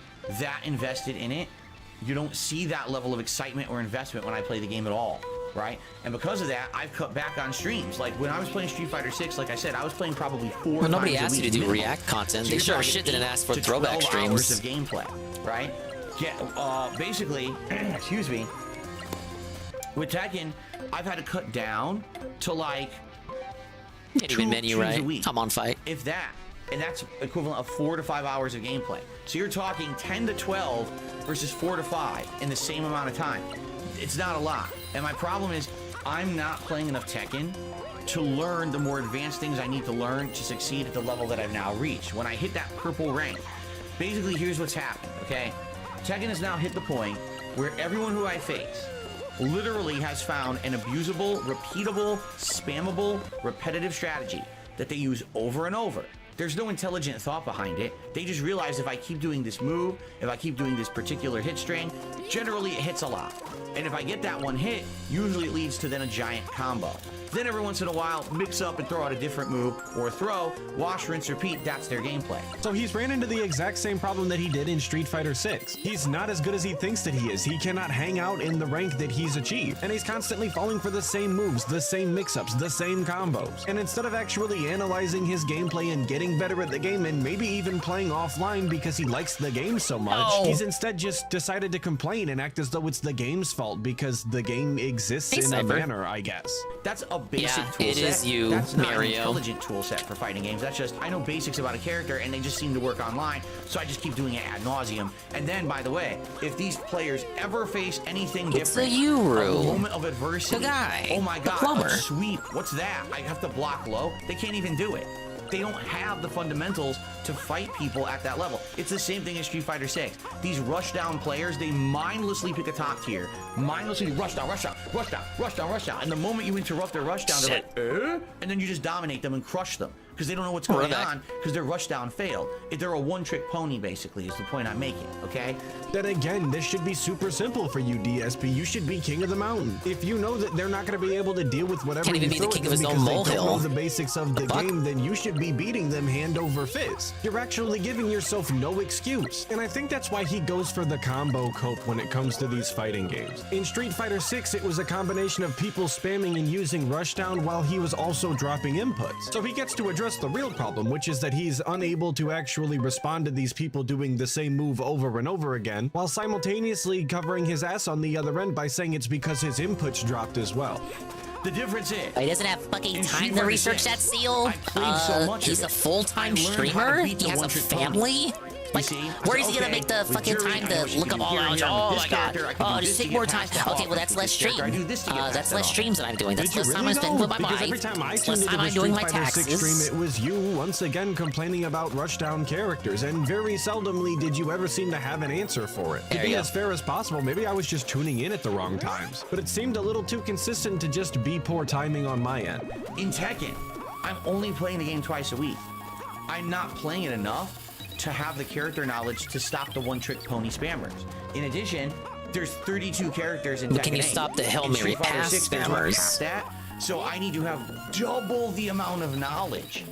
that invested in it. You don't see that level of excitement or investment when I play the game at all, right? And because of that, I've cut back on streams. Like when I was playing Street Fighter 6, like I said, I was playing probably 4 Well, nobody times a asked you week to do minimum. React content. So They you're sure as talking shit didn't 8 ask for to throwback 12 hours streams. of gameplay, right? Yeah, basically, excuse me, with Tekken, I've had to cut down to like Can't even menu streams right. a week, I'm on Fight. if that, and that's equivalent of 4 to 5 hours of gameplay. So you're talking 10 to 12 versus 4 to 5 in the same amount of time. It's not a lot. And my problem is I'm not playing enough Tekken to learn the more advanced things I need to learn to succeed at the level that I've now reached. When I hit that purple rank, basically here's what's happened, okay? Tekken has now hit the point where everyone who I face literally has found an abusable, repeatable, spammable, repetitive strategy that they use over and over. There's no intelligent thought behind it. They just realize if I keep doing this move, if I keep doing this particular hit string, generally it hits a lot. And if I get that one hit, usually it leads to then a giant combo. Then every once in a while, mix up and throw out a different move or throw, wash, rinse, repeat. That's their gameplay. So he's ran into the exact same problem that he did in Street Fighter 6. He's not as good as he thinks that he is. He cannot hang out in the rank that he's achieved. And he's constantly falling for the same moves, the same mix-ups, the same combos. And instead of actually analyzing his gameplay and getting better at the game and maybe even playing offline because he likes the game so much, he's instead just decided to complain and act as though it's the game's fault because the game exists in a manner, I guess. That's a basic tool set. it is you, That's not Mario. an intelligent tool set for fighting games. That's just, I know basics about a character and they just seem to work online, so I just keep doing it ad nauseum. And then, by the way, if these players ever face anything different, the Yuru. a moment of adversity, The guy. oh my The god, plumber. a sweep, what's that? I have to block low? They can't even do it. They don't have the fundamentals to fight people at that level. It's the same thing as Street Fighter 6. These rush down players, they mindlessly pick a top tier, mindlessly rush down, rush down, rush down, rush down, rush down. And the moment you interrupt their rush down, they're like, and then you just dominate them and crush them because they don't know what's going on because their rush down failed. They're a one-trick pony, basically, is the point I'm making, okay? Then again, this should be super simple for you, DSP. You should be king of the mountain. If you know that they're not going to be able to deal with whatever Can't even you be the throw king at of them his own because they don't know molehill. the basics of the game, then you should be beating them hand over fist. You're actually giving yourself no excuse. And I think that's why he goes for the combo cope when it comes to these fighting games. In Street Fighter 6, it was a combination of people spamming and using rushdown while he was also dropping inputs. So he gets to address the real problem, which is that he's unable to actually respond to these people doing the same move over and over again, while simultaneously covering his ass on the other end by saying it's because his inputs dropped as well. The difference is, He doesn't have fucking in time Street to Fighter research 6, that seal. I played so much He's of a it. full-time I learned how to streamer. beat the He has a one-trick pony. family. Like, where is he gonna make the fucking time to look up all knowledge? Oh my god. Oh, just take more time. Okay, well that's less stream. That's less streams that I'm doing. That's less time I spend with my Because wife. every time I It's tuned less into time the I'm doing Street my Fighter 6 stream, taxes. it was you once again complaining about rushdown characters, and very seldomly did you ever seem to have an answer for it. To be as fair as possible, maybe I was just tuning in at the wrong times, but it seemed a little too consistent to just be poor timing on my end. In Tekken, I'm only playing the game twice a week. I'm not playing it enough to have the character knowledge to stop the one-trick pony spammers. In addition, there's 32 characters in Tekken 8. Can you stop the Hail In Mary Street Fighter pass 6, there's only spammers? half that, so I need to have double the amount of knowledge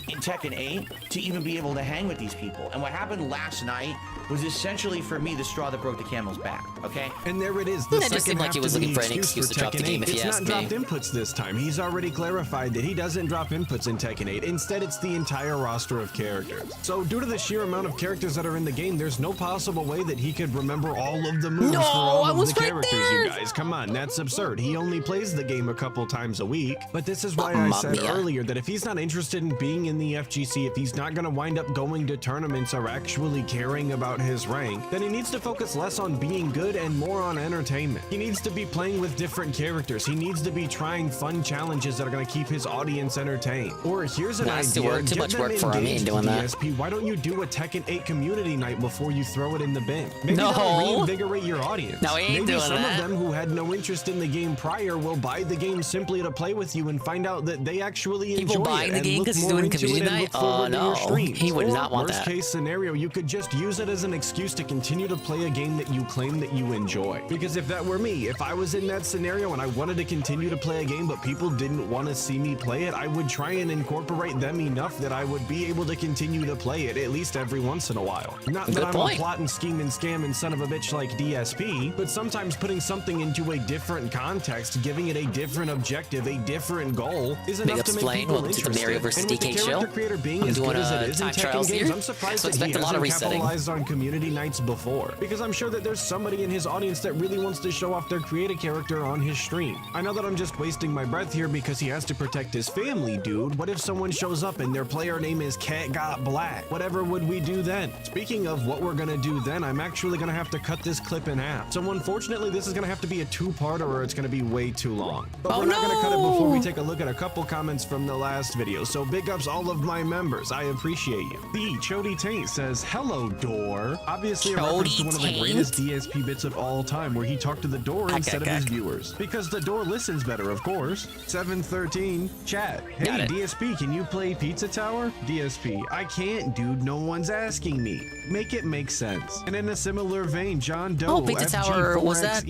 in Tekken 8 to even be able to hang with these people. And what happened last night was essentially for me the straw that broke the camel's back, okay? And there it is. The That just seemed like he was looking for an excuse to drop the game, if you It's ask not me. dropped inputs this time. He's already clarified that he doesn't drop inputs in Tekken 8. Instead, it's the entire roster of characters. So due to the sheer amount of characters that are in the game, there's no possible way that he could remember all of the moves for all of the characters, you guys. Come on, that's absurd. He only plays the game a couple times a week. But this is why I said earlier that if he's not interested in being in the FGC, if he's not going to wind up going to tournaments or actually caring about his rank, then he needs to focus less on being good and more on entertainment. He needs to be playing with different characters. He needs to be trying fun challenges that are going to keep his audience entertained. Or here's an That's idea. too Get much them work for him. He ain't engaged, doing that. DSP. Why don't you do a Tekken 8 community night before you throw it in the bin? Maybe No. that'll reinvigorate your audience. No, he ain't Maybe doing some that. of them who had no interest in the game prior will buy the game simply to play with you and find out that they actually enjoy People buying it the and game look 'cause he's more doing into community it and night? look forward to Oh, your no. streams. He would Or, not want worst that. case scenario, you could just use it as an excuse to continue to play a game that you claim that you enjoy. Because if that were me, if I was in that scenario and I wanted to continue to play a game but people didn't want to see me play it, I would try and incorporate them enough that I would be able to continue to play it at least every once in a while. Not that Good I'm point. a plot and scheme and scam and son of a bitch like DSP, but sometimes putting something into a different context, giving it a different objective, a different goal, is Big enough ups to make Blaine. people Welcome to the interested. Mario vs. And with the DK character show. creator being I'm as doing good as it is in time Tekken trials games, here. I'm surprised So that he expect a lot of hasn't resetting. capitalized on community nights before, because I'm sure that there's somebody in his audience that really wants to show off their creative character on his stream. I know that I'm just wasting my breath here because he has to protect his family, dude. What if someone shows up and their player name is Cat Got Black? Whatever would we do then? Speaking of what we're gonna do then, I'm actually gonna have to cut this clip in half. So unfortunately, this is gonna have to be a two-parter or it's gonna be way too long. But we're not gonna cut it before we take a look at a couple comments from the last video. So big ups all of my members. I appreciate you. The Chody Taint says, "Hello, Door. sir. Obviously a reference to one of the greatest DSP bits of all time, where he talked to the door instead of his viewers. Because the door listens better, of course. 713, chat. Hey, DSP, can you play Pizza Tower? DSP, I can't, dude. No one's asking me. Make it make sense. And in a similar vein, John Doe, Pizza Tower, was that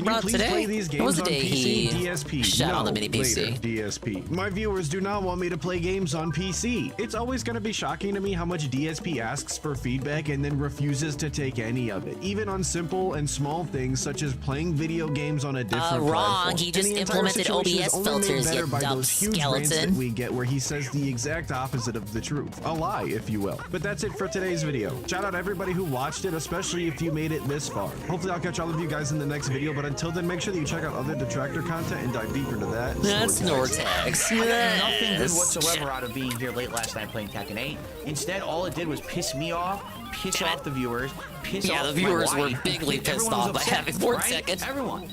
brought up today? Play these games What was the day on PC? he DSP, shot no, on the mini PC? Later, DSP. My viewers do not want me to play games on PC. It's always going to be shocking to me how much DSP asks for feedback and then refuses to take any of it, even on simple and small things such as playing video games on a different wrong. platform. He just And the entire implemented situation is OBS only made filters, better you by dumb those huge rants that skeleton. we get where he says the exact opposite of the truth. A lie, if you will. But that's it for today's video. Shout out everybody who watched it, especially if you made it this far. Hopefully I'll catch all of you guys in the next video, but until then, make sure that you check out other Detractor content and dive deeper into that. That's Nortex. I got nothing good whatsoever out of being here late last night playing Tekken 8. Instead, all it did was piss me off, piss off the viewers, piss off the viewers my were wife. bigly pissed Everyone was off by upset, having 4 right? seconds. Everyone.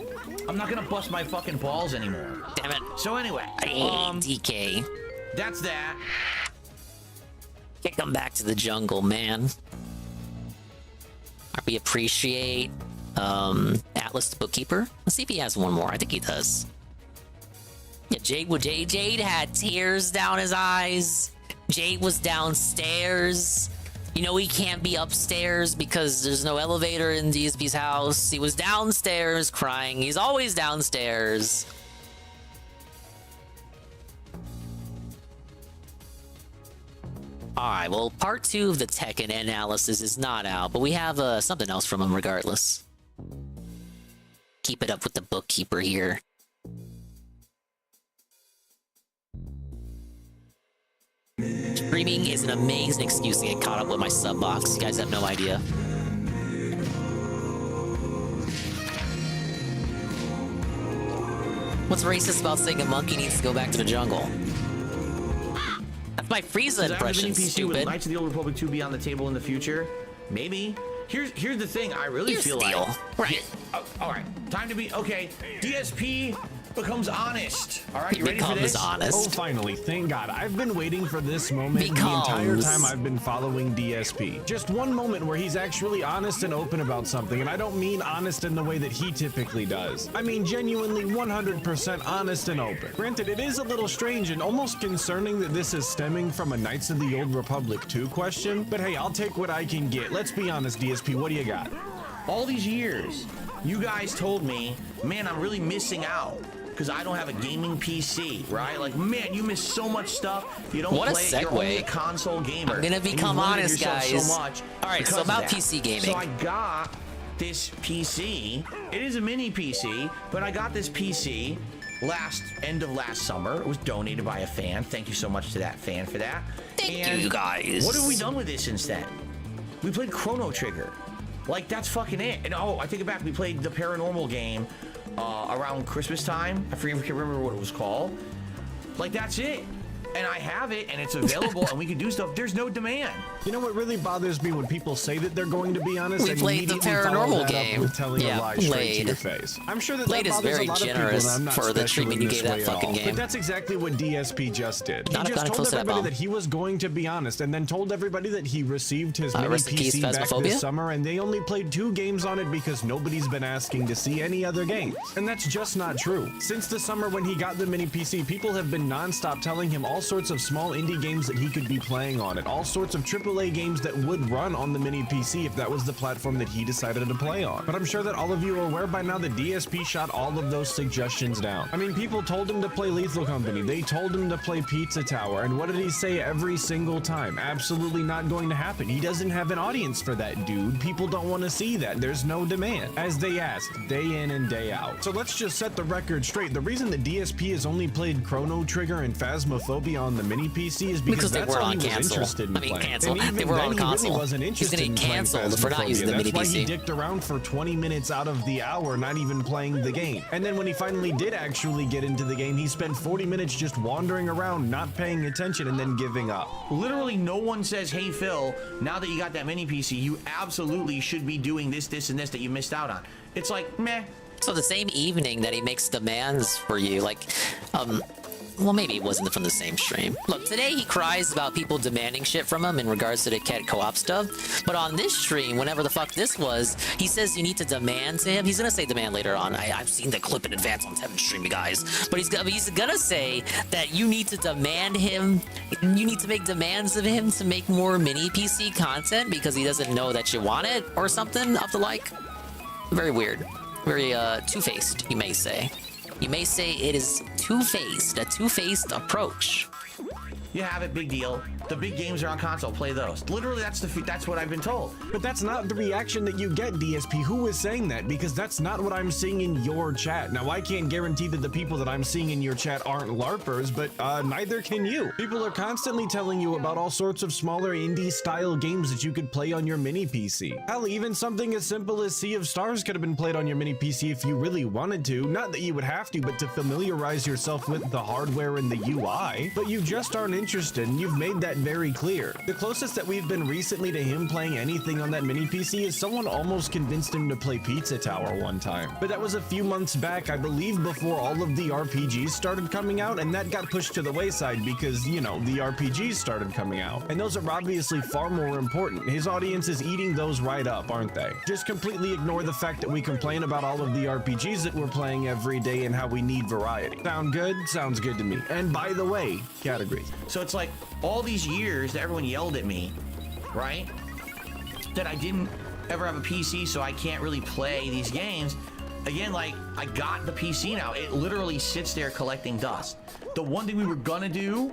I'm not gonna bust my fucking balls anymore. Damn it. So anyway, I hate DK. That's that. Can't come back to the jungle, man. We appreciate Atlas the Bookkeeper. Let's see if he has one more. I think he does. Yeah, Jade had tears down his eyes. Jade was downstairs. You know he can't be upstairs because there's no elevator in DSP's house. He was downstairs crying. He's always downstairs. Alright, well, part 2 of the Tekken analysis is not out, but we have something else from him regardless. Keep it up with the bookkeeper here. Streaming is an amazing excuse to get caught up with my sub box. You guys have no idea. What's racist about saying a monkey needs to go back to the jungle? That's my Frieza impression, stupid. Knights of the Old Republic 2 be on the table in the future? Maybe. Here's the thing. I really feel like. Right. All right. Time to be okay. DSP becomes honest. All right, you ready for this? Oh, finally, thank God. I've been waiting for this moment the entire time I've been following DSP. Just one moment where he's actually honest and open about something, and I don't mean honest in the way that he typically does. I mean genuinely 100% honest and open. Granted, it is a little strange and almost concerning that this is stemming from a Knights of the Old Republic 2 question, but hey, I'll take what I can get. Let's be honest, DSP, what do you got? All these years, you guys told me, man, I'm really missing out because I don't have a gaming PC, right? Like, man, you miss so much stuff. You don't What a play it. You're segue. only a console gamer. I'm gonna become honest, guys. So much All right, so because of about that. PC gaming. So I got this PC. It is a mini PC, but I got this PC end of last summer. It was donated by a fan. Thank you so much to that fan for that. Thank you, guys. What have we done with this since then? We played Chrono Trigger. Like, that's fucking it. And oh, I take it back. We played the paranormal game around Christmas time. I can't remember what it was called. Like, that's it. And I have it, and it's available, and we can do stuff. There's no demand. You know what really bothers me when people say that they're going to be honest We and played the immediately follow paranormal that up game. with telling Yeah, a lie straight to Blade. your face. I'm sure that Blade that is bothers very a lot of people, generous and I'm not for the special treatment in you this gave that way at fucking all. game. But that's exactly what DSP just did. Not He a just gun told close to that everybody bomb. that he was going to be honest, and then told everybody that he received his mini rest in peace, PC back Phasmophobia? this summer, and they only played 2 games on it because nobody's been asking to see any other games. And that's just not true. Since the summer when he got the mini PC, people have been non-stop telling him all sorts of small indie games that he could be playing on it, all sorts of AAA games that would run on the mini PC if that was the platform that he decided to play on. But I'm sure that all of you are aware by now that DSP shot all of those suggestions down. I mean, people told him to play Lethal Company, they told him to play Pizza Tower, and what did he say every single time? Absolutely not going to happen. He doesn't have an audience for that, dude. People don't want to see that. There's no demand. As they asked, day in and day out. So let's just set the record straight. The reason that DSP has only played Chrono Trigger and Phasmophobia on the mini PC is because they that's were all on he was cancel. interested in I mean, playing. cancel. And even They were then, on he console. really wasn't He's interested gonna in get playing canceled for not using the Phasmophobia. mini That's why he PC. dicked around for 20 minutes out of the hour, not even playing the game. And then when he finally did actually get into the game, he spent 40 minutes just wandering around, not paying attention, and then giving up. Literally no one says, hey Phil, now that you got that mini PC, you absolutely should be doing this, this, and this that you missed out on. It's like, meh. So the same evening that he makes demands for you, like, well, maybe it wasn't from the same stream. Look, today he cries about people demanding shit from him in regards to the cat co-op stuff. But on this stream, whenever the fuck this was, he says you need to demand to him. He's gonna say demand later on. I've seen the clip in advance on Tevin's stream, you guys. But he's gonna say that you need to demand him. You need to make demands of him to make more mini PC content because he doesn't know that you want it or something of the like. Very weird. Very two-faced, you may say. You may say it is two-faced, a two-faced approach. You have it, big deal. The big games are on console. Play those. Literally, that's what I've been told. But that's not the reaction that you get, DSP. Who is saying that? Because that's not what I'm seeing in your chat. Now, I can't guarantee that the people that I'm seeing in your chat aren't LARPers, but neither can you. People are constantly telling you about all sorts of smaller indie-style games that you could play on your mini PC. Hell, even something as simple as Sea of Stars could have been played on your mini PC if you really wanted to. Not that you would have to, but to familiarize yourself with the hardware and the UI. But you just aren't interested, and you've made that very clear. The closest that we've been recently to him playing anything on that mini PC is someone almost convinced him to play Pizza Tower one time. But that was a few months back, I believe, before all of the RPGs started coming out, and that got pushed to the wayside because, you know, the RPGs started coming out. And those are obviously far more important. His audience is eating those right up, aren't they? Just completely ignore the fact that we complain about all of the RPGs that we're playing every day and how we need variety. Sound good? Sounds good to me. And by the way, categories. So it's like all these years that everyone yelled at me, right? That I didn't ever have a PC, so I can't really play these games. Again, like, I got the PC now. It literally sits there collecting dust. The one thing we were gonna do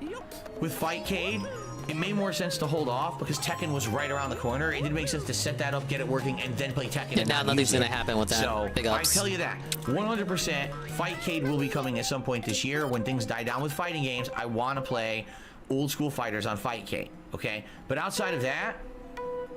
with Fightcade, it made more sense to hold off because Tekken was right around the corner. It didn't make sense to set that up, get it working, and then play Tekken. Yeah, now nothing's gonna happen with that. So Big ups. I tell you that 100%. Fightcade will be coming at some point this year when things die down with fighting games. I want to play old school fighters on Fightcade. Okay, but outside of that,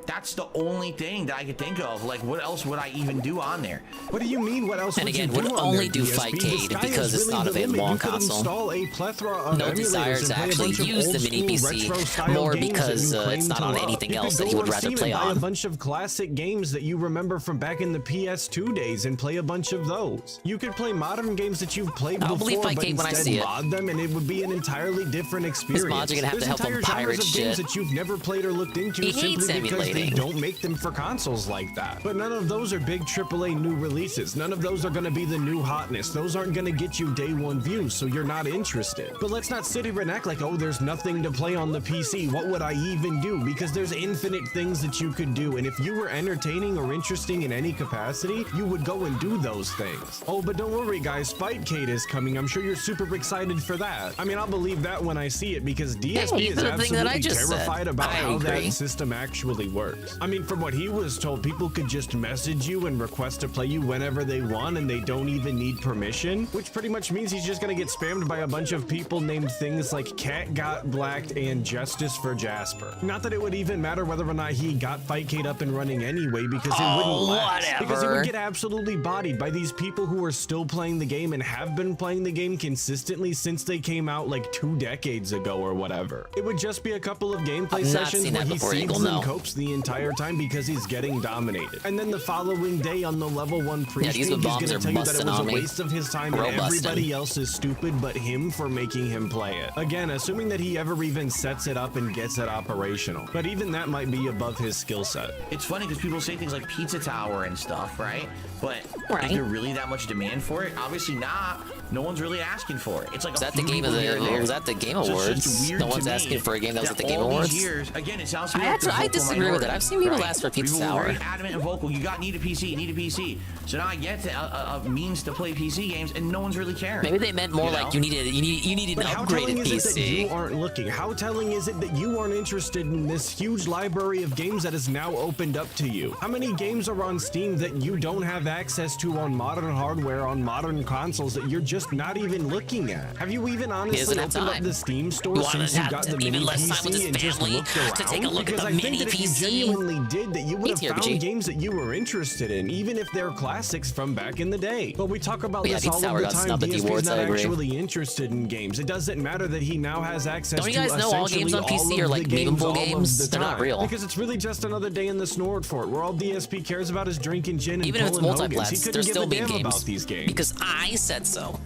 that's the only thing that I could think of. Like, what else would I even do on there? What do you mean? What else? And would again, you do would on only there, do DSP? Fightcade because it's not available on console. Install a plethora of No desire to actually use the mini PC, more because it's not on anything else that he would rather play on. Buy a bunch of classic games that you remember from back in the PS2 days and play a bunch of those. You could play modern games that you've played before, but instead mod them, and it would be an entirely different experience. His mods are gonna have to help him pirate shit. Games that you've never played or looked into simply because they don't make them for consoles like that. But none of those are big AAA new releases. None of those are going to be the new hotness. Those aren't going to get you day one views, so you're not interested. But let's not sit here and act like, oh, there's nothing to play on the PC. What would I even do? Because there's infinite things that you could do, and if you were entertaining or interesting in any capacity, you would go and do those things. Oh, but don't worry, guys. Fightcade is coming. I'm sure you're super excited for that. I mean, I'll believe that when I see it, because DSP is absolutely terrified about how that system actually works. I mean, from what he was told, people could just message you and request to play you whenever they want, and they don't even need permission, which pretty much means he's just gonna get spammed by a bunch of people named things like Cat Got Blacked and Justice for Jasper. Not that it would even matter whether or not he got Fightcade up and running anyway, because it wouldn't last. Because it would get absolutely bodied by these people who are still playing the game and have been playing the game consistently since they came out like 2 decades ago or whatever. It would just be a couple of gameplay sessions where he seeds and copes the entire time because he's getting dominated. And then the following day on the level 1 pre-stream, he's gonna tell you that it was a waste of his time and everybody else is stupid but him for making him play it. Again, assuming that he ever even sets it up and gets it operational. But even that might be above his skill set. It's funny because people say things like Pizza Tower and stuff, right? But is there really that much demand for it? Obviously not. No one's really asking for it. It's like was that the game of the was that the Game Awards? No one's asking for a game that was at the Game Awards. Years, again, it sounds like I disagree with it. I've seen people ask for Pizza Tower. Very adamant and vocal. You need a PC. You need a PC. So now I get a means to play PC games, and no one's really caring. Maybe they meant more like you needed an upgraded PC. That you aren't looking? How telling is it that you aren't interested in this huge library of games that is now opened up to you? How many games are on Steam that you don't have access to on modern hardware on modern consoles that you're just not even looking at? Have you even honestly opened up the Steam store since you got the mini PC and just looked around? To take a look because at the I think mini that if you PC. genuinely did, that you would have found games that you were interested in, even if they're classics from back in the day. But we talk about this all of the time. DSP's not actually interested in games. It doesn't matter that he now has access to essentially all all games on PC of are like the games memeable all games. of the They're not time. real. Because it's really just another day in the Snort Fort, where all DSP cares about is drinking gin and Even if it's pulling Hogans. He multiplats, couldn't they're give still a meme damn games about these games. because I said so.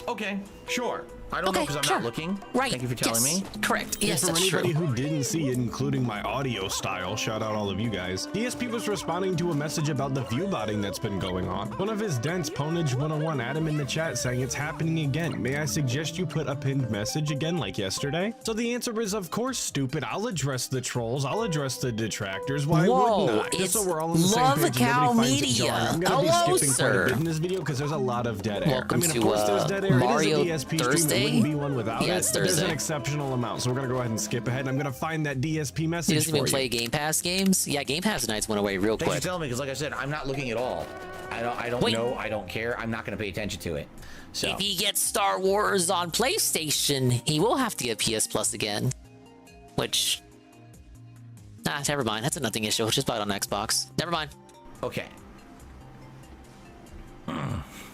Okay, sure. I don't know because I'm not looking. Right. Thank you for telling me. Correct. Yes, for that's anybody true. who didn't see it, including my audio style, shout out all of you guys. DSP was responding to a message about the view botting that's been going on. One of his dents, Ponage101, Adam in the chat saying it's happening again. May I suggest you put a pinned message again like yesterday? So the answer is, of course, stupid. I'll address the trolls. I'll address the detractors. Why wouldn't I? Just so we're all on the same page. Cow Nobody finds it Media. jarring. I'm gonna Hello, be skipping quite a sir. bit in this video because there's a lot of dead air. Welcome I mean, of to, course, there's dead air. Mario it is a DSP Thursday? stream. It wouldn't be one without Yeah, it. it's But there's an Thursday. exceptional amount, so we're gonna go ahead and skip ahead. I'm gonna find that DSP He message doesn't for even you. play Game Pass games. Yeah, Game Pass nights went away real Thanks quick. for telling me, because like I said, I'm not looking at all. I don't Wait. know. I don't care. I'm not going to pay attention to it. So If he gets Star Wars on PlayStation, he will have to get PS Plus again. Which, never mind. That's a nothing issue. Just buy it on Xbox. Never mind. Okay.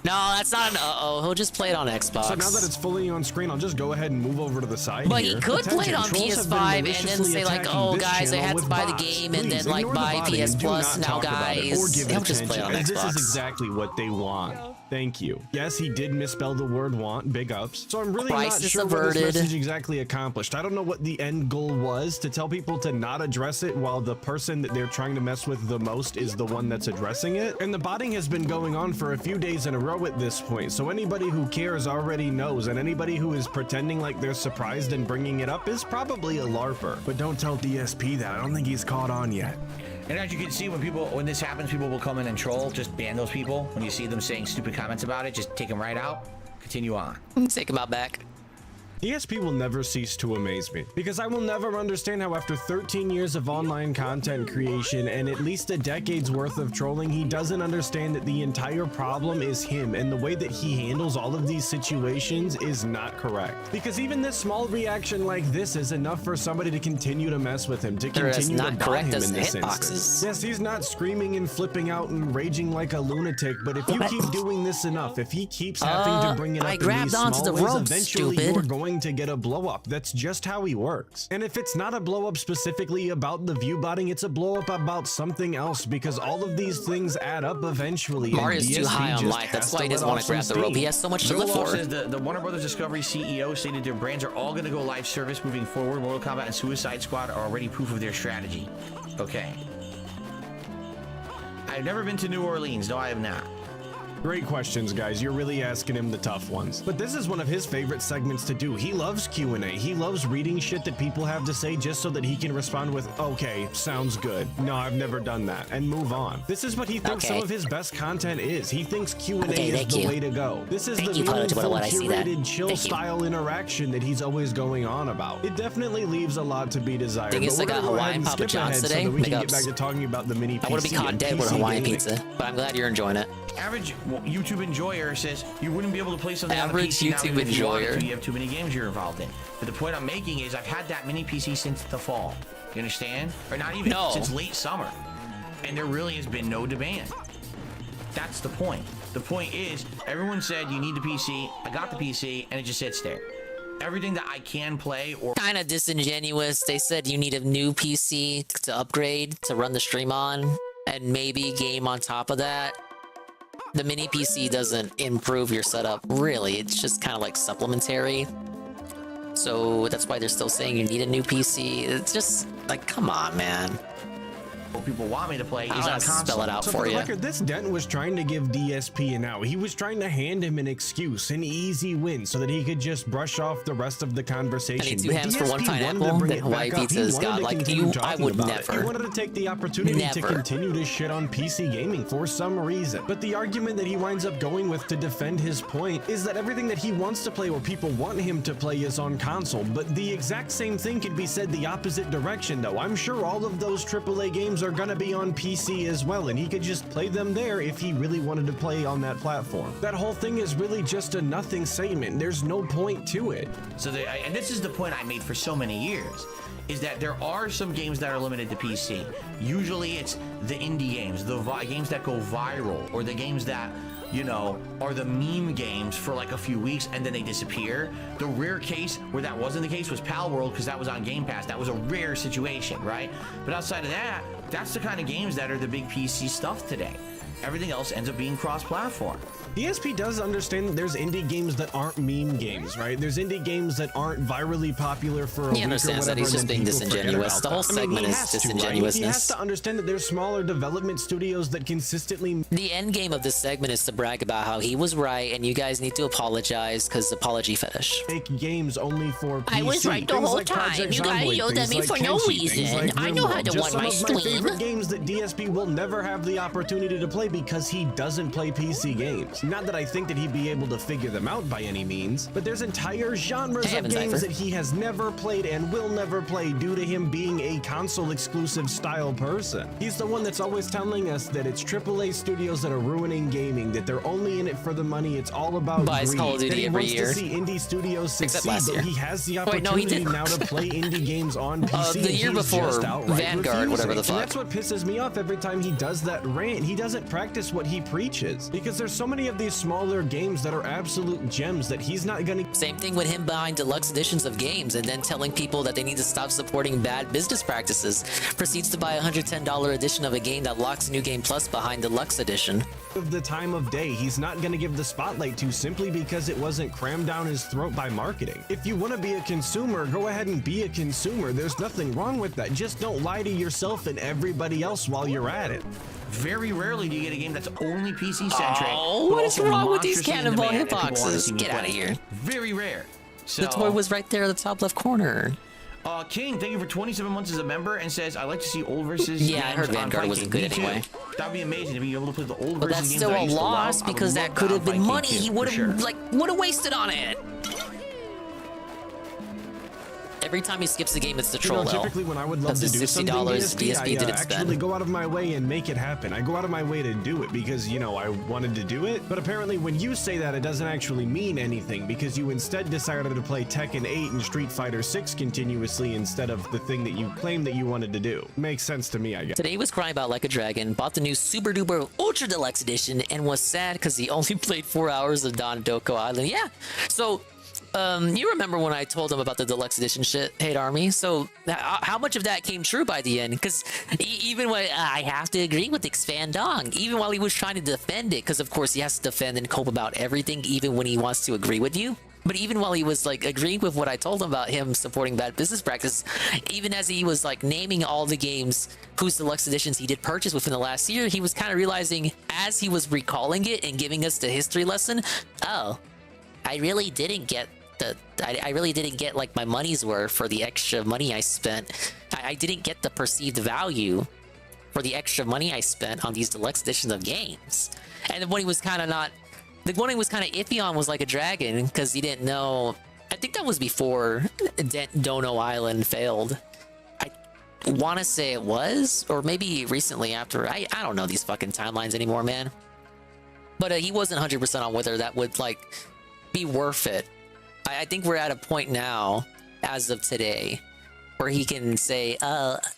No, that's not an uh-oh. He'll just play it on Xbox. So now that it's fully on screen, I'll just go ahead and move over to the side But here. he could play it on Attention, trolls have been PS5 and then maliciously say like, attacking oh this guys, I channel had to with buy the bots. game and Please then like ignore the buy botting PS and do Plus. not Now talk about it or guys, give it he'll just play it on attention, as Xbox. This is exactly what they want. Thank you. Yes, he did misspell the word want. Big ups. So I'm really Crisis not sure what averted. this message exactly accomplished. I don't know what the end goal was, to tell people to not address it while the person that they're trying to mess with the most is the one that's addressing it. And the botting has been going on for a few days in a row at this point. So anybody who cares already knows, and anybody who is pretending like they're surprised and bringing it up is probably a LARPer. But don't tell DSP that. I don't think he's caught on yet. And as you can see, when this happens, people will come in and troll. Just ban those people. When you see them saying stupid comments about it, just take them right out. Continue on. Take them out back. DSP will never cease to amaze me, because I will never understand how after 13 years of online content creation and at least a decade's worth of trolling, he doesn't understand that the entire problem is him, and the way that he handles all of these situations is not correct. Because even this small reaction like this is enough for somebody to continue to mess with him, to They're as continue to not bot correct him as in the this hitboxes. instance. Yes, he's not screaming and flipping out and raging like a lunatic, but if you keep doing this enough, if he keeps having to bring it up I in grabbed these onto small the ways, rope, eventually stupid. you're going to get a blow up. That's just how he works. And if it's not a blow up specifically about the view botting, it's a blow up about something else, because all of these things add up eventually. Mario's and too DSP high on just life. That's has why he to doesn't let want off to grab some the rope. He steam. has so much to Bill live Wolf for. says the Warner Brothers Discovery CEO stated their brands are all going to go live service moving forward. Mortal Kombat and Suicide Squad are already proof of their strategy. Okay. I've never been to New Orleans. No, I have not. Great questions, guys. You're really asking him the tough ones. But this is one of his favorite segments to do. He loves Q&A. He loves reading shit that people have to say just so that he can respond with, okay, sounds good. No, I've never done that, and move on. This is what he thinks some of his best content is. He thinks Q&A is the way to go. This is the meaningful, curated, chill-style interaction that he's always going on about. It definitely leaves a lot to be desired. Dingus, But we're I got gonna go ahead Hawaiian and Papa skip John's ahead today. so that we Big can get ups. back to talking about the mini PC. I would have been caught and dead with PC Hawaiian gaming. pizza, but I'm glad you're enjoying it. Average YouTube enjoyer says you wouldn't be able to play something on a Average PC now YouTube even if you wanted enjoyer. to. You have too many games you're involved in. But the point I'm making is I've had that mini PC since the fall. You understand? Or not even since late summer. And there really has been no demand. That's the point. The point is everyone said you need the PC. I got the PC and it just sits there. Everything that I can play or Kind of disingenuous. They said you need a new PC to upgrade to run the stream on, and maybe game on top of that. The mini PC doesn't improve your setup, really. It's just kind of like supplementary. So that's why they're still saying you need a new PC. It's just like, come on, man. people want me to play is I'll on console. spell it out So for the you. record, this dent was trying to give DSP an out. He was trying to hand him an excuse, an easy win, so that he could just brush off the rest of the conversation. I need two But hams for one DSP wanted to pineapple. bring That it Hawaii back up. pizza He has wanted got to like continue you. I talking would about it. He never. wanted to take the opportunity to Never. continue to shit on PC gaming for some reason. But the argument that he winds up going with to defend his point is that everything that he wants to play or people want him to play is on console. But the exact same thing could be said the opposite direction, though. I'm sure all of those AAA games are gonna be on PC as well, and he could just play them there if he really wanted to play on that platform. That whole thing is really just a nothing statement. There's no point to it. So, and this is the point I made for so many years, is that there are some games that are limited to PC. Usually it's the indie games, the games that go viral, or the games that, you know, are the meme games for like a few weeks and then they disappear. The rare case where that wasn't the case was Pal World, because that was on Game Pass. That was a rare situation, right? But outside of that, that's the kind of games that are the big PC stuff today. everything else ends up being cross-platform. DSP does understand that there's indie games that aren't meme games, right? There's indie games that aren't virally popular for a week or whatever. He understands that he's just being disingenuous. The whole segment is disingenuousness. He has to understand that there's smaller development studios that consistently... The end game of this segment is to brag about how he was right, and you guys need to apologize, because apology fetish. Make games only for PC. I was right the whole time. You guys yelled at me for no reason. I know how to win my stream. My favorite games that DSP will never have the opportunity to play because he doesn't play PC games. Not that I think that he'd be able to figure them out by any means, but there's entire genres of games that he has never played and will never play due to him being a console exclusive style person. He's the one that's always telling us that it's AAA studios that are ruining gaming, that they're only in it for the money, it's all about Buys greed, Call of Duty that he every wants year. to see indie studios succeed, but he has the Wait, no, opportunity now to play indie games on PC. The year before, Vanguard, whatever the fuck. And that's what pisses me off every time he does that rant. He doesn't practice what he preaches, because there's so many of these smaller games that are absolute gems that he's not gonna... Same thing with him buying deluxe editions of games and then telling people that they need to stop supporting bad business practices. Proceeds to buy a $110 edition of a game that locks New Game Plus behind deluxe edition. Of the time of day, he's not gonna give the spotlight to simply because it wasn't crammed down his throat by marketing. If you want to be a consumer, go ahead and be a consumer. There's nothing wrong with that. Just don't lie to yourself and everybody else while you're at it. Very rarely do you get a game that's only PC-centric. Oh, what is wrong with these Cannonball hitboxes? Get out of here. Very rare. So, the toy was right there in the top left corner. King, thank you for 27 months as a member and says, I like to see old versus Yeah, I heard Vanguard wasn't good anyway. That'd be amazing to be able to play the old But versus that's games still I a used to loss love. because that could have been money he would have would have wasted on it. Every time he skips the game, it's the troll. Typically, when I would love to do something, DSP didn't actually go out of my way and make it happen. I go out of my way to do it because, you know, I wanted to do it. But apparently, when you say that, it doesn't actually mean anything because you instead decided to play Tekken 8 and Street Fighter 6 continuously instead of the thing that you claimed that you wanted to do. Makes sense to me, I guess. Today he was crying about Like a Dragon, bought the new Super Duper Ultra Deluxe Edition, and was sad because he only played 4 hours of Dawgone Island. Yeah, so. You remember when I told him about the deluxe edition shit, Hate Army? So how much of that came true by the end? Because even when I have to agree with Expand Dong, even while he was trying to defend it, because of course he has to defend and cope about everything, even when he wants to agree with you. But even while he was like agreeing with what I told him about him supporting bad business practice, even as he was like naming all the games whose deluxe editions he did purchase within the last year, he was kind of realizing as he was recalling it and giving us the history lesson, oh, I really didn't get I really didn't get like my money's worth for the extra money I spent. I didn't get the perceived value for the extra money I spent on these deluxe editions of games. And the one he was kind of not, the one he was kind of iffy on was Like a Dragon because he didn't know. I think that was before Dono Island failed. I want to say it was, or maybe recently after. I don't know these fucking timelines anymore, man. But he wasn't 100% on whether that would like be worth it. I think we're at a point now, as of today, where he can say,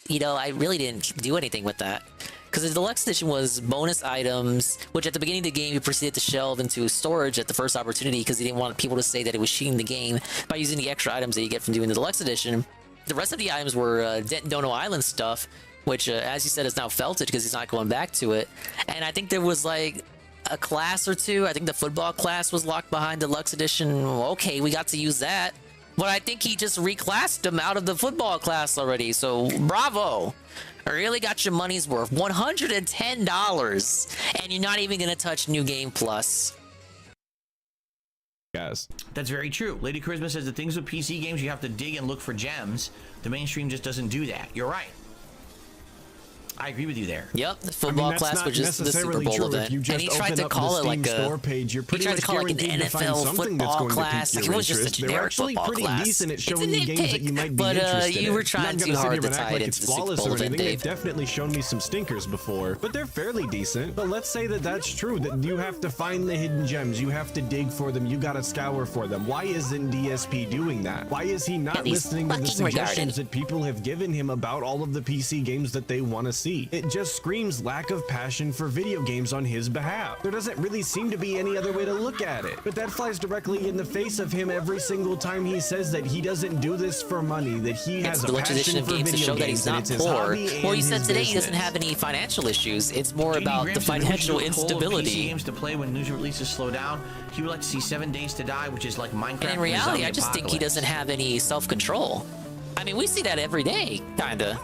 you know, I really didn't do anything with that. Because the deluxe edition was bonus items, which at the beginning of the game, he proceeded to shelve into storage at the first opportunity because he didn't want people to say that it was cheating the game by using the extra items that you get from doing the deluxe edition. The rest of the items were Dono Island stuff, which, as you said, is now felted because he's not going back to it. And I think there was like a class or two. I think the football class was locked behind deluxe edition. Okay, we got to use that. But I think he just reclassed them out of the football class already. So bravo. I really got your money's worth. $110. And you're not even going to touch New Game Plus. Yes. That's very true. Lady Charisma says the things with PC games, you have to dig and look for gems. The mainstream just doesn't do that. You're right. I agree with you there. Yep, the football class was just the Super Bowl event, and he tried to call it like a page, he tried to call it like an NFL football class. Like it was just a generic football class. It's a nitpick, but you were trying too hard to tie it into the Super Bowl event, Dave. They've definitely shown me some stinkers before, but they're fairly decent. But let's say that that's true, that you have to find the hidden gems, you have to dig for them, you gotta scour for them. Why isn't DSP doing that? Why is he not listening to the suggestions that people have given him about all of the PC games that they want to see. It just screams lack of passion for video games on his behalf. There doesn't really seem to be any other way to look at it. But that flies directly in the face of him every single time he says that he doesn't do this for money, that he has a passion for video show that games, he's not and it's his poor. hobby Well, he and said his today he doesn't business. have any financial issues. It's more about the Graham said that we should financial do a poll of PC instability. games to play when news releases slow down. He would like to see 7 Days to Die, which is like Minecraft. And in reality, I just think he doesn't have any self-control. I mean, we see that every day, kinda,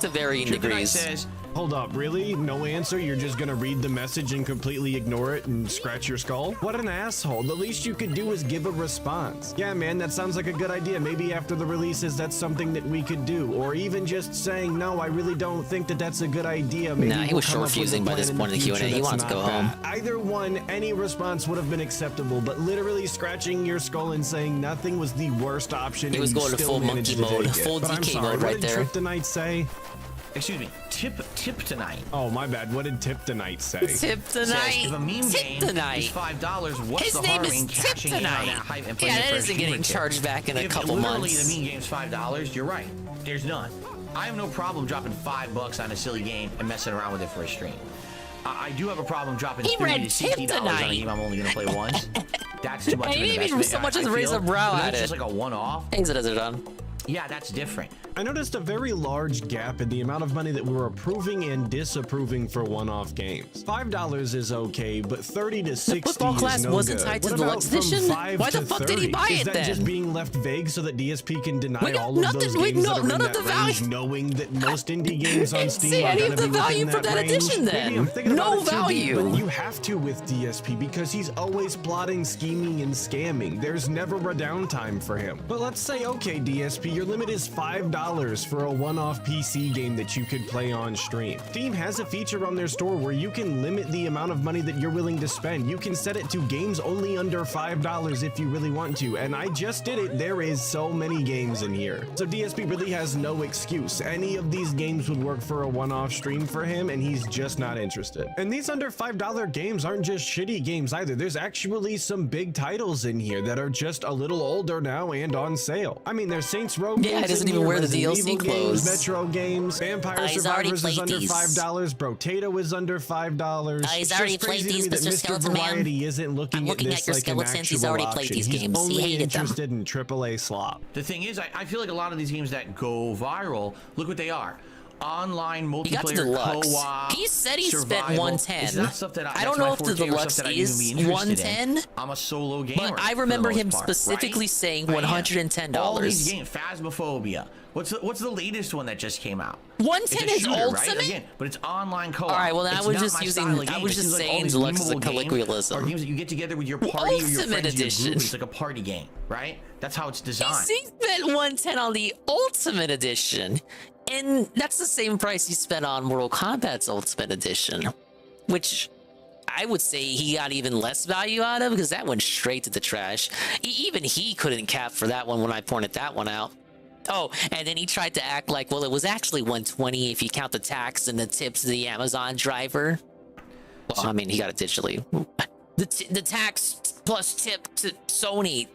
to varying degrees. Says, hold up, really? No answer? You're just gonna read the message and completely ignore it and scratch your skull? What an asshole. The least you could do is give a response. Yeah, man, that sounds like a good idea. Maybe after the releases, that's something that we could do. Or even just saying, no, I really don't think that that's a good idea. Maybe Nah, he was short-fusing by this point in the Q&A. He wanted to go home. Either one, any response would have been acceptable, but literally scratching your skull and saying nothing was the worst option. He was and you going to still full managed monkey to mode, take it. full But I'm DK sorry, mode right what did there. Tryptonite say? Excuse me, tip tonight. Oh, my bad. What did Tryptonite say? Tryptonite. If a meme game is $5, what's His the name harm is in cashing in on Tryptonite. that hype and playing Yeah, it that for a isn't getting cheaper charged tip? back in a If couple literally months. the meme game's $5, you're right. There's none. I have no problem dropping $5 on a silly game and messing around with it for a stream. I do have a problem dropping He read $30 to $60 on a Tryptonite. game I'm only gonna play once. That's too much of He an didn't even investment. so much as I raise feel. a brow But at it's it. just like a one-off. Things that are done. Yeah, that's different. I noticed a very large gap in the amount of money that we were approving and disapproving for one-off games. $5 is okay, but 30 to 60 football class is no wasn't good. tied to What the about Deluxe from Edition? 5 Why the to fuck did he 30? buy Is it that then? just being left vague so that DSP can deny We got all of nothing- those we- games no- that are none in of that the value- range, knowing that most indie games on Didn't Steam see are any going of to the be within value from that range? edition Maybe then. I'm thinking No about it too deep, value. but you have to with DSP because he's always plotting, scheming, and scamming. There's never a downtime for him. But let's say, okay, DSP, your limit is $5 for a one-off PC game that you could play on stream. Steam has a feature on their store where you can limit the amount of money that you're willing to spend. You can set it to games only under $5 if you really want to, and I just did it. There is so many games in here. So DSP really has no excuse. Any of these games would work for a one-off stream for him, and he's just not interested. And these under $5 games aren't just shitty games either. There's actually some big titles in here that are just a little older now and on sale. I mean, there's Saints Row Yeah, games it doesn't in even here, wear the Resident DLC Evil clothes. games, Metro games, Vampire He's already Survivors is played under these. $5, Brotato is under $5. He's It's already just crazy played to me these, that Mr. Mr. Skeleton Man. Variety isn't looking I'm looking at at this your like an skeletons. He's actual already played option. these He's games. He only hated them. interested in AAA slop. The thing is, I feel like a lot of these games that go viral, look what they are. Online multiplayer, He got the deluxe. co-op. He said he spent survival. 110. It's not stuff that I that's don't my know if the forte or deluxe stuff that I'd even is be interested 110. in. I'm a solo gamer. But I for remember the most him part, specifically right? saying I am. $110. All these games, Phasmophobia. What's the latest one that just came out? 110 It's a is shooter, ultimate? Right? Again, but it's online co-op. All right, well, then I It's was not just my using- style of I game. was It just seems like all saying these deluxe is a memeable games colloquialism. are games that you get together with your party or your Ultimate friends, your edition. group. It's like a party game, right? That's how it's designed. He spent 110 on the Ultimate Edition, and that's the same price he spent on Mortal Kombat's Ultimate Edition, which I would say he got even less value out of because that went straight to the trash. Even he couldn't cap for that one when I pointed that one out. Oh, and then he tried to act like, well, it was actually 120 if you count the tax and the tips to the Amazon driver. Well, I mean, he got it digitally. The tax plus tip to Sony,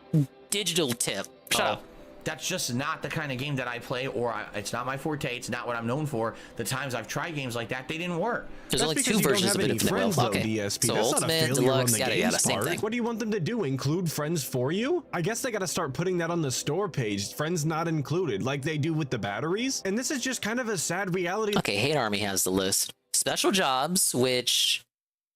digital tip. Shut up. That's just not the kind of game that I play, or it's not my forte. It's not what I'm known for. The times I've tried games like that, they didn't work. There's That's only because two you don't versions have of any Infinite friends, Wealth. though, Okay. DSP. So That's not a Ultimate, failure Deluxe, on the yada, game's yada, same part. thing. What do you want them to do? Include friends for you? I guess they got to start putting that on the store page. Friends not included, like they do with the batteries. And this is just kind of a sad reality. Okay, Hate Army has the list. Special jobs, which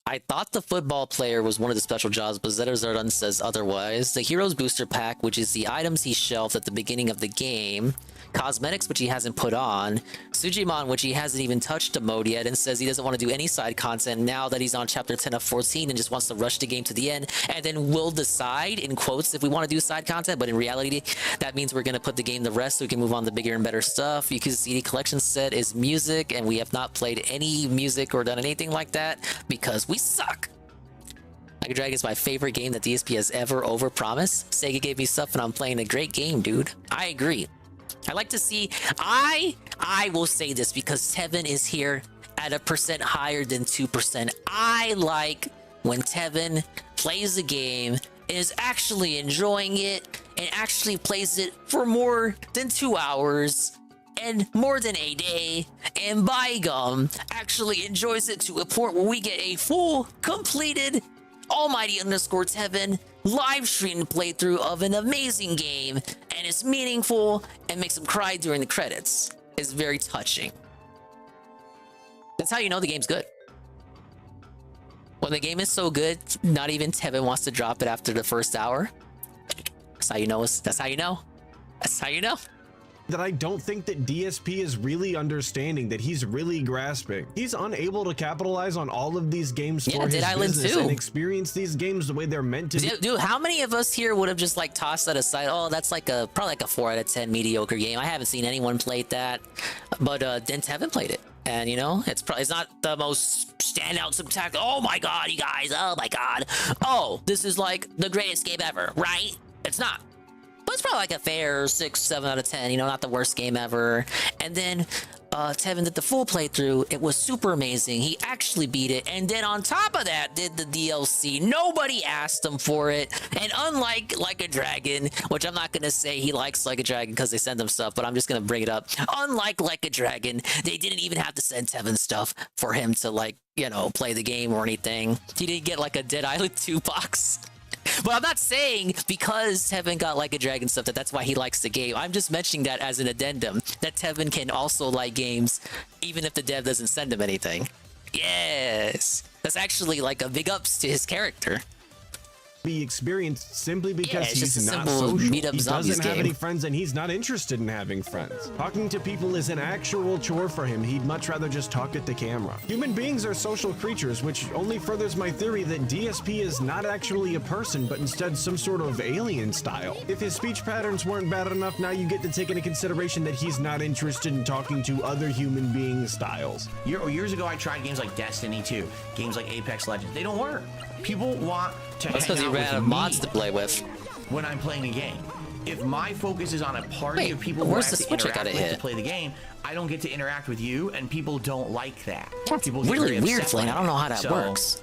I thought the football player was one of the special jobs, but Zetterzardun says otherwise. The Heroes Booster Pack, which is the items he shelved at the beginning of the game. Cosmetics, which he hasn't put on. Sujimon, which he hasn't even touched a mode yet, and says he doesn't want to do any side content now that he's on chapter 10 of 14 and just wants to rush the game to the end. And then we'll decide, in quotes, if we want to do side content, but in reality, that means we're going to put the game to rest so we can move on to bigger and better stuff. Because CD Collection set is music, and we have not played any music or done anything like that because we suck. Like a Dragon is my favorite game that DSP has ever overpromised. Sega gave me stuff and I'm playing a great game, dude. I agree. I like to see, I will say this because Tevin is here at a percent higher than 2%. I like when Tevin plays a game and is actually enjoying it and actually plays it for more than 2 hours and more than a day, and by gum, actually enjoys it to a point where we get a full, completed, almighty_Tevin live stream playthrough of an amazing game, and it's meaningful and makes him cry during the credits. It's very touching. That's how you know the game's good. When the game is so good, not even Tevin wants to drop it after the first hour. That's how you know. That's how you know. That's how you know. That I don't think that DSP is really understanding, that he's really grasping. He's unable to capitalize on all of these games for his business and experience these games the way they're meant to be. Dude, how many of us here would have just like tossed that aside? Oh, that's like probably like a 4 out of 10 mediocre game. I haven't seen anyone play that, but then Tevin played it, and you know, it's not the most standout spectacular. Oh my god, you guys! Oh my god! Oh, this is like the greatest game ever, right? It's not. But it's probably like a fair 6, 7 out of 10, you know, not the worst game ever. And then Tevin did the full playthrough. It was super amazing. He actually beat it. And then on top of that, did the DLC. Nobody asked him for it. And unlike Like a Dragon, which I'm not going to say he likes Like a Dragon because they send him stuff, but I'm just going to bring it up. Unlike Like a Dragon, they didn't even have to send Tevin stuff for him to, like, you know, play the game or anything. He didn't get like a Dead Island 2 box. But I'm not saying because Tevin got Like a Dragon stuff that's why he likes the game. I'm just mentioning that as an addendum, that Tevin can also like games even if the dev doesn't send him anything. Yes, that's actually like a big ups to his character. Be experienced simply because he's not social. He doesn't have any friends and he's not interested in having friends. Talking to people is an actual chore for him. He'd much rather just talk at the camera. Human beings are social creatures, which only furthers my theory that DSP is not actually a person, but instead some sort of alien style. If his speech patterns weren't bad enough, now you get to take into consideration that he's not interested in talking to other human being styles. Years ago, I tried games like Destiny 2, games like Apex Legends. They don't work. People want to hang out ran out of mods to play with when I'm playing a game. If my focus is on a party of people who I have to interact with to play the game, I don't get to interact with you, and people don't like that. That's people really weird, Flame. I don't know how that works.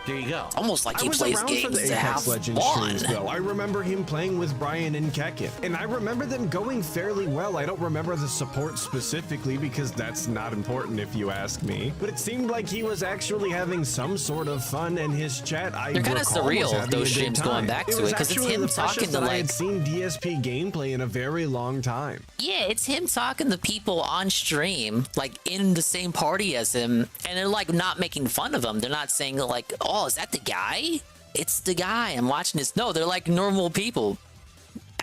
There you go. Almost like he plays games to have fun. I remember him playing with Brian and Kekken, and I remember them going fairly well. I don't remember the support specifically because that's not important if you ask me. But it seemed like he was actually having some sort of fun, and his chat, they're kind of surreal, those streams going back to it, because it's him talking to like. I had seen DSP gameplay in a very long time. Yeah, it's him talking to people on stream, like in the same party as him, and they're like not making fun of him. They're not saying like, oh, is that the guy? It's the guy. I'm watching this. No, they're like normal people.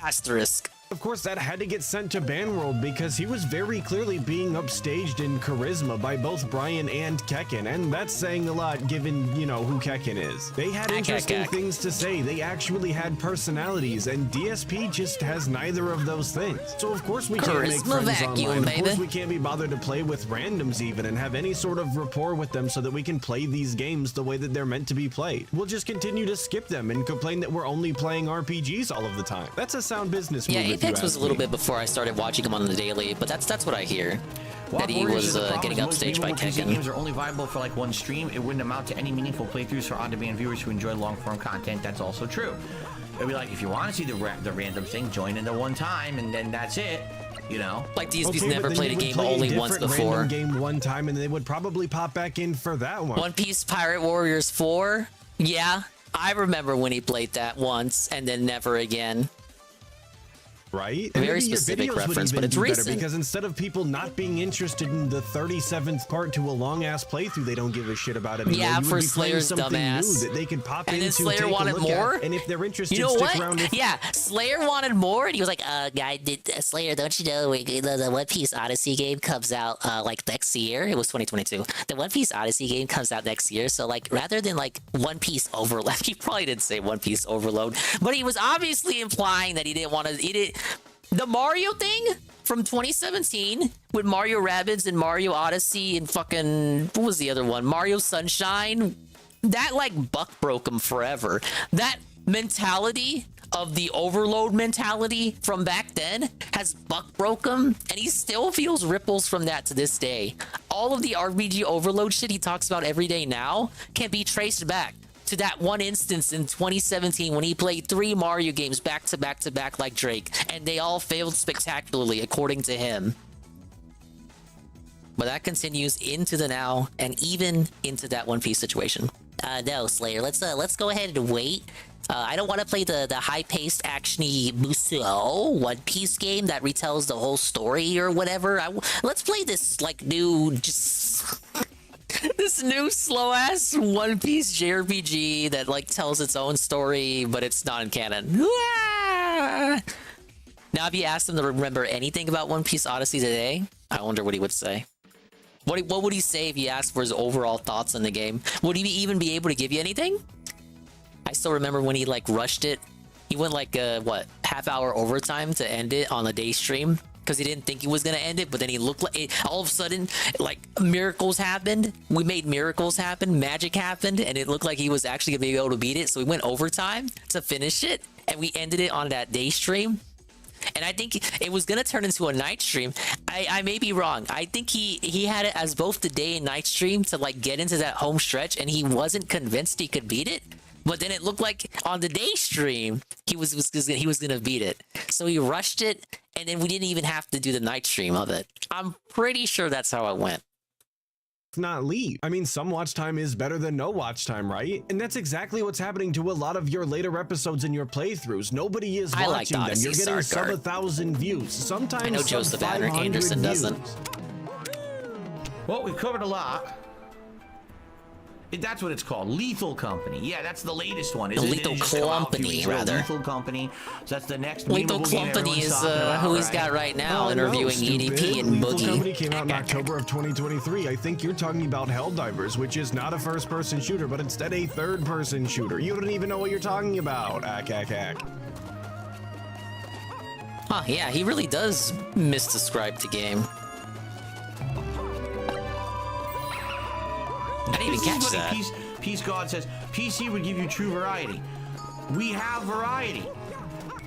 Asterisk. Of course, that had to get sent to Banworld because he was very clearly being upstaged in charisma by both Brian and Kekken, and that's saying a lot given, you know, who Kekken is. They had interesting things to say. They actually had personalities, and DSP just has neither of those things. So of course we can't make friends online. Of course we can't be bothered to play with randoms even and have any sort of rapport with them so that we can play these games the way that they're meant to be played. We'll just continue to skip them and complain that we're only playing RPGs all of the time. That's a sound business move. Apex was a little bit before I started watching him on the daily, but that's what I hear. That he was getting upstaged by Kekken. Games are only viable for like one stream. It wouldn't amount to any meaningful playthroughs for on-demand viewers who enjoy long-form content. That's also true. It'd be like if you want to see the random thing, join in the one time, and then that's it. You know, like DSP's never played a game only once before. Game one time, and they would probably pop back in for that one. One Piece Pirate Warriors 4. Yeah, I remember when he played that once and then never again. Right? And very specific reference, but it's recent. Because instead of people not being interested in the 37th part to a long-ass playthrough, they don't give a shit about it anymore. Yeah, for Slayer's dumbass. New that they could pop and into, then Slayer wanted more. And if they're interested, you know stick what? around. Yeah, Slayer wanted more, and he was like, guy, Slayer, don't you know the One Piece Odyssey game comes out like next year? It was 2022. The One Piece Odyssey game comes out next year, so like rather than like One Piece Overload, he probably didn't say One Piece Overload, but he was obviously implying that he didn't want to. The Mario thing from 2017 with Mario Rabbids and Mario Odyssey and fucking, what was the other one? Mario Sunshine. That like buck broke him forever. That mentality of the overload mentality from back then has buck broke him, and he still feels ripples from that to this day. All of the RPG overload shit he talks about every day now can be traced back to that one instance in 2017 when he played 3 Mario games back to back to back like Drake, and they all failed spectacularly according to him. But that continues into the now and even into that One Piece situation. No, Slayer, let's go ahead and wait. I don't want to play the high-paced, actiony Musou One Piece game that retells the whole story or whatever. Let's play this like new, this new slow-ass One Piece JRPG that like tells its own story, but it's not in canon. Now, if you asked him to remember anything about One Piece Odyssey today, I wonder what he would say. What would he say if you asked for his overall thoughts on the game? Would he even be able to give you anything? I still remember when he like rushed it. He went like half-hour overtime to end it on a day stream because he didn't think he was gonna end it. But then he looked like all of a sudden like miracles happened. We made miracles happen, magic happened, and it looked like he was actually gonna be able to beat it. So we went overtime to finish it, and we ended it on that day stream. And I think it was gonna turn into a night stream. I may be wrong. I think he had it as both the day and night stream to like get into that home stretch, and he wasn't convinced he could beat it. But then it looked like on the day stream he was gonna beat it. So he rushed it, and then we didn't even have to do the night stream of it. I'm pretty sure that's how it went. Not leave. I mean, some watch time is better than no watch time, right? And that's exactly what's happening to a lot of your later episodes in your playthroughs. Nobody is watching them. You're getting sub 1,000 views. Sometimes I know Joseph Anderson doesn't. Well, we've covered a lot. That's what it's called. Lethal Company. Yeah, that's the latest one. Lethal Company, rather. Lethal Company. So that's the next. Lethal Company is who he's got right now, interviewing EDP and Lethal Boogie. Company came out in October of 2023. I think you're talking about Helldivers, which is not a first-person shooter, but instead a third-person shooter. You don't even know what you're talking about. Hack. Huh, yeah, he really does misdescribe the game. I didn't even catch that. Peace God says, PC would give you true variety. We have variety.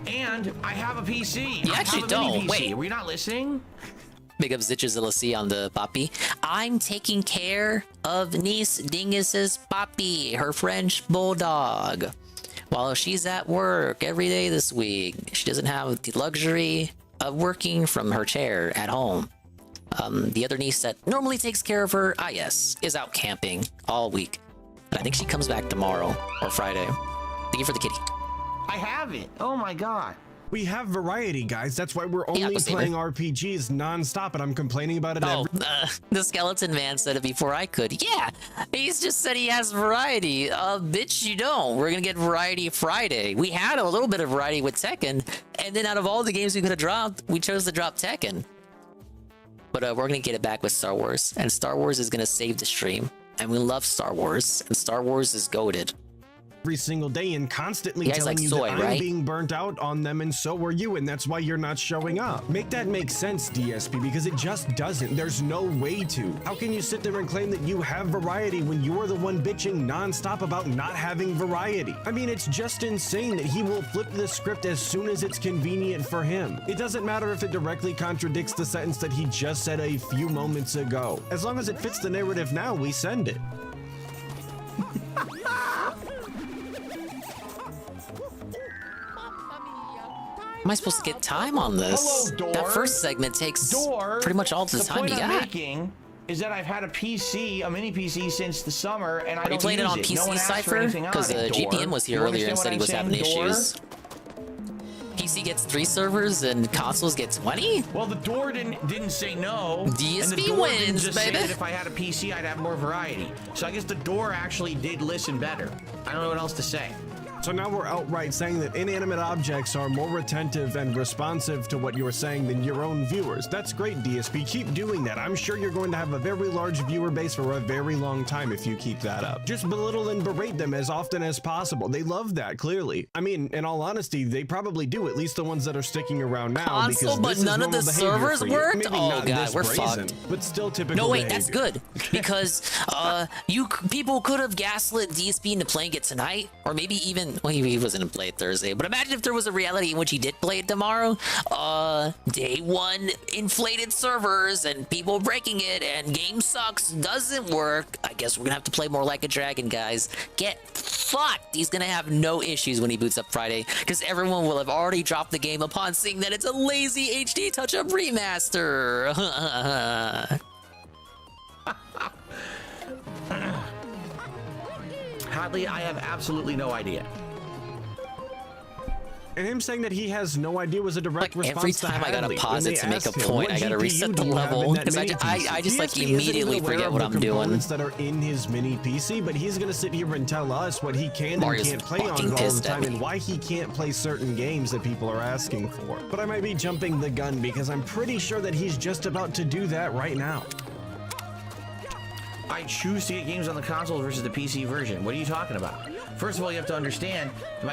And I have a PC. You actually don't. Wait. Were you not listening? Big up Zitchazilasi on the Poppy. I'm taking care of niece Dingus's Poppy, her French bulldog, while she's at work every day this week. She doesn't have the luxury of working from her chair at home. The other niece that normally takes care of her, yes, is out camping all week. And I think she comes back tomorrow or Friday. Thank you for the kitty. I have it. Oh my god. We have variety, guys. That's why we're only playing RPGs non-stop, and I'm complaining about it the skeleton man said it before I could. Yeah, he's just said he has variety. Bitch, you don't. We're gonna get variety Friday. We had a little bit of variety with Tekken, and then out of all the games we could have dropped, we chose to drop Tekken. But we're gonna get it back with Star Wars, and Star Wars is gonna save the stream. And we love Star Wars, and Star Wars is goated. Every single day and constantly telling you that I'm being burnt out on them, and so are you, and that's why you're not showing up. Make that make sense, DSP, because it just doesn't. There's no way to. How can you sit there and claim that you have variety when you're the one bitching nonstop about not having variety? I mean, it's just insane that he will flip the script as soon as it's convenient for him. It doesn't matter if it directly contradicts the sentence that he just said a few moments ago. As long as it fits the narrative now, we send it. Am I supposed to get time on this? That first segment takes pretty much all the time you got. The point I'm making is that I've had a PC, a mini PC, since the summer, and I don't use it. Are you playing it on PC, Cypher? Because GPM was here earlier and said he was having issues. PC gets 3 servers and consoles get 20? Well, the door didn't say no. DSP wins, just baby. Say that if I had a PC, I'd have more variety. So I guess the door actually did listen better. I don't know what else to say. So now we're outright saying that inanimate objects are more retentive and responsive to what you're saying than your own viewers. That's great, DSP. Keep doing that. I'm sure you're going to have a very large viewer base for a very long time if you keep that up. Just belittle and berate them as often as possible. They love that, clearly. I mean, in all honesty, they probably do, at least the ones that are sticking around now. Console, but none of the servers worked? Oh god, we're fucked. But still typical No, wait, behavior. that's good. Because people could have gaslit DSP into playing it tonight, or maybe even, well, he wasn't gonna play it Thursday, but imagine if there was a reality in which he did play it tomorrow. Day 1 inflated servers and people breaking it and game sucks, doesn't work. I guess we're gonna have to play more like a dragon, guys. Get fucked. He's gonna have no issues when he boots up Friday, because everyone will have already dropped the game upon seeing that it's a lazy HD touch-up remaster. Oddly, I have absolutely no idea. And him saying that he has no idea was a direct response Every to time I gotta Hadley. pause When it they to make a asked him, point, "What I gotta GPU reset the do you have in level, that 'cause mini I just, like, DSP isn't immediately even aware forget of what the I'm doing. components that are in his mini PC, but he's gonna sit here and tell us what he can Mario's and can't play on fucking it all the pissed at time me. and why he can't play certain games that people are asking for. But I might be jumping the gun because I'm pretty sure that he's just about to do that right now. I choose to get games on the console versus the PC version. What are you talking about? First of all, you have to understand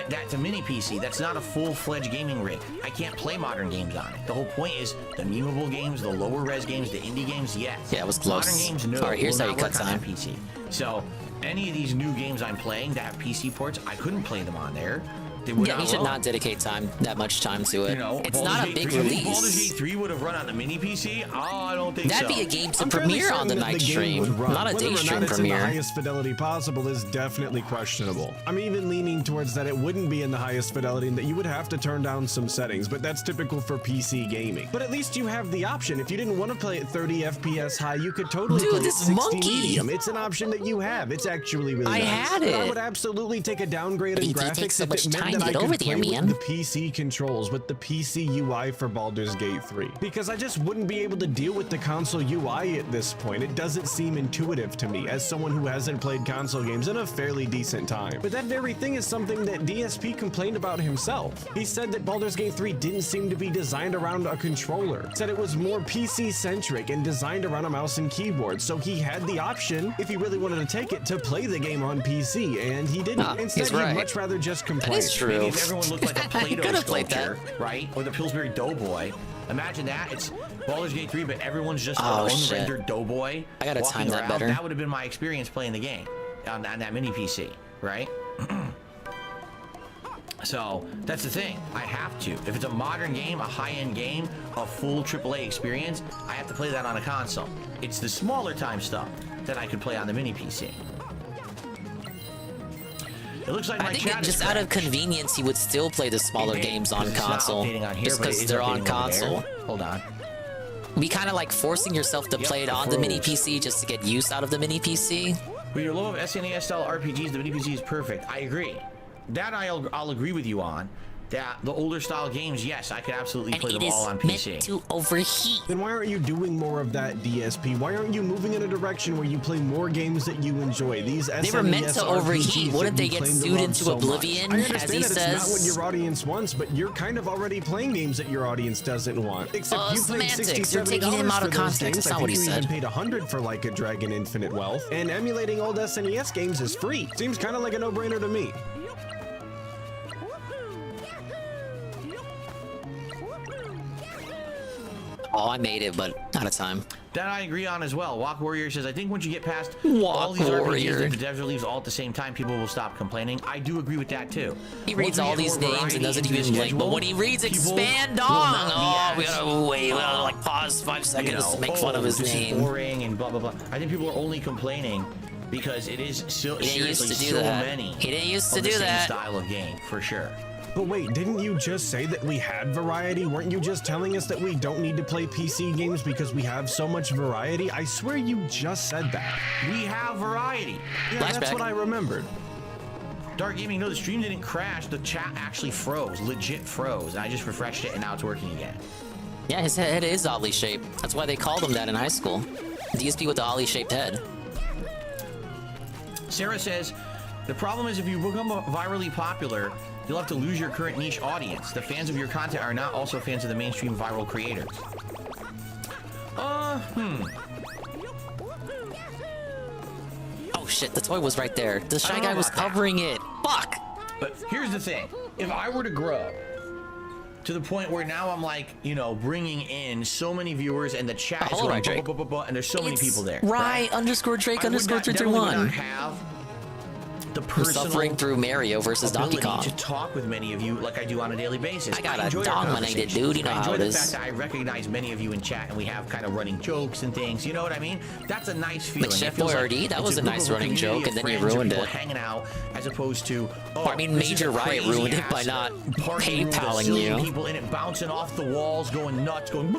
that's a mini PC. That's not a full-fledged gaming rig. I can't play modern games on it. The whole point is the memeable games, the lower res games, the indie games, yes. Yeah, it was close. Modern games, no. All right, here's will how you not cut work on time. that PC. So any of these new games I'm playing that have PC ports, I couldn't play them on there. They would Yeah, not he should load. not dedicate that much time to it. You know, It's Baldur's not a Gate big 3, release. Baldur's Gate 3 would have run on the mini PC? Oh, I don't think That'd so. be a game to I'm fairly premiere on the certain that night game stream, would run. not a Whether day or stream not it's in the premiere. highest fidelity possible is definitely questionable. I'm even leaning towards that it wouldn't be in the highest fidelity and that you would have to turn down some settings, but that's typical for PC gaming. But at least you have the option. If you didn't want to play at 30 FPS high, you could totally Dude, play at this 60 monkey. medium. It's an option that you have. It's actually really nice. had But I it. would absolutely take a downgrade in It graphics takes so if much it meant time that to I get could over play there, with man. the PC controls, with the PC UI for Baldur's Gate 3. Because I just wouldn't be able to deal with the console UI at this point. It doesn't seem intuitive to me as someone who hasn't played console games in a fairly decent time. But that very thing is something that DSP complained about himself. He said that Baldur's Gate 3 didn't seem to be designed around a controller. Said it was more PC centric and designed around a mouse and keyboard. So he had the option, if he really wanted to take it, to play the game on PC, and he didn't. Instead, he's right. he'd much rather just complain. That is true. Maybe if everyone looked like a Play-Doh could've played sculpture, right? Or the Pillsbury Doughboy. Imagine that. It's Baldur's Gate 3, but everyone's just Oh, an shit. unrendered Doughboy. I gotta walking time that around. better. That would have been my experience playing the game on that mini PC, right? So that's the thing. I have to. If it's a modern game, a high-end game, a full AAA experience, I have to play that on a console. It's the smaller time stuff that I could play on the mini PC. It looks like my I think chat that is just out of crashed. convenience, he would still play the smaller games on It's not console, updating on here, just but it because is they're on updating over there. console. Hold on. Be kind of like forcing yourself to play it on the mini PC just to get use out of the mini PC. With your love of SNES style RPGs, the mini PC is perfect. I agree. That I'll agree with you on. That the older style games, yes, I could absolutely play them all on PC. to overheat. Then why aren't you doing more of that, DSP? Why aren't you moving in a direction where you play more games that you enjoy? These SNES They were meant to overheat. RPGs Wouldn't that they you get claim to sued love into so much. oblivion, I as understand he that it's not what says? your audience wants, but you're kind of already playing games that your audience doesn't want. Except you paid semantics. You're taking him $60-$70 out of for those context. games. That's I not what think he you said. even paid $100 for Like a Dragon Infinite Wealth, and emulating old SNES games is free. Seems kind of like a no-brainer to me. Oh, I made it, but out of time. That I agree on as well. Walk Warrior says, I think once you get past Walk all these Warrior. RPGs that the devs release all at the same time, people will stop complaining. I do agree with that too. He Once reads we all get these more names and variety doesn't into the even blink. But schedule, when he reads people Expand will Dong, not be oh, we as, gotta wait. We gotta like pause 5 seconds to make fun of his this is name. boring and blah blah blah. I think people are only complaining because it is so He didn't used seriously to do so that. many. He didn't used of to the do same that. style of game for sure. But wait, didn't you just say that we had variety? Weren't you just telling us that we don't need to play PC games because we have so much variety? I swear you just said that. We have variety. Yeah, that's what I remembered. Dark Gaming, no, the stream didn't crash. The chat actually froze, legit froze. And I just refreshed it and now it's working again. Yeah, his head is oddly shaped. That's why they called him that in high school. DSP with the oddly shaped head. Sarah says, the problem is if you become virally popular, you'll have to lose your current niche audience. The fans of your content are not also fans of the mainstream viral creators. Oh shit, the toy was right there. The I Shy don't Guy know was about that. covering it. Fuck! But here's the thing. If I were to grow to the point where now I'm like, you know, bringing in so many viewers and the chat is hello, going right, Drake. blah, blah, blah, blah, and there's so many people there. Right, underscore Drake I would underscore not- definitely would 331. not have the I'm personal suffering through Mario versus Donkey ability Kong. to talk with many of you like I do on a daily basis. I got a enjoy our dominated conversations. dude, you know I how enjoy it the is. fact that I recognize many of you in chat and we have kind of running jokes and things. You know what I mean? That's a nice feeling. Chef It feels like Boyardee, that it's was a group nice of running community joke, of and then you friends or ruined people it. hanging out as opposed to, oh, I mean, this is Major a Riot ruined it by crazy-ass not party room with a PayPaling zillion you. people in it, bouncing off the walls, going nuts, going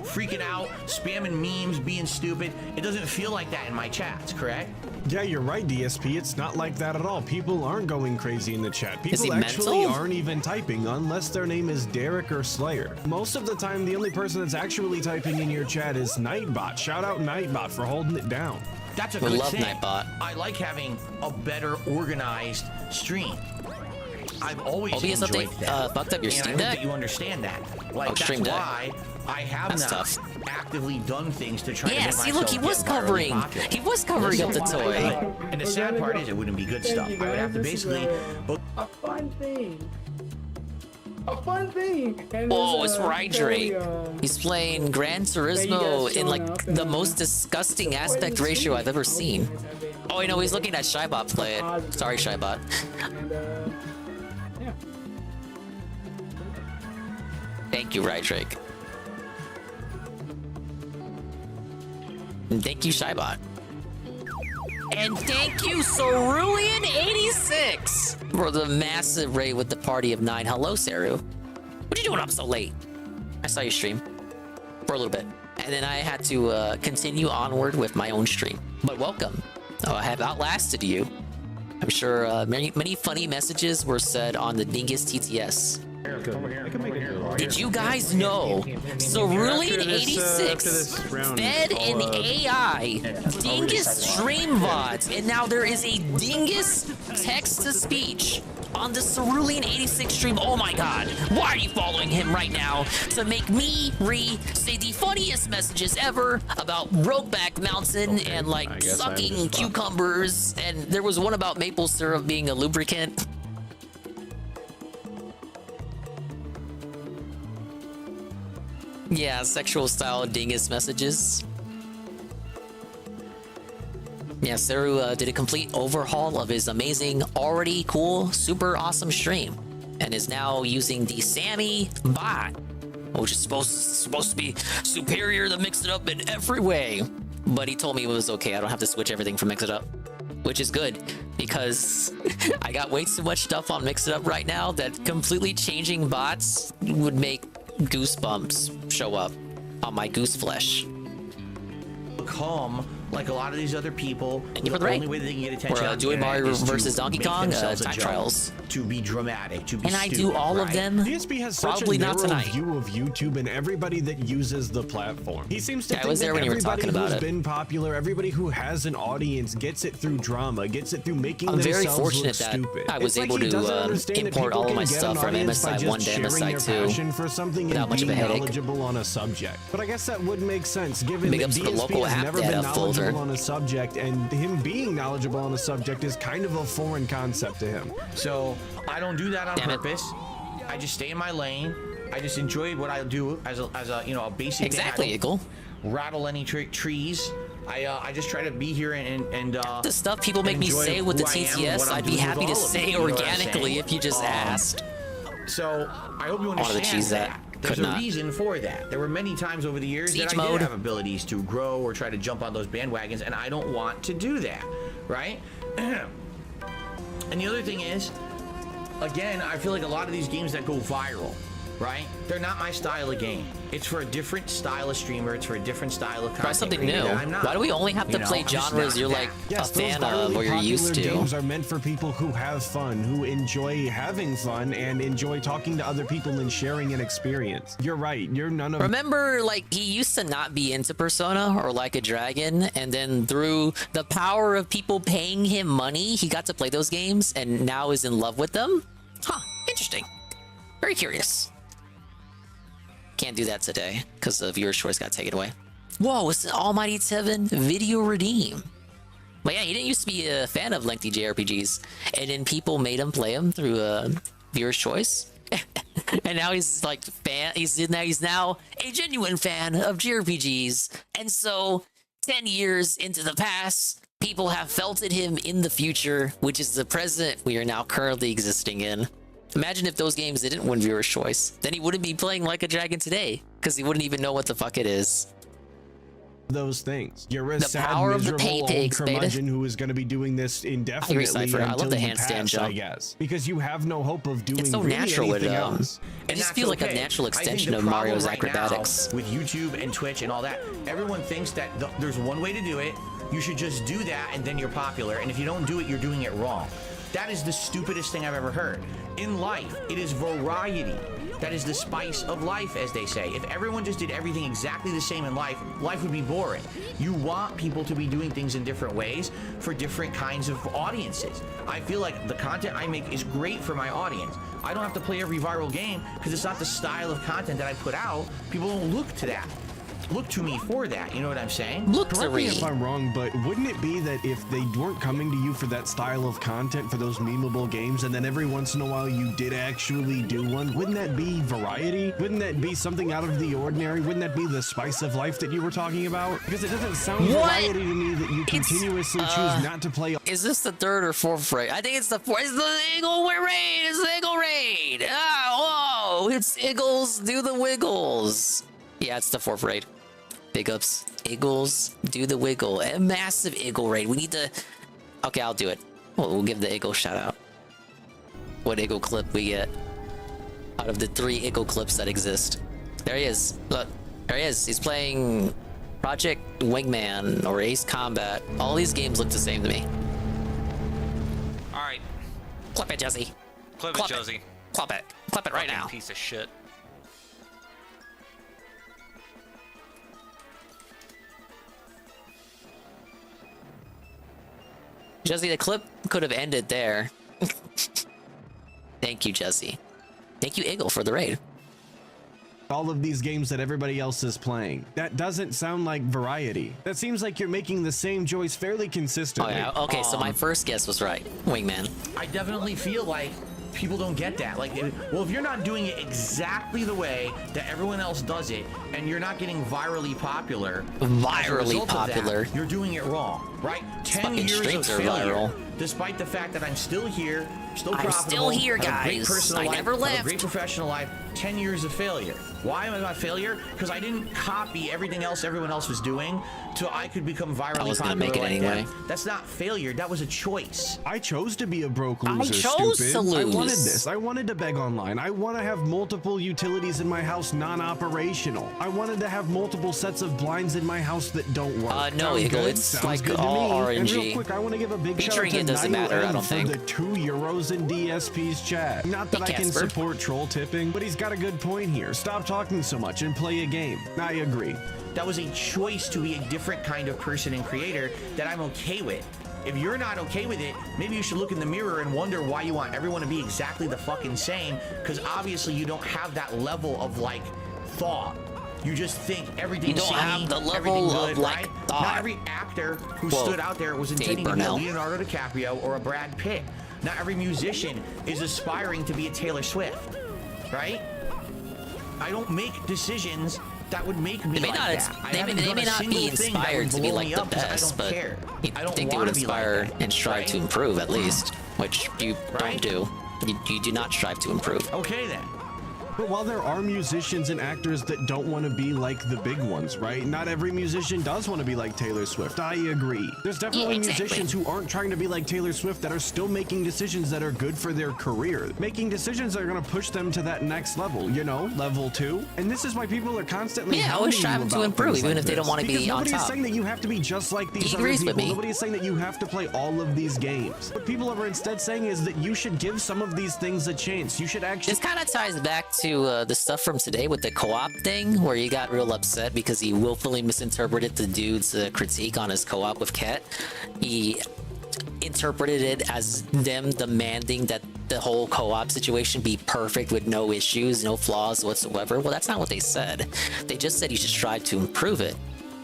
freaking out, spamming memes, being stupid. It doesn't feel like that in my chats, correct? Yeah, you're right, DSP. It's not like that that at all. People aren't going crazy in the chat. People actually mental? aren't even typing unless their name is Derek or Slayer. Most of the time, the only person that's actually typing in your chat is Nightbot. Shout out Nightbot for holding it down. That's a We good love thing. Nightbot. I like having a better organized stream. I've always OBS enjoyed update that. fucked up your and Steam I hope Deck? that you understand that. Like, Oh, that's Stream Deck. why I have That's not tough. actively done things to try to Yeah, make see, myself look, he was get virally covering. popular. He was covering up the toy. And the sad part is it wouldn't be good stuff. I would have to basically... a fun thing. A fun thing. And Whoa, this, it's Rydrake. He's playing Gran Turismo in like the most disgusting aspect ratio I've ever seen. Oh, I know, he's looking at Shybot play it. Sorry, Shybot. Yeah. Thank you, Rydrake. And thank you, Shybot. And thank you, Cerulean86, for the massive raid with the party of 9. Hello, Saru. What are you doing up so late? I saw you stream for a little bit. And then I had to continue onward with my own stream. But welcome. Oh, I have outlasted you. I'm sure many funny messages were said on the Dingus TTS. Did you guys know Cerulean86 fed an AI Dingus stream VODs, and now there is a Dingus text-to-speech on the Cerulean86 stream? Oh my god, why are you following him right now to make me say the funniest messages ever about Brokeback Mountain and like sucking cucumbers, and there was one about maple syrup being a lubricant. Yeah, sexual style Dingus messages. Yeah, Saru did a complete overhaul of his amazing, already cool, super awesome stream, and is now using the Sammy bot, which is supposed to be superior to Mix It Up in every way. But he told me it was okay. I don't have to switch everything from Mix It Up, which is good because I got way too much stuff on Mix It Up right now that completely changing bots would make goosebumps show up on my goose flesh. Become like a lot of these other people. Thank you for the the only raid. way they can get attention We're on the doing internet Mario is to versus Donkey make Kong themselves a time joke, trials. to be dramatic, to be And I stupid, do all of right? them. DSP has such Probably a not narrow tonight. view of YouTube and everybody that uses the platform. He seems to Yeah, I think was there that when you were everybody talking about who's it. been popular, everybody who has an audience gets it through drama, gets it through making I'm very themselves fortunate look that stupid. I was It's able like he to doesn't understand that import people all of can my get stuff an from audience by MSI 1 just to sharing MSI their 2 passion for something without and much of being a headache. knowledgeable on a subject. But I guess that would make sense given Big that ups to the DSP local has app never data been folder. knowledgeable on a subject, and him being knowledgeable on a subject is kind of a foreign concept to him. So I don't do that on purpose. I just stay in my lane. I just enjoy what I do as a you know, a basic Exactly, day. I Eagle. don't rattle any trees. I just try to be here and The stuff people make me enjoy say with the who I am and TTS, what I'm I'd be doing with happy to all of say you, you know what I'm organically saying? if you just asked. So I hope you Wanted to understand cheese that. There's Could a not. reason for that. There were many times over the years Siege that I mode. did have abilities to grow or try to jump on those bandwagons, and I don't want to do that, right? And the other thing is, again, I feel like a lot of these games that go viral, right? They're not my style of game. It's for a different style of streamer. It's for a different style of content. Try something creator new. that I'm not. Why do we only have to You know, play I'm just genres not you're that. like Yes, a those fan of virally or you're used popular to? games are meant for people who have fun, who enjoy having fun, and enjoy talking to other people and sharing an experience. You're right. You're none of. Remember, like, he used to not be into Persona or Like a Dragon, and then through the power of people paying him money, he got to play those games and now is in love with them? Huh, interesting. Very curious. Can't do that today because the viewer's choice got taken away. Whoa, it's an Almighty 7 video redeem. But yeah, he didn't used to be a fan of lengthy JRPGs, and then people made him play them through viewer's choice. And now he's like he's now a genuine fan of JRPGs. And so 10 years into the past, people have felted him in the future, which is the present we are now currently existing in. Imagine if those games didn't win viewer's choice. Then he wouldn't be playing Like a Dragon today, because he wouldn't even know what the fuck it is. those things. You're a The sad, power of the miserable pay old pigs, baby. curmudgeon who is going to be doing this indefinitely Cypher. I love until the you handstand pass, jump. I guess, because you have no hope of doing It's so really natural with anything else. it just feels like a natural extension of Mario's acrobatics. With YouTube and Twitch and all that, everyone thinks that there's one way to do it. You should just do that and then you're popular. And if you don't do it, you're doing it wrong. That is the stupidest thing I've ever heard. In life, it is variety. That is the spice of life, as they say. If everyone just did everything exactly the same in life, life would be boring. You want people to be doing things in different ways for different kinds of audiences. I feel like the content I make is great for my audience. I don't have to play every viral game because it's not the style of content that I put out. People don't look to that. Look to me for that, you know what I'm saying? Correct me if I'm wrong, but wouldn't it be that if they weren't coming to you for that style of content, for those memeable games, and then every once in a while you did actually do one, wouldn't that be variety? Wouldn't that be something out of the ordinary? Wouldn't that be the spice of life that you were talking about? Because it doesn't sound variety to me that you continuously choose not to play. Is this the third or fourth raid? I think it's the fourth. It's the Eagle raid. It's the Eagle raid. Oh, whoa. It's Eagles do the wiggles. Yeah, it's the fourth raid. Big ups. Eagles do the wiggle. A massive Eagle raid. We need to... Okay, I'll do it. We'll give the Eagle shout out. What Eagle clip we get out of the 3 Eagle clips that exist. There he is. Look. There he is. He's playing Project Wingman or Ace Combat. All these games look the same to me. Alright. Clip it, Jesse. Clip it, Josie. Clip it. Clip it right now. Piece of shit. Jesse, the clip could have ended there. Thank you, Jesse. Thank you, Eagle, for the raid. All of these games that everybody else is playing. That doesn't sound like variety. That seems like you're making the same choice fairly consistently. Oh, yeah. Okay, so my first guess was right. Wingman. I definitely feel like people don't get that. Like, well, if you're not doing it exactly the way that everyone else does it, and you're not getting virally popular, You're doing it wrong, right? 10 years of failure, despite the fact that I'm still here, still profitable. I'm still here, have a great guys. personal I life, never have a left. great professional life. 10 years of failure. Why am I a failure? Because I didn't copy everything else everyone else was doing, so I could become virally I was gonna popular make it like anyway. that. That's not failure. That was a choice. I chose to be a broke loser. I chose stupid. to lose. I wanted this. I wanted to beg online. I want to have multiple utilities in my house non-operational. I wanted to have multiple sets of blinds in my house that don't work. No, Sounds Eagle, good? it's Sounds like good to all me. And real RNG. quick, I want to give a big shout out Featuring to it doesn't Niall matter, I M don't for think. the €2 in DSP's chat. Not that Hey, I can Casper. support troll tipping, but he's got a good point here. Stop talking so much and play a game. I agree. That was a choice to be a different kind of person and creator that I'm okay with. If you're not okay with it, maybe you should look in the mirror and wonder why you want everyone to be exactly the fucking same, because obviously you don't have that level of like thought. You just think everything's You don't have the level everything of, good, like, right? thought. Not every actor who Whoa. stood out there was Dave intending to be a Burnell. Leonardo DiCaprio or a Brad Pitt. Not every musician is aspiring to be a Taylor Swift, right? I don't make decisions that would make me They may like not, that. they may not be inspired to be like the best, but you think they would inspire and strive to improve at least, which you don't do. You do not strive to improve. Okay then. But while there are musicians and actors that don't want to be like the big ones, right? Not every musician does want to be like Taylor Swift. I agree. There's definitely musicians who aren't trying to be like Taylor Swift that are still making decisions that are good for their career. Making decisions that are going to push them to that next level, you know, level 2. And this is why people are constantly always hounding you striving to about improve, things even like if they don't this. want to be Because on nobody's top. saying that you have to be just like these He other agrees with people. me. Nobody's saying that you have to play all of these games. What people are instead saying is that you should give some of these things a chance. You should actually... This kind of ties back to the stuff from today with the co-op thing, where he got real upset because he willfully misinterpreted the dude's critique on his co-op with Ket. He interpreted it as them demanding that the whole co-op situation be perfect with no issues, no flaws whatsoever. Well, that's not what they said. They just said you should strive to improve it.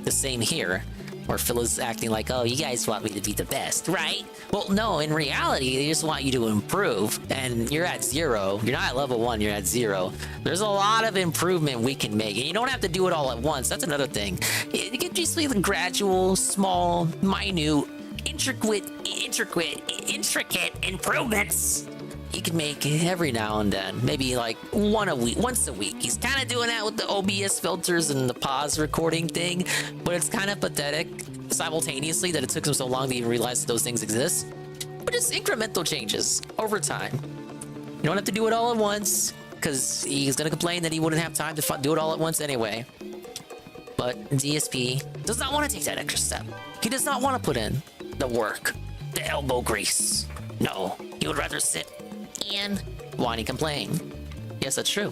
The same here, where Phil is acting like, oh, you guys want me to be the best, right? Well, no, in reality, they just want you to improve, and you're at 0. You're not at level 1, you're at 0. There's a lot of improvement we can make, and you don't have to do it all at once. That's another thing. It can just be the gradual, small, minute, intricate improvements. You can make every now and then, maybe like once a week. He's kind of doing that with the OBS filters and the pause recording thing, but it's kind of pathetic simultaneously that it took him so long to even realize that those things exist. But it's incremental changes over time. You don't have to do it all at once, because he's gonna complain that he wouldn't have time to do it all at once anyway. But DSP does not want to take that extra step. He does not want to put in the work, the elbow grease. No, he would rather sit and whine and complain. Yes, that's true.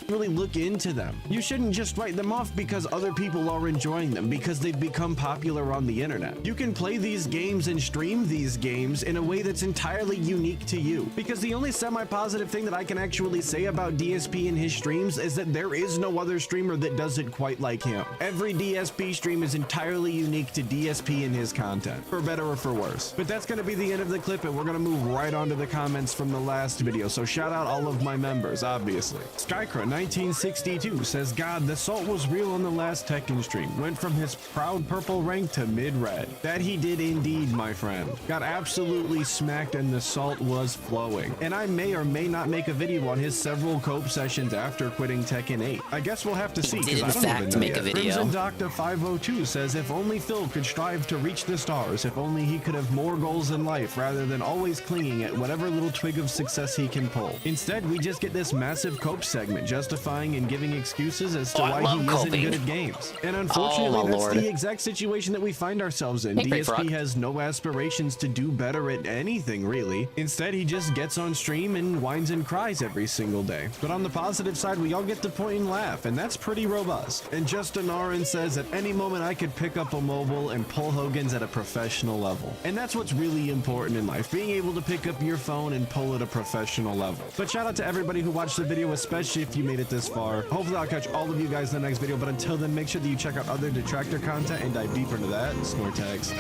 Really look into them. You shouldn't just write them off because other people are enjoying them, because they've become popular on the internet. You can play these games and stream these games in a way that's entirely unique to you. Because the only semi-positive thing that I can actually say about DSP and his streams is that there is no other streamer that does it quite like him. Every DSP stream is entirely unique to DSP and his content, for better or for worse. But that's going to be the end of the clip, and we're going to move right on to the comments from the last video. So shout out all of my members, obviously. Skycra 1962 says, God, the salt was real on the last Tekken stream. Went from his proud purple rank to mid-red. That he did indeed, my friend. Got absolutely smacked and the salt was flowing. And I may or may not make a video on his several cope sessions after quitting Tekken 8. I guess we'll have to see, because I don't even know yet. Crimson Doctor 502 says, if only Phil could strive to reach the stars, if only he could have more goals in life rather than always clinging at whatever little twig of success he can pull. Instead, we just get this massive cope segment justifying and giving excuses as to why he isn't good at games. And unfortunately, that's the exact situation that we find ourselves in. DSP has no aspirations to do better at anything, really. Instead, he just gets on stream and whines and cries every single day. But on the positive side, we all get to point and laugh, and that's pretty robust. And Justin Aron says, at any moment I could pick up a mobile and pull Hogan's at a professional level. And that's what's really important in life, being able to pick up your phone and pull at a professional level. But shout out to everybody who watched the video, especially if you made it this far. Hopefully I'll catch all of you guys in the next video, but until then, make sure that you check out other detractor content and dive deeper into that. Snortags.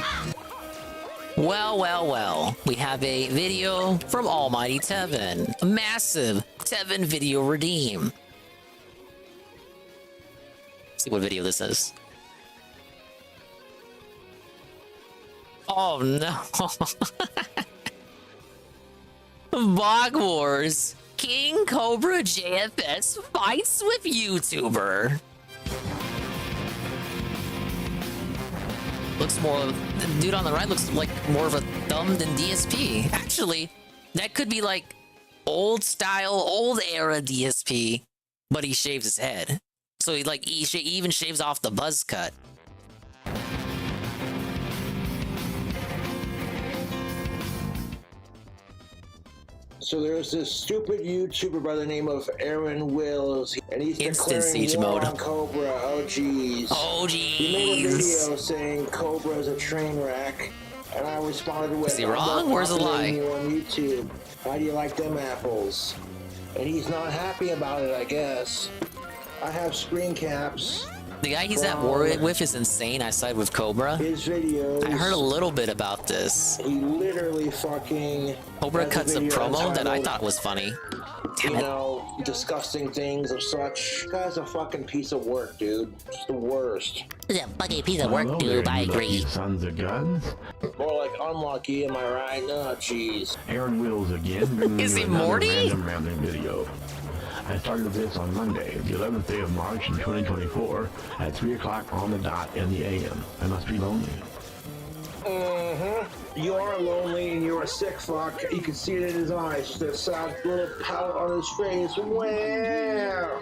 Well, we have a video from Almighty Tevin. A massive Tevin video redeem. Let's see what video this is. Oh no. Bog Wars. King Cobra JFS fights with YouTuber. Looks more, the dude on the right looks like more of a thumb than DSP. Actually, that could be like old style, old era DSP, but he shaves his head. So he even shaves off the buzz cut. So there's this stupid YouTuber by the name of Aaron Wills, and he's Instant declaring siege war mode on Cobra. Oh jeez. Oh jeez. He made a video saying Cobra is a train wreck, and I responded with, is he wrong or is it a lie? You on YouTube. How do you like them apples? And he's not happy about it, I guess. I have screen caps. The guy he's at war with is insane. I side with Cobra. His videos. I heard a little bit about this. He literally fucking. Cobra cuts a promo that I thought was funny. Damn you know, disgusting things of such. This guy's a fucking piece of work, dude. It's the worst. He's a fucking piece of work, dude. I agree. Sons of guns. More like unlucky, am I right? No, jeez. Aaron Wills again. Is he Morty? Random video. I started this on Monday, the 11th day of March in 2024, at 3 o'clock on the dot in the AM. I must be lonely. You are lonely and you're a sick fuck. You can see it in his eyes. Just a sad little pout on his face. Wow.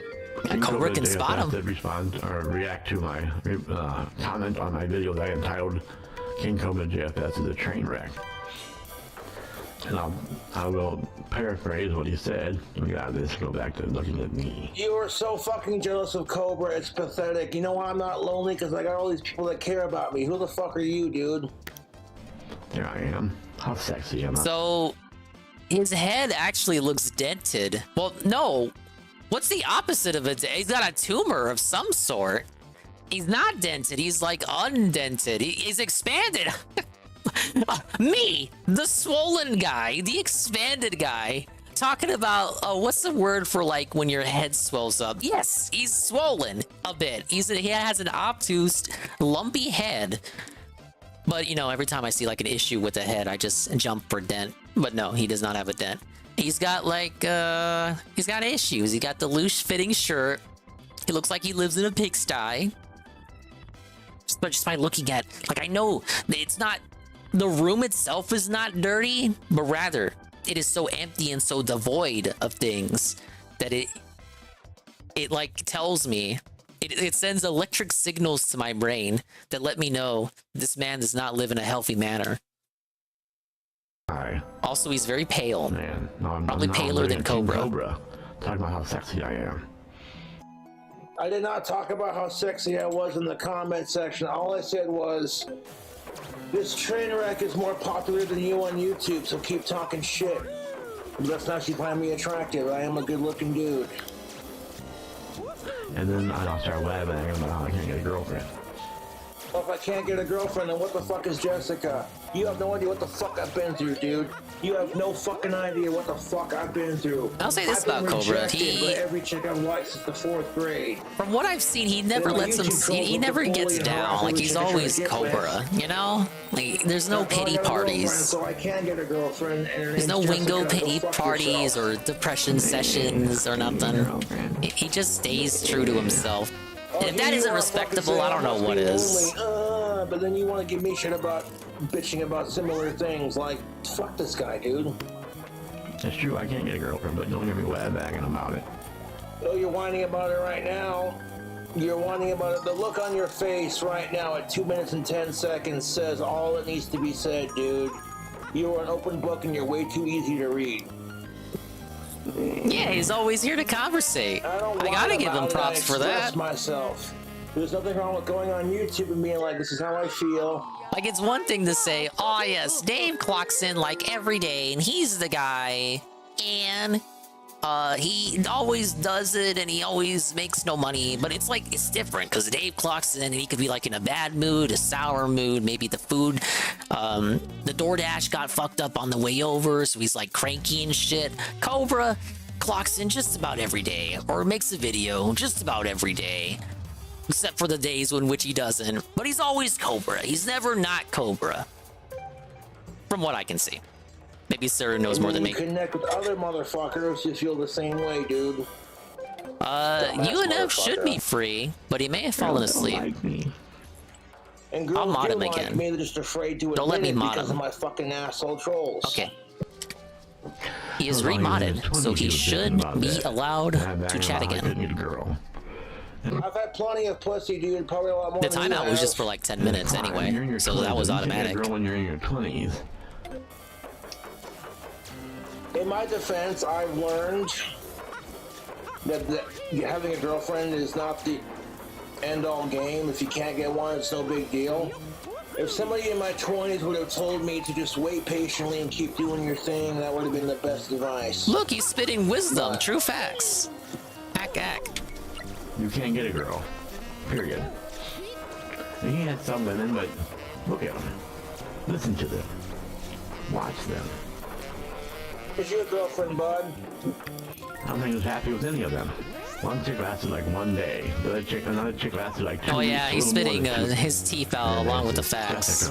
And Cobra can spot him. That respond or react to my comment on my video that I entitled King Cobra JFS is a train wreck. And I will paraphrase what he said. Let me get out of this, go back to looking at me. You are so fucking jealous of Cobra, it's pathetic. You know why I'm not lonely? Because I got all these people that care about me. Who the fuck are you, dude? Here I am. How sexy am I? So, his head actually looks dented. Well, no. What's the opposite of it? He's got a tumor of some sort. He's not dented. He's like undented. He's expanded. Me, the swollen guy, the expanded guy, talking about what's the word for like when your head swells up? Yes, he's swollen a bit. He has an obtuse, lumpy head. But you know, every time I see like an issue with the head, I just jump for dent. But no, he does not have a dent. He's got like, he's got issues. He got the loose fitting shirt. He looks like he lives in a pigsty. Just by looking at, like, I know it's not, the room itself is not dirty, but rather it is so empty and so devoid of things that it like tells me, it sends electric signals to my brain that let me know this man does not live in a healthy manner. Also, he's very pale. Man, no, probably paler than Cobra. Talk about how sexy I am. I did not talk about how sexy I was in the comment section. All I said was, this train wreck is more popular than you on YouTube, so keep talking shit. That's not you find me attractive. I am a good-looking dude. And then I'll start webbing about how I can't get a girlfriend. Well, if I can't get a girlfriend, then what the fuck is Jessica? You have no idea what the fuck I've been through, dude. You have no fucking idea what the fuck I've been through. I'll say this about Cobra. He every chick I've liked since the 4th grade. From what I've seen, he never lets him. He never gets down. Like, he's always Cobra, you know? Like, there's no pity parties. So I can get a girlfriend. There's no Wingo pity parties or depression sessions or nothing. He just stays true to himself. If that isn't respectable, I don't know what is. But then you want to give me shit about bitching about similar things, like, fuck this guy, dude. It's true, I can't get a girlfriend, but don't get me web-bagging about it. Oh, you're whining about it right now? You're whining about it. The look on your face right now at 2 minutes and 10 seconds says all that needs to be said, dude. You are an open book and you're way too easy to read. Yeah, he's always here to conversate. I gotta give him props for that. Myself. There's nothing wrong with going on YouTube and being like, this is how I feel. Like, it's one thing to say, oh yes, Dave clocks in like every day and he's the guy, and he always does it and he always makes no money. But it's like, it's different because Dave clocks in and he could be like in a bad mood, a sour mood, maybe the food, the DoorDash got fucked up on the way over, so he's like cranky and shit. Cobra clocks in just about every day, or makes a video just about every day, except for the days in which he doesn't. But he's always Cobra. He's never not Cobra, from what I can see. Maybe Sarah knows more than me. Connect with other motherfuckers who feel the same way, dude. UNF should be free, but he may have fallen asleep. And I'll mod him again. Me, just afraid to don't let me mod because him. Of my fucking asshole trolls. Okay. He is remodded, so he should be allowed to chat again. I've had plenty of pussy, dude. Probably a lot more. The timeout was just for like 10 minutes anyway, so that was automatic. When you're in your 20s. In my defense, I've learned that having a girlfriend is not the end-all game. If you can't get one, it's no big deal. If somebody in my 20s would have told me to just wait patiently and keep doing your thing, that would have been the best advice. Look, he's spitting wisdom, true facts. Ack. You can't get a girl. Period. And he had some women, but look at them. Listen to them. Watch them. Is your girlfriend, bud? I don't think he was happy with any of them. One chick lasted like 1 day. Another chick lasted like 2 Oh weeks. yeah, he's spitting his teeth out along with the facts.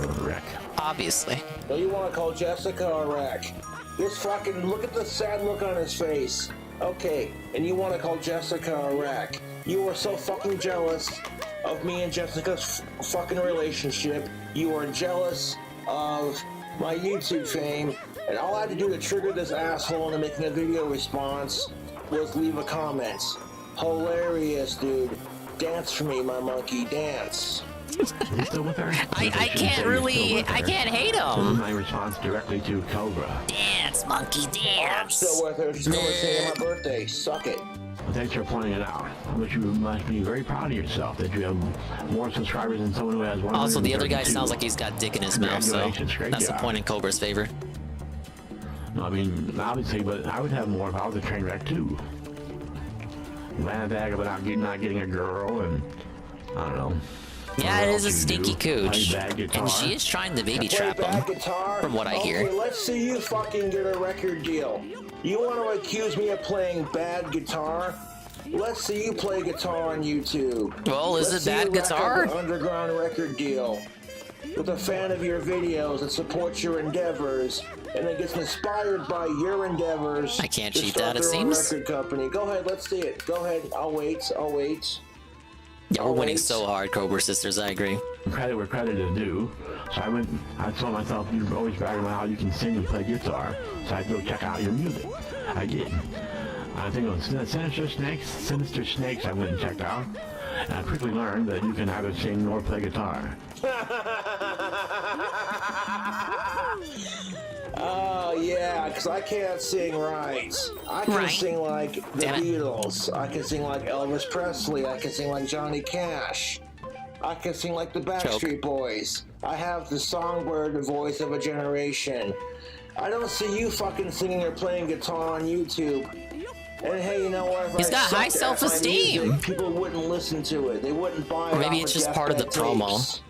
Obviously. So you want to call Jessica a wreck? This fucking, look at the sad look on his face. Okay, and you want to call Jessica a wreck. You were so fucking jealous of me and Jessica's fucking relationship. You were jealous of my YouTube fame. And all I had to do to trigger this asshole into making a video response was leave a comment. Hilarious, dude. Dance for me, my monkey, dance. I can't hate him. My response directly to Cobra. Dance, monkey, dance. I'm still with her. She's coming to say my birthday. Suck it. Well, thanks for pointing it out. But you must be very proud of yourself that you have more subscribers than someone who has one. Also, the other guy sounds like he's got dick in his mouth, so that's the point in Cobra's favor. No, I mean, obviously, but I would have more if I was a train wreck too. Bag about not getting a girl, and I don't know. Yeah, it is a stinky cooch, and she is trying to baby trap him, from what I hear. Let's see you fucking get a record deal. You want to accuse me of playing bad guitar? Let's see you play guitar on YouTube. Well, is it bad guitar? Underground record deal. with a fan of your videos that supports your endeavors and then gets inspired by your endeavors. I can't to cheat start that, it their own seems. record company. Go ahead, let's see it. Go ahead. I'll wait. Yeah, we're winning so hard, Cobra Sisters. I agree. Credit where credit is due. So I told myself, you're always bragging about how you can sing and play guitar. So I go check out your music. I did. I think it was Sinister Snakes I went and checked out. And I quickly learned that you can either sing or play guitar. Oh, yeah, because I can't sing right. I can sing like the Beatles. I can sing like Elvis Presley. I can sing like Johnny Cash. I can sing like the Backstreet Boys. I have the songbird voice of a generation. I don't see you fucking singing or playing guitar on YouTube. And hey, you know what? If He's got high self-esteem. People wouldn't listen to it. They wouldn't buy it. Or maybe it's just part of the promo.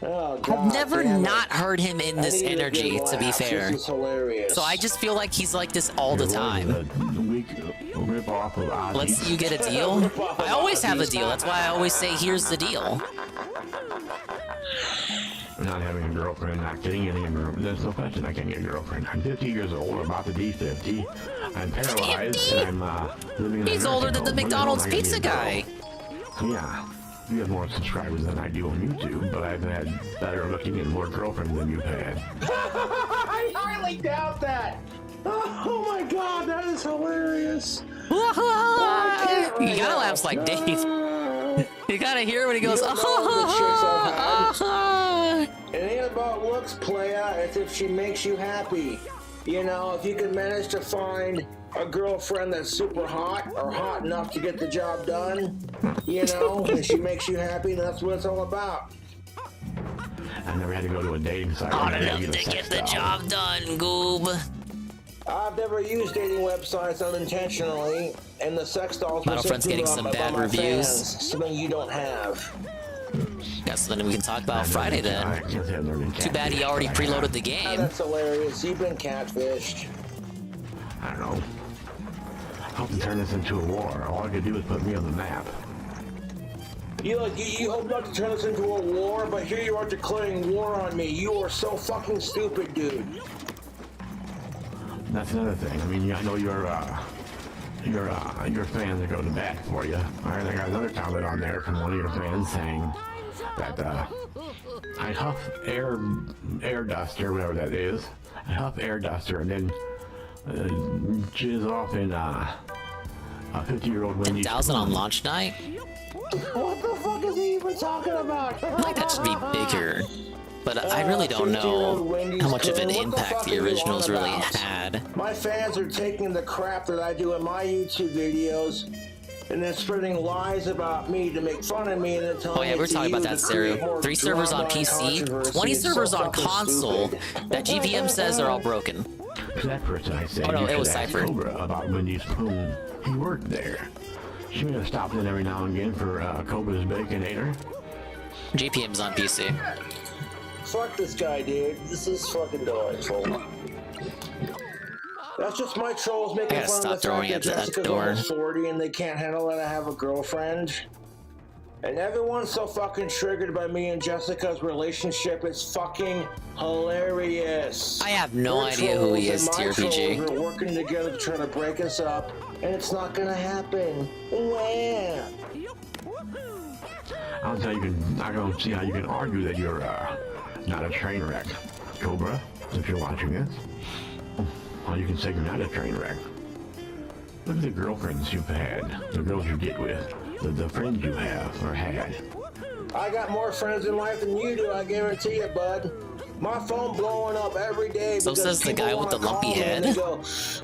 Oh, I've never not heard him in this energy, to be fair. This is hilarious. So I just feel like he's like this all the time. Let's see you get a deal. I always have a deal. That's why I always say, here's the deal. Not having a girlfriend, not getting any girlfriend. There's no question I can't get a girlfriend. I'm 50 years old, I'm about to be 50. I'm paralyzed, and I'm living in a He's older than the McDonald's pizza guy. Yeah. You have more subscribers than I do on YouTube, but I've had better looking and more girlfriends than you've had. I highly doubt that. Oh my god, that is hilarious. You gotta laugh like Dave. You gotta hear when he goes, It ain't about looks, playa. It's if she makes you happy. You know, if you can manage to find a girlfriend that's super hot or hot enough to get the job done, you know, and she makes you happy, that's what it's all about. I never had to go to a dating site. Hot enough to get the job done, Goob. I've never used dating websites unintentionally, and the sex dolls My friend's getting some bad reviews. Something you don't have. Yeah, so then we can talk about Friday then. Too bad he already preloaded the game. Oh, that's hilarious. You've been catfished. I don't know. I hope to turn this into a war. All I could do is put me on the map. You hope not to turn this into a war, but here you are declaring war on me. You are so fucking stupid, dude. That's another thing. I mean, I know your fans that go to bat for you. I got another comment on there from one of your fans saying that I huff air dust or whatever that is. I huff air duster and then jizz off in a 50-year-old Wendy's. 10,000 on launch night? What the fuck is he even talking about? I feel like that should be bigger. But I really don't know how much of an impact the originals really had. My fans are taking the crap that I do in my YouTube videos and then spreading lies about me to make fun of me and then telling Oh yeah, we're talking about that, Seru. 3 servers on PC, 20 servers on console that GPM says are all broken. To that person I said, oh no, it was Cypher. About Wendy's Spoon. He worked there. She may have stopped in every now and again for Cobra's Baconator. GPM's on PC. Fuck this guy, dude. This is fucking delightful. That's just my trolls making fun of the fact that Jessica's almost 40 and they can't handle that I have a girlfriend. And everyone's so fucking triggered by me and Jessica's relationship. It's fucking hilarious. I have no idea who he is, TRPG. We're working together to try to break us up, and it's not gonna happen. Wah. I don't see how you can argue that you're not a train wreck, Cobra. If you're watching this, well, you can say you're not a train wreck. Look at the girlfriends you've had, the girls you get with, the friends you have or had. I got more friends in life than you do, I guarantee you, bud. My phone blowing up every day. So says the guy with the lumpy head. And they go,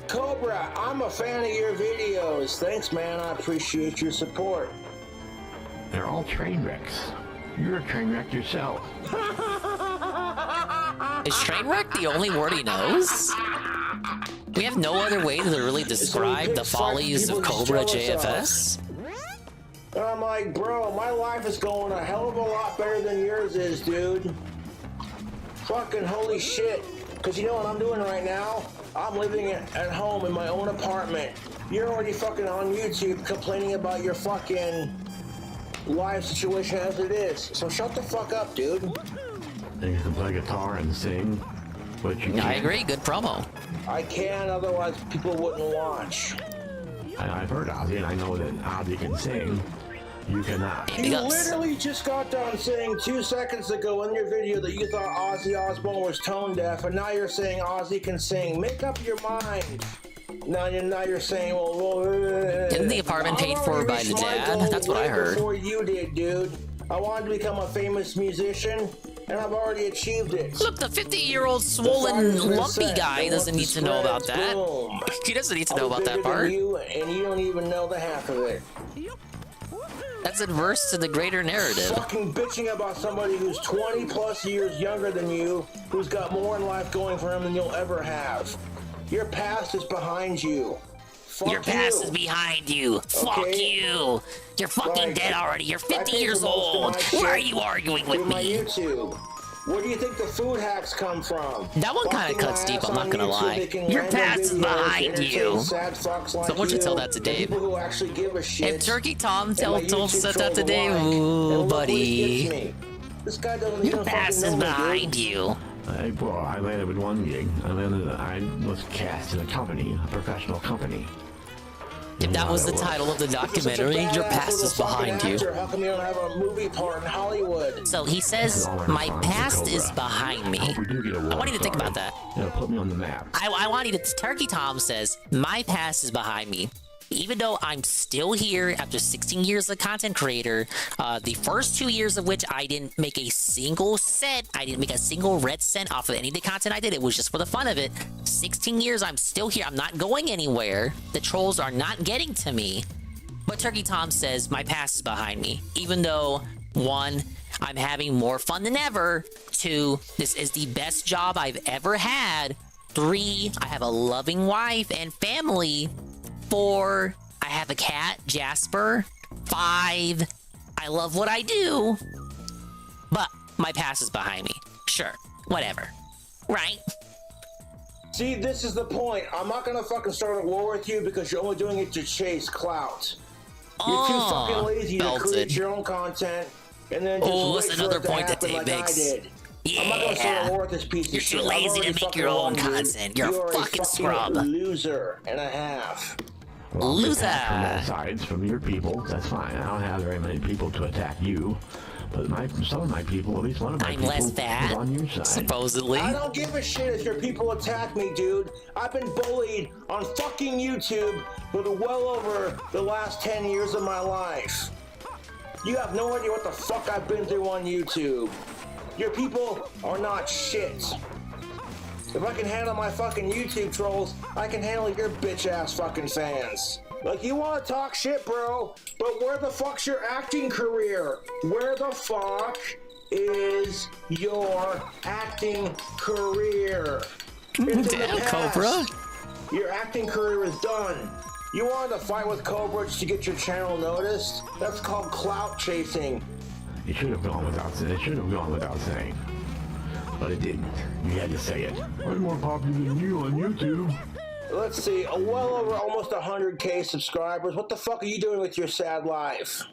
Cobra, I'm a fan of your videos. Thanks, man. I appreciate your support. They're all train wrecks. You're a train wreck yourself. Is train wreck the only word he knows? We have no other way to really describe the follies of Cobra JFS? And I'm like, bro, my life is going a hell of a lot better than yours is, dude. Fucking holy shit. Because you know what I'm doing right now? I'm living at home in my own apartment. You're already fucking on YouTube complaining about your fucking life situation as it is. So shut the fuck up, dude. And you can play guitar and sing, but you can't. I agree. Good promo. I can, otherwise people wouldn't watch. I've heard Ozzy, and I know that Ozzy can sing. You cannot. You literally just got done saying 2 seconds ago in your video that you thought Ozzy Osbourne was tone deaf, and now you're saying Ozzy can sing. Make up your mind. Now you're saying, well, Isn't the apartment paid for by the dad? That's what I heard. Before you did, dude. I wanted to become a famous musician, and I've already achieved it. Look, the 50-year-old swollen, lumpy guy doesn't need to know about that. He doesn't need to know about that part. You, and you don't even know the half of it. That's adverse to the greater narrative. Fucking bitching about somebody who's 20 plus years younger than you, who's got more in life going for him than you'll ever have. Your past is behind you. Your past is behind you. Fuck you. You're fucking dead already. You're 50 years old. Why are you arguing with my me? YouTube. Where do you think the food hacks come from? That one kind of cuts deep, I'm not gonna lie. Your past is behind you. Someone should tell that to Dave. Who actually give a shit. If Turkey Tom said that to Dave, ooh, buddy. This guy doesn't Your past is behind you. I landed with one gig. I was cast in a company, a professional company. If that was the title of the documentary, your past is behind you. How come you don't have a movie part in Hollywood? So he says, my past is behind me. I want you to think about that. Yeah, put me on the map. I want you to, Turkey Tom says, my past is behind me. Even though I'm still here after 16 years as a content creator, the first 2 years of which I didn't make a single cent, I didn't make a single red cent off of any of the content I did. It was just for the fun of it. 16 years, I'm still here. I'm not going anywhere. The trolls are not getting to me. But Turkey Tom says my past is behind me. Even though, 1, I'm having more fun than ever. 2, this is the best job I've ever had. 3, I have a loving wife and family. 4, I have a cat, Jasper. 5, I love what I do. But my past is behind me. Sure, whatever. Right? See, this is the point. I'm not gonna fucking start a war with you because you're only doing it to chase clout. You're too fucking lazy to create your own content and then just wait that's another for it point to that happen Dave like makes. I did. I'm not gonna start a war with this piece of You're shit. too lazy to make your own content. You're a fucking scrub. Loser and a half. Well, Loser. From all sides, from your people, that's fine. I don't have very many people to attack you, but some of my people, at least one of my people, less fat, is on your side. supposedly. I don't give a shit if your people attack me, dude. I've been bullied on fucking YouTube for well over the last 10 years of my life. You have no idea what the fuck I've been through on YouTube. Your people are not shit. If I can handle my fucking YouTube trolls, I can handle your bitch-ass fucking fans. Like, you want to talk shit, bro, but where the fuck's your acting career? Where the fuck is your acting career? Damn, Cobra. Your acting career is done. You wanted to fight with Cobra to get your channel noticed? That's called clout chasing. It should have gone without saying. But it didn't. You had to say it. I'm more popular than you on YouTube. Let's see, well over almost 100K subscribers. What the fuck are you doing with your sad life?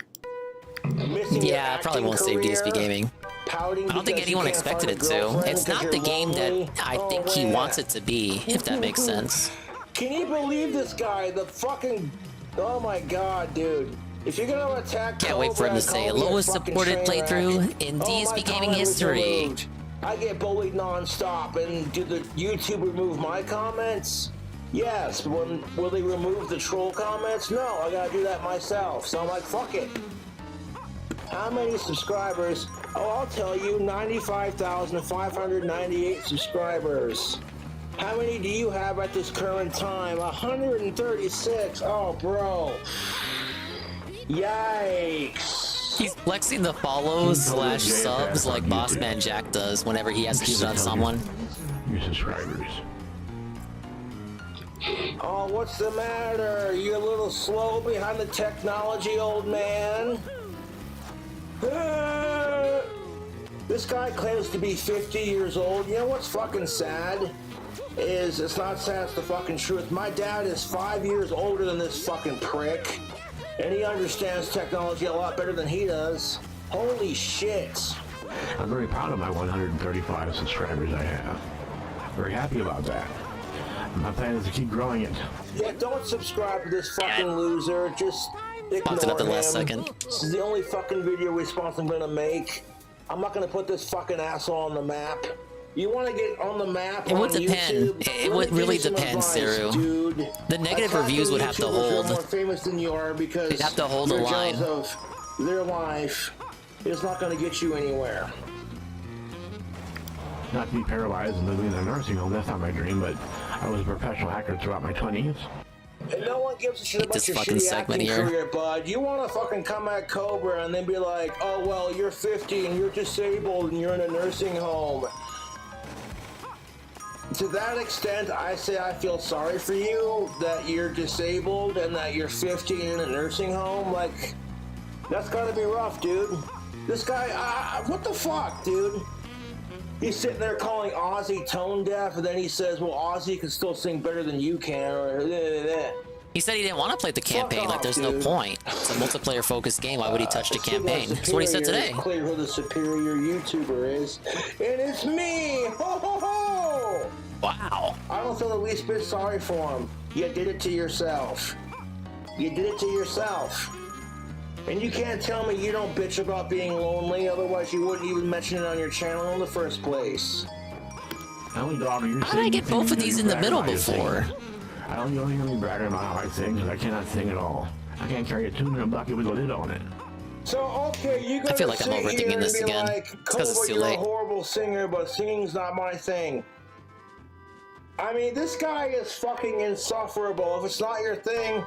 Yeah, I probably won't save DSP Gaming. I don't think anyone expected it to. It's not the game that I think he wants it to be, if that makes sense. Can you believe this guy? The fucking... Oh my god, dude. If you're gonna attack Can't wait for him to say lowest supported playthrough in DSP Gaming history. I get bullied non-stop, and did the YouTube remove my comments? Yes, but will they remove the troll comments? No, I gotta do that myself. So I'm like, fuck it. How many subscribers? Oh, I'll tell you, 95,598 subscribers. How many do you have at this current time? 136. Oh, bro. Yikes. He's flexing the follows/subs like Bossman Jack does whenever he has to shit on someone. Your subscribers. Oh, what's the matter? You're a little slow behind the technology, old man. This guy claims to be 50 years old. You know what's fucking sad? It's not sad, it's the fucking truth. My dad is 5 years older than this fucking prick. And he understands technology a lot better than he does. Holy shit. I'm very proud of my 135 subscribers I have. Very happy about that. My plan is to keep growing it. Yeah, don't subscribe to this fucking loser. Just ignore Fucked it up the him. last second. This is the only fucking video response I'm gonna make. I'm not gonna put this fucking asshole on the map. You want to get on the map? It would on depend. YouTube? It would really depend, Saru. Dude. The negative A couple reviews would have to YouTubers hold. are more famous than you are because They'd have to hold a you're line. jealous of their life. It's not going to get you anywhere. Not to be paralyzed and living in a nursing home, that's not my dream, but I was a professional hacker throughout my 20s. And no one gives a shit about this your fucking shitty segment acting here. career, bud. You want to fucking come at Cobra and then be like, oh, well, you're 50 and you're disabled and you're in a nursing home. To that extent, I say I feel sorry for you that you're disabled and that you're 50 and in a nursing home. Like, that's gotta be rough, dude. This guy, what the fuck, dude? He's sitting there calling Ozzy tone deaf, and then he says, well, Ozzy can still sing better than you can, or He said he didn't want to play the campaign. off, Like, there's dude. no point. It's a multiplayer-focused game. Why would he touch the campaign? That's what he said today. It's clear who the superior YouTuber is, and it's me! Ho, ho, ho! Wow. I don't feel the least bit sorry for him. You did it to yourself. You did it to yourself. And you can't tell me you don't bitch about being lonely, otherwise you wouldn't even mention it on your channel in the first place. How did I get both of these in the middle before? I don't hear me bragging about how I sing because I cannot sing at all. I can't carry a tune in a bucket with a lid on it. So, okay, you gotta I feel like I'm sit overthinking here and this be again. like, It's 'cause it's Cobra, too you're late. a horrible singer, but singing's not my thing. I mean, this guy is fucking insufferable. If it's not your thing,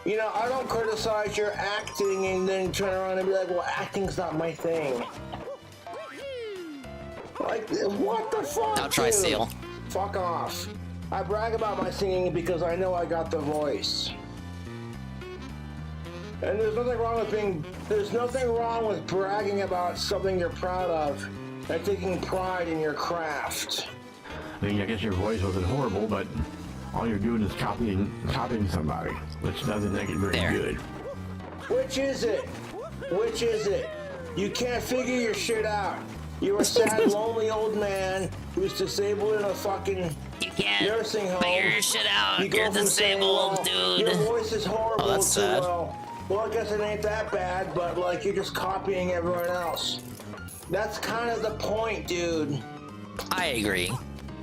you know, I don't criticize your acting and then turn around and be like, well, acting's not my thing. Like, what the fuck, I'll try dude? Seal. Fuck off. I brag about my singing because I know I got the voice. And there's nothing wrong with bragging about something you're proud of and taking pride in your craft. I mean, I guess your voice wasn't horrible, but all you're doing is copying somebody, which doesn't make it very good. Which is it? Which is it? You can't figure your shit out. You're a sad, lonely old man who's disabled in a fucking nursing home. figure your shit out. You go You're from saying, disabled, well, dude. Your voice is horrible Oh, that's to, sad. well, I guess it ain't that bad, but like you're just copying everyone else. That's kind of the point, dude. I agree.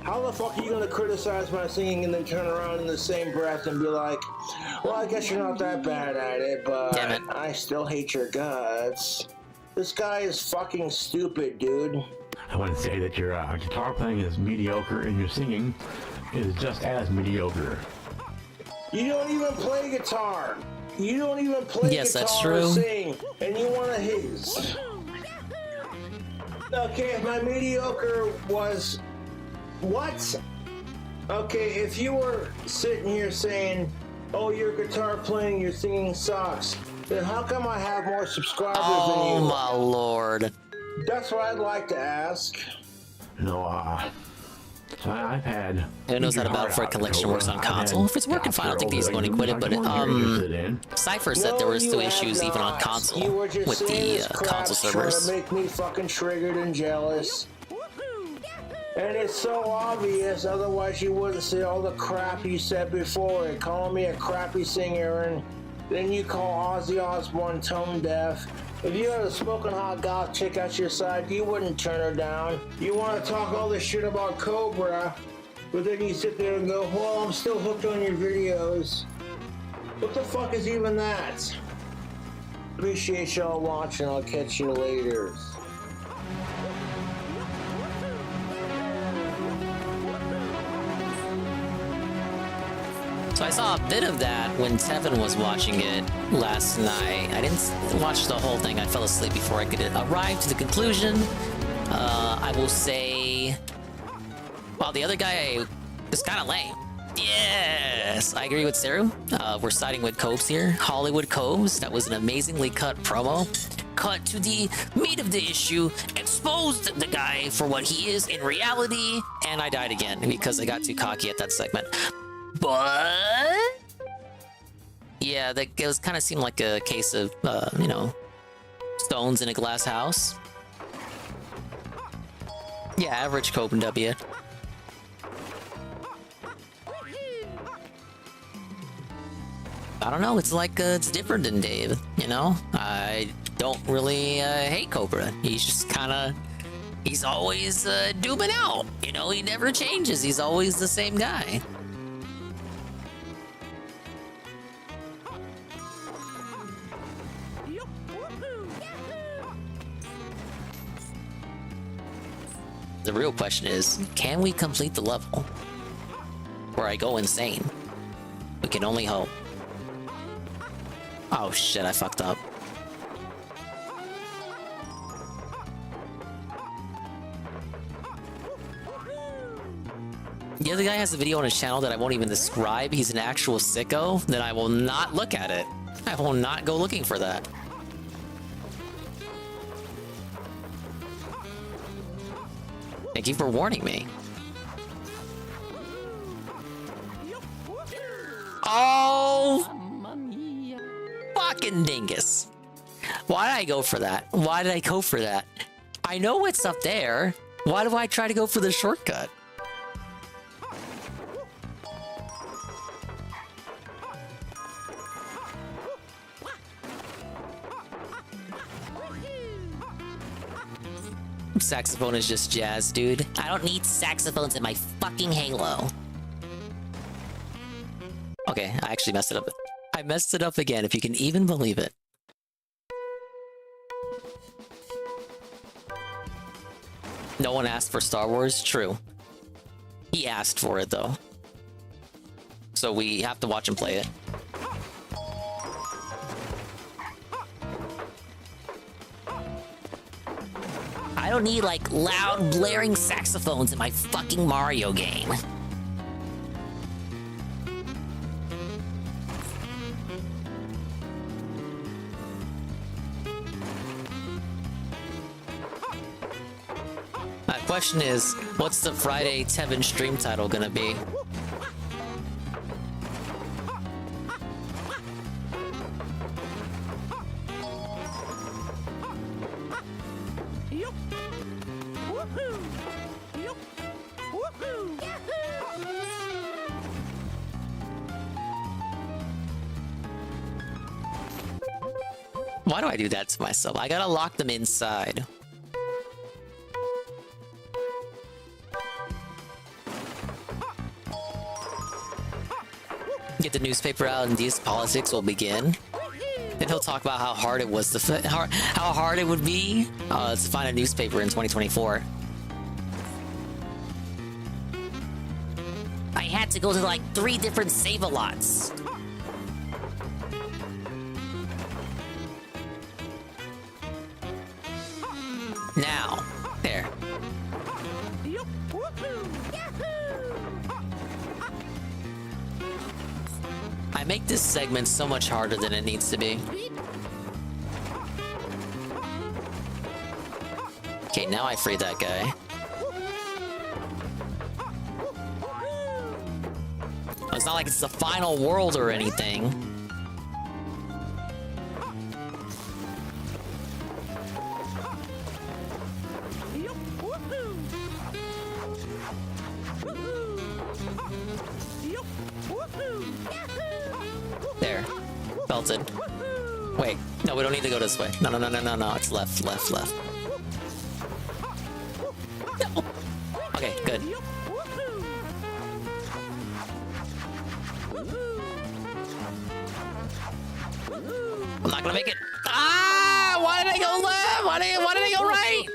How the fuck are you gonna criticize my singing and then turn around in the same breath and be like, well, I guess you're not that bad at it, but I still hate your guts. This guy is fucking stupid, dude. I want to say that your guitar playing is mediocre and your singing is just as mediocre. You don't even play guitar. You don't even play Yes, guitar that's or true. sing, and you want to hit. Okay, if my mediocre was what? Okay, if you were sitting here saying, "Oh, your guitar playing, your singing sucks," then how come I have more subscribers than Oh you? my lord. That's what I'd like to ask. No, I've had. Who knows how the Battlefront collection works on console? If it's working fine, I don't think he's going to quit it. But Cypher said there were still issues even on console with the console servers. Trying to make me fucking triggered and jealous. And it's so obvious, otherwise you wouldn't say all the crap you said before and calling me a crappy singer, and then you call Ozzy Osbourne tone deaf. If you had a smoking hot goth chick at your side, you wouldn't turn her down. You want to talk all this shit about Cobra, but then you sit there and go, well, I'm still hooked on your videos. What the fuck is even that? Appreciate y'all watching. I'll catch you later. So I saw a bit of that when Tevin was watching it last night. I didn't watch the whole thing. I fell asleep before I could arrive to the conclusion. I will say, well, the other guy is kind of lame. Yes, I agree with Saru. We're siding with Cobes here. Hollywood Cobes. That was an amazingly cut promo. Cut to the meat of the issue, exposed the guy for what he is in reality, and I died again because I got too cocky at that segment. But yeah, that it was kind of seemed like a case of you know, stones in a glass house. Yeah, average Cope and W. I don't know, it's like, it's different than Dave, you know? I don't really hate Cobra. He's just kinda... He's always dooming out, you know? He never changes, he's always the same guy. The real question is, can we complete the level? Or I go insane? We can only hope. Oh shit, I fucked up. The other guy has a video on his channel that I won't even describe. He's an actual sicko. Then I will not look at it. I will not go looking for that. Thank you for warning me. Oh! Fucking dingus. Why did I go for that? Why did I go for that? I know what's up there. Why do I try to go for the shortcut? Saxophone is just jazz, dude. I don't need saxophones in my fucking Halo. Okay, I actually messed it up. I messed it up again, if you can even believe it. No one asked for Star Wars? True. He asked for it, though. So we have to watch him play it. I don't need, like, loud, blaring saxophones in my fucking Mario game. My question is, what's the Friday Tevin stream title gonna be? Why do I do that to myself? I gotta lock them inside. Get the newspaper out and these politics will begin. Then he'll talk about how hard it was to how hard it would be to find a newspaper in 2024. I had to go to like 3 different save-a-lots. Now, there. I make this segment so much harder than it needs to be. Okay, now I free that guy. It's not like it's the final world or anything. There. Belted. Wait. No, we don't need to go this way. No, no, no, no, no, no. It's left, left, left. No. Okay, good. I'm not gonna make it. Ah! Why did I go left? Why did I go right?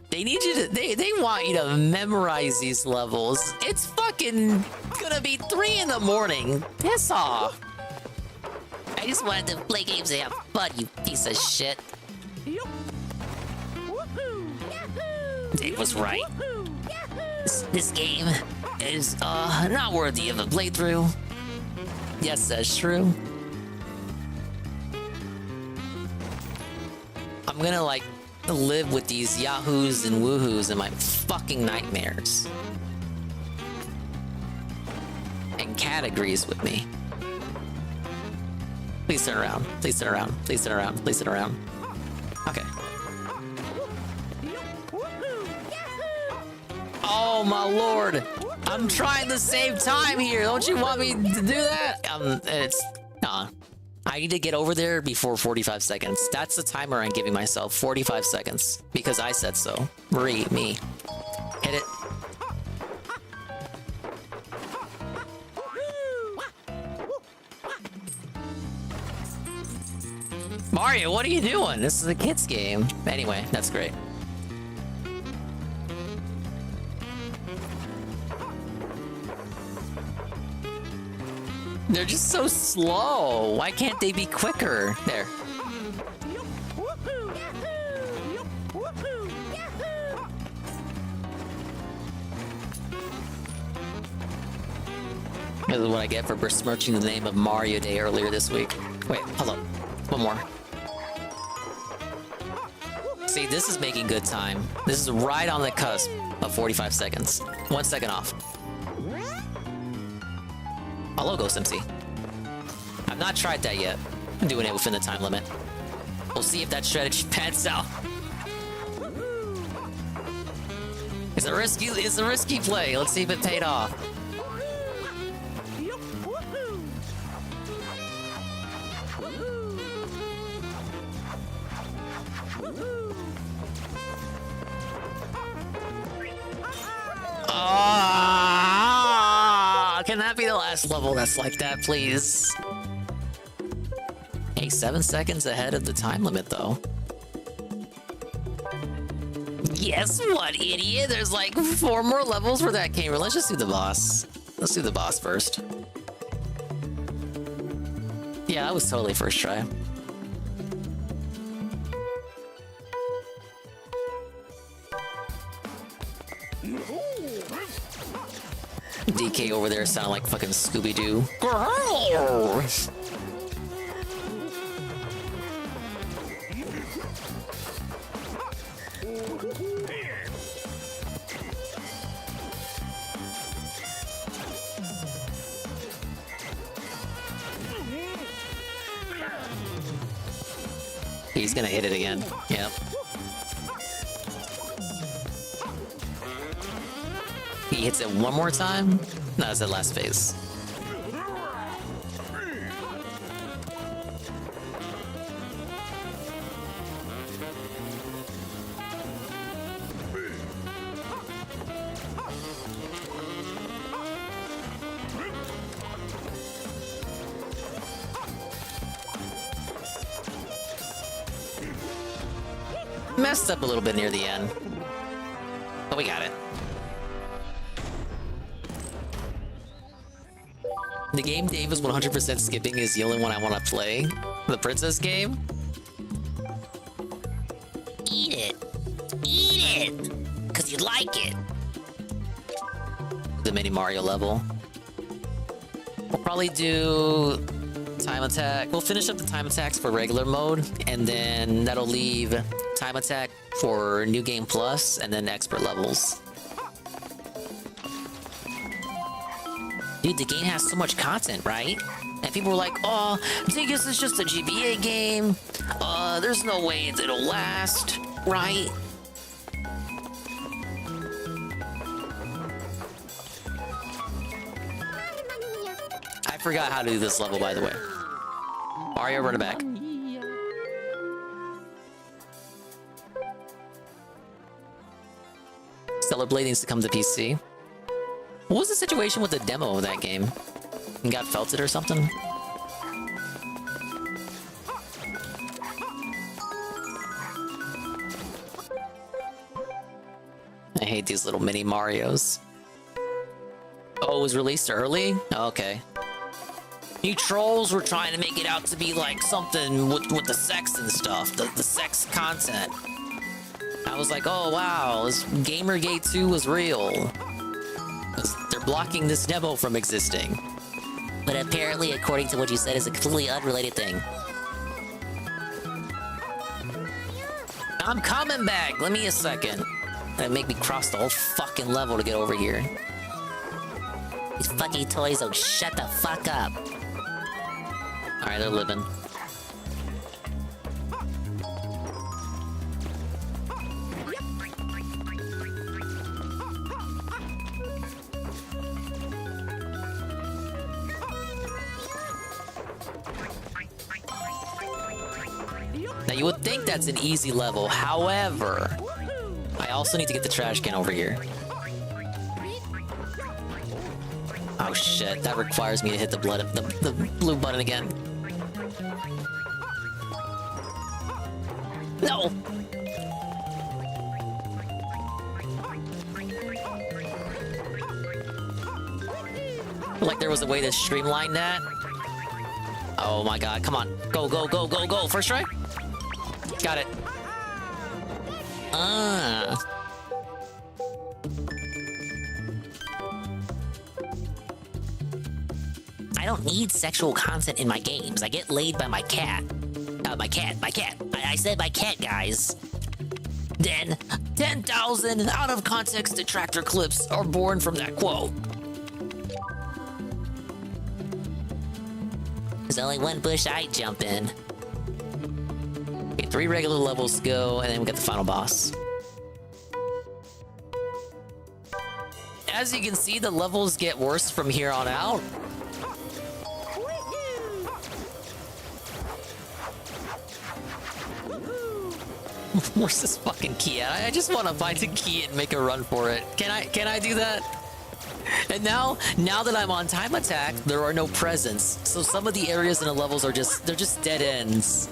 They need you to, they want you to memorize these levels. It's fucking gonna be 3 in the morning. Piss off. I just wanted to play games and have fun, you piece of shit. Dave was right. This game is not worthy of a playthrough. Yes, that's true. I'm gonna like live with these yahoos and woohoos in my fucking nightmares. And Cat agrees with me. Please turn around. Please turn around. Please turn around. Please turn around. Okay. Oh my lord. I'm trying to save time here. Don't you want me to do that? I need to get over there before 45 seconds. That's the timer I'm giving myself. 45 seconds. Because I said so. Marie, me. Hit it. Mario, what are you doing? This is a kid's game. Anyway, that's great. They're just so slow. Why can't they be quicker? There. This is what I get for besmirching the name of Mario Day earlier this week. Wait, hold on. One more. See, this is making good time. This is right on the cusp of 45 seconds. 1 second off. Hello, Ghost MC. I've not tried that yet. I'm doing it within the time limit. We'll see if that strategy pans out. It's a risky play. Let's see if it paid off. Can that be the last level that's like that, please? Hey, 7 seconds ahead of the time limit, though. Guess what, idiot? There's like 4 more levels where that came from. Let's just do the boss. Let's do the boss first. Yeah, that was totally first try. DK over there sounded like fucking Scooby-Doo. He's gonna hit it again. Yep. He hits it one more time? No, it's the last phase. Messed up a little bit near the end. But we got it. The game Dave is 100% skipping is the only one I want to play. The princess game? Eat it. Eat it! Because you like it. The mini Mario level. We'll probably do time attack. We'll finish up the time attacks for regular mode, and then that'll leave time attack for New Game Plus, and then expert levels. Dude, the game has so much content, right? And people were like, oh, Dingus is just a GBA game. There's no way it'll last, right? I forgot how to do this level, by the way. Mario, run it back. Stellar Blade needs to come to PC. What was the situation with the demo of that game? You got felted or something? I hate these little mini Marios. Oh, it was released early? Okay. You trolls were trying to make it out to be like something with the sex and stuff, the sex content. I was like, oh wow, this Gamergate 2 was real. They're blocking this demo from existing. But apparently, according to what you said, is a completely unrelated thing. I'm coming back! Let me a second. That'd make me cross the whole fucking level to get over here. These fucking toys don't shut the fuck up. Alright, they're living. Now you would think that's an easy level. However, I also need to get the trash can over here. Oh shit, that requires me to hit the blue button again. No! Like there was a way to streamline that. Oh my god, come on. Go, go, go, go, go. First try? Got it. I don't need sexual content in my games. I get laid by my cat. My cat. I said my cat, guys. Then, 10,000 out-of-context detractor clips are born from that quote. There's only one bush I jump in. Okay, 3 regular levels to go, and then we got the final boss. As you can see, the levels get worse from here on out. Where's this fucking key at? I just want to find a key and make a run for it. Can I do that? And now that I'm on time attack, there are no presents. So some of the areas in the levels are just dead ends.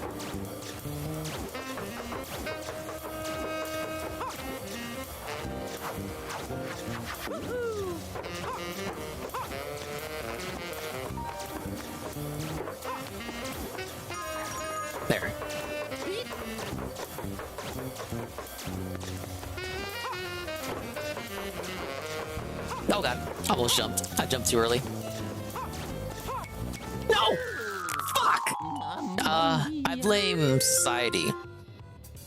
There. Oh god, almost jumped. I jumped too early. No! Fuck! I blame society.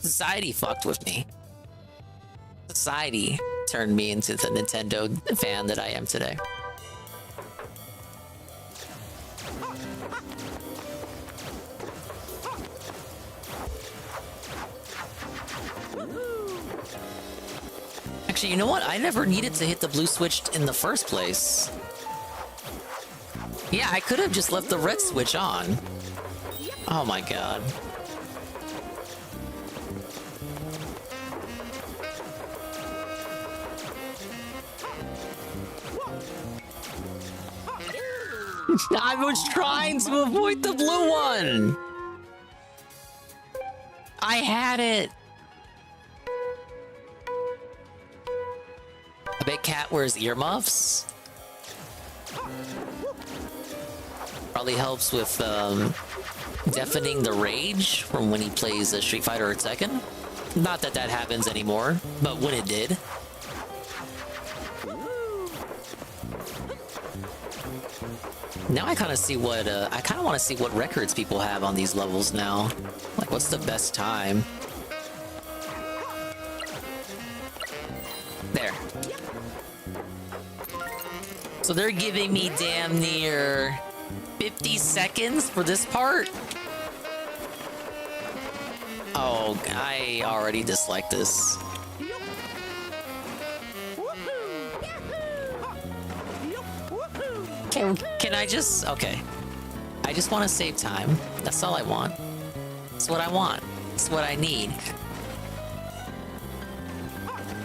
Society fucked with me. Society turned me into the Nintendo fan that I am today. Actually, you know what? I never needed to hit the blue switch in the first place. Yeah, I could have just left the red switch on. Oh my god. I was trying to avoid the blue one! I had it! I bet Cat wears earmuffs. Probably helps with deafening the rage from when he plays Street Fighter or Tekken. Not that that happens anymore, but when it did. Now I kind of see what I kind of want to see what records people have on these levels now. Like, what's the best time? There. So they're giving me damn near 50 seconds for this part? Oh, I already dislike this. Can I just... Okay. I just want to save time. That's all I want. That's what I want. It's what I need.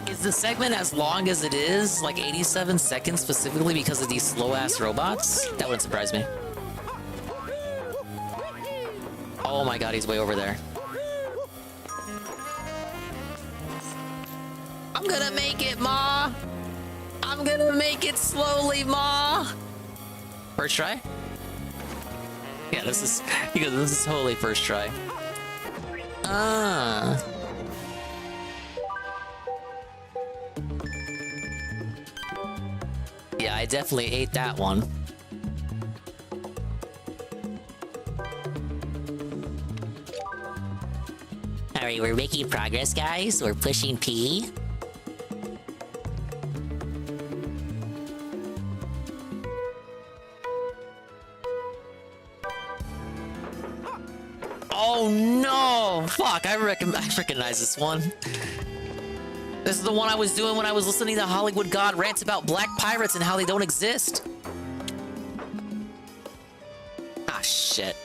Is the segment as long as it is? Like 87 seconds specifically because of these slow-ass robots? That wouldn't surprise me. Oh my god, he's way over there. I'm gonna make it, Ma! I'm gonna make it slowly, Ma! First try? Yeah, this is totally first try. Yeah, I definitely ate that one. Alright, we're making progress, guys. We're pushing P. Oh no! Fuck, I recognize this one. This is the one I was doing when I was listening to Hollywood God rant about black pirates and how they don't exist. Ah, shit.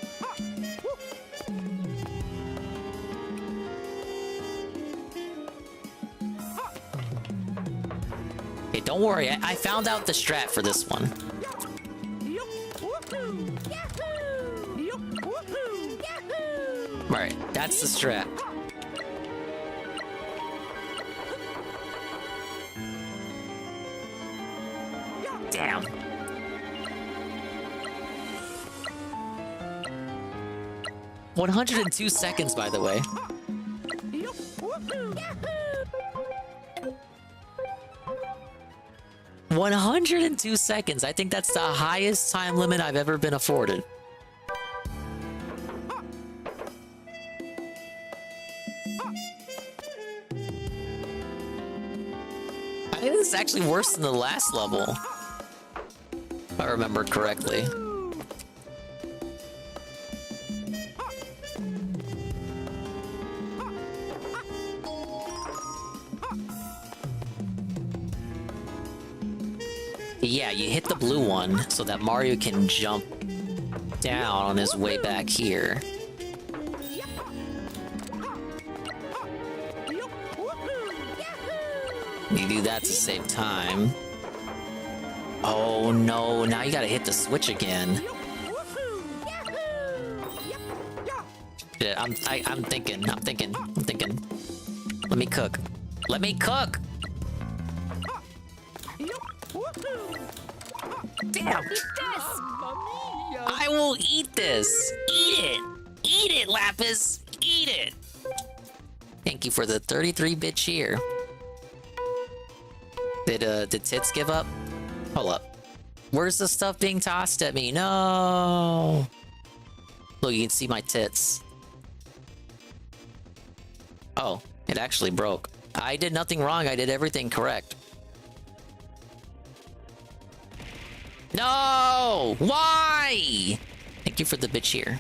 Okay, don't worry. I found out the strat for this one. Right, that's the strat. Damn. $102 seconds, by the way. $102 I think that's the highest time limit I've ever been afforded. I think this is actually worse than the last level, if I remember correctly. Yeah, you hit the blue one so that Mario can jump down on his way back here. You do that to save time. Oh no, now you gotta hit the switch again. Shit, I'm thinking. Let me cook. Let me cook! Damn! I will eat this! Eat it! Eat it, Lapis! Eat it! Thank you for the 33-bit cheer. Did Tits give up? Hold up. Where's the stuff being tossed at me? No! Look, you can see my tits. Oh, it actually broke. I did nothing wrong, I did everything correct. No! Why? Thank you for the bit cheer.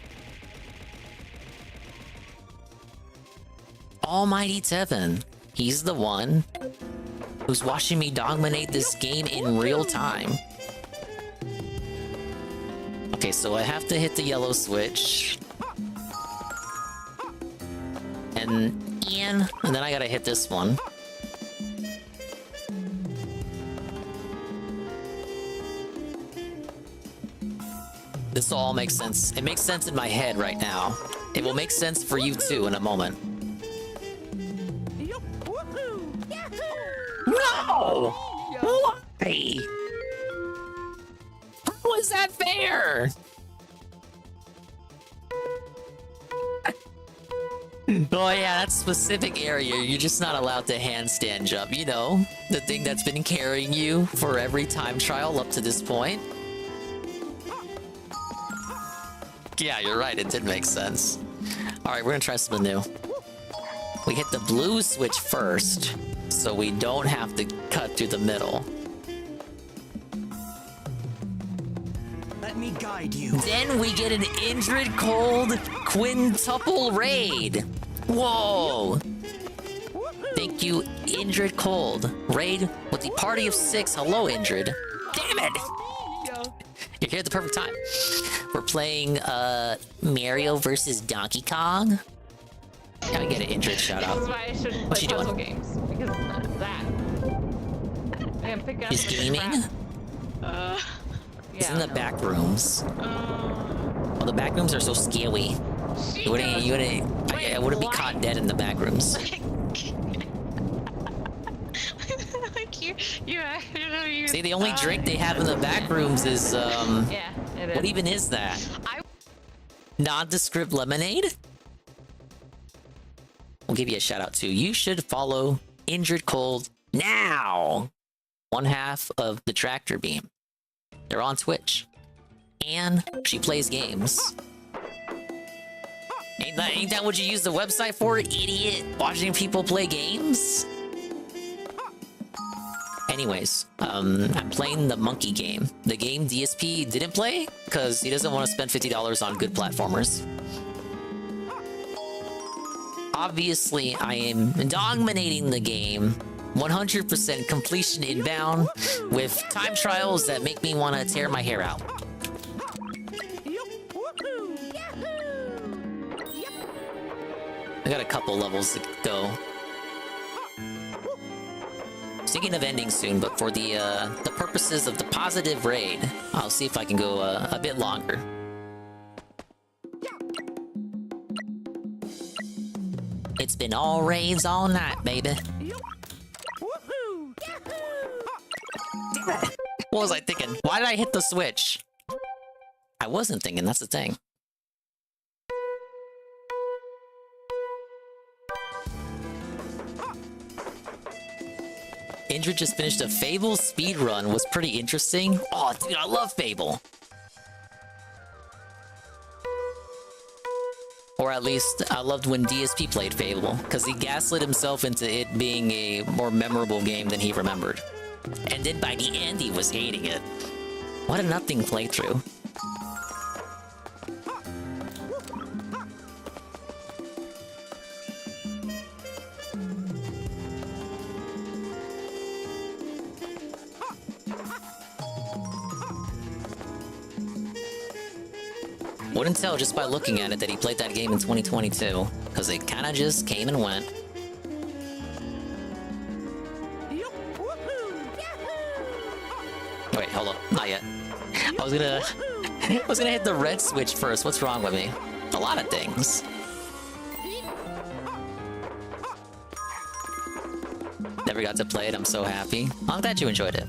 Almighty Tevin. He's the one who's watching me dominate this game in real time. Okay, so I have to hit the yellow switch. And then I gotta hit this one. This all makes sense. It makes sense in my head right now. It will make sense for you too in a moment. No! Why? How is that fair? Oh yeah, that specific area, you're just not allowed to handstand jump. You know, the thing that's been carrying you for every time trial up to this point. Yeah, you're right, it did make sense. Alright, we're gonna try something new. We hit the blue switch first, so we don't have to cut through the middle. Let me guide you. Then we get an Indrid Cold quintuple raid. Whoa! Thank you, Indrid Cold. Raid with the party of 6. Hello, Indrid. Damn it! You're here at the perfect time. We're playing Mario versus Donkey Kong. Gotta get an Indrid shout out. This is why I shouldn't play puzzle games, because of that. I am picking up He's gaming? He's in the back rooms. Well, the back rooms are so scary. I wouldn't be caught dead in the back rooms. See, the only drink they have in the back rooms is, yeah, it is. What even is that? Nondescript lemonade? We'll give you a shout out too. You should follow Indrid Cold now. One half of the Tractor Beam. They're on Twitch. And she plays games. Ain't that what you use the website for, idiot? Watching people play games? Anyways, I'm playing the monkey game. The game DSP didn't play because he doesn't want to spend $50 on good platformers. Obviously, I am dominating the game. 100% completion inbound with time trials that make me want to tear my hair out. I got a couple levels to go. thinking of ending soon, but for the purposes of the positive raid, I'll see if I can go a bit longer. It's been all raids all night, baby. What was I thinking? Why did I hit the switch? I wasn't thinking, that's the thing. Indra just finished a Fable speedrun, was pretty interesting. Oh, dude, I love Fable. Or at least, I loved when DSP played Fable, because he gaslit himself into it being a more memorable game than he remembered. And then by the end, he was hating it. What a nothing playthrough. Wouldn't tell just by looking at it that he played that game in 2022, because it kind of just came and went. Wait, hold up, not yet. I was gonna hit the red switch first. What's wrong with me? A lot of things. Never got to play it. I'm so happy. I'm glad you enjoyed it.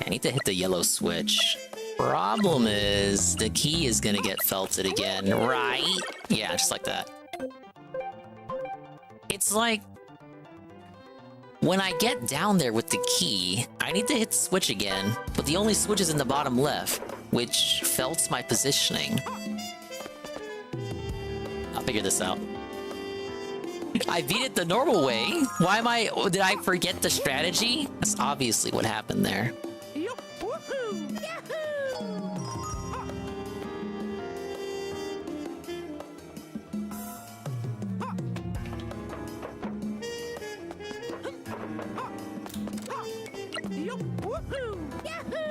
I need to hit the yellow switch. Problem is, the key is gonna get felted again, right? Yeah, just like that. It's like... when I get down there with the key, I need to hit the switch again, but the only switch is in the bottom left, which felts my positioning. I'll figure this out. I beat it the normal way? Why am I... did I forget the strategy? That's obviously what happened there.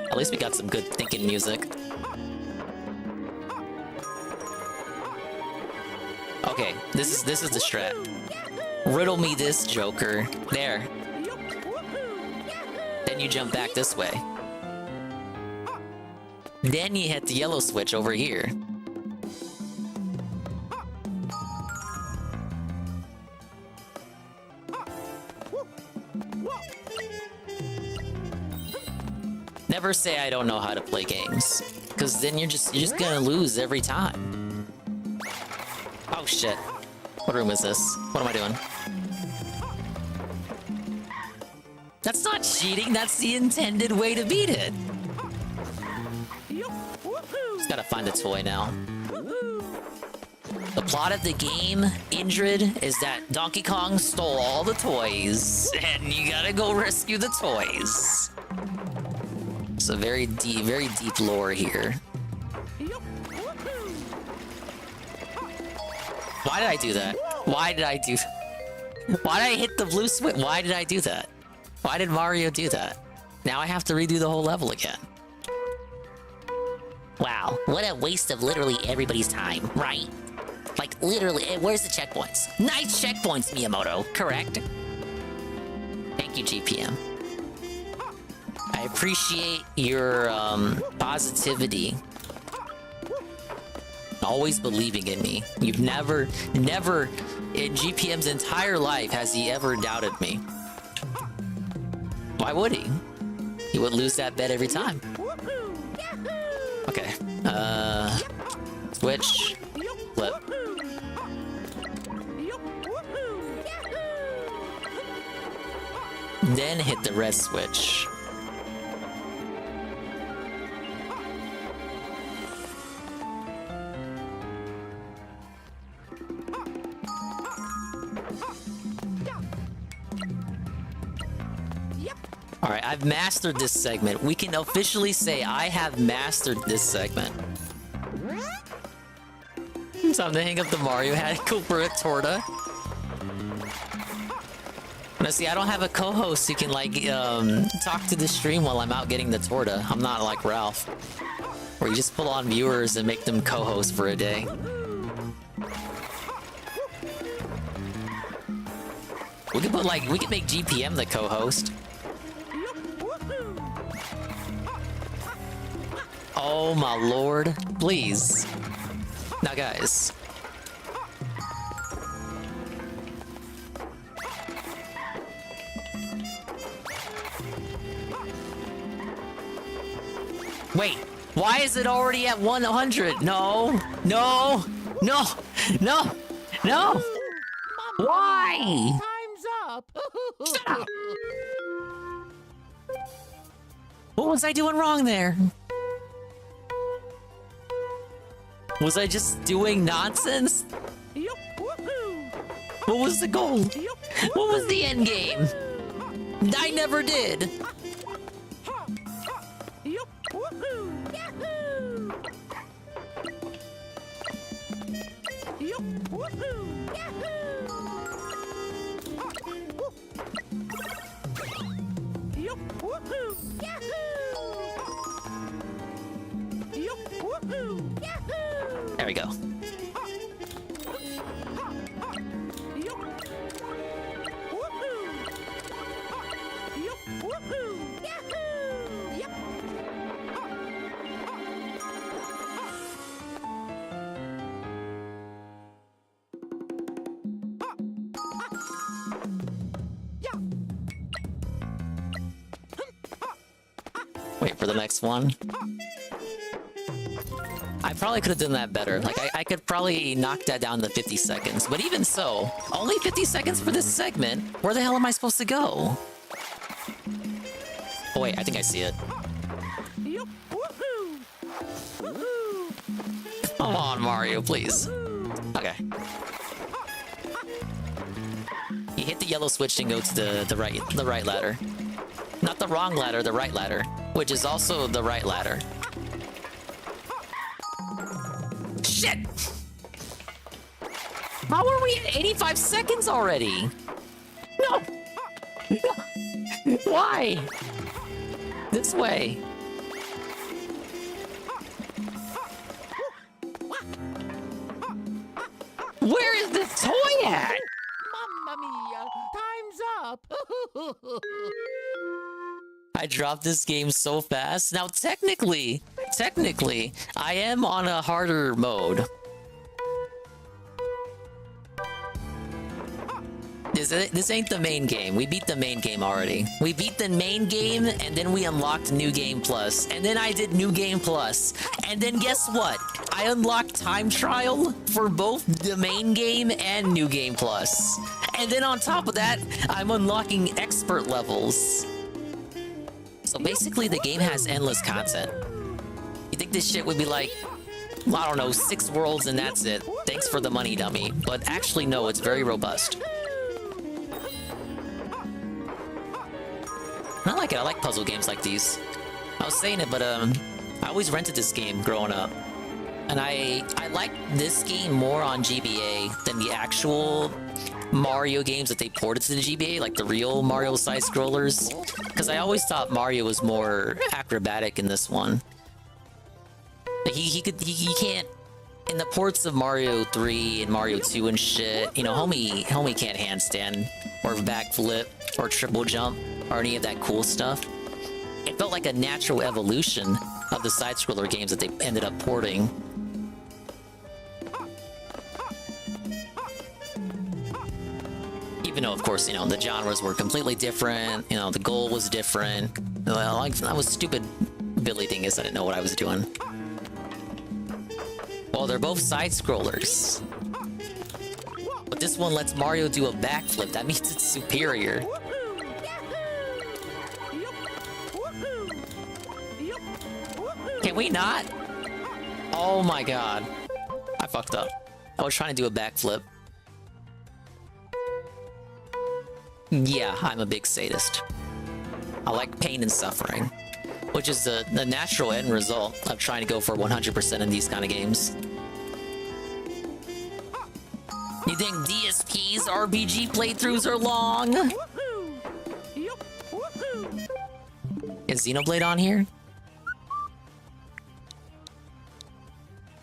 At least we got some good thinking music. Okay, this is the strat. Riddle me this, Joker. There. Then you jump back this way. Then you hit the yellow switch over here. Never say I don't know how to play games, because then you're just gonna lose every time. Oh shit. What room is this? What am I doing? That's not cheating, that's the intended way to beat it. Just gotta find the toy now. The plot of the game, Indrid, is that Donkey Kong stole all the toys, and you gotta go rescue the toys. It's a very deep lore here. Why did I do that? Why did I hit the blue switch? Why did I do that? Why did Mario do that? Now I have to redo the whole level again. Wow, what a waste of literally everybody's time, right? Like, literally, where's the checkpoints? Nice checkpoints, Miyamoto, correct? Thank you, GPM. I appreciate your positivity. Always believing in me. You've never, in GPM's entire life has he ever doubted me. Why would he? He would lose that bet every time. Okay. Switch. Flip. Then hit the red switch. Alright, I've mastered this segment. We can officially say I have mastered this segment. Time to hang up the Mario hat, go for a torta. Now see, I don't have a co-host who can like talk to the stream while I'm out getting the torta. I'm not like Ralph, where you just pull on viewers and make them co-host for a day. We could put like, we could make GPM the co-host. Oh my lord, please. Now guys. Wait, why is it already at 100? No, no, no, no, no. Why? Time's up. Stop. What was I doing wrong there? Was I just doing nonsense? What was the goal? What was the end game? I never did. There we go. Wait for the next one. I probably could have done that better. Like, I could probably knock that down to 50 seconds. But even so, only 50 seconds for this segment? Where the hell am I supposed to go? Oh wait, I think I see it. Come on, Mario, please. Okay. You hit the yellow switch and go to the right ladder. Not the wrong ladder, the right ladder. Which is also the right ladder. Shit! How are we at 85 seconds already? No! Why? This way. Where is this toy at? Mamma mia! Time's up. I dropped this game so fast. Now, technically, I am on a harder mode. This ain't the main game. We beat the main game already. We beat the main game, and then we unlocked New Game Plus. And then I did New Game Plus. And then guess what? I unlocked Time Trial for both the main game and New Game Plus. And then on top of that, I'm unlocking expert levels. So basically, the game has endless content. You think this shit would be like, I don't know, 6 worlds and that's it. Thanks for the money, dummy. But actually, no, it's very robust. I like it. I like puzzle games like these. I was saying it, but I always rented this game growing up. And I like this game more on GBA than the actual Mario games that they ported to the GBA, like the real Mario side-scrollers. Because I always thought Mario was more acrobatic in this one. He can't... In the ports of Mario 3 and Mario 2 and shit, you know, homie can't handstand, or backflip, or triple jump, or any of that cool stuff. It felt like a natural evolution of the side-scroller games that they ended up porting. Even though, of course, you know, the genres were completely different, you know, the goal was different. Well, I was stupid Billy Dingus, I didn't know what I was doing. Well, they're both side-scrollers. But this one lets Mario do a backflip. That means it's superior. Can we not? Oh my god. I fucked up. I was trying to do a backflip. Yeah, I'm a big sadist. I like pain and suffering. Which is the natural end result of trying to go for 100% in these kind of games. You think DSP's RPG playthroughs are long? Is Xenoblade on here?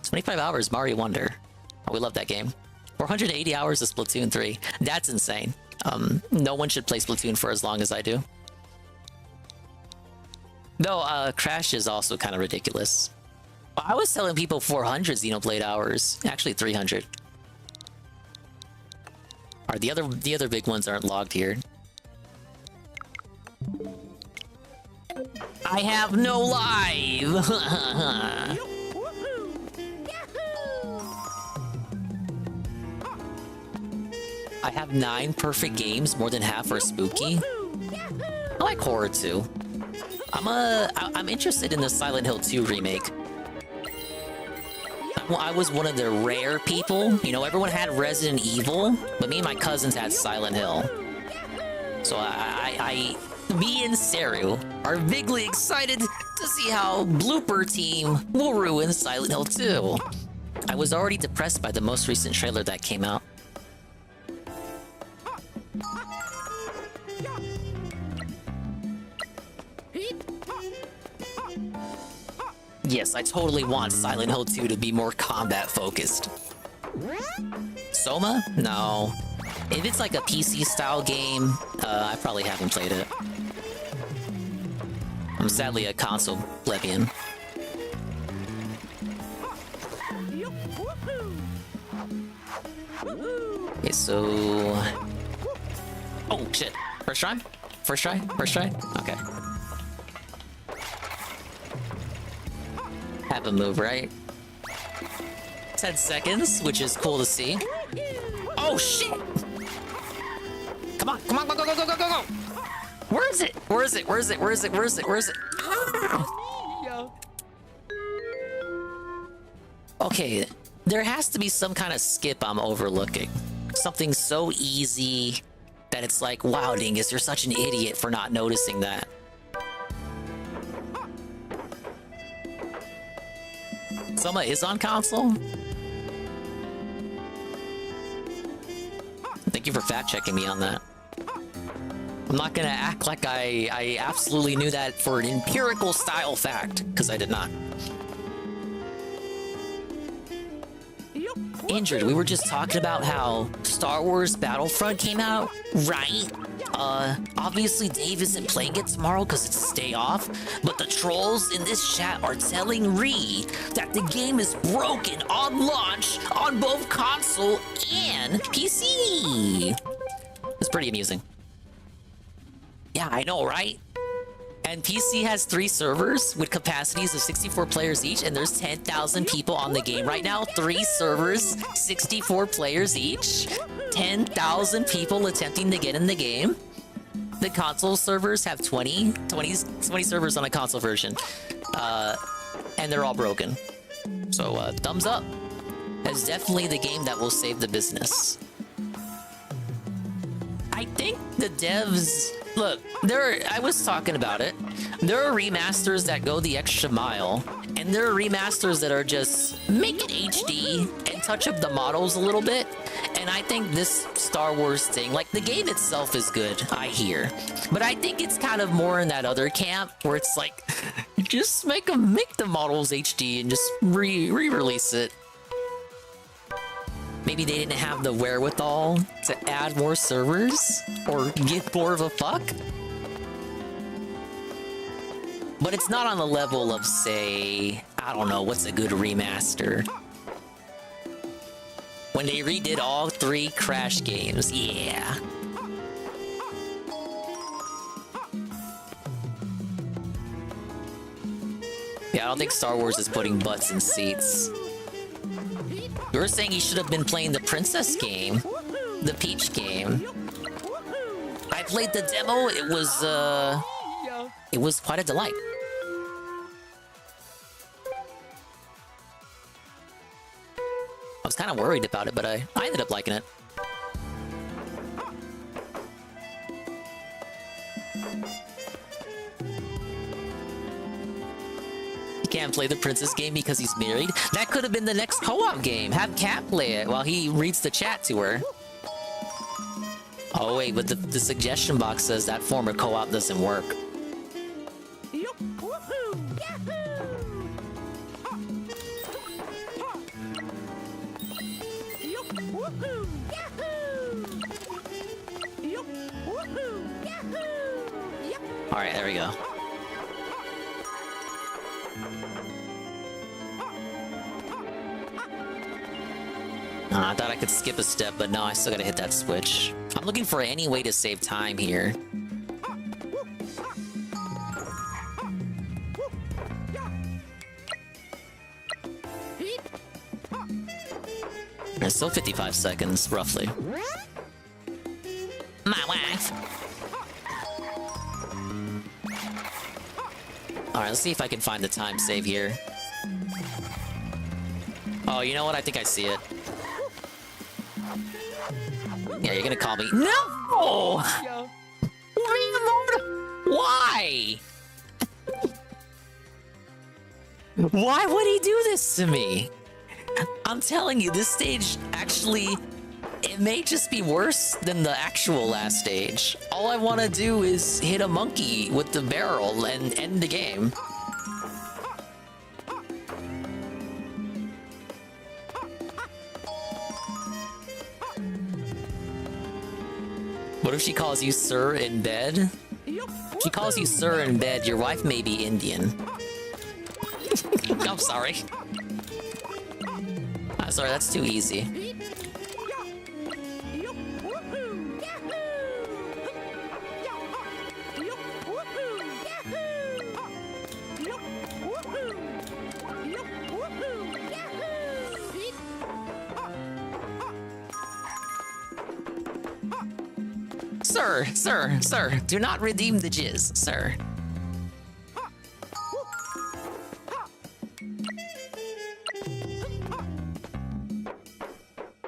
25 hours Mario Wonder. Oh, we love that game. 480 hours of Splatoon 3. That's insane. No one should play Splatoon for as long as I do. Though, Crash is also kind of ridiculous. I was telling people 400 Xenoblade hours. Actually, 300. Alright, the other big ones aren't logged here. I have no live! I have 9 perfect games, more than half are spooky. I like horror too. I'm interested in the Silent Hill 2 remake. I was one of the rare people. You know, everyone had Resident Evil, but me and my cousins had Silent Hill. So me and Saru are bigly excited to see how Blooper Team will ruin Silent Hill 2. I was already depressed by the most recent trailer that came out. Yes, I totally want Silent Hill 2 to be more combat focused. Soma? No. If it's like a PC style game, I probably haven't played it. I'm sadly a console plebeian. Okay, so... Oh, shit. First try? First try? First try? Okay. Have a move, right? 10 seconds, which is cool to see. Oh, shit! Come on, come on, go, go, go, go, go, go, go! Where is it? Where is it? Where is it? Where is it? Where is it? Where is it? Ah! Okay, there has to be some kind of skip I'm overlooking. Something so easy that it's like, wow, Dingus, you're such an idiot for not noticing that. Soma is on console? Thank you for fact-checking me on that. I'm not gonna act like I absolutely knew that for an empirical style fact, because I did not. Injured, we were just talking about how Star Wars Battlefront came out, right? Obviously Dave isn't playing it tomorrow because it's a day off, but the trolls in this chat are telling Ree that the game is broken on launch on both console and PC. It's pretty amusing. Yeah, I know, right? And PC has 3 servers with capacities of 64 players each, and there's 10,000 people on the game right now. 3 servers, 64 players each, 10,000 people attempting to get in the game. The console servers have 20 servers on a console version, and they're all broken. So thumbs up. It's definitely the game that will save the business. I think the devs... Look, I was talking about it. There are remasters that go the extra mile, and there are remasters that are just make it HD and touch up the models a little bit. And I think this Star Wars thing, like the game itself is good, I hear. But I think it's kind of more in that other camp where it's like, just make the models HD and just re-release it. Maybe they didn't have the wherewithal to add more servers or give more of a fuck. But it's not on the level of, say, I don't know, what's a good remaster? When they redid all 3 Crash games, yeah. Yeah, I don't think Star Wars is putting butts in seats. You were saying you should have been playing the Princess game, the Peach game. I played the demo, it was quite a delight. I was kind of worried about it, but I ended up liking it. Can't play the Princess game because he's married. That could have been the next co-op game. Have Cat play it while he reads the chat to her. Oh wait, but the suggestion box says that form of co-op doesn't work. All right, there we go. I thought I could skip a step, but no, I still gotta hit that switch. I'm looking for any way to save time here. It's still 55 seconds, roughly. My wife! Alright, let's see if I can find the time save here. Oh, you know what? I think I see it. Yeah, you're gonna call me. No! Why? Why would he do this to me? I'm telling you, this stage actually, it may just be worse than the actual last stage. All I want to do is hit a monkey with the barrel and end the game. What if she calls you sir in bed? If she calls you sir in bed, your wife may be Indian. I'm sorry. I'm sorry, that's too easy. Sir, do not redeem the jizz, sir.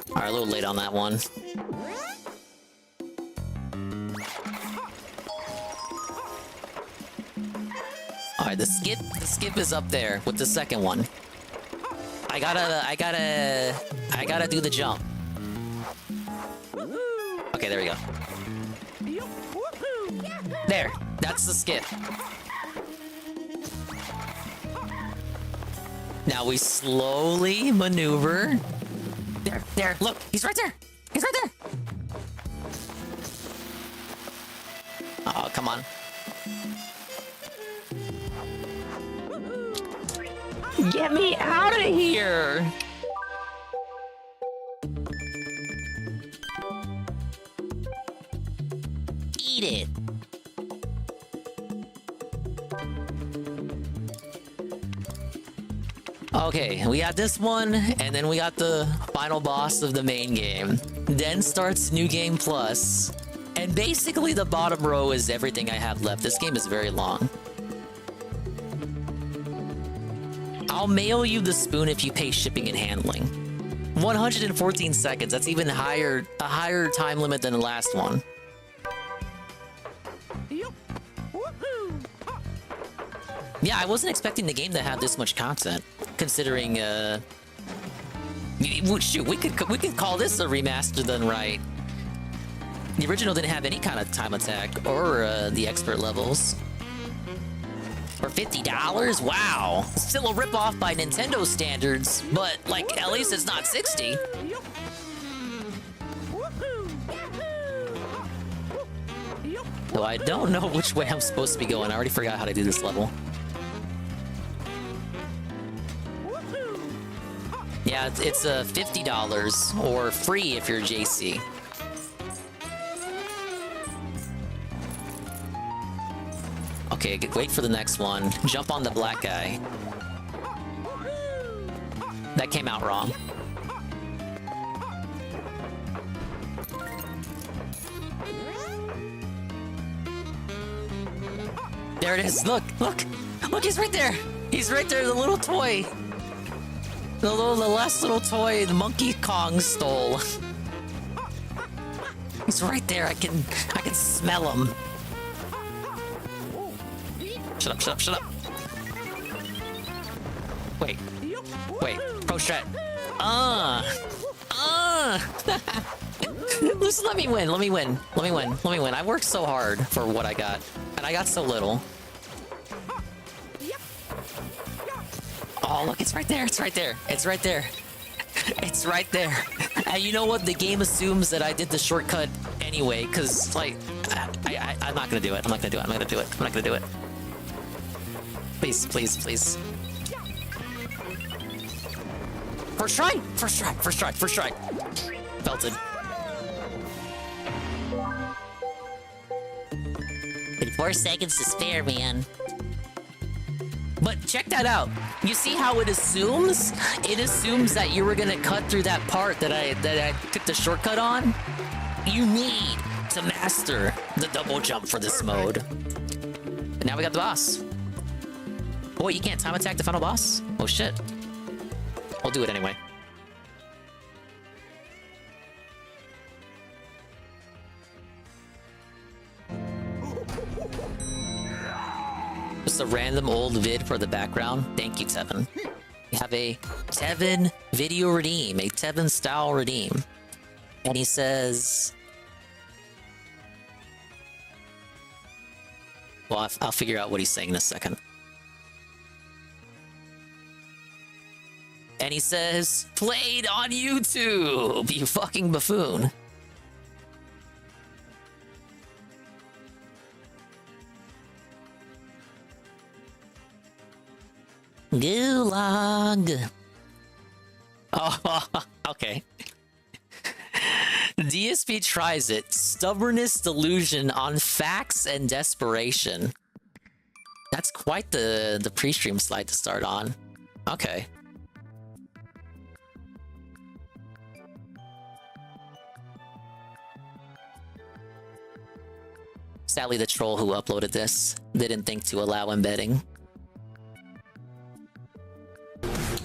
Alright, a little late on that one. Alright, the skip is up there with the second one. I gotta do the jump. Okay, there we go. There, that's the skip. Now we slowly maneuver. There, look, he's right there. He's right there. Oh, come on. Get me out of here. Eat it. Okay, we got this one, and then we got the final boss of the main game. Then starts New Game Plus, and basically the bottom row is everything I have left. This game is very long. I'll mail you the spoon if you pay shipping and handling. 114 seconds, that's even higher, a higher time limit than the last one. Yeah, I wasn't expecting the game to have this much content. Considering, shoot, we could call this a remaster then, right? The original didn't have any kind of time attack or the expert levels. For $50? Wow. Still a ripoff by Nintendo standards, but like at least it's not 60. So I don't know which way I'm supposed to be going. I already forgot how to do this level. Yeah, it's $50 or free if you're JC. Okay, wait for the next one. Jump on the black guy. That came out wrong. There it is. Look, he's right there. He's right there, the little toy. The last little toy the Monkey Kong stole. He's right there. I can smell him. Shut up. Wait. Pro strat. Just let me win. I worked so hard for what I got, and I got so little. Oh, look, it's right there. And you know what? The game assumes that I did the shortcut anyway, because, like, I'm not gonna do it. I'm not gonna do it. I'm not gonna do it. I'm not gonna do it. Please, please, please. First try! First try! First try! First try! Belted. 4 seconds to spare, man. But check that out. You see how it assumes? It assumes that you were gonna cut through that part that I took the shortcut on. You need to master the double jump for this mode. And now we got the boss. Boy, you can't time attack the final boss? Oh shit. I'll do it anyway. Just a random old vid for the background. Thank you, Tevin. We have a Tevin video redeem, a Tevin style redeem. And he says... Well, I'll figure out what he's saying in a second. And he says, played on YouTube, you fucking buffoon. Gulag. Oh, okay. DSP tries it. Stubbornness, delusion on facts and desperation. That's quite the pre-stream slide to start on. Okay. Sadly, the troll who uploaded this didn't think to allow embedding.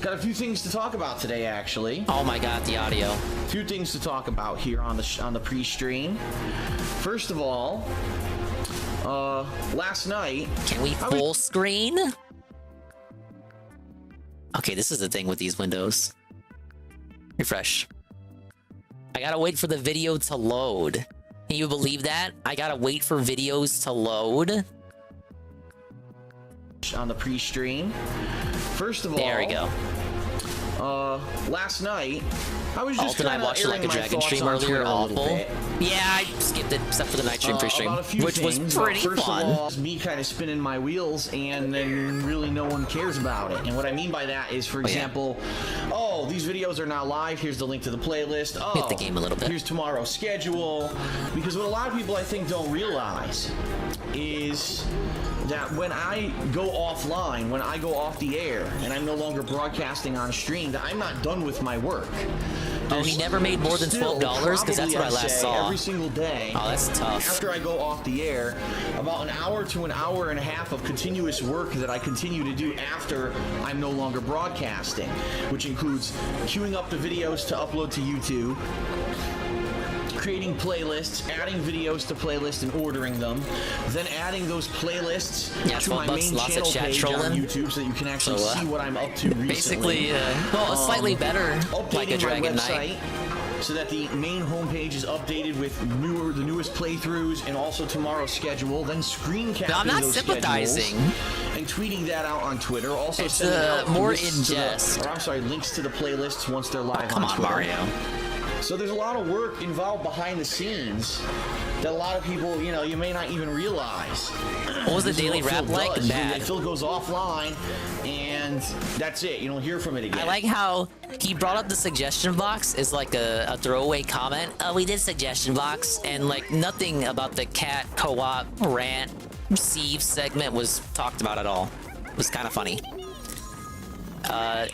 Got a few things to talk about today, actually. Oh my god, the audio. Two things to talk about here on the pre-stream. First of all, last night... Can we full screen? Okay, this is the thing with these windows. Refresh. I gotta wait for the video to load. Can you believe that? I gotta wait for videos to load. On the pre-stream. First of all... There we go. Last night, I was just I watched like a Dragon stream earlier. Awful. Yeah, I skipped it except for the night stream pre-stream, which was pretty fun. First of all, me kind of spinning my wheels, and then really no one cares about it. And what I mean by that is, for example, oh, these videos are now live. Here's the link to the playlist. Oh, hit the game a little bit. Here's tomorrow's schedule. Because what a lot of people I think don't realize is that when I go offline, when I go off the air, and I'm no longer broadcasting on stream, that I'm not done with my work. Oh, he never made more than $12? Because that's what I last saw. Every single day. Oh, that's tough. After I go off the air, about an hour to an hour and a half of continuous work that I continue to do after I'm no longer broadcasting, which includes queuing up the videos to upload to YouTube, creating playlists, adding videos to playlists and ordering them, then adding those playlists to my main channel page on YouTube so that you can actually see what I'm up to recently. Basically, well, slightly better, like a Dragon Knight. So that the main homepage is updated with the newest playthroughs and also tomorrow's schedule. Then screen capturing those sympathizing and tweeting that out on Twitter. Also, it's sending out more in jest. I'm sorry, links to the playlists once they're live on Twitter. Come on, Mario. So there's a lot of work involved behind the scenes that a lot of people, you know, you may not even realize. What was the daily rap like? Bad. Phil goes offline, and that's it. You don't hear from it again. I like how he brought up the suggestion box as like a throwaway comment. Oh, we did suggestion box, and like nothing about the cat co-op rant receive segment was talked about at all. It was kind of funny.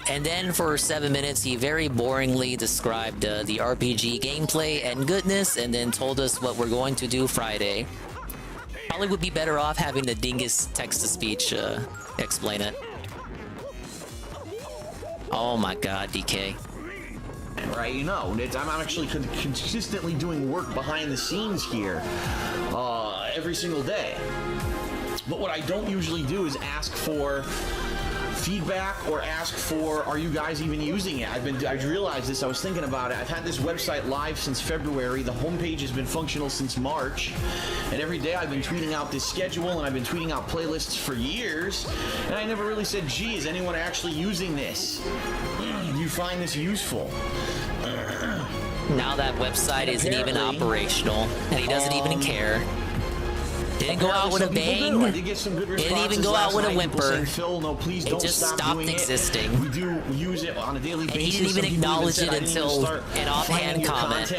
And then for 7 minutes, he very boringly described the RPG gameplay and goodness, and then told us what we're going to do Friday. Probably would be better off having the Dingus text-to-speech explain it. Oh my god, DK. Right, you know, I'm actually consistently doing work behind the scenes here every single day. But what I don't usually do is ask for feedback or ask for, are you guys even using it? I realized this, I was thinking about it. I've had this website live since February. The homepage has been functional since March. And every day I've been tweeting out this schedule and I've been tweeting out playlists for years. And I never really said, gee, is anyone actually using this? Do you find this useful? Now that website isn't even operational, and he doesn't even care. Didn't go out with a bang. Didn't even go out with a whimper. Phil, no, please don't it just stop stopped doing existing. We do use it on a daily basis. And he didn't even acknowledge it until an offhand comment.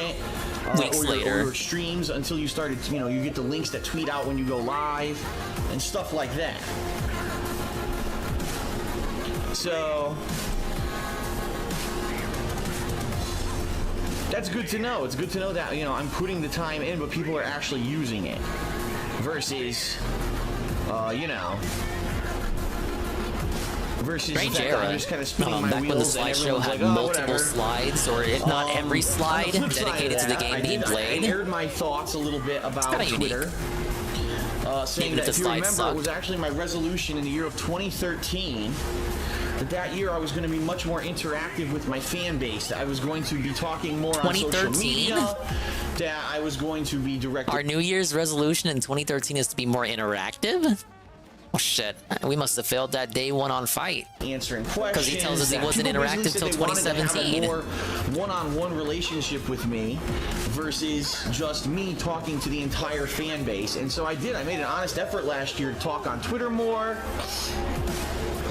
Weeks later. Or your streams until you started, you get the links that tweet out when you go live and stuff like that. So that's good to know. It's good to know that, I'm putting the time in, but people are actually using it. Versus, versus Strange the fact era. that I'm just kind of spinning my Back when the wheels and slideshow everyone's had like, multiple whatever. slides, or if not every slide, On the flip side dedicated of to the that, game being played. I aired my thoughts a little bit about Twitter. Saying Even if that the if you slides remember, suck. it was actually my resolution in the year of 2013 that year I was going to be much more interactive with my fan base. That I was going to be talking more on social media. That I was going to be directed. Our New Year's resolution in 2013 is to be more interactive? Oh shit, we must have failed that day one on Fight. Answering questions. Because he tells us he wasn't interactive till 2017. More one-on-one relationship with me versus just me talking to the entire fan base. And so I did. I made an honest effort last year to talk on Twitter more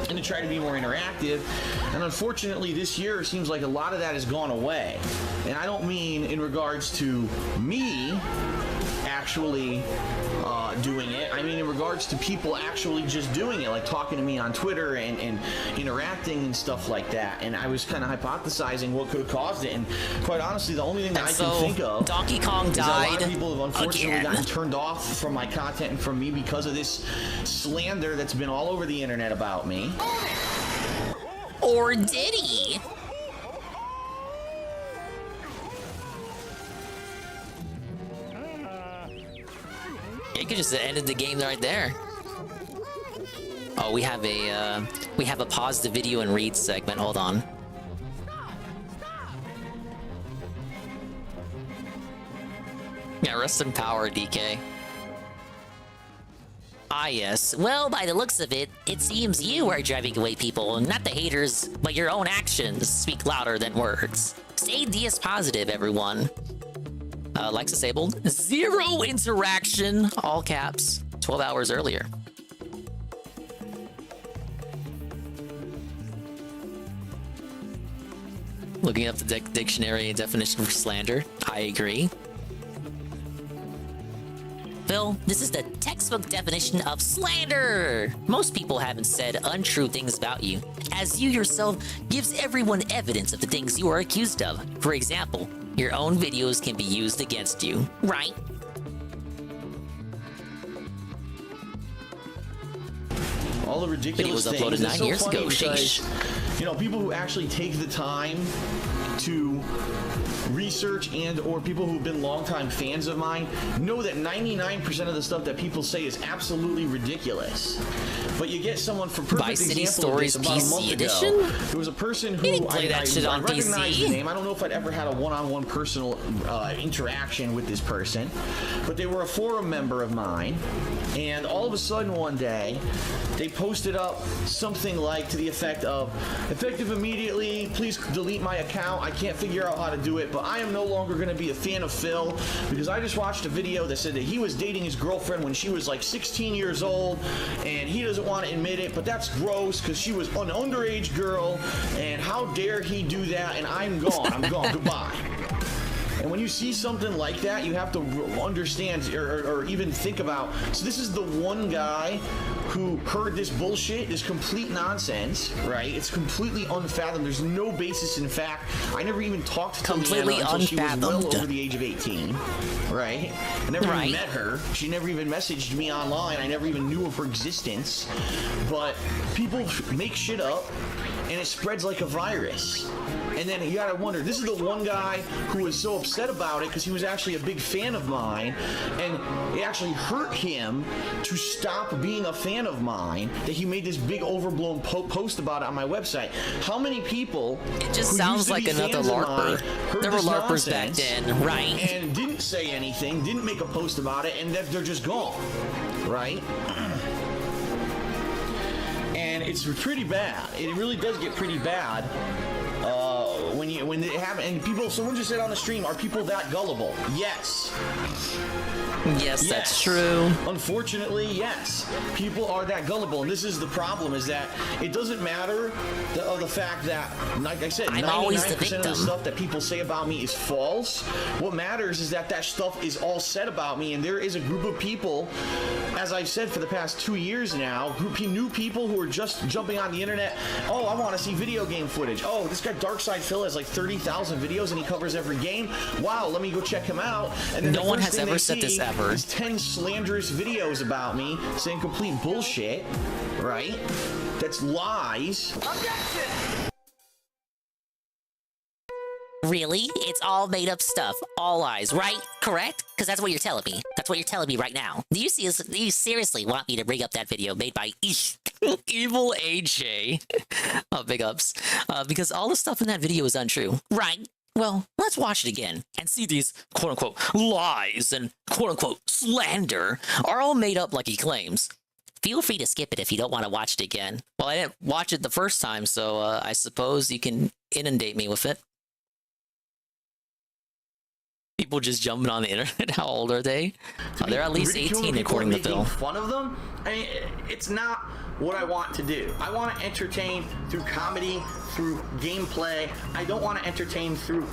and to try to be more interactive. And unfortunately, this year it seems like a lot of that has gone away. And I don't mean in regards to me actually doing it. I mean in regards to people actually just doing it, like talking to me on Twitter and interacting and stuff like that. And I was kind of hypothesizing what could have caused it. And quite honestly, the only thing that I can think of Donkey Kong is that a lot died of people have unfortunately again. gotten turned off from my content and from me because of this slander that's been all over the internet about me. Or did he? You could just have ended the game right there. Oh, we have a pause the video and read segment. Hold on. Yeah, rest in power, DK. Ah, yes. Well, by the looks of it, it seems you are driving away people, not the haters, but your own actions speak louder than words. Stay DS positive, everyone. Likes disabled. 0 interaction, all caps, 12 hours earlier. Looking up the dictionary and definition for slander. I agree. Phil, this is the textbook definition of slander. Most people haven't said untrue things about you, as you yourself gives everyone evidence of the things you are accused of. For example, your own videos can be used against you, right? All the ridiculous Video was uploaded things. 9 years ago, Because, people who actually take the time to research and or people who've been longtime fans of mine know that 99% of the stuff that people say is absolutely ridiculous. But you get someone for perfect Vice City example of this Stories about a PC month edition? ago. There was a person who You didn't play that shit on recognize PC. the name. I don't know if I'd ever had a one-on-one personal interaction with this person, but they were a forum member of mine. And all of a sudden one day, they posted up something like to the effect of, effective immediately, please delete my account. I can't figure out how to do it, but I am no longer going to be a fan of Phil because I just watched a video that said that he was dating his girlfriend when she was like 16 years old and he doesn't want to admit it, but that's gross because she was an underage girl and how dare he do that, and I'm gone. I'm gone. Goodbye. And when you see something like that, you have to understand or even think about, so this is the one guy who heard this bullshit, this complete nonsense, right? It's completely unfathomed. There's no basis in fact. I never even talked to Leanna until she was well over the age of 18, right? I never even met her. She never even messaged me online. I never even knew of her existence. But people make shit up and it spreads like a virus. And then you gotta wonder, this is the one guy who was so upset about it because he was actually a big fan of mine, and it actually hurt him to stop being a fan of mine that he made this big overblown post about it on my website. How many people It just sounds like another LARPer. There were LARPers back then, right? And didn't say anything, didn't make a post about it, and they're just gone, right? And it's pretty bad. It really does get pretty bad when it happens, and people, someone just said on the stream, are people that gullible? Yes. Yes, that's true. Unfortunately, yes. People are that gullible, and this is the problem: is that it doesn't matter the fact that, like I said, 99% of the stuff that people say about me is false. What matters is that stuff is all said about me, and there is a group of people, as I've said for the past 2 years now, new people who are just jumping on the internet. Oh, I want to see video game footage. Oh, this guy Darkside Phil has like 30,000 videos and he covers every game. Wow, let me go check him out. And then no one has ever said this ever. There's 10 slanderous videos about me saying complete bullshit, right? That's lies. Really? It's all made up stuff. All lies, right? Correct? Because that's what you're telling me. That's what you're telling me right now. Do you seriously want me to bring up that video made by Evil AJ? Oh, big ups. Because all the stuff in that video is untrue. Right? Well, let's watch it again and see these quote-unquote lies and quote-unquote slander are all made up like he claims. Feel free to skip it if you don't want to watch it again. Well, I didn't watch it the first time, so I suppose you can inundate me with it. People just jumping on the internet. How old are they? They're at least 18 according to Phil. Fun of them? I mean, it's not what I want to do. I want to entertain through comedy, through gameplay. I don't want to entertain through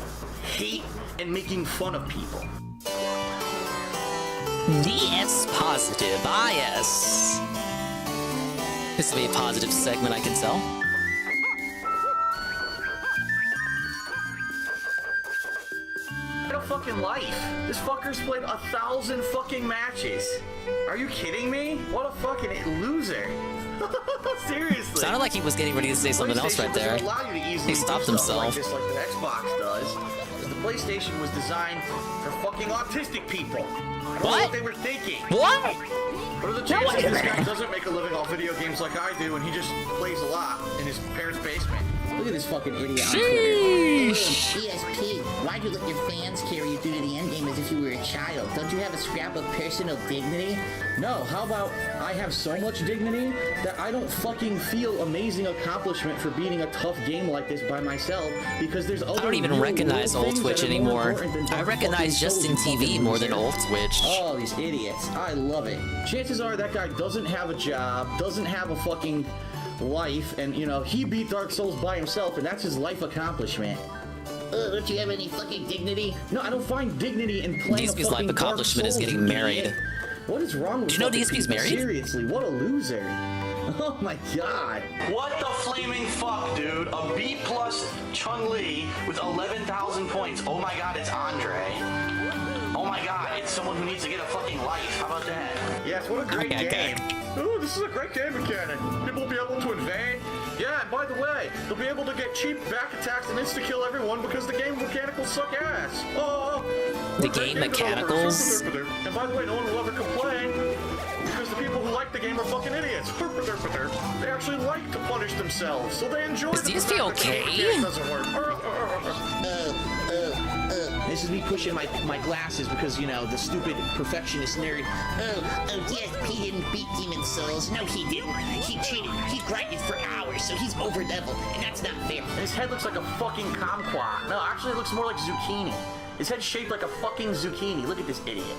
hate and making fun of people. DS positive bias. This will be a positive segment, I can tell. Fucking life. This fucker's played 1,000 fucking matches. Are you kidding me? What a fucking loser. Seriously. Sounded like he was getting ready to say something else right there. He stopped himself. Like this, like the Xbox does. Because the PlayStation was designed for fucking autistic people. I don't know what they were thinking. What? What are the chances this guy doesn't make a living off video games like I do and he just plays a lot in his parents' basement? Look at this fucking idiot on Twitter. ESP, why'd you let your fans carry you through to the endgame as if you were a child? Don't you have a scrap of personal dignity? No, how about I have so much dignity that I don't fucking feel amazing accomplishment for beating a tough game like this by myself because there's other I don't even recognize old Twitch anymore. I recognize Justin TV more than old Twitch. Oh, these idiots. I love it. Chances are that guy doesn't have a job, doesn't have a fucking life, and you know, he beat Dark Souls by himself and that's his life accomplishment. Don't you have any fucking dignity? No, I don't find dignity in playing DSP's life accomplishment is getting married. What is wrong with you? Do you know DSP's married? Seriously, what a loser. Oh my god. What the flaming fuck, dude? A B+ Chun-Li with 11,000 points. Oh my god, it's Andre. Oh my god, it's someone who needs to get a fucking life. How about that? Yes, what a great game. Ooh, this is a great game mechanic. People will be able to invade. Yeah, and by the way, they'll be able to get cheap back attacks and insta-kill everyone because the game mechanic will suck ass. Oh, the game mechanicals? And by the way, no one will ever complain because the people who like the game are fucking idiots. They actually like to punish themselves, so they enjoy it. Is DSP okay? It doesn't work. This is me pushing my glasses because, you know, the stupid perfectionist nerd. DSP didn't beat Demon Souls. No, he didn't. He cheated. He grinded for hours, so he's over level, and that's not fair. And his head looks like a fucking kumquat. No, actually it looks more like zucchini. His head's shaped like a fucking zucchini. Look at this idiot.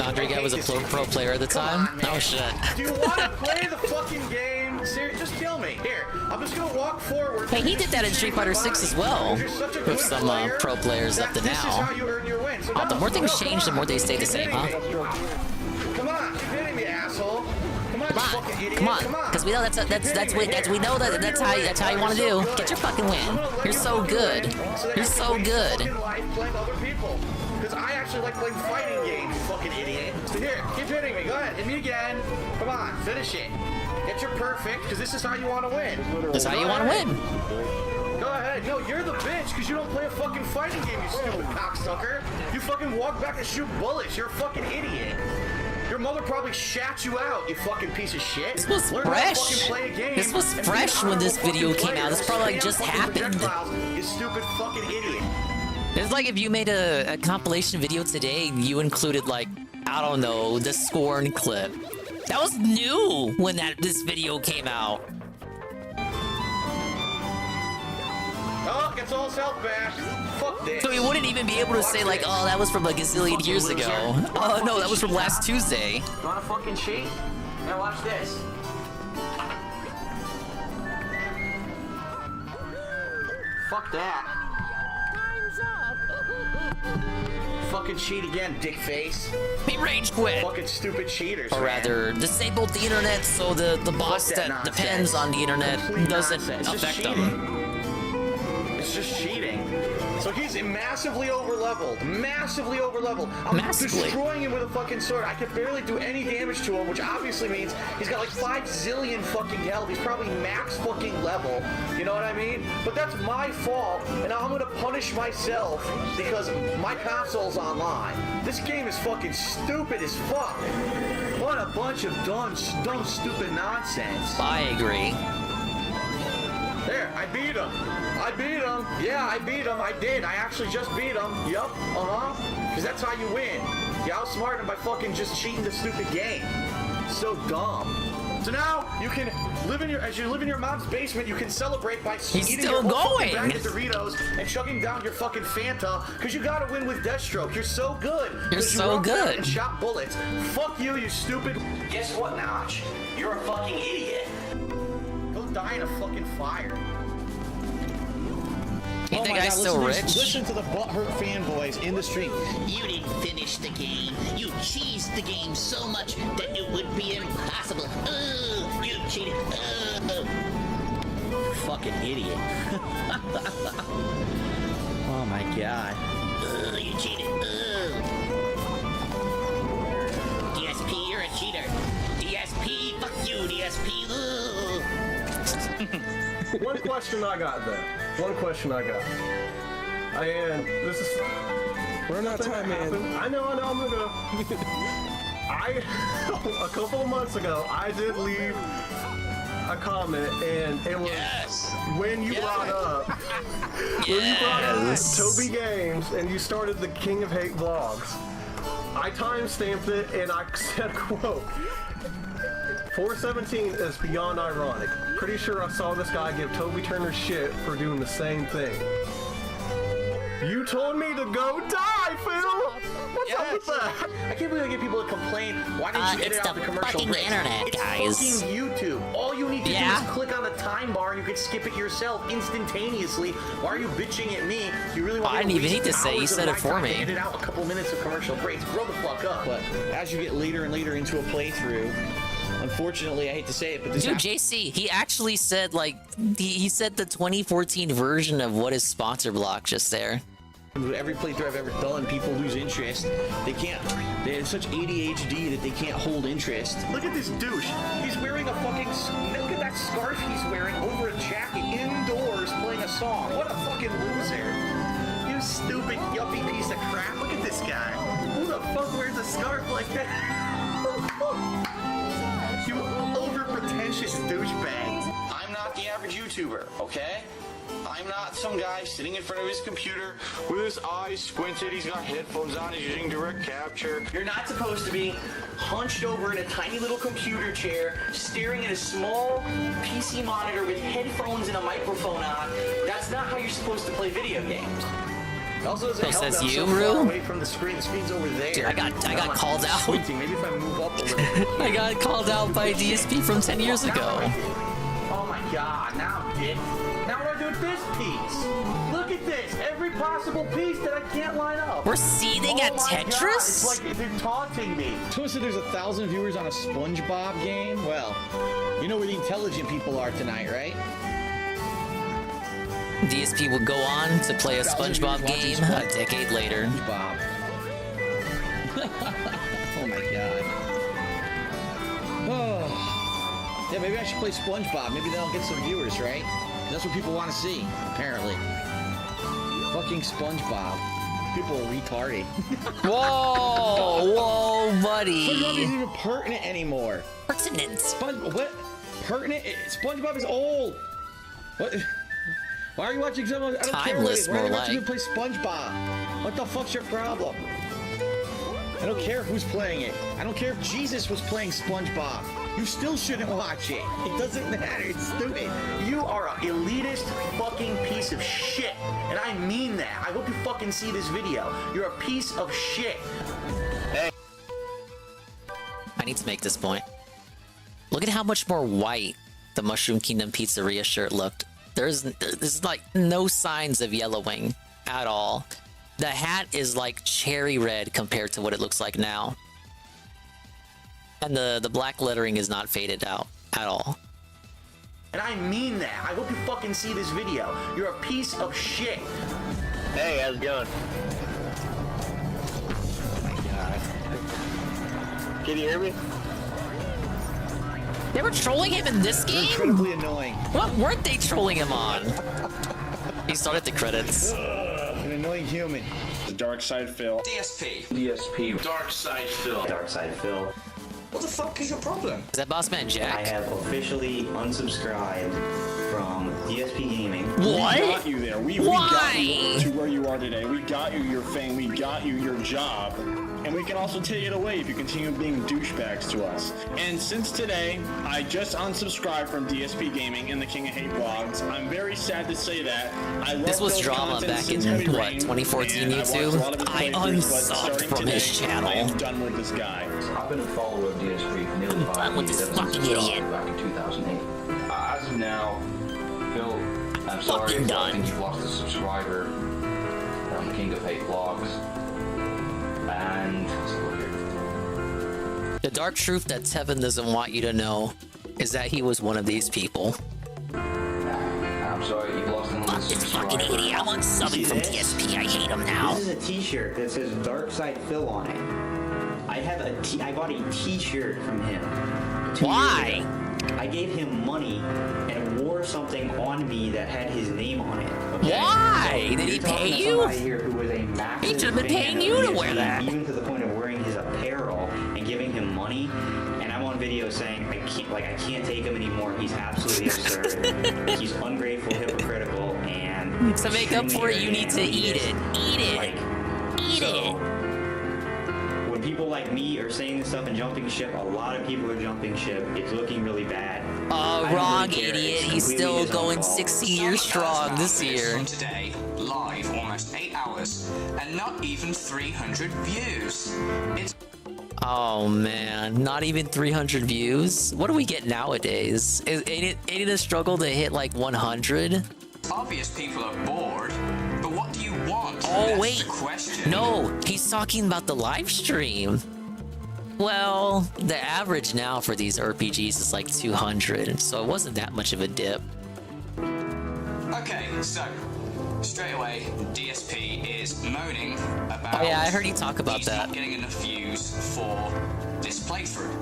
Andre guy was a pro player at the time? Oh shit. Do you want to play the fucking game? Seriously, just kill me. Here, I'm just gonna walk forward. Hey, he did that in Street Fighter 6 as well. With some pro players up to now. The more things change, the more they stay the same, huh? Come on, keep hitting me, asshole. Come on, you fucking idiot. Come on, because we know that's how you want to do. Get your fucking win. You're so good. You're so good. Because I actually like playing fighting games, you fucking idiot. So here, keep hitting me. Go ahead, hit me again. Come on, finish it. Get your perfect, because this is how you want to win. That's how you want to win. Go ahead. No, you're the bitch, because you don't play a fucking fighting game, you stupid cocksucker. You fucking walk back and shoot bullets. You're a fucking idiot. Your mother probably shat you out, you fucking piece of shit. This was fresh. This was fresh when this video came out. This probably like just happened. You stupid fucking idiot. It's like if you made a compilation video today and you included like, I don't know, the Scorn clip. That was new when this video came out. Oh, gets all self-bashed. Fuck this. So he wouldn't even be able to say like, oh, that was from a gazillion years ago. Oh no, that was from last Tuesday. You wanna fucking cheat? Now watch this. Fuck that. Fucking cheat again, dick face. He rage quit. Fucking stupid cheaters. Or rather, disabled the internet so the boss that depends on the internet doesn't affect them. It's just cheating. So he's massively over-leveled. Massively over-leveled. I'm destroying him with a fucking sword. I can barely do any damage to him, which obviously means he's got like 5 zillion fucking health. He's probably max fucking level. You know what I mean? But that's my fault, and now I'm gonna punish myself because my console's online. This game is fucking stupid as fuck. What a bunch of dumb, stupid nonsense. I agree. There, I beat him. I beat him. Yeah, I beat him. I did. I actually just beat him. Yup. Because that's how you win. You outsmart him by fucking just cheating the stupid game. So dumb. So now you can live in as you live in your mom's basement, you can celebrate by eating your whole fucking bag of Doritos and chugging down your fucking Fanta because you gotta win with Deathstroke. You're so good. You're so good. And shot bullets. Fuck you, you stupid. Guess what, Notch? You're a fucking idiot. Go die in a fucking fire. You think I'm so rich? Listen to the butthurt fanboys in the stream. You didn't finish the game. You cheesed the game so much that it would be impossible. You cheated. Fucking idiot. Oh my god. You cheated. DSP, you're a cheater. DSP, fuck you, DSP. One question I got though. One question I got. And this is. We're not time, man. I know, I'm gonna go. A couple of months ago, I did leave a comment, and it was when you brought up Toby Games, and you started the King of Hate vlogs. I timestamped it, and I said, quote, 417 is beyond ironic. Pretty sure I saw this guy give Toby Turner shit for doing the same thing. You told me to go die, Phil! What's up with that? I can't believe I get people to complain. Why didn't you edit out the commercial breaks? Internet, guys. It's fucking YouTube. All you need to do is click on the time bar and you can skip it yourself instantaneously. Why are you bitching at me? You really want I didn't even need to say, you said it for me. Edit out a couple minutes of commercial breaks. Grow the fuck up. But as you get later and later into a playthrough, unfortunately, I hate to say it, but this dude, JC, he actually said like he said the 2014 version of what is sponsor block just there. Every playthrough I've ever done, people lose interest. They can't. They have such ADHD that they can't hold interest. Look at this douche. He's wearing a fucking. Look at that scarf he's wearing over a jacket indoors playing a song. What a fucking loser. You stupid yuppie piece of crap. Look at this guy. Who the fuck wears a scarf like that? You over-pretentious douchebag. I'm not the average YouTuber, okay? I'm not some guy sitting in front of his computer with his eyes squinted, he's got headphones on, he's using direct capture. You're not supposed to be hunched over in a tiny little computer chair, staring at a small PC monitor with headphones and a microphone on. That's not how you're supposed to play video games. Also, so says you, Rue? Away from the screen. The screen's over there. Dude, I got called out. Squinting. Maybe if I move up a little. I got called out by DSP from 10 years ago. Oh my god, now I'm dead. Now what do I do with this piece? Look at this. Every possible piece that I can't line up. We're seething at Tetris? God. It's like they're taunting me. So there's 1,000 viewers on a SpongeBob game? Well, you know where the intelligent people are tonight, right? DSP will go on to play a SpongeBob game a decade later. Bob. Oh my god. Oh. Yeah, maybe I should play SpongeBob. Maybe that'll get some viewers, right? That's what people want to see, apparently. Fucking SpongeBob. People are retarded. Whoa, buddy. SpongeBob isn't even pertinent anymore. Pertinent. What? Pertinent? SpongeBob is old. What? Why are you watching someone? I don't Timeless, care. Why are you watching like. me play SpongeBob? What the fuck's your problem? I don't care who's playing it. I don't care if Jesus was playing SpongeBob. you still shouldn't watch it. It doesn't matter. It's stupid. You are an elitist fucking piece of shit. And I mean that. I hope you fucking see this video. You're a piece of shit. Hey. I need to make this point. Look at how much more white the Mushroom Kingdom Pizzeria shirt looked. There's like no signs of yellowing at all. The hat is like cherry red compared to what it looks like now. And the black lettering is not faded out at all. And I mean that. I hope you fucking see this video. You're a piece of shit. Hey, how's it going? Oh my god. Can you hear me? They were trolling him in this game? Incredibly annoying. What weren't they trolling him on? He started the credits. An annoying human. The Dark Side Phil. DSP. Dark Side Phil. Dark Side Phil. What the fuck is your problem? Is that Boss Man Jack? I have officially unsubscribed from DSP Gaming. What? We got you there. We got you to where you are today. We got you your fame. We got you your job. And we can also take it away if you continue being douchebags to us. And since today, I just unsubscribed from DSP Gaming and the King of Hate vlogs. I'm very sad to say that. I love This was those drama content back since in, Heavy what, Rain, 2014 and I watched a lot of YouTube? his I playthroughs, but unsubbed starting from today, his channel. I am done with this guy. I've been a follower of DSP for nearly 5 done with years. this ever since fucking it started idiot. Back in 2008. As of now, Phil, I'm sorry. Fucking done. I think you've lost a subscriber on King of Hate vlogs. And let's look here. The dark truth that Tevin doesn't want you to know is that he was one of these people. I'm sorry, you've lost another subscriber. Fucking idiot. I'm unsubbing from TSP. I hate him now. This is a t-shirt that says Dark Side Phil on it. I bought a t-shirt from him. Why? I gave him money and wore something on me that had his name on it. Okay? Why? So Did he you're talking pay to you? somebody here who was a massive He should have been fan paying of you to DSP, wear that. even to the point of wearing his apparel and giving him money. And I'm on video saying I can't take him anymore. He's absolutely absurd. He's ungrateful, hypocritical, and To make up for it, you need to eat it. Eat it. Like, Eat it. when people like me are saying this stuff and jumping ship, a lot of people are jumping ship. It's looking really bad. I don't Wrong really care. idiot. It's He's completely still his own going fault. 60 years strong this year. From today, live, almost 8 hours, and not even 300 views. It's Oh man, not even 300 views? What do we get nowadays? Ain't it a struggle to hit like 100? obvious people are bored, but what do you want? Oh That's wait, the question. no, he's talking about the live stream. Well, the average now for these RPGs is like 200, so it wasn't that much of a dip. Okay, so straight away, DSP is moaning about. Oh yeah, I heard you talk about he's that. not getting enough views for this playthrough.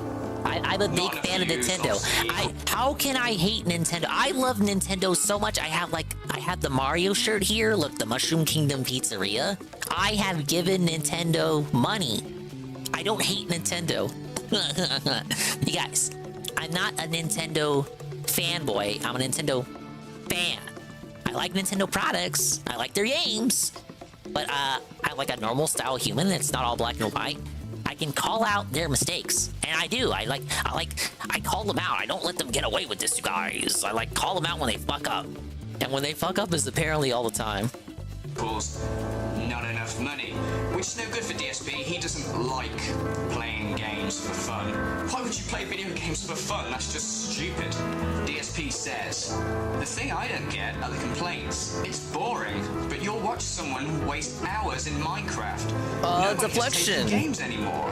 I'm a big fan of Nintendo. How can I hate Nintendo? I love Nintendo so much. I have the Mario shirt here. Look, the Mushroom Kingdom Pizzeria. I have given Nintendo money. I don't hate Nintendo. You guys, I'm not a Nintendo fanboy. I'm a Nintendo fan. I like Nintendo products. I like their games. But I'm like a normal style human. It's not all black and white. I can call out their mistakes, and I do. I call them out. I don't let them get away with this, you guys. I call them out when they fuck up, and when they fuck up is apparently all the time. Equals not enough money, which is no good for DSP. He doesn't like playing games for fun. Why would you play video games for fun? That's just stupid. DSP says, the thing I don't get are the complaints. It's boring, but you'll watch someone waste hours in Minecraft. Nobody's deflection. taking games anymore.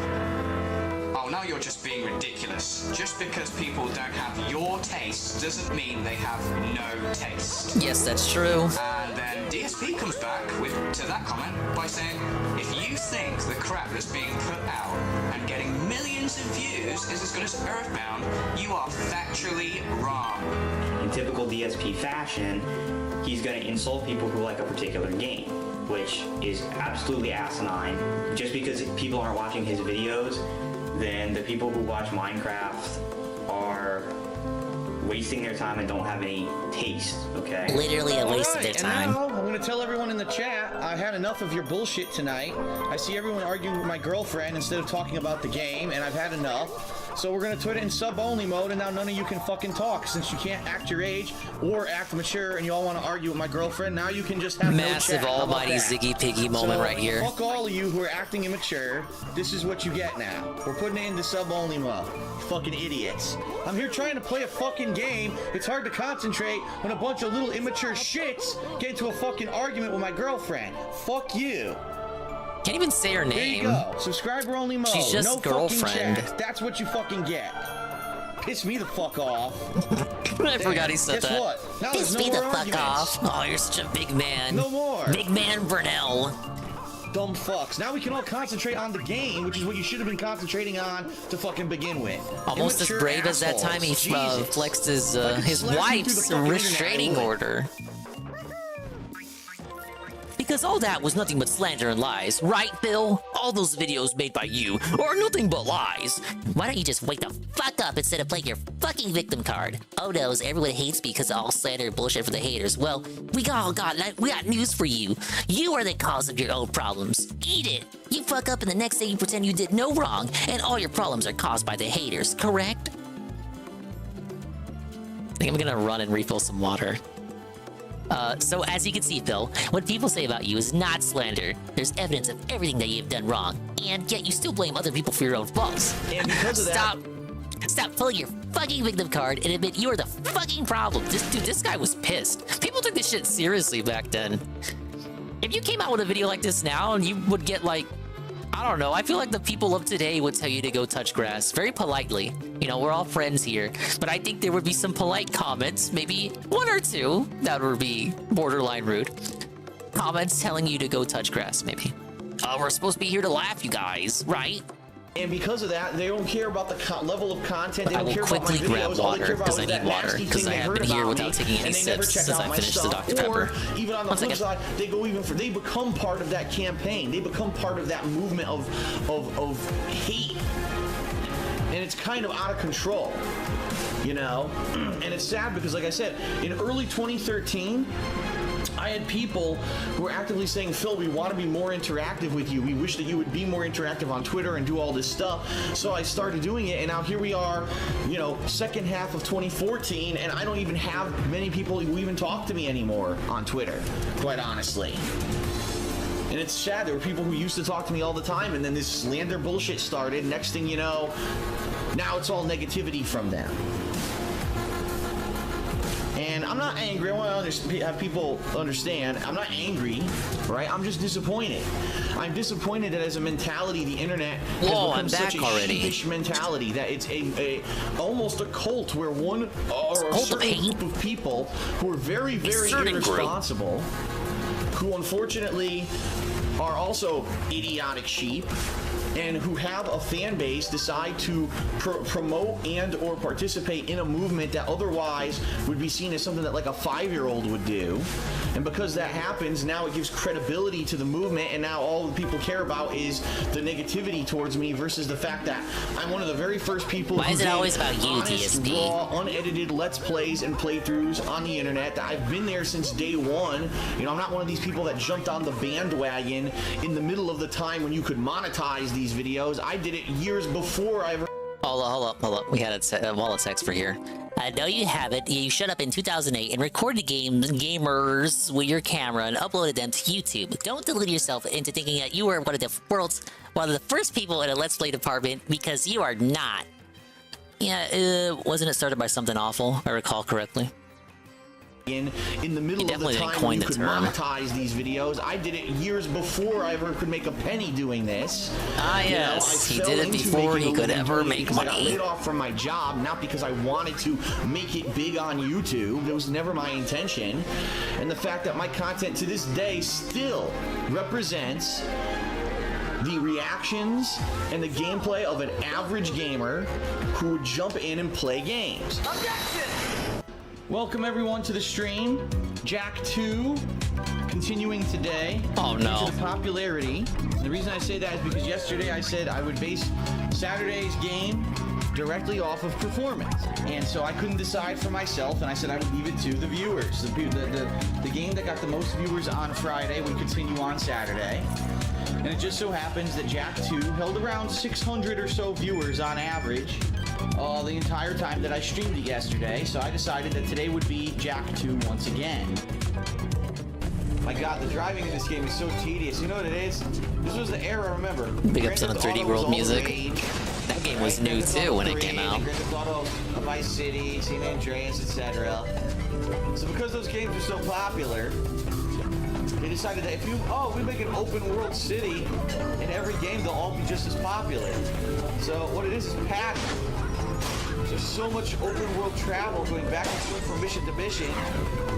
Oh, now you're just being ridiculous. Just because people don't have your taste doesn't mean they have no taste. Yes, that's true. And then DSP comes back to that comment by saying, if you think the crap that's being put out and getting millions of views is as good as Earthbound, you are factually wrong. In typical DSP fashion, he's going to insult people who like a particular game, which is absolutely asinine. Just because people aren't watching his videos, then the people who watch Minecraft are wasting their time and don't have any taste, okay? Literally a waste of their time. And now I'm going to tell everyone in the chat, I've had enough of your bullshit tonight. I see everyone arguing with my girlfriend instead of talking about the game, and I've had enough. So we're gonna put it in sub-only mode, and now none of you can fucking talk since you can't act your age or act mature, and you all want to argue with my girlfriend. Now you can just have massive no chat. almighty Ziggy Piggy moment So, right here. Fuck all of you who are acting immature. This is what you get now. We're putting it into sub-only mode. Fucking idiots. I'm here trying to play a fucking game. It's hard to concentrate when a bunch of little immature shits get into a fucking argument with my girlfriend. Fuck you. Can't even say her name. There you go. Subscriber only mode. She's just no girlfriend. Fucking chat. That's what you fucking get. Piss me the fuck off. I forgot he said Guess that. what? Now Piss there's me no the more fuck arguments. off. Oh, you're such a big man. No more. Big man Burnell. Dumb fucks. Now we can all concentrate on the game, which is what you should have been concentrating on to fucking begin with. Almost Immature as brave as that time he assholes. flexed his Fucking slash me through the wife's fucking restraining internet, I would. order. Because all that was nothing but slander and lies, right, Bill? All those videos made by you are nothing but lies. Why don't you just wake the fuck up instead of playing your fucking victim card? Oh no, everyone hates me because of all slander and bullshit for the haters. Well, we got news for you. You are the cause of your own problems. Eat it. You fuck up and the next day you pretend you did no wrong, and all your problems are caused by the haters, correct? I think I'm gonna run and refill some water. So as you can see, Phil, what people say about you is not slander. There's evidence of everything that you've done wrong, and yet you still blame other people for your own faults. And because of that... Stop pulling your fucking victim card and admit you are the fucking problem. This guy was pissed. People took this shit seriously back then. If you came out with a video like this now, and you would get like, I don't know, I feel like the people of today would tell you to go touch grass very politely. You know, we're all friends here, but I think there would be some polite comments, maybe one or two that would be borderline rude. Comments telling you to go touch grass, maybe. We're supposed to be here to laugh, you guys, right? And because of that, they don't care about the level of content. They I don't will care about my quickly grab videos. All they water care about because is I that need water nasty because thing I they have heard been here about without me, taking any and they never sips check since out I my finished the stuff. Dr. Or Pepper. even on the flip side, they go even for, they become part of that campaign. They become part of that movement of hate. And it's kind of out of control, you know? And it's sad because, like I said, in early 2013, I had people who were actively saying, Phil, we want to be more interactive with you. We wish that you would be more interactive on Twitter and do all this stuff. So I started doing it, and now here we are, you know, second half of 2014, and I don't even have many people who even talk to me anymore on Twitter, quite honestly. And it's sad. There were people who used to talk to me all the time, and then this slander bullshit started. Next thing you know, now it's all negativity from them. And I'm not angry. I want to have people understand. I'm not angry, right? I'm just disappointed. I'm disappointed that as a mentality, the internet has become such a sheepish mentality that it's almost a cult where one or a certain group of people who are very, very irresponsible, who unfortunately are also idiotic sheep, and who have a fan base decide to promote and or participate in a movement that otherwise would be seen as something that like a 5-year-old would do. And because that happens, now it gives credibility to the movement, and now all the people care about is the negativity towards me versus the fact that I'm one of the very first people Why who is it did always about you, honest, DSP? raw, unedited Let's Plays and playthroughs on the internet. That I've been there since day one. You know, I'm not one of these people that jumped on the bandwagon in the middle of the time when you could monetize these videos. I did it years before I ever... Hold up. We had a wallet text for here. No, you haven't. You shut up in 2008 and recorded gamers with your camera and uploaded them to YouTube. Don't delude yourself into thinking that you were one of the first people in a Let's Play department, because you are not. Yeah, wasn't it started by something awful, if I recall correctly? In the middle of the time when you could monetize these videos. I did it years before I ever could make a penny doing this. Ah, yes. He did it before he could ever make money. I got laid off from my job, not because I wanted to make it big on YouTube. It was never my intention. And the fact that my content to this day still represents the reactions and the gameplay of an average gamer who would jump in and play games. Objection! Welcome everyone to the stream. Jack 2 continuing today. Oh no. Due to the popularity. And the reason I say that is because yesterday I said I would base Saturday's game directly off of performance. And so I couldn't decide for myself, and I said I would leave it to the viewers. The game that got the most viewers on Friday would continue on Saturday. And it just so happens that Jak 2 held around 600 or so viewers on average the entire time that I streamed it yesterday. So I decided that today would be Jak 2 once again. My god, the driving in this game is so tedious. You know what it is? This was the era, remember. Big ups on the 3D World music. That game was new too when it came out. Grand Theft Auto, Vice City, San Andreas, etc. So because those games are so popular, they decided that if we make an open world city in every game, they'll all be just as popular. So what it is pattern. There's so much open world travel going back and forth from mission to mission.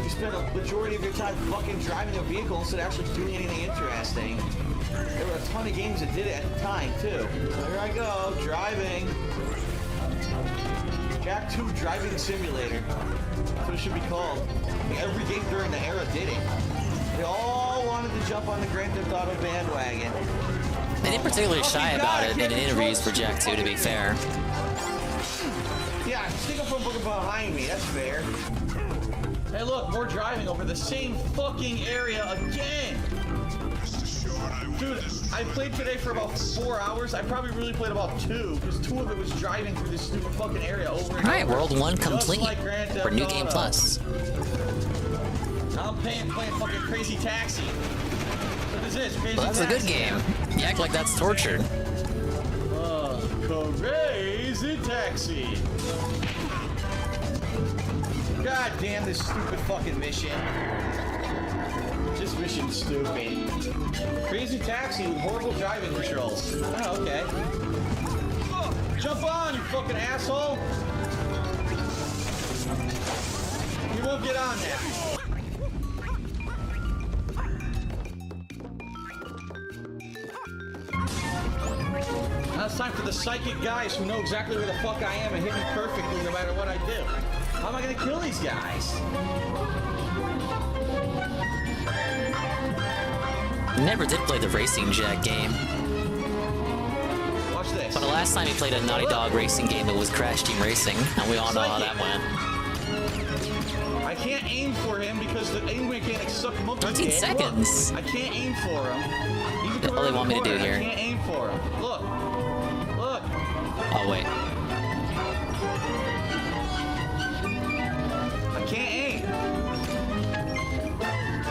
You spend a majority of your time fucking driving a vehicle instead of actually doing anything interesting. There were a ton of games that did it at the time too. So here I go, driving. Jak 2 Driving Simulator. That's what it should be called. Every game during the era did it. They all wanted to jump on the Grand Theft Auto bandwagon. They didn't particularly shy about it in interviews for Jak 2, to be fair. Yeah, stick up from behind me, that's fair. Hey look, more driving over the same fucking area again! Dude, I played today for about 4 hours. I probably really played about 2, because 2 of it was driving through this stupid fucking area over and Alright, over. World 1 complete for New Game Plus. I'm playing fucking Crazy Taxi. What is this? Crazy Well, that's Taxi. a good game. You act like that's torture. Crazy Taxi. God damn this stupid fucking mission. This mission's stupid. Crazy Taxi with horrible driving controls. Oh, okay. Jump on, you fucking asshole! You won't get on there. Now it's time for the psychic guys who know exactly where the fuck I am and hit me perfectly no matter what I do. How am I gonna kill these guys? Never did play the Racing Jak game. Watch this. But the last time he played a Naughty Dog racing game, it was Crash Team Racing, and we all know how that went. I can't aim for him because the aim mechanics suck monkey 13 dick. seconds. Look, I can't aim for him. That's all they want me to do here. I can't aim for him. Look. Look. Oh, wait. I can't aim.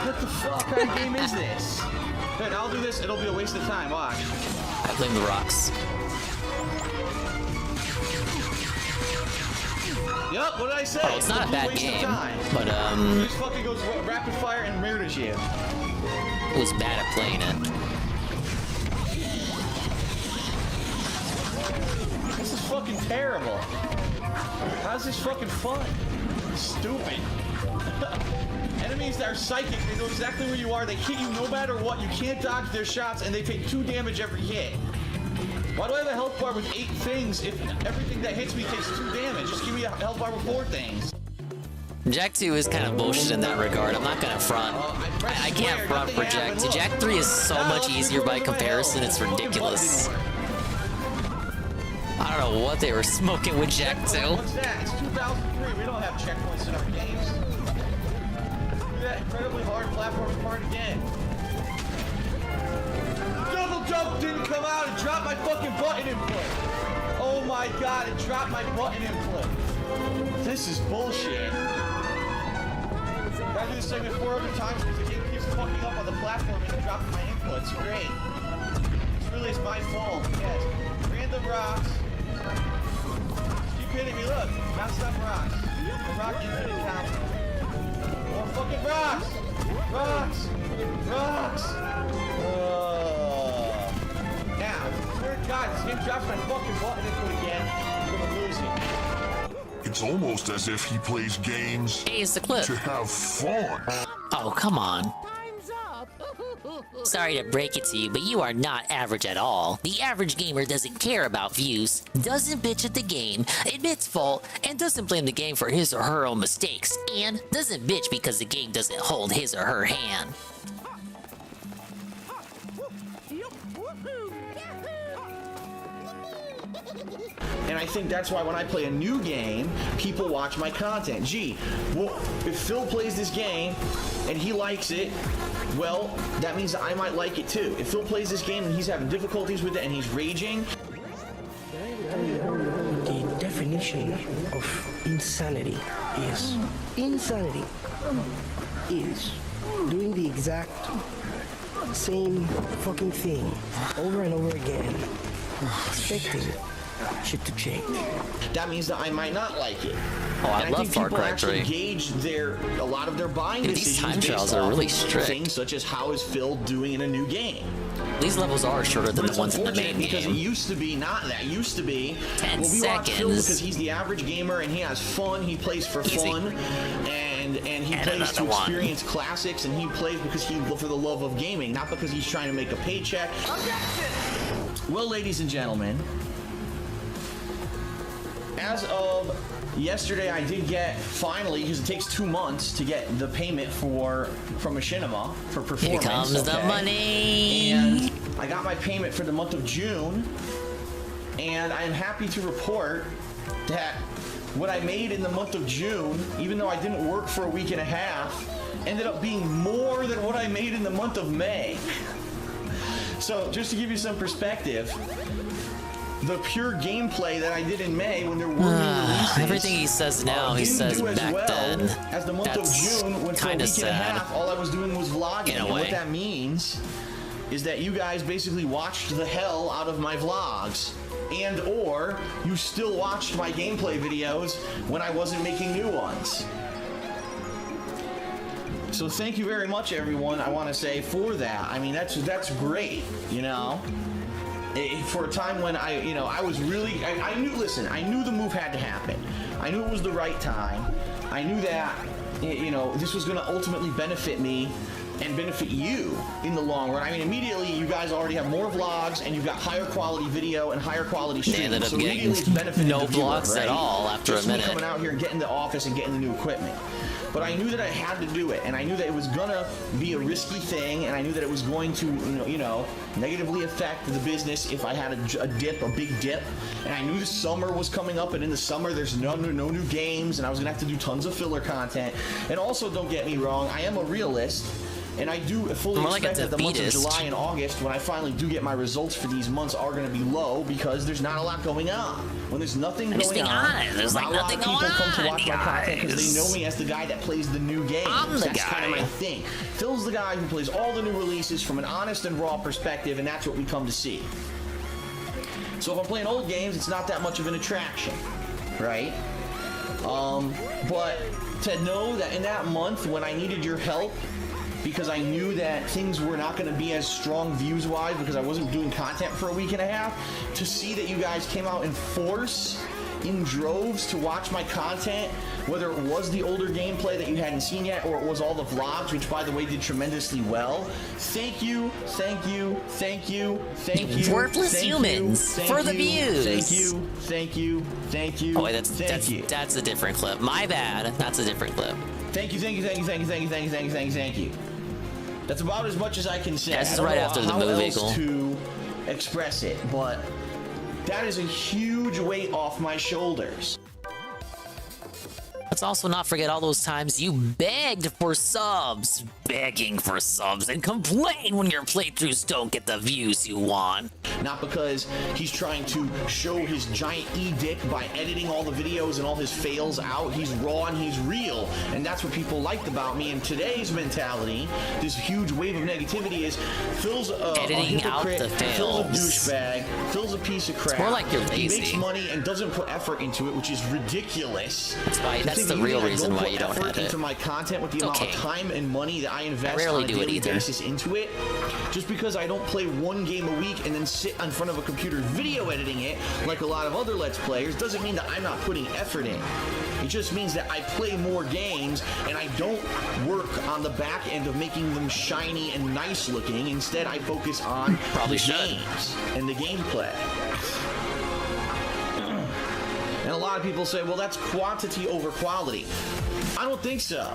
What the fuck kind of game is this? Good, I'll do this. It'll be a waste of time. Watch. I blame the rocks. Yup, what did I say? Oh, it's not a bad game, but It just fucking goes rapid fire and murders you. it was bad at playing it. This is fucking terrible. How's this fucking fun? Stupid. Enemies that are psychic, they know exactly where you are, they hit you no matter what, you can't dodge their shots, and they take 2 damage every hit. Why do I have a health bar with 8 things if everything that hits me takes 2 damage? Just give me a health bar with 4 things. Jak 2 is kind of bullshit in that regard. I'm not gonna front. I can't front for Jak 2. Jak 3 is so much easier by comparison, it's ridiculous. I don't know what they were smoking with Jak 2. What's that? It's 2003, we don't have checkpoints in our games. Do that incredibly hard platform part again. Double jump didn't come out, it dropped my fucking button input. Oh my god, it dropped my button input. This is bullshit. Gotta do this segment 4 other times because the game keeps fucking up on the platform and dropping my inputs. Great. This really is my fault. Yes. Random rocks. Keep hitting me, look. Non-stop rocks. The rock infinite counter. More fucking rocks! Rocks! Rocks! Now, swear to God, this game drops my fucking button input again. I'm gonna lose it. It's almost as if he plays games to have fun. Oh, come on. Sorry to break it to you, but you are not average at all. The average gamer doesn't care about views, doesn't bitch at the game, admits fault, and doesn't blame the game for his or her own mistakes, and doesn't bitch because the game doesn't hold his or her hand. And I think that's why when I play a new game, people watch my content. Gee, well, if Phil plays this game and he likes it, well, that means that I might like it too. If Phil plays this game and he's having difficulties with it and he's raging. The definition of insanity is doing the exact same fucking thing over and over again, expecting shit to change. That means that I might not like it. Oh, I love Far Cry 3. Gauge a lot of their buying decisions. These time trials are really strict. Things such as how is Phil doing in a new game. These levels are shorter than the ones in the main because game. It used to be not that. It used to be 10 we seconds. watch Phil because he's the average gamer and he has fun. He plays for fun, and he plays to experience classics, and he plays because for the love of gaming, not because he's trying to make a paycheck. Well, ladies and gentlemen, as of yesterday, I did get, finally, because it takes 2 months to get the payment from Machinima for performance. Here comes the money! And I got my payment for the month of June, and I am happy to report that what I made in the month of June, even though I didn't work for a week and a half, ended up being more than what I made in the month of May. So, just to give you some perspective, the pure gameplay that I did in May when there were new releases, everything he says now, he says back then. As the month of June, when for a week and a half, all I was doing was vlogging. And what that means is that you guys basically watched the hell out of my vlogs, and or you still watched my gameplay videos when I wasn't making new ones. So thank you very much, everyone. I want to say for that. I mean, that's great, you know. For a time when I was really, I knew, listen, I knew the move had to happen. I knew it was the right time. I knew that, this was going to ultimately benefit me and benefit you in the long run. I mean, immediately you guys already have more vlogs and you've got higher quality video and higher quality streams. They ended up so getting no vlogs at all after a minute. Coming out here and getting the office and getting the new equipment. But I knew that I had to do it, and I knew that it was gonna be a risky thing, and I knew that it was going to, negatively affect the business if I had a big dip. And I knew the summer was coming up, and in the summer there's no new games, and I was gonna have to do tons of filler content. And also, don't get me wrong, I am a realist. And I do fully expect that the months of July and August, when I finally do get my results for these months, are going to be low because there's not a lot going on. When there's nothing going on, there's like nothing going on. People come to watch my content because they know me as the guy that plays the new games. That's kind of my thing. Phil's the guy who plays all the new releases from an honest and raw perspective, and that's what we come to see. So if I'm playing old games, it's not that much of an attraction, right? But to know that in that month when I needed your help, because I knew that things were not going to be as strong views-wise because I wasn't doing content for a week and a half, to see that you guys came out in force, in droves to watch my content, whether it was the older gameplay that you hadn't seen yet or it was all the vlogs, which by the way did tremendously well. Thank you, thank you, thank you, thank you. Worthless humans for the views. Thank you, thank you, thank you. Oh wait, that's a different clip. My bad. That's a different clip. Thank you, thank you, thank you, thank you, thank you, thank you, thank you, thank you, thank you. That's about as much as I can say. This is right after the move vehicle. To express it, but that is a huge weight off my shoulders. Let's also not forget all those times you begged for subs, begging for subs, and complain when your playthroughs don't get the views you want. Not because he's trying to show his giant E-dick by editing all the videos and all his fails out. He's raw and he's real, and that's what people liked about me. And today's mentality, this huge wave of negativity, is Phil's editing a hypocrite, out the fails. Phil's a douchebag, Phil's a piece of crap. It's more like you're lazy. He makes money and doesn't put effort into it, which is ridiculous. That's the real reason why you don't edit edit. Into my content with the amount of time and money that I invest on a daily basis into it, just because I don't play one game a week and then sit in front of a computer video editing it like a lot of other Let's Players, doesn't mean that I'm not putting effort in. It just means that I play more games and I don't work on the back end of making them shiny and nice looking. Instead, I focus on the games and the gameplay. And a lot of people say, well, that's quantity over quality. I don't think so.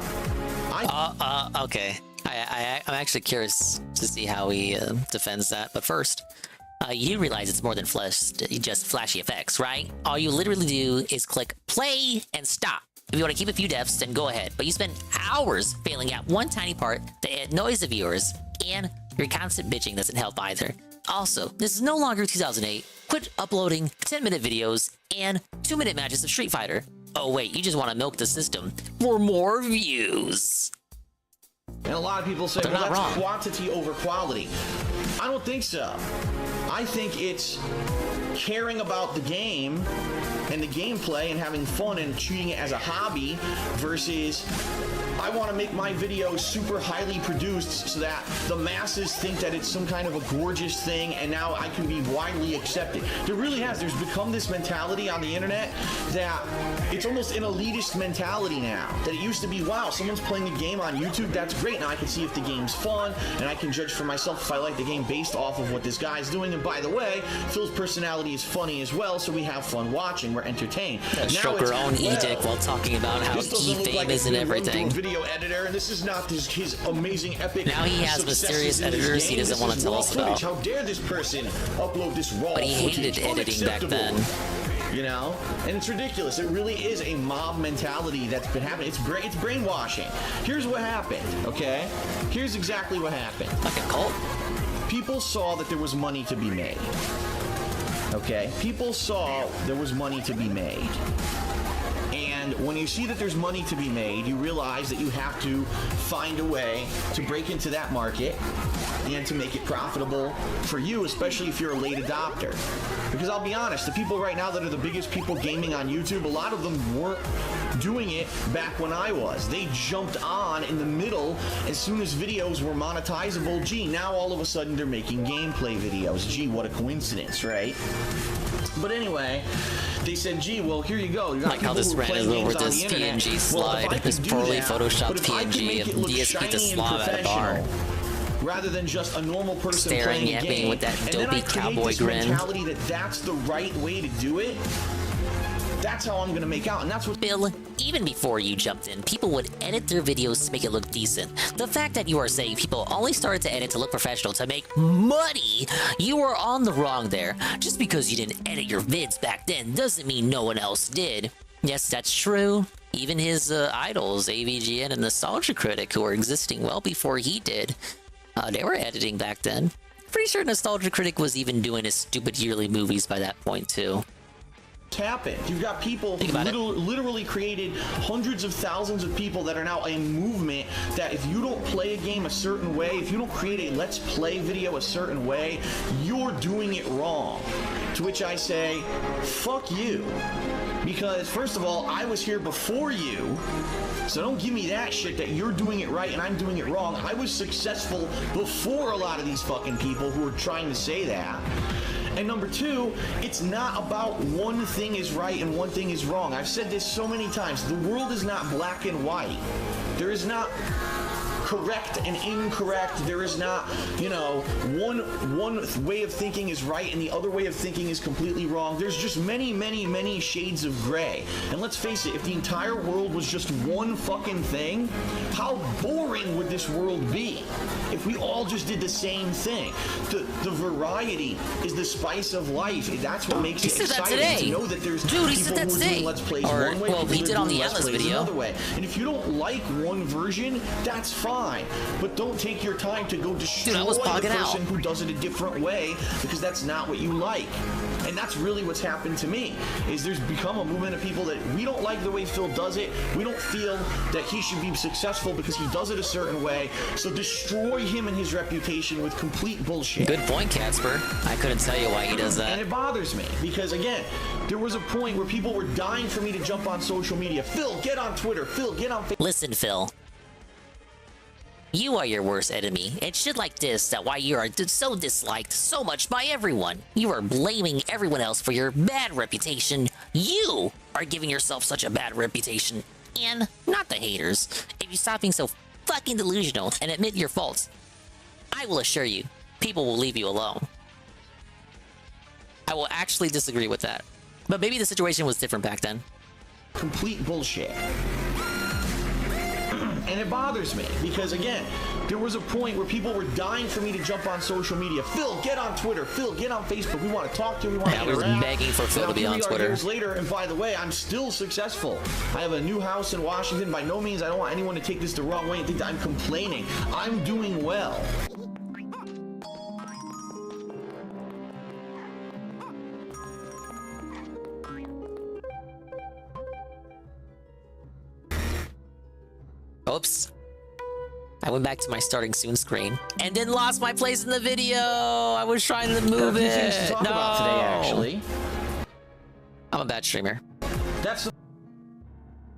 Okay. I'm actually curious to see how he defends that. But first, You realize it's more than just flashy effects, right? All you literally do is click play and stop. If you want to keep a few deaths, then go ahead. But you spend hours failing out one tiny part that annoys the viewers, and your constant bitching doesn't help either. Also, this is no longer 2008. Quit uploading 10-minute videos and 2-minute matches of Street Fighter. Oh wait, you just want to milk the system for more views. And a lot of people say, well, that's quantity over quality. I don't think so. I think it's caring about the game and the gameplay and having fun and treating it as a hobby versus I want to make my videos super highly produced so that the masses think that it's some kind of a gorgeous thing and now I can be widely accepted. There really has. There's become this mentality on the internet that it's almost an elitist mentality now. That it used to be, wow, someone's playing a game on YouTube, that's great. Now I can see if the game's fun and I can judge for myself if I like the game based off of what this guy's doing. And by the way, Phil's personality is funny as well, so we have fun watching. We're entertained. Stroke her own edict while talking about how he famous and everything. Video editor, and this is not his amazing epic. Now he has mysterious editors he doesn't want to tell us about. How dare this person upload this raw But he hated editing back then. You know, and it's ridiculous. It really is a mob mentality that's been happening. It's brainwashing. Here's what happened. Okay, here's exactly what happened. Like a cult. People saw that there was money to be made. Okay, people saw there was money to be made. And when you see that there's money to be made, you realize that you have to find a way to break into that market and to make it profitable for you, especially if you're a late adopter. Because I'll be honest, the people right now that are the biggest people gaming on YouTube, a lot of them weren't doing it back when I was. They jumped on in the middle as soon as videos were monetizable. Gee, now all of a sudden they're making gameplay videos. Gee, what a coincidence, right? But anyway, they said, gee, well, here you go. You got like how this ran over this PNG slide, this poorly photoshopped PNG of DSP to slob at a bar. Rather than just a normal person staring playing at a game, me with that dopey cowboy grin. Mentality that that's the right way to do it. That's how I'm gonna make out, and that's what Bill, even before you jumped in, people would edit their videos to make it look decent. The fact that you are saying people only started to edit to look professional to make money, you are on the wrong there. Just because you didn't edit your vids back then doesn't mean no one else did. Yes, that's true. Even his idols, AVGN and Nostalgia Critic, who were existing well before he did, they were editing back then. Pretty sure Nostalgia Critic was even doing his stupid yearly movies by that point too. Happened. You've got people who literally created hundreds of thousands of people that are now a movement that if you don't play a game a certain way, if you don't create a let's play video a certain way, you're doing it wrong. To which I say, fuck you. Because first of all, I was here before you, so don't give me that shit that you're doing it right and I'm doing it wrong. I was successful before a lot of these fucking people who are trying to say that. And number two, it's not about one thing is right and one thing is wrong. I've said this so many times. The world is not black and white. There is not correct and incorrect. There is not, you know, one way of thinking is right and the other way of thinking is completely wrong. There's just many shades of gray. And let's face it, if the entire world was just one fucking thing, how boring would this world be if we all just did the same thing? The variety is the spice of life. That's what makes it exciting to know that there's people who are doing Let's Plays one way, he did on the Atlas video. Another way. And if you don't like one version, that's fine. But don't take your time to go destroy the person who does it a different way, because that's not what you like. And that's really what's happened to me, is there's become a movement of people that we don't like the way Phil does it. We don't feel that he should be successful because he does it a certain way. So destroy him and his reputation with complete bullshit. Good point, Casper. I couldn't tell you why he does that. And it bothers me because, again, there was a point where people were dying for me to jump on social media. Phil, get on Twitter. Phil, get on Facebook. Listen, Phil. You are your worst enemy. It's shit like this that why you are so disliked so much by everyone. You are blaming everyone else for your bad reputation. You are giving yourself such a bad reputation. And not the haters. If you stop being so fucking delusional and admit your faults, I will assure you, people will leave you alone. I will actually disagree with that. But maybe the situation was different back then. Complete bullshit. And it bothers me because, again, there was a point where people were dying for me to jump on social media. Phil, get on Twitter. Phil, get on Facebook. We want to talk to you. We want to interact. I was begging for Phil to be on Twitter. Years later, and by the way, I'm still successful. I have a new house in Washington. By no means, I don't want anyone to take this the wrong way and think that I'm complaining. I'm doing well. Oops. I went back to my starting soon screen and then lost my place in the video. I was trying to move it. Things to talk about today, actually. I'm a bad streamer. That's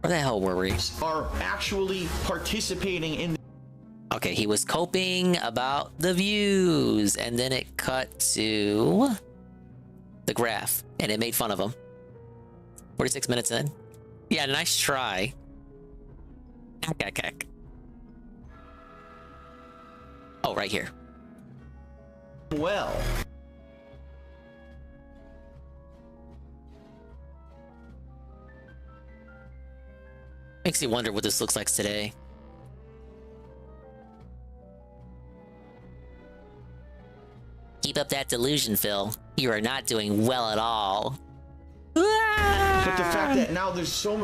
Where the hell were we? Are actually participating in. Okay, he was coping about the views, and then it cut to the graph, and it made fun of him. 46 minutes in. Yeah, nice try. Oh, right here. Well. Makes you wonder what this looks like today. Keep up that delusion, Phil. You are not doing well at all. But the fact that now there's so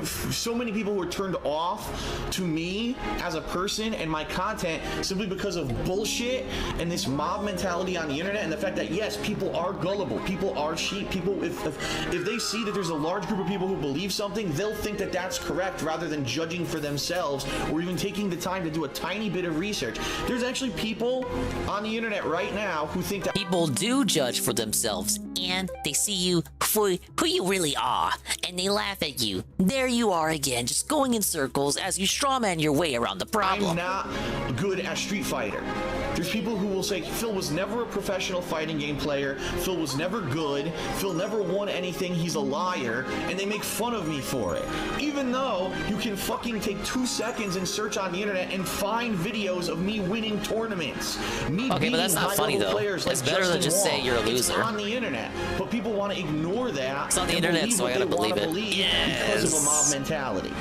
many people who are turned off to me as a person and my content simply because of bullshit and this mob mentality on the internet, and the fact that yes, people are gullible, people are sheep, people if they see that there's a large group of people who believe something, they'll think that that's correct rather than judging for themselves or even taking the time to do a tiny bit of research. There's actually people on the internet right now who think that people do judge for themselves and they see you for who you really are, and they laugh at you. There you are again, just going in circles as you strawman your way around the problem. I'm not good at Street Fighter. There's people who will say Phil was never a professional fighting game player, Phil was never good, Phil never won anything, he's a liar, and they make fun of me for it. Even though you can fucking take 2 seconds and search on the internet and find videos of me winning tournaments. Me okay, but that's not funny though. It's like better than just say you're a loser. It's on the internet, but people want to ignore that. It's on the internet, so I gotta believe it. Yes. Because of a mob mentality.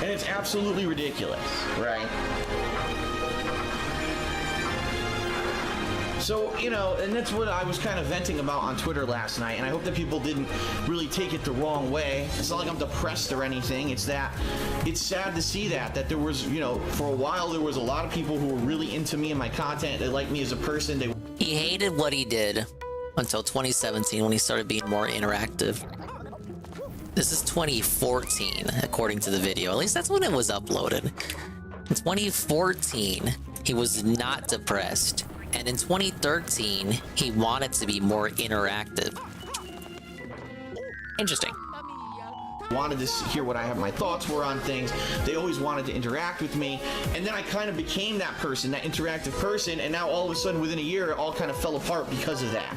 And it's absolutely ridiculous, right? So, you know, and that's what I was kind of venting about on Twitter last night, and I hope that people didn't really take it the wrong way. It's not like I'm depressed or anything. It's that it's sad to see that there was, you know, for a while there was a lot of people who were really into me and my content. They liked me as a person. He hated what he did until 2017 when he started being more interactive. This is 2014, according to the video. At least that's when it was uploaded. In 2014, he was not depressed. And in 2013, he wanted to be more interactive. Interesting. Wanted to hear what my thoughts were on things. They always wanted to interact with me, and then I kind of became that person, that interactive person, and now all of a sudden within a year it all kind of fell apart because of that.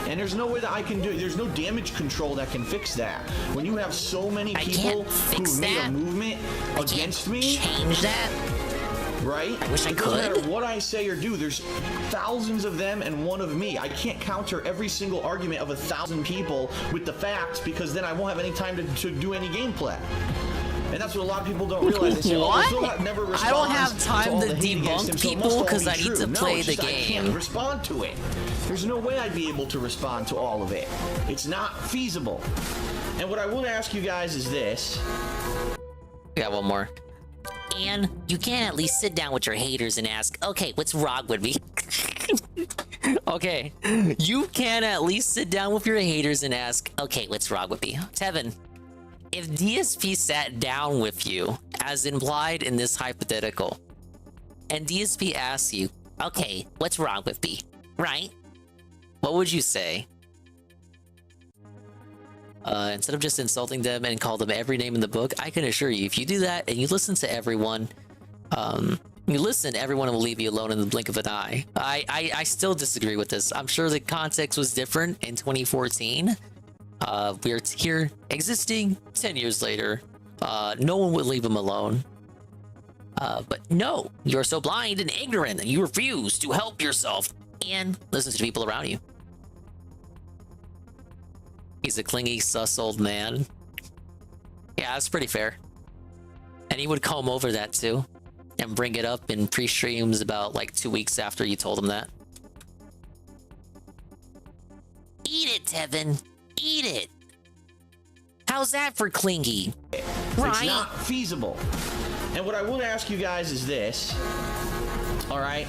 And there's no way that I can do it. There's no damage control that can fix that. When you have so many people who made a movement against me, change that. Right? I wish I could. It doesn't matter what I say or do. There's thousands of them and one of me. I can't counter every single argument of 1,000 people with the facts, because then I won't have any time to do any gameplay. And that's what a lot of people don't realize. They say, what? Oh, I don't have time to debunk people because I need to play the game. I can't respond to it. There's no way I'd be able to respond to all of it. It's not feasible. And what I will ask you guys is this. We got one more. And you can at least sit down with your haters and ask, okay, what's wrong with me? Okay, you can at least sit down with your haters and ask, okay, what's wrong with me? Tevin, if DSP sat down with you, as implied in this hypothetical, and DSP asks you, okay, what's wrong with me, right? What would you say? Instead of just insulting them and call them every name in the book, I can assure you, if you do that and you listen to everyone, everyone will leave you alone in the blink of an eye. I still disagree with this. I'm sure the context was different in 2014. We're here existing 10 years later. No one would leave them alone. But no, you're so blind and ignorant that you refuse to help yourself and listen to the people around you. He's a clingy, sus old man. Yeah, that's pretty fair. And he would comb over that too and bring it up in pre-streams about like 2 weeks after you told him that. Eat it, Tevin. Eat it. How's that for clingy? Right? It's not feasible. And what I will ask you guys is this. All right?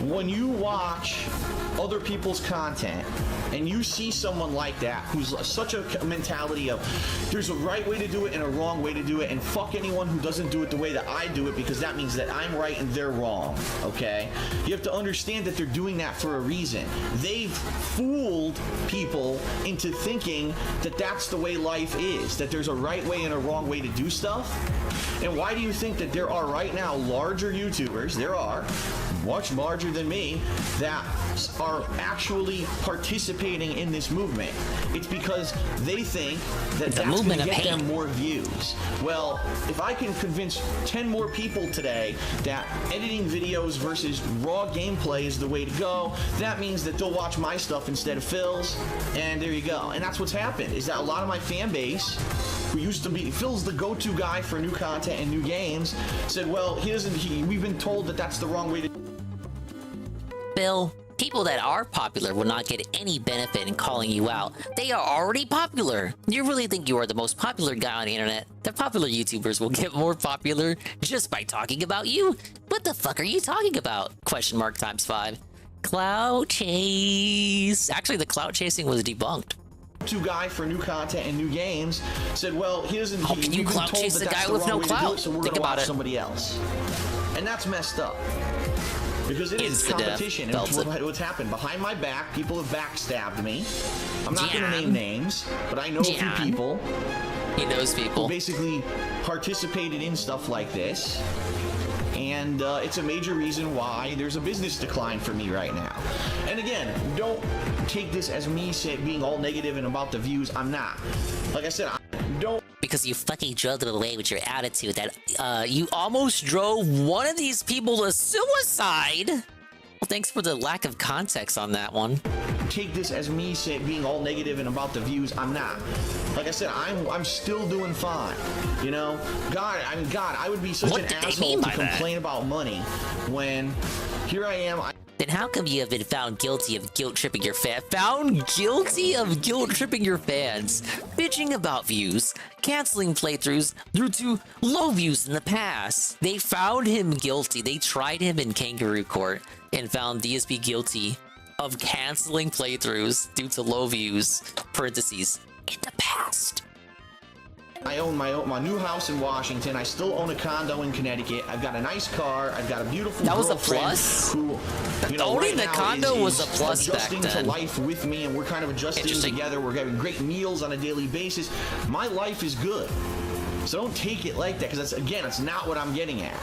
When you watch other people's content and you see someone like that who's such a mentality of there's a right way to do it and a wrong way to do it, and fuck anyone who doesn't do it the way that I do it because that means that I'm right and they're wrong, okay? You have to understand that they're doing that for a reason. They've fooled people into thinking that that's the way life is, that there's a right way and a wrong way to do stuff. And why do you think that there are right now larger YouTubers, there are, much larger than me, that are actually participating in this movement? It's because they think that that's going to get them more views. Well, if I can convince 10 more people today that editing videos versus raw gameplay is the way to go, that means that they'll watch my stuff instead of Phil's, and there you go. And that's what's happened, is that a lot of my fan base, who used to be Phil's the go-to guy for new content and new games, said, well, we've been told that that's the wrong way to... Bill, people that are popular will not get any benefit in calling you out. They are already popular. You really think you are the most popular guy on the internet? The popular YouTubers will get more popular just by talking about you? What the fuck are you talking about? Question mark times 5. Clout chase. Actually, the clout chasing was debunked. Guy for new content and new games said, well, how can you clout chase the guy with no clout? So we're Think gonna about watch it. somebody else. And that's messed up. Because it is competition, and what's happened. Behind my back, people have backstabbed me. I'm not going to name names, but I know a few people. He knows people. Who basically participated in stuff like this. And it's a major reason why there's a business decline for me right now. And again, don't take this as me being all negative and about the views. I'm not. Like I said, don't... Because you fucking drove them away with your attitude that you almost drove one of these people to suicide. Well, thanks for the lack of context on that one. Take this as me being all negative and about the views. I'm not. Like I said, I'm still doing fine. You know, God, I would be such an asshole to complain about money when here I am. Then how come you have been found guilty of guilt-tripping your fans? Found guilty of guilt-tripping your fans? Bitching about views, canceling playthroughs due to low views in the past. They found him guilty. They tried him in kangaroo court and found DSP guilty of canceling playthroughs due to low views, parentheses, in the past. I own my new house in Washington. I still own a condo in Connecticut. I've got a nice car. I've got a beautiful That was a girlfriend plus? Who, you know, Owning right the now condo was a plus adjusting back then. to life with me, and we're kind of adjusting together. We're having great meals on a daily basis. My life is good. So don't take it like that, because that's, again, it's not what I'm getting at.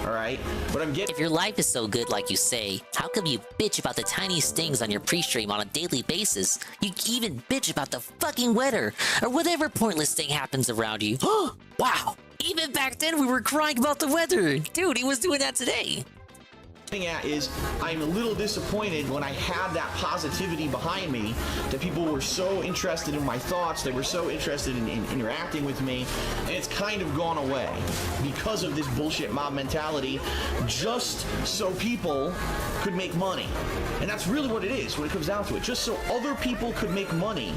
All right? But I'm getting... If your life is so good like you say, how come you bitch about the tiniest things on your pre-stream on a daily basis? You even bitch about the fucking weather, or whatever pointless thing happens around you. Oh, wow! Even back then we were crying about the weather! Dude, he was doing that today! At is I'm a little disappointed when I had that positivity behind me, that people were so interested in my thoughts, they were so interested in interacting with me, and it's kind of gone away because of this bullshit mob mentality, just so people could make money. And that's really what it is when it comes down to it, just so other people could make money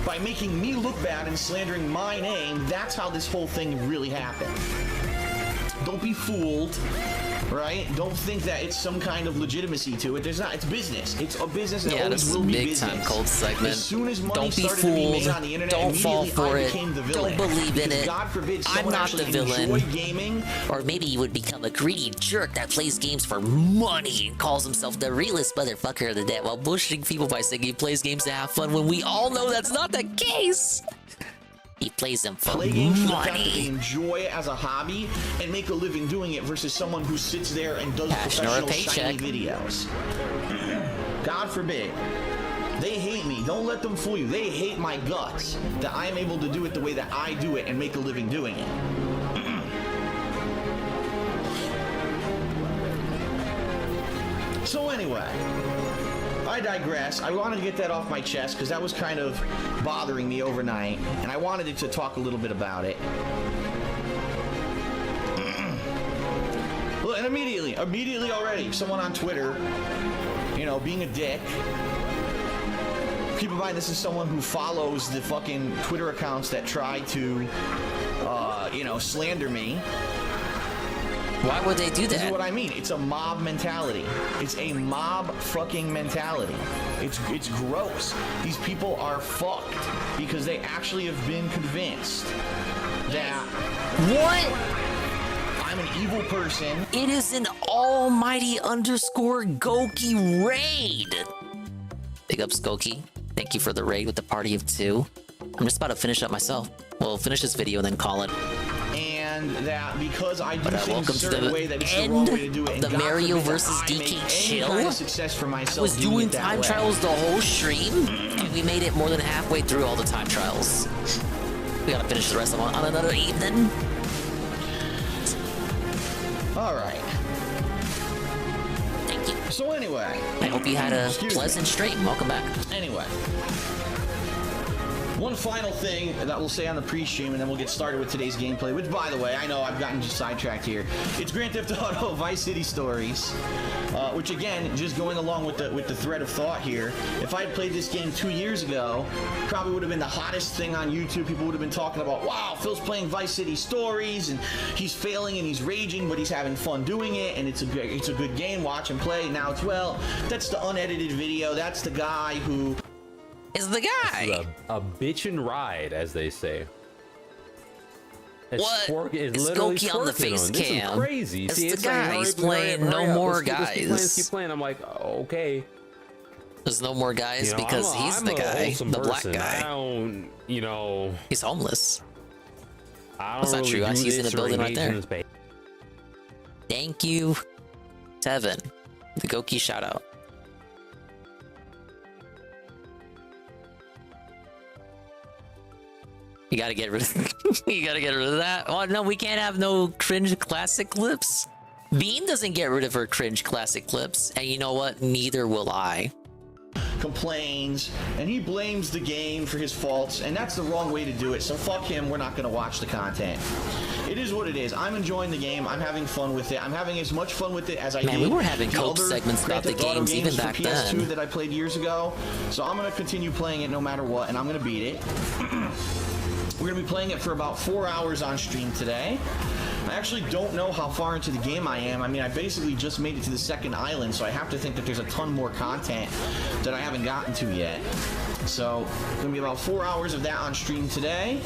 by making me look bad and slandering my name. That's how this whole thing really happened. Don't be fooled. Right? Don't think that it's some kind of legitimacy to it. There's not. It's business. It's a business, and always will be business. Big time cold segment. As soon as money Don't be started to be made fooled. on the internet, Don't fall for I it. became the villain. Don't believe in Because it. God forbid I'm someone not the actually villain. enjoy gaming. Or maybe you would become a greedy jerk that plays games for money and calls himself the realest motherfucker of the net while bullshitting people by saying he plays games to have fun when we all know that's not the case. He plays them for Play games for the fact that money. they enjoy it as a hobby and make a living doing it versus someone who sits there and does Passion or a professional shiny paycheck. videos. God forbid. They hate me. Don't let them fool you. They hate my guts that I'm able to do it the way that I do it and make a living doing it. So anyway, I digress. I wanted to get that off my chest because that was kind of bothering me overnight, and I wanted to talk a little bit about it. Well, and immediately already, someone on Twitter, you know, being a dick. Keep in mind, this is someone who follows the fucking Twitter accounts that try to, you know, slander me. Why would they do that? This is what I mean. It's a mob mentality. It's a mob fucking mentality. It's gross. These people are fucked because they actually have been convinced that I'm an evil person. It is an almighty _Goki raid. Big ups, Goki. Thank you for the raid with the party of 2. I'm just about to finish up myself. We'll finish this video and then call it. And that because I do things a certain way that it's the wrong way to do it. The Mario versus DK chill. Kind of success for myself. I was doing time trials the whole stream, and we made it more than halfway through all the time trials. We gotta finish the rest of them on another evening. All right. Thank you. So anyway, I hope you had a pleasant stream. Welcome back. Anyway. One final thing that we'll say on the pre-stream, and then we'll get started with today's gameplay, which, by the way, I know I've gotten just sidetracked here. It's Grand Theft Auto Vice City Stories, which, again, just going along with the thread of thought here, if I had played this game 2 years ago, probably would have been the hottest thing on YouTube. People would have been talking about, wow, Phil's playing Vice City Stories, and he's failing and he's raging, but he's having fun doing it, and it's a good game. Watch and play. Now it's, well, that's the unedited video. That's the guy who... is the guy. A bitch and ride, as they say. What? It's Goki on the face cam. This is crazy. It's See, the guy. like, He's playing no more guys. Let's keep playing. I'm like, okay. There's no more guys, You know, because he's the guy, the black person. guy. I don't, you know. He's homeless. I don't That's not really true. I see do he's in this the or building right engage in there. this page. Thank you, Tevin. The Goki shout out. You gotta get rid of you gotta get rid of that. Oh no, we can't have no cringe classic clips. Bean doesn't get rid of her cringe classic clips, and you know what? Neither will I. Complains, and he blames the game for his faults, and that's the wrong way to do it, so fuck him. We're not going to watch the content. It is what it is. I'm enjoying the game. I'm having fun with it. I'm having as much fun with it as I did. We were having the cope other segments about the Grand Theft Auto games even for back PS2 then. that I played years ago, so I'm going to continue playing it no matter what, and I'm going to beat it. We're going to be playing it for about 4 hours on stream today. I actually don't know how far into the game I am. I mean, I basically just made it to the second island, so I have to think that there's a ton more content that I haven't gotten to yet. So, it's going to be about 4 hours of that on stream today.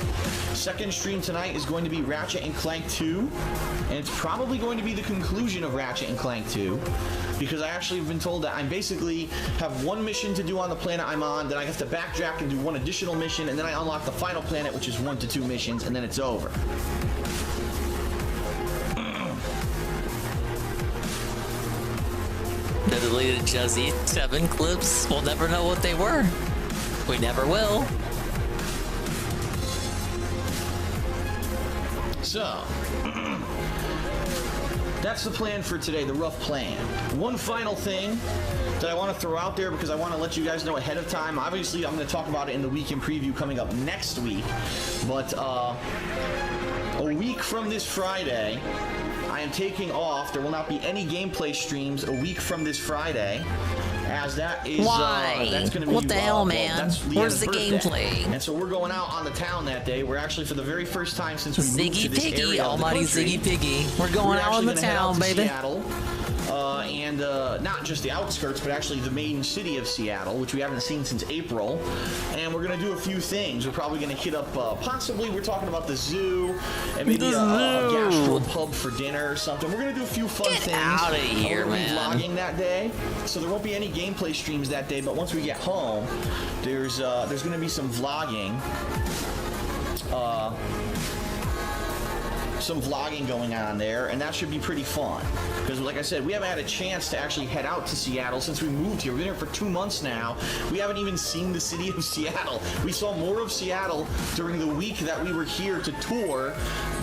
Second stream tonight is going to be Ratchet and Clank 2, and it's probably going to be the conclusion of Ratchet and Clank 2, because I actually have been told that I basically have one mission to do on the planet I'm on, then I have to backtrack and do one additional mission, and then I unlock the final planet, which is 1 to 2 missions, and then it's over. The deleted Jazzy 7 clips. We'll never know what they were. We never will. So, that's the plan for today, the rough plan. One final thing that I want to throw out there because I want to let you guys know ahead of time. Obviously, I'm going to talk about it in the weekend preview coming up next week. But a week from this Friday, I am taking off. There will not be any gameplay streams a week from this Friday, as that is that's going to be what the hell, man? That's Where's the Leanna's birthday. gameplay? And so we're going out on the town that day. We're actually, for the very first time since we moved Ziggy to this Piggy, area of the almighty country, Ziggy Piggy. We're going out on the town, baby. Seattle, and not just the outskirts, but actually the main city of Seattle, which we haven't seen since April. And we're going to do a few things. We're probably going to hit up, possibly we're talking about the zoo, and maybe a gastro pub for dinner or something. We're going to do a few fun things. Get out of here, we're man. We're vlogging that day, so there won't be any gameplay streams that day, but once we get home, there's going to be some vlogging. Some vlogging going on there, and that should be pretty fun because, like I said, we haven't had a chance to actually head out to Seattle since we moved here. We've been here for 2 months now. We haven't even seen the city of Seattle. We saw more of Seattle during the week that we were here to tour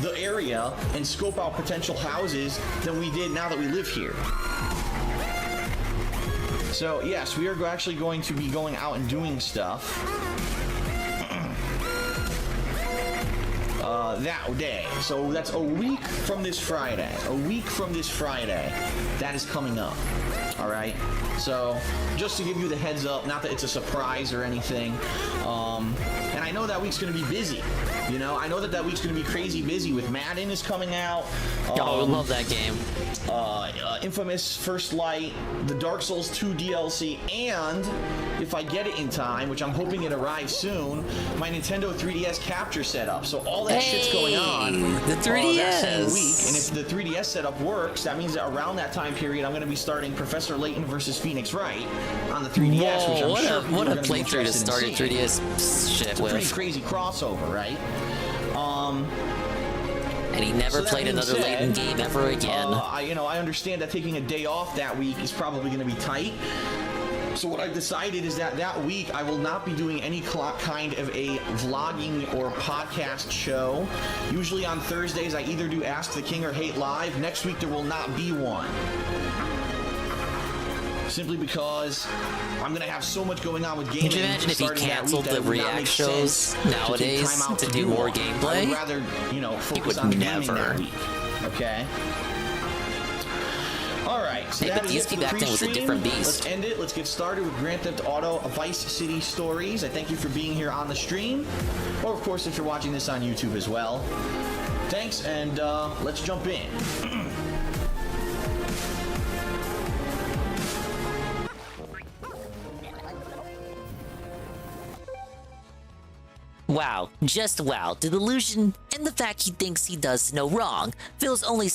the area and scope out potential houses than we did now that we live here. So yes, we are actually going to be going out and doing stuff that day. So that's a week from this Friday. A week from this Friday, that is coming up. All right. So just to give you the heads up, not that it's a surprise or anything. And I know that week's going to be busy. You know, I know that week's going to be crazy busy with Madden is coming out. Oh, I love that game. Infamous First Light, the Dark Souls 2 DLC, and if I get it in time, which I'm hoping it arrives soon, my Nintendo 3DS capture setup. So all that shit's going on. The 3DS. That same week, and if the 3DS setup works, that means that around that time period, I'm going to be starting Professor Layton versus Phoenix Wright on the 3DS, Whoa, which I'm sure what a playthrough to start your 3DS shit it's a with. pretty crazy crossover, right? And he never played another Layton game ever again. I understand that taking a day off that week is probably going to be tight. So what I've decided is that week I will not be doing any kind of a vlogging or podcast show. Usually on Thursdays I either do Ask the King or Hate Live. Next week there will not be one. Simply because I'm going to have so much going on with gaming. Could you imagine if he canceled the React shows nowadays to do more gameplay? I would rather, focus on gaming that week. Okay? Alright, so hey, but DSP back then was a different beast. Let's end it. Let's get started with Grand Theft Auto Vice City Stories. I thank you for being here on the stream. Or, of course, if you're watching this on YouTube as well. Thanks, and let's jump in. Wow, just wow. The delusion and the fact he thinks he does no wrong. Phil's only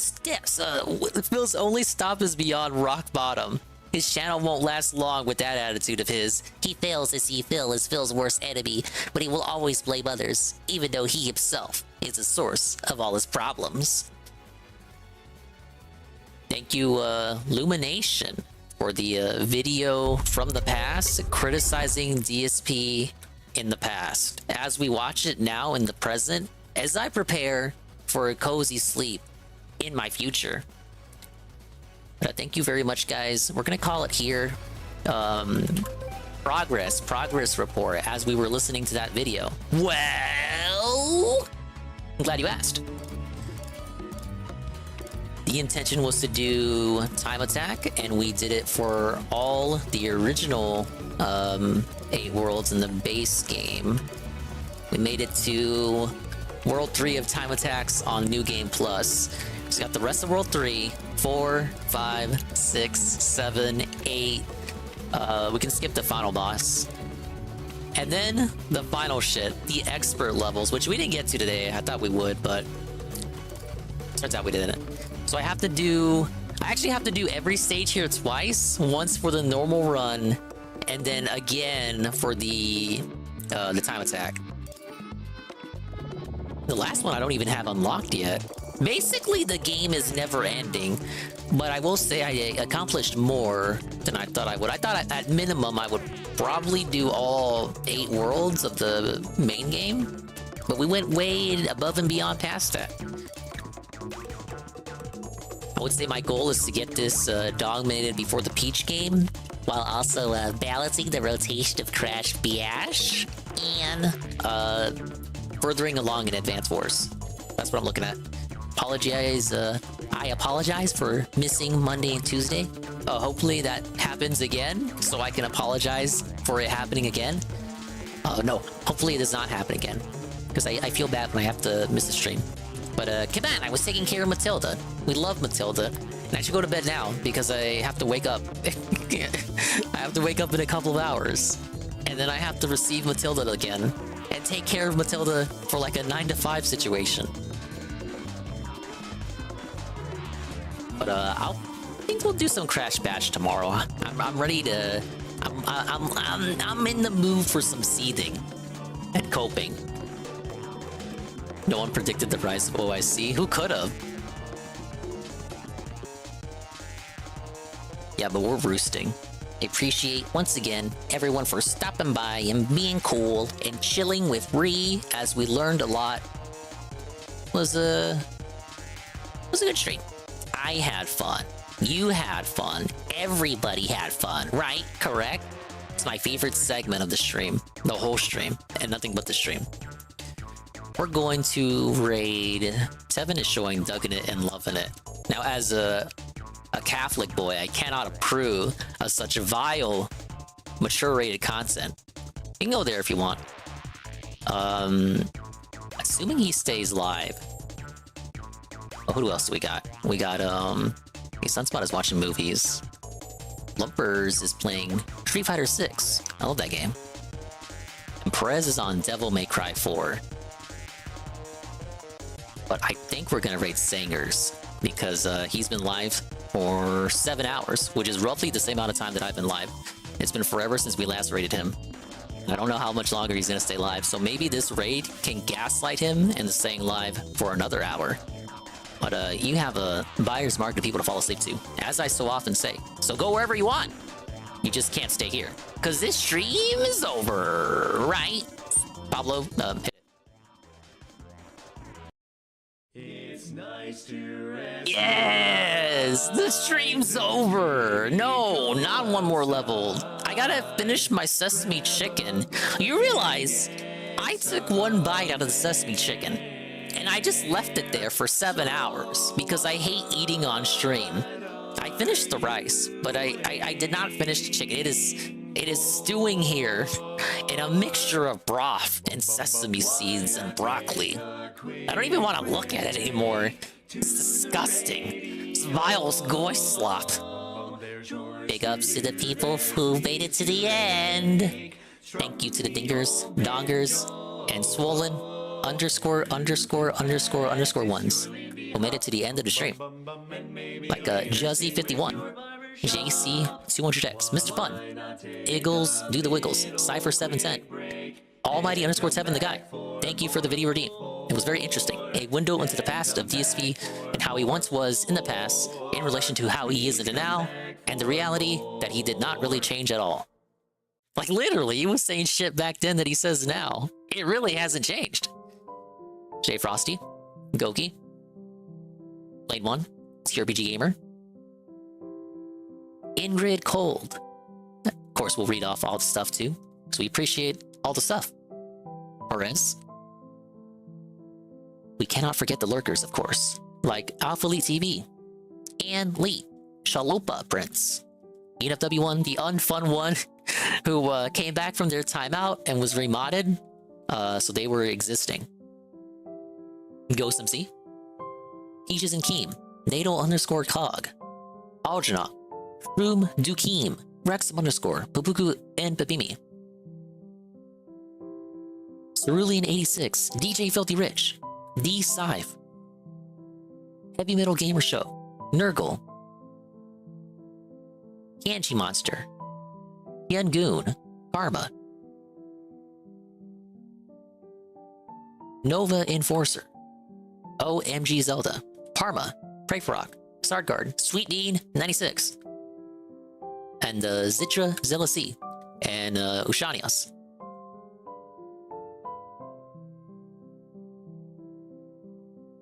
stop is beyond rock bottom. His channel won't last long with that attitude of his. He fails to see Phil as Phil's worst enemy, but he will always blame others, even though he himself is the source of all his problems. Thank you, Lumination, for the video from the past criticizing DSP in the past. As we watch it now in the present, as I prepare for a cozy sleep in my future. But thank you very much, guys. We're gonna call it here. Progress report as we were listening to that video. Well, I'm glad you asked. The intention was to do Time Attack, and we did it for all the original 8 worlds in the base game. We made it to World 3 of Time Attacks on New Game Plus. So we got the rest of World 3, 4, 5, 6, 7, 8. We can skip the final boss. And then the final shit, the expert levels, which we didn't get to today. I thought we would, but turns out we didn't. So I actually have to do every stage here twice. Once for the normal run, and then again for the Time Attack. The last one I don't even have unlocked yet. Basically, the game is never ending, but I will say I accomplished more than I thought I would. I thought at minimum I would probably do all 8 worlds of the main game, but we went way above and beyond past that. I would say my goal is to get this dogmated before the Peach game, while also balancing the rotation of Crash Bash and furthering along in Advance Wars. That's what I'm looking at. I apologize for missing Monday and Tuesday. Hopefully that happens again, so I can apologize for it happening again. No, hopefully it does not happen again, because I feel bad when I have to miss the stream. But come on, I was taking care of Matilda. We love Matilda. And I should go to bed now because I have to wake up. I have to wake up in a couple of hours. And then I have to receive Matilda again and take care of Matilda for like a 9 to 5 situation. But I think we'll do some Crash Bash tomorrow. I'm ready to. I'm in the mood for some seething and coping. No one predicted the rise of OIC. Who could have? Yeah, but we're roosting. I appreciate, once again, everyone for stopping by and being cool and chilling with Ree as we learned a lot. Was a good stream. I had fun. You had fun. Everybody had fun, right? Correct? It's my favorite segment of the stream. The whole stream. And nothing but the stream. We're going to raid... Tevin is showing Dawgone it and loving it. Now, as a Catholic boy, I cannot approve of such vile, mature-rated content. You can go there if you want. Assuming he stays live. Oh, who else do we got? We got, Sunspot is watching movies. Lumpers is playing Street Fighter 6. I love that game. And Perez is on Devil May Cry 4. But I think we're gonna raid Sangers because he's been live for 7 hours, which is roughly the same amount of time that I've been live. It's been forever since we last raided him. I don't know how much longer he's gonna stay live, so maybe this raid can gaslight him into staying live for another hour. But you have a buyer's market of people to fall asleep to, as I so often say. So go wherever you want. You just can't stay here, because this stream is over, right? Pablo, hit it. It's nice to rest. Yes! The stream's over! No, not one more level. I gotta finish my sesame chicken. You realize, I took one bite out of the sesame chicken, and I just left it there for 7 hours, because I hate eating on stream. I finished the rice, but I did not finish the chicken. It is stewing here in a mixture of broth and sesame seeds and broccoli. I don't even want to look at it anymore. It's disgusting. It's vile goy slop. Big ups to the people who made it to the end. Thank you to the Dingers, Dongers, and Swollen _____ ones who made it to the end of the stream. Like Juzzy51, JC200X, Mr. Fun, Eagles, Do the Wiggles, Cypher710, Almighty _Tevin the Guy. Thank you for the video redeem. It was very interesting. A window into the past of DSV and how he once was in the past in relation to how he is in the now, and the reality that he did not really change at all. Like literally, he was saying shit back then that he says now. It really hasn't changed. J Frosty, Goki, Lane 1, CRPG Gamer, Ingrid Cold. Of course, we'll read off all the stuff too, because we appreciate all the stuff. Perez. We cannot forget the lurkers, of course, like Alpha Elite TV, and Lee, Shalopa Prince, ENFW1, the unfun one, who came back from their timeout and was remodded, so they were existing. Ghost MC, Peaches and Keem, NATO _Cog, Algernon, Room Dukeem, Rexum _ Pupuku, and Pepimi. Cerulean86, DJ Filthy Rich, D Scythe, Heavy Metal Gamer Show, Nurgle, Kanji Monster, Yangoon, Karma, Nova Enforcer, OMG Zelda, Parma, Pray for Rock, Sardguard, Sweet Dean 96, and Zitra Zelasi, and Ushanias.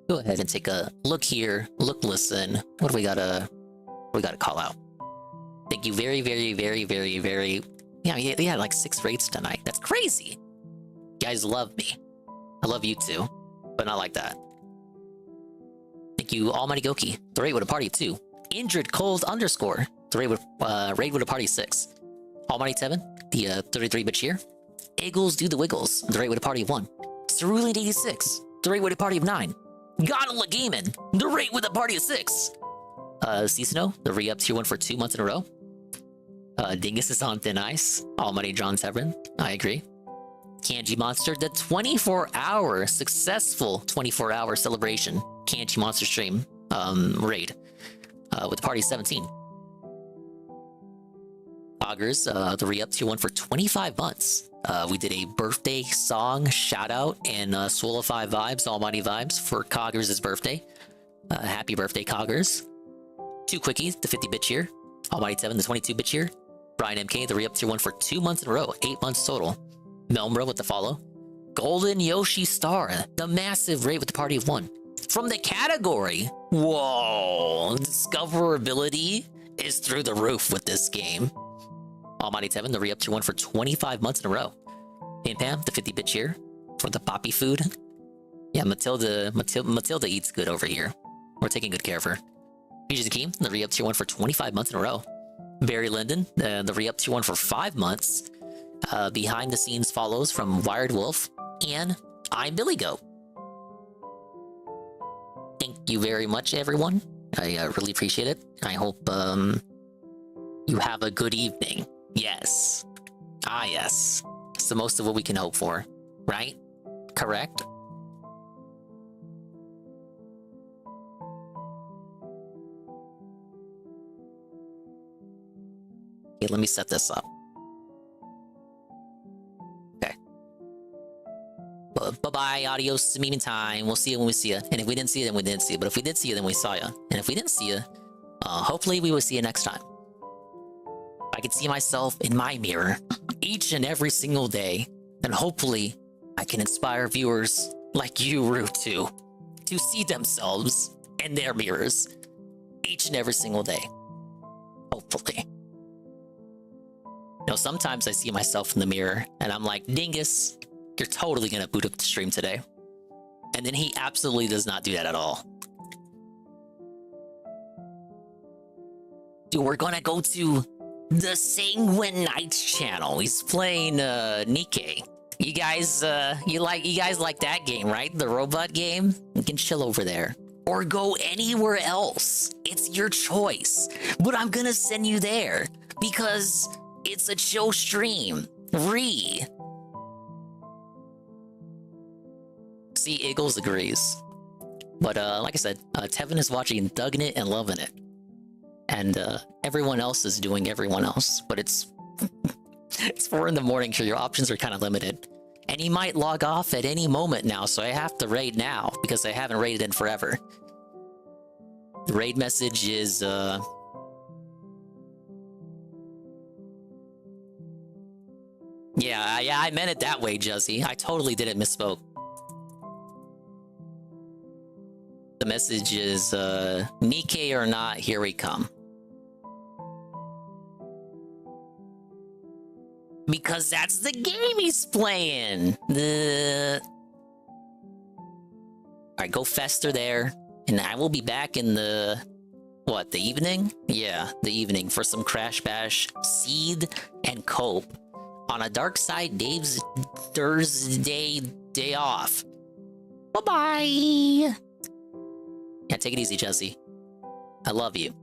Go ahead and take a look here, listen. What do we gotta call out? Thank you very, very, very, very, very... Yeah, they had like 6 raids tonight. That's crazy! You guys love me. I love you too, but not like that. Thank you, Almighty Goki, the raid with a party of 2. Indrid Cold _, the raid with a party of 6. Almighty Tevin, the 33-bit cheer. Eagles Do the Wiggles, the raid with a party of 1. Cerulean 86, the raid with a party of 9. Godla Gaming, the raid with a party of 6. Cicino, the re-up tier 1 for 2 months in a row. Dingus is on thin ice. Almighty John Tevin, I agree. Kanji Monster, the 24-hour, successful 24-hour celebration Kanji Monster stream raid with the party 17. Augers, the re-up tier 1 for 25 months. We did a birthday song shout out and Swolify vibes, Almighty vibes for Coggers' birthday. Happy birthday, Coggers. 2 quickies, the 50-bit cheer. Almighty 7, the 22-bit cheer. Brian MK, the re-up tier 1 for 2 months in a row, 8 months total. Melmra with the follow. Golden Yoshi Star, the massive raid with the party of 1. from the category. Whoa, discoverability is through the roof with this game. Almighty Tevin, the re-up tier 1 for 25 months in a row. And Pam, the 50-bit cheer for the poppy food. Yeah, Matilda eats good over here. We're taking good care of her. PJ Zakeem, the re-up tier 1 for 25 months in a row. Barry Linden, the re-up tier 1 for 5 months. Behind the scenes follows from Wired Wolf. And I'm Billy Goat. Thank you very much, everyone. I really appreciate it. I hope you have a good evening. Yes. Ah, yes. It's the most of what we can hope for, right? Correct? Okay, let me set this up. Okay. Bye-bye, adios, meme time. We'll see you when we see you. And if we didn't see you, then we didn't see you. But if we did see you, then we saw you. And if we didn't see you, hopefully we will see you next time. I can see myself in my mirror each and every single day, and hopefully I can inspire viewers like you, Root, to see themselves in their mirrors each and every single day. Hopefully. You know, sometimes I see myself in the mirror and I'm like, Dingus, you're totally gonna boot up the stream today. And then he absolutely does not do that at all. Dude, we're gonna go to the Sanguine Knights channel. He's playing Nikkei. You guys like that game, right? The robot game? You can chill over there. Or go anywhere else. It's your choice. But I'm gonna send you there because it's a chill stream. See, Eagles agrees. But like I said, Tevin is watching Dawggone it and loving it. And everyone else is doing everyone else. But it's 4 in the morning, so your options are kind of limited. And he might log off at any moment now, so I have to raid now because I haven't raided in forever. The raid message is Yeah, I meant it that way, Juzzy. I totally didn't misspoke. The message is, Nikkei or not, here we come. Because that's the game he's playing! Alright, go fester there. And I will be back in the... What, the evening? Yeah, the evening for some Crash Bash, Seed, and Cope. On a Dark Side Dave's Thursday day off. Bye-bye! Yeah, take it easy, Jesse. I love you.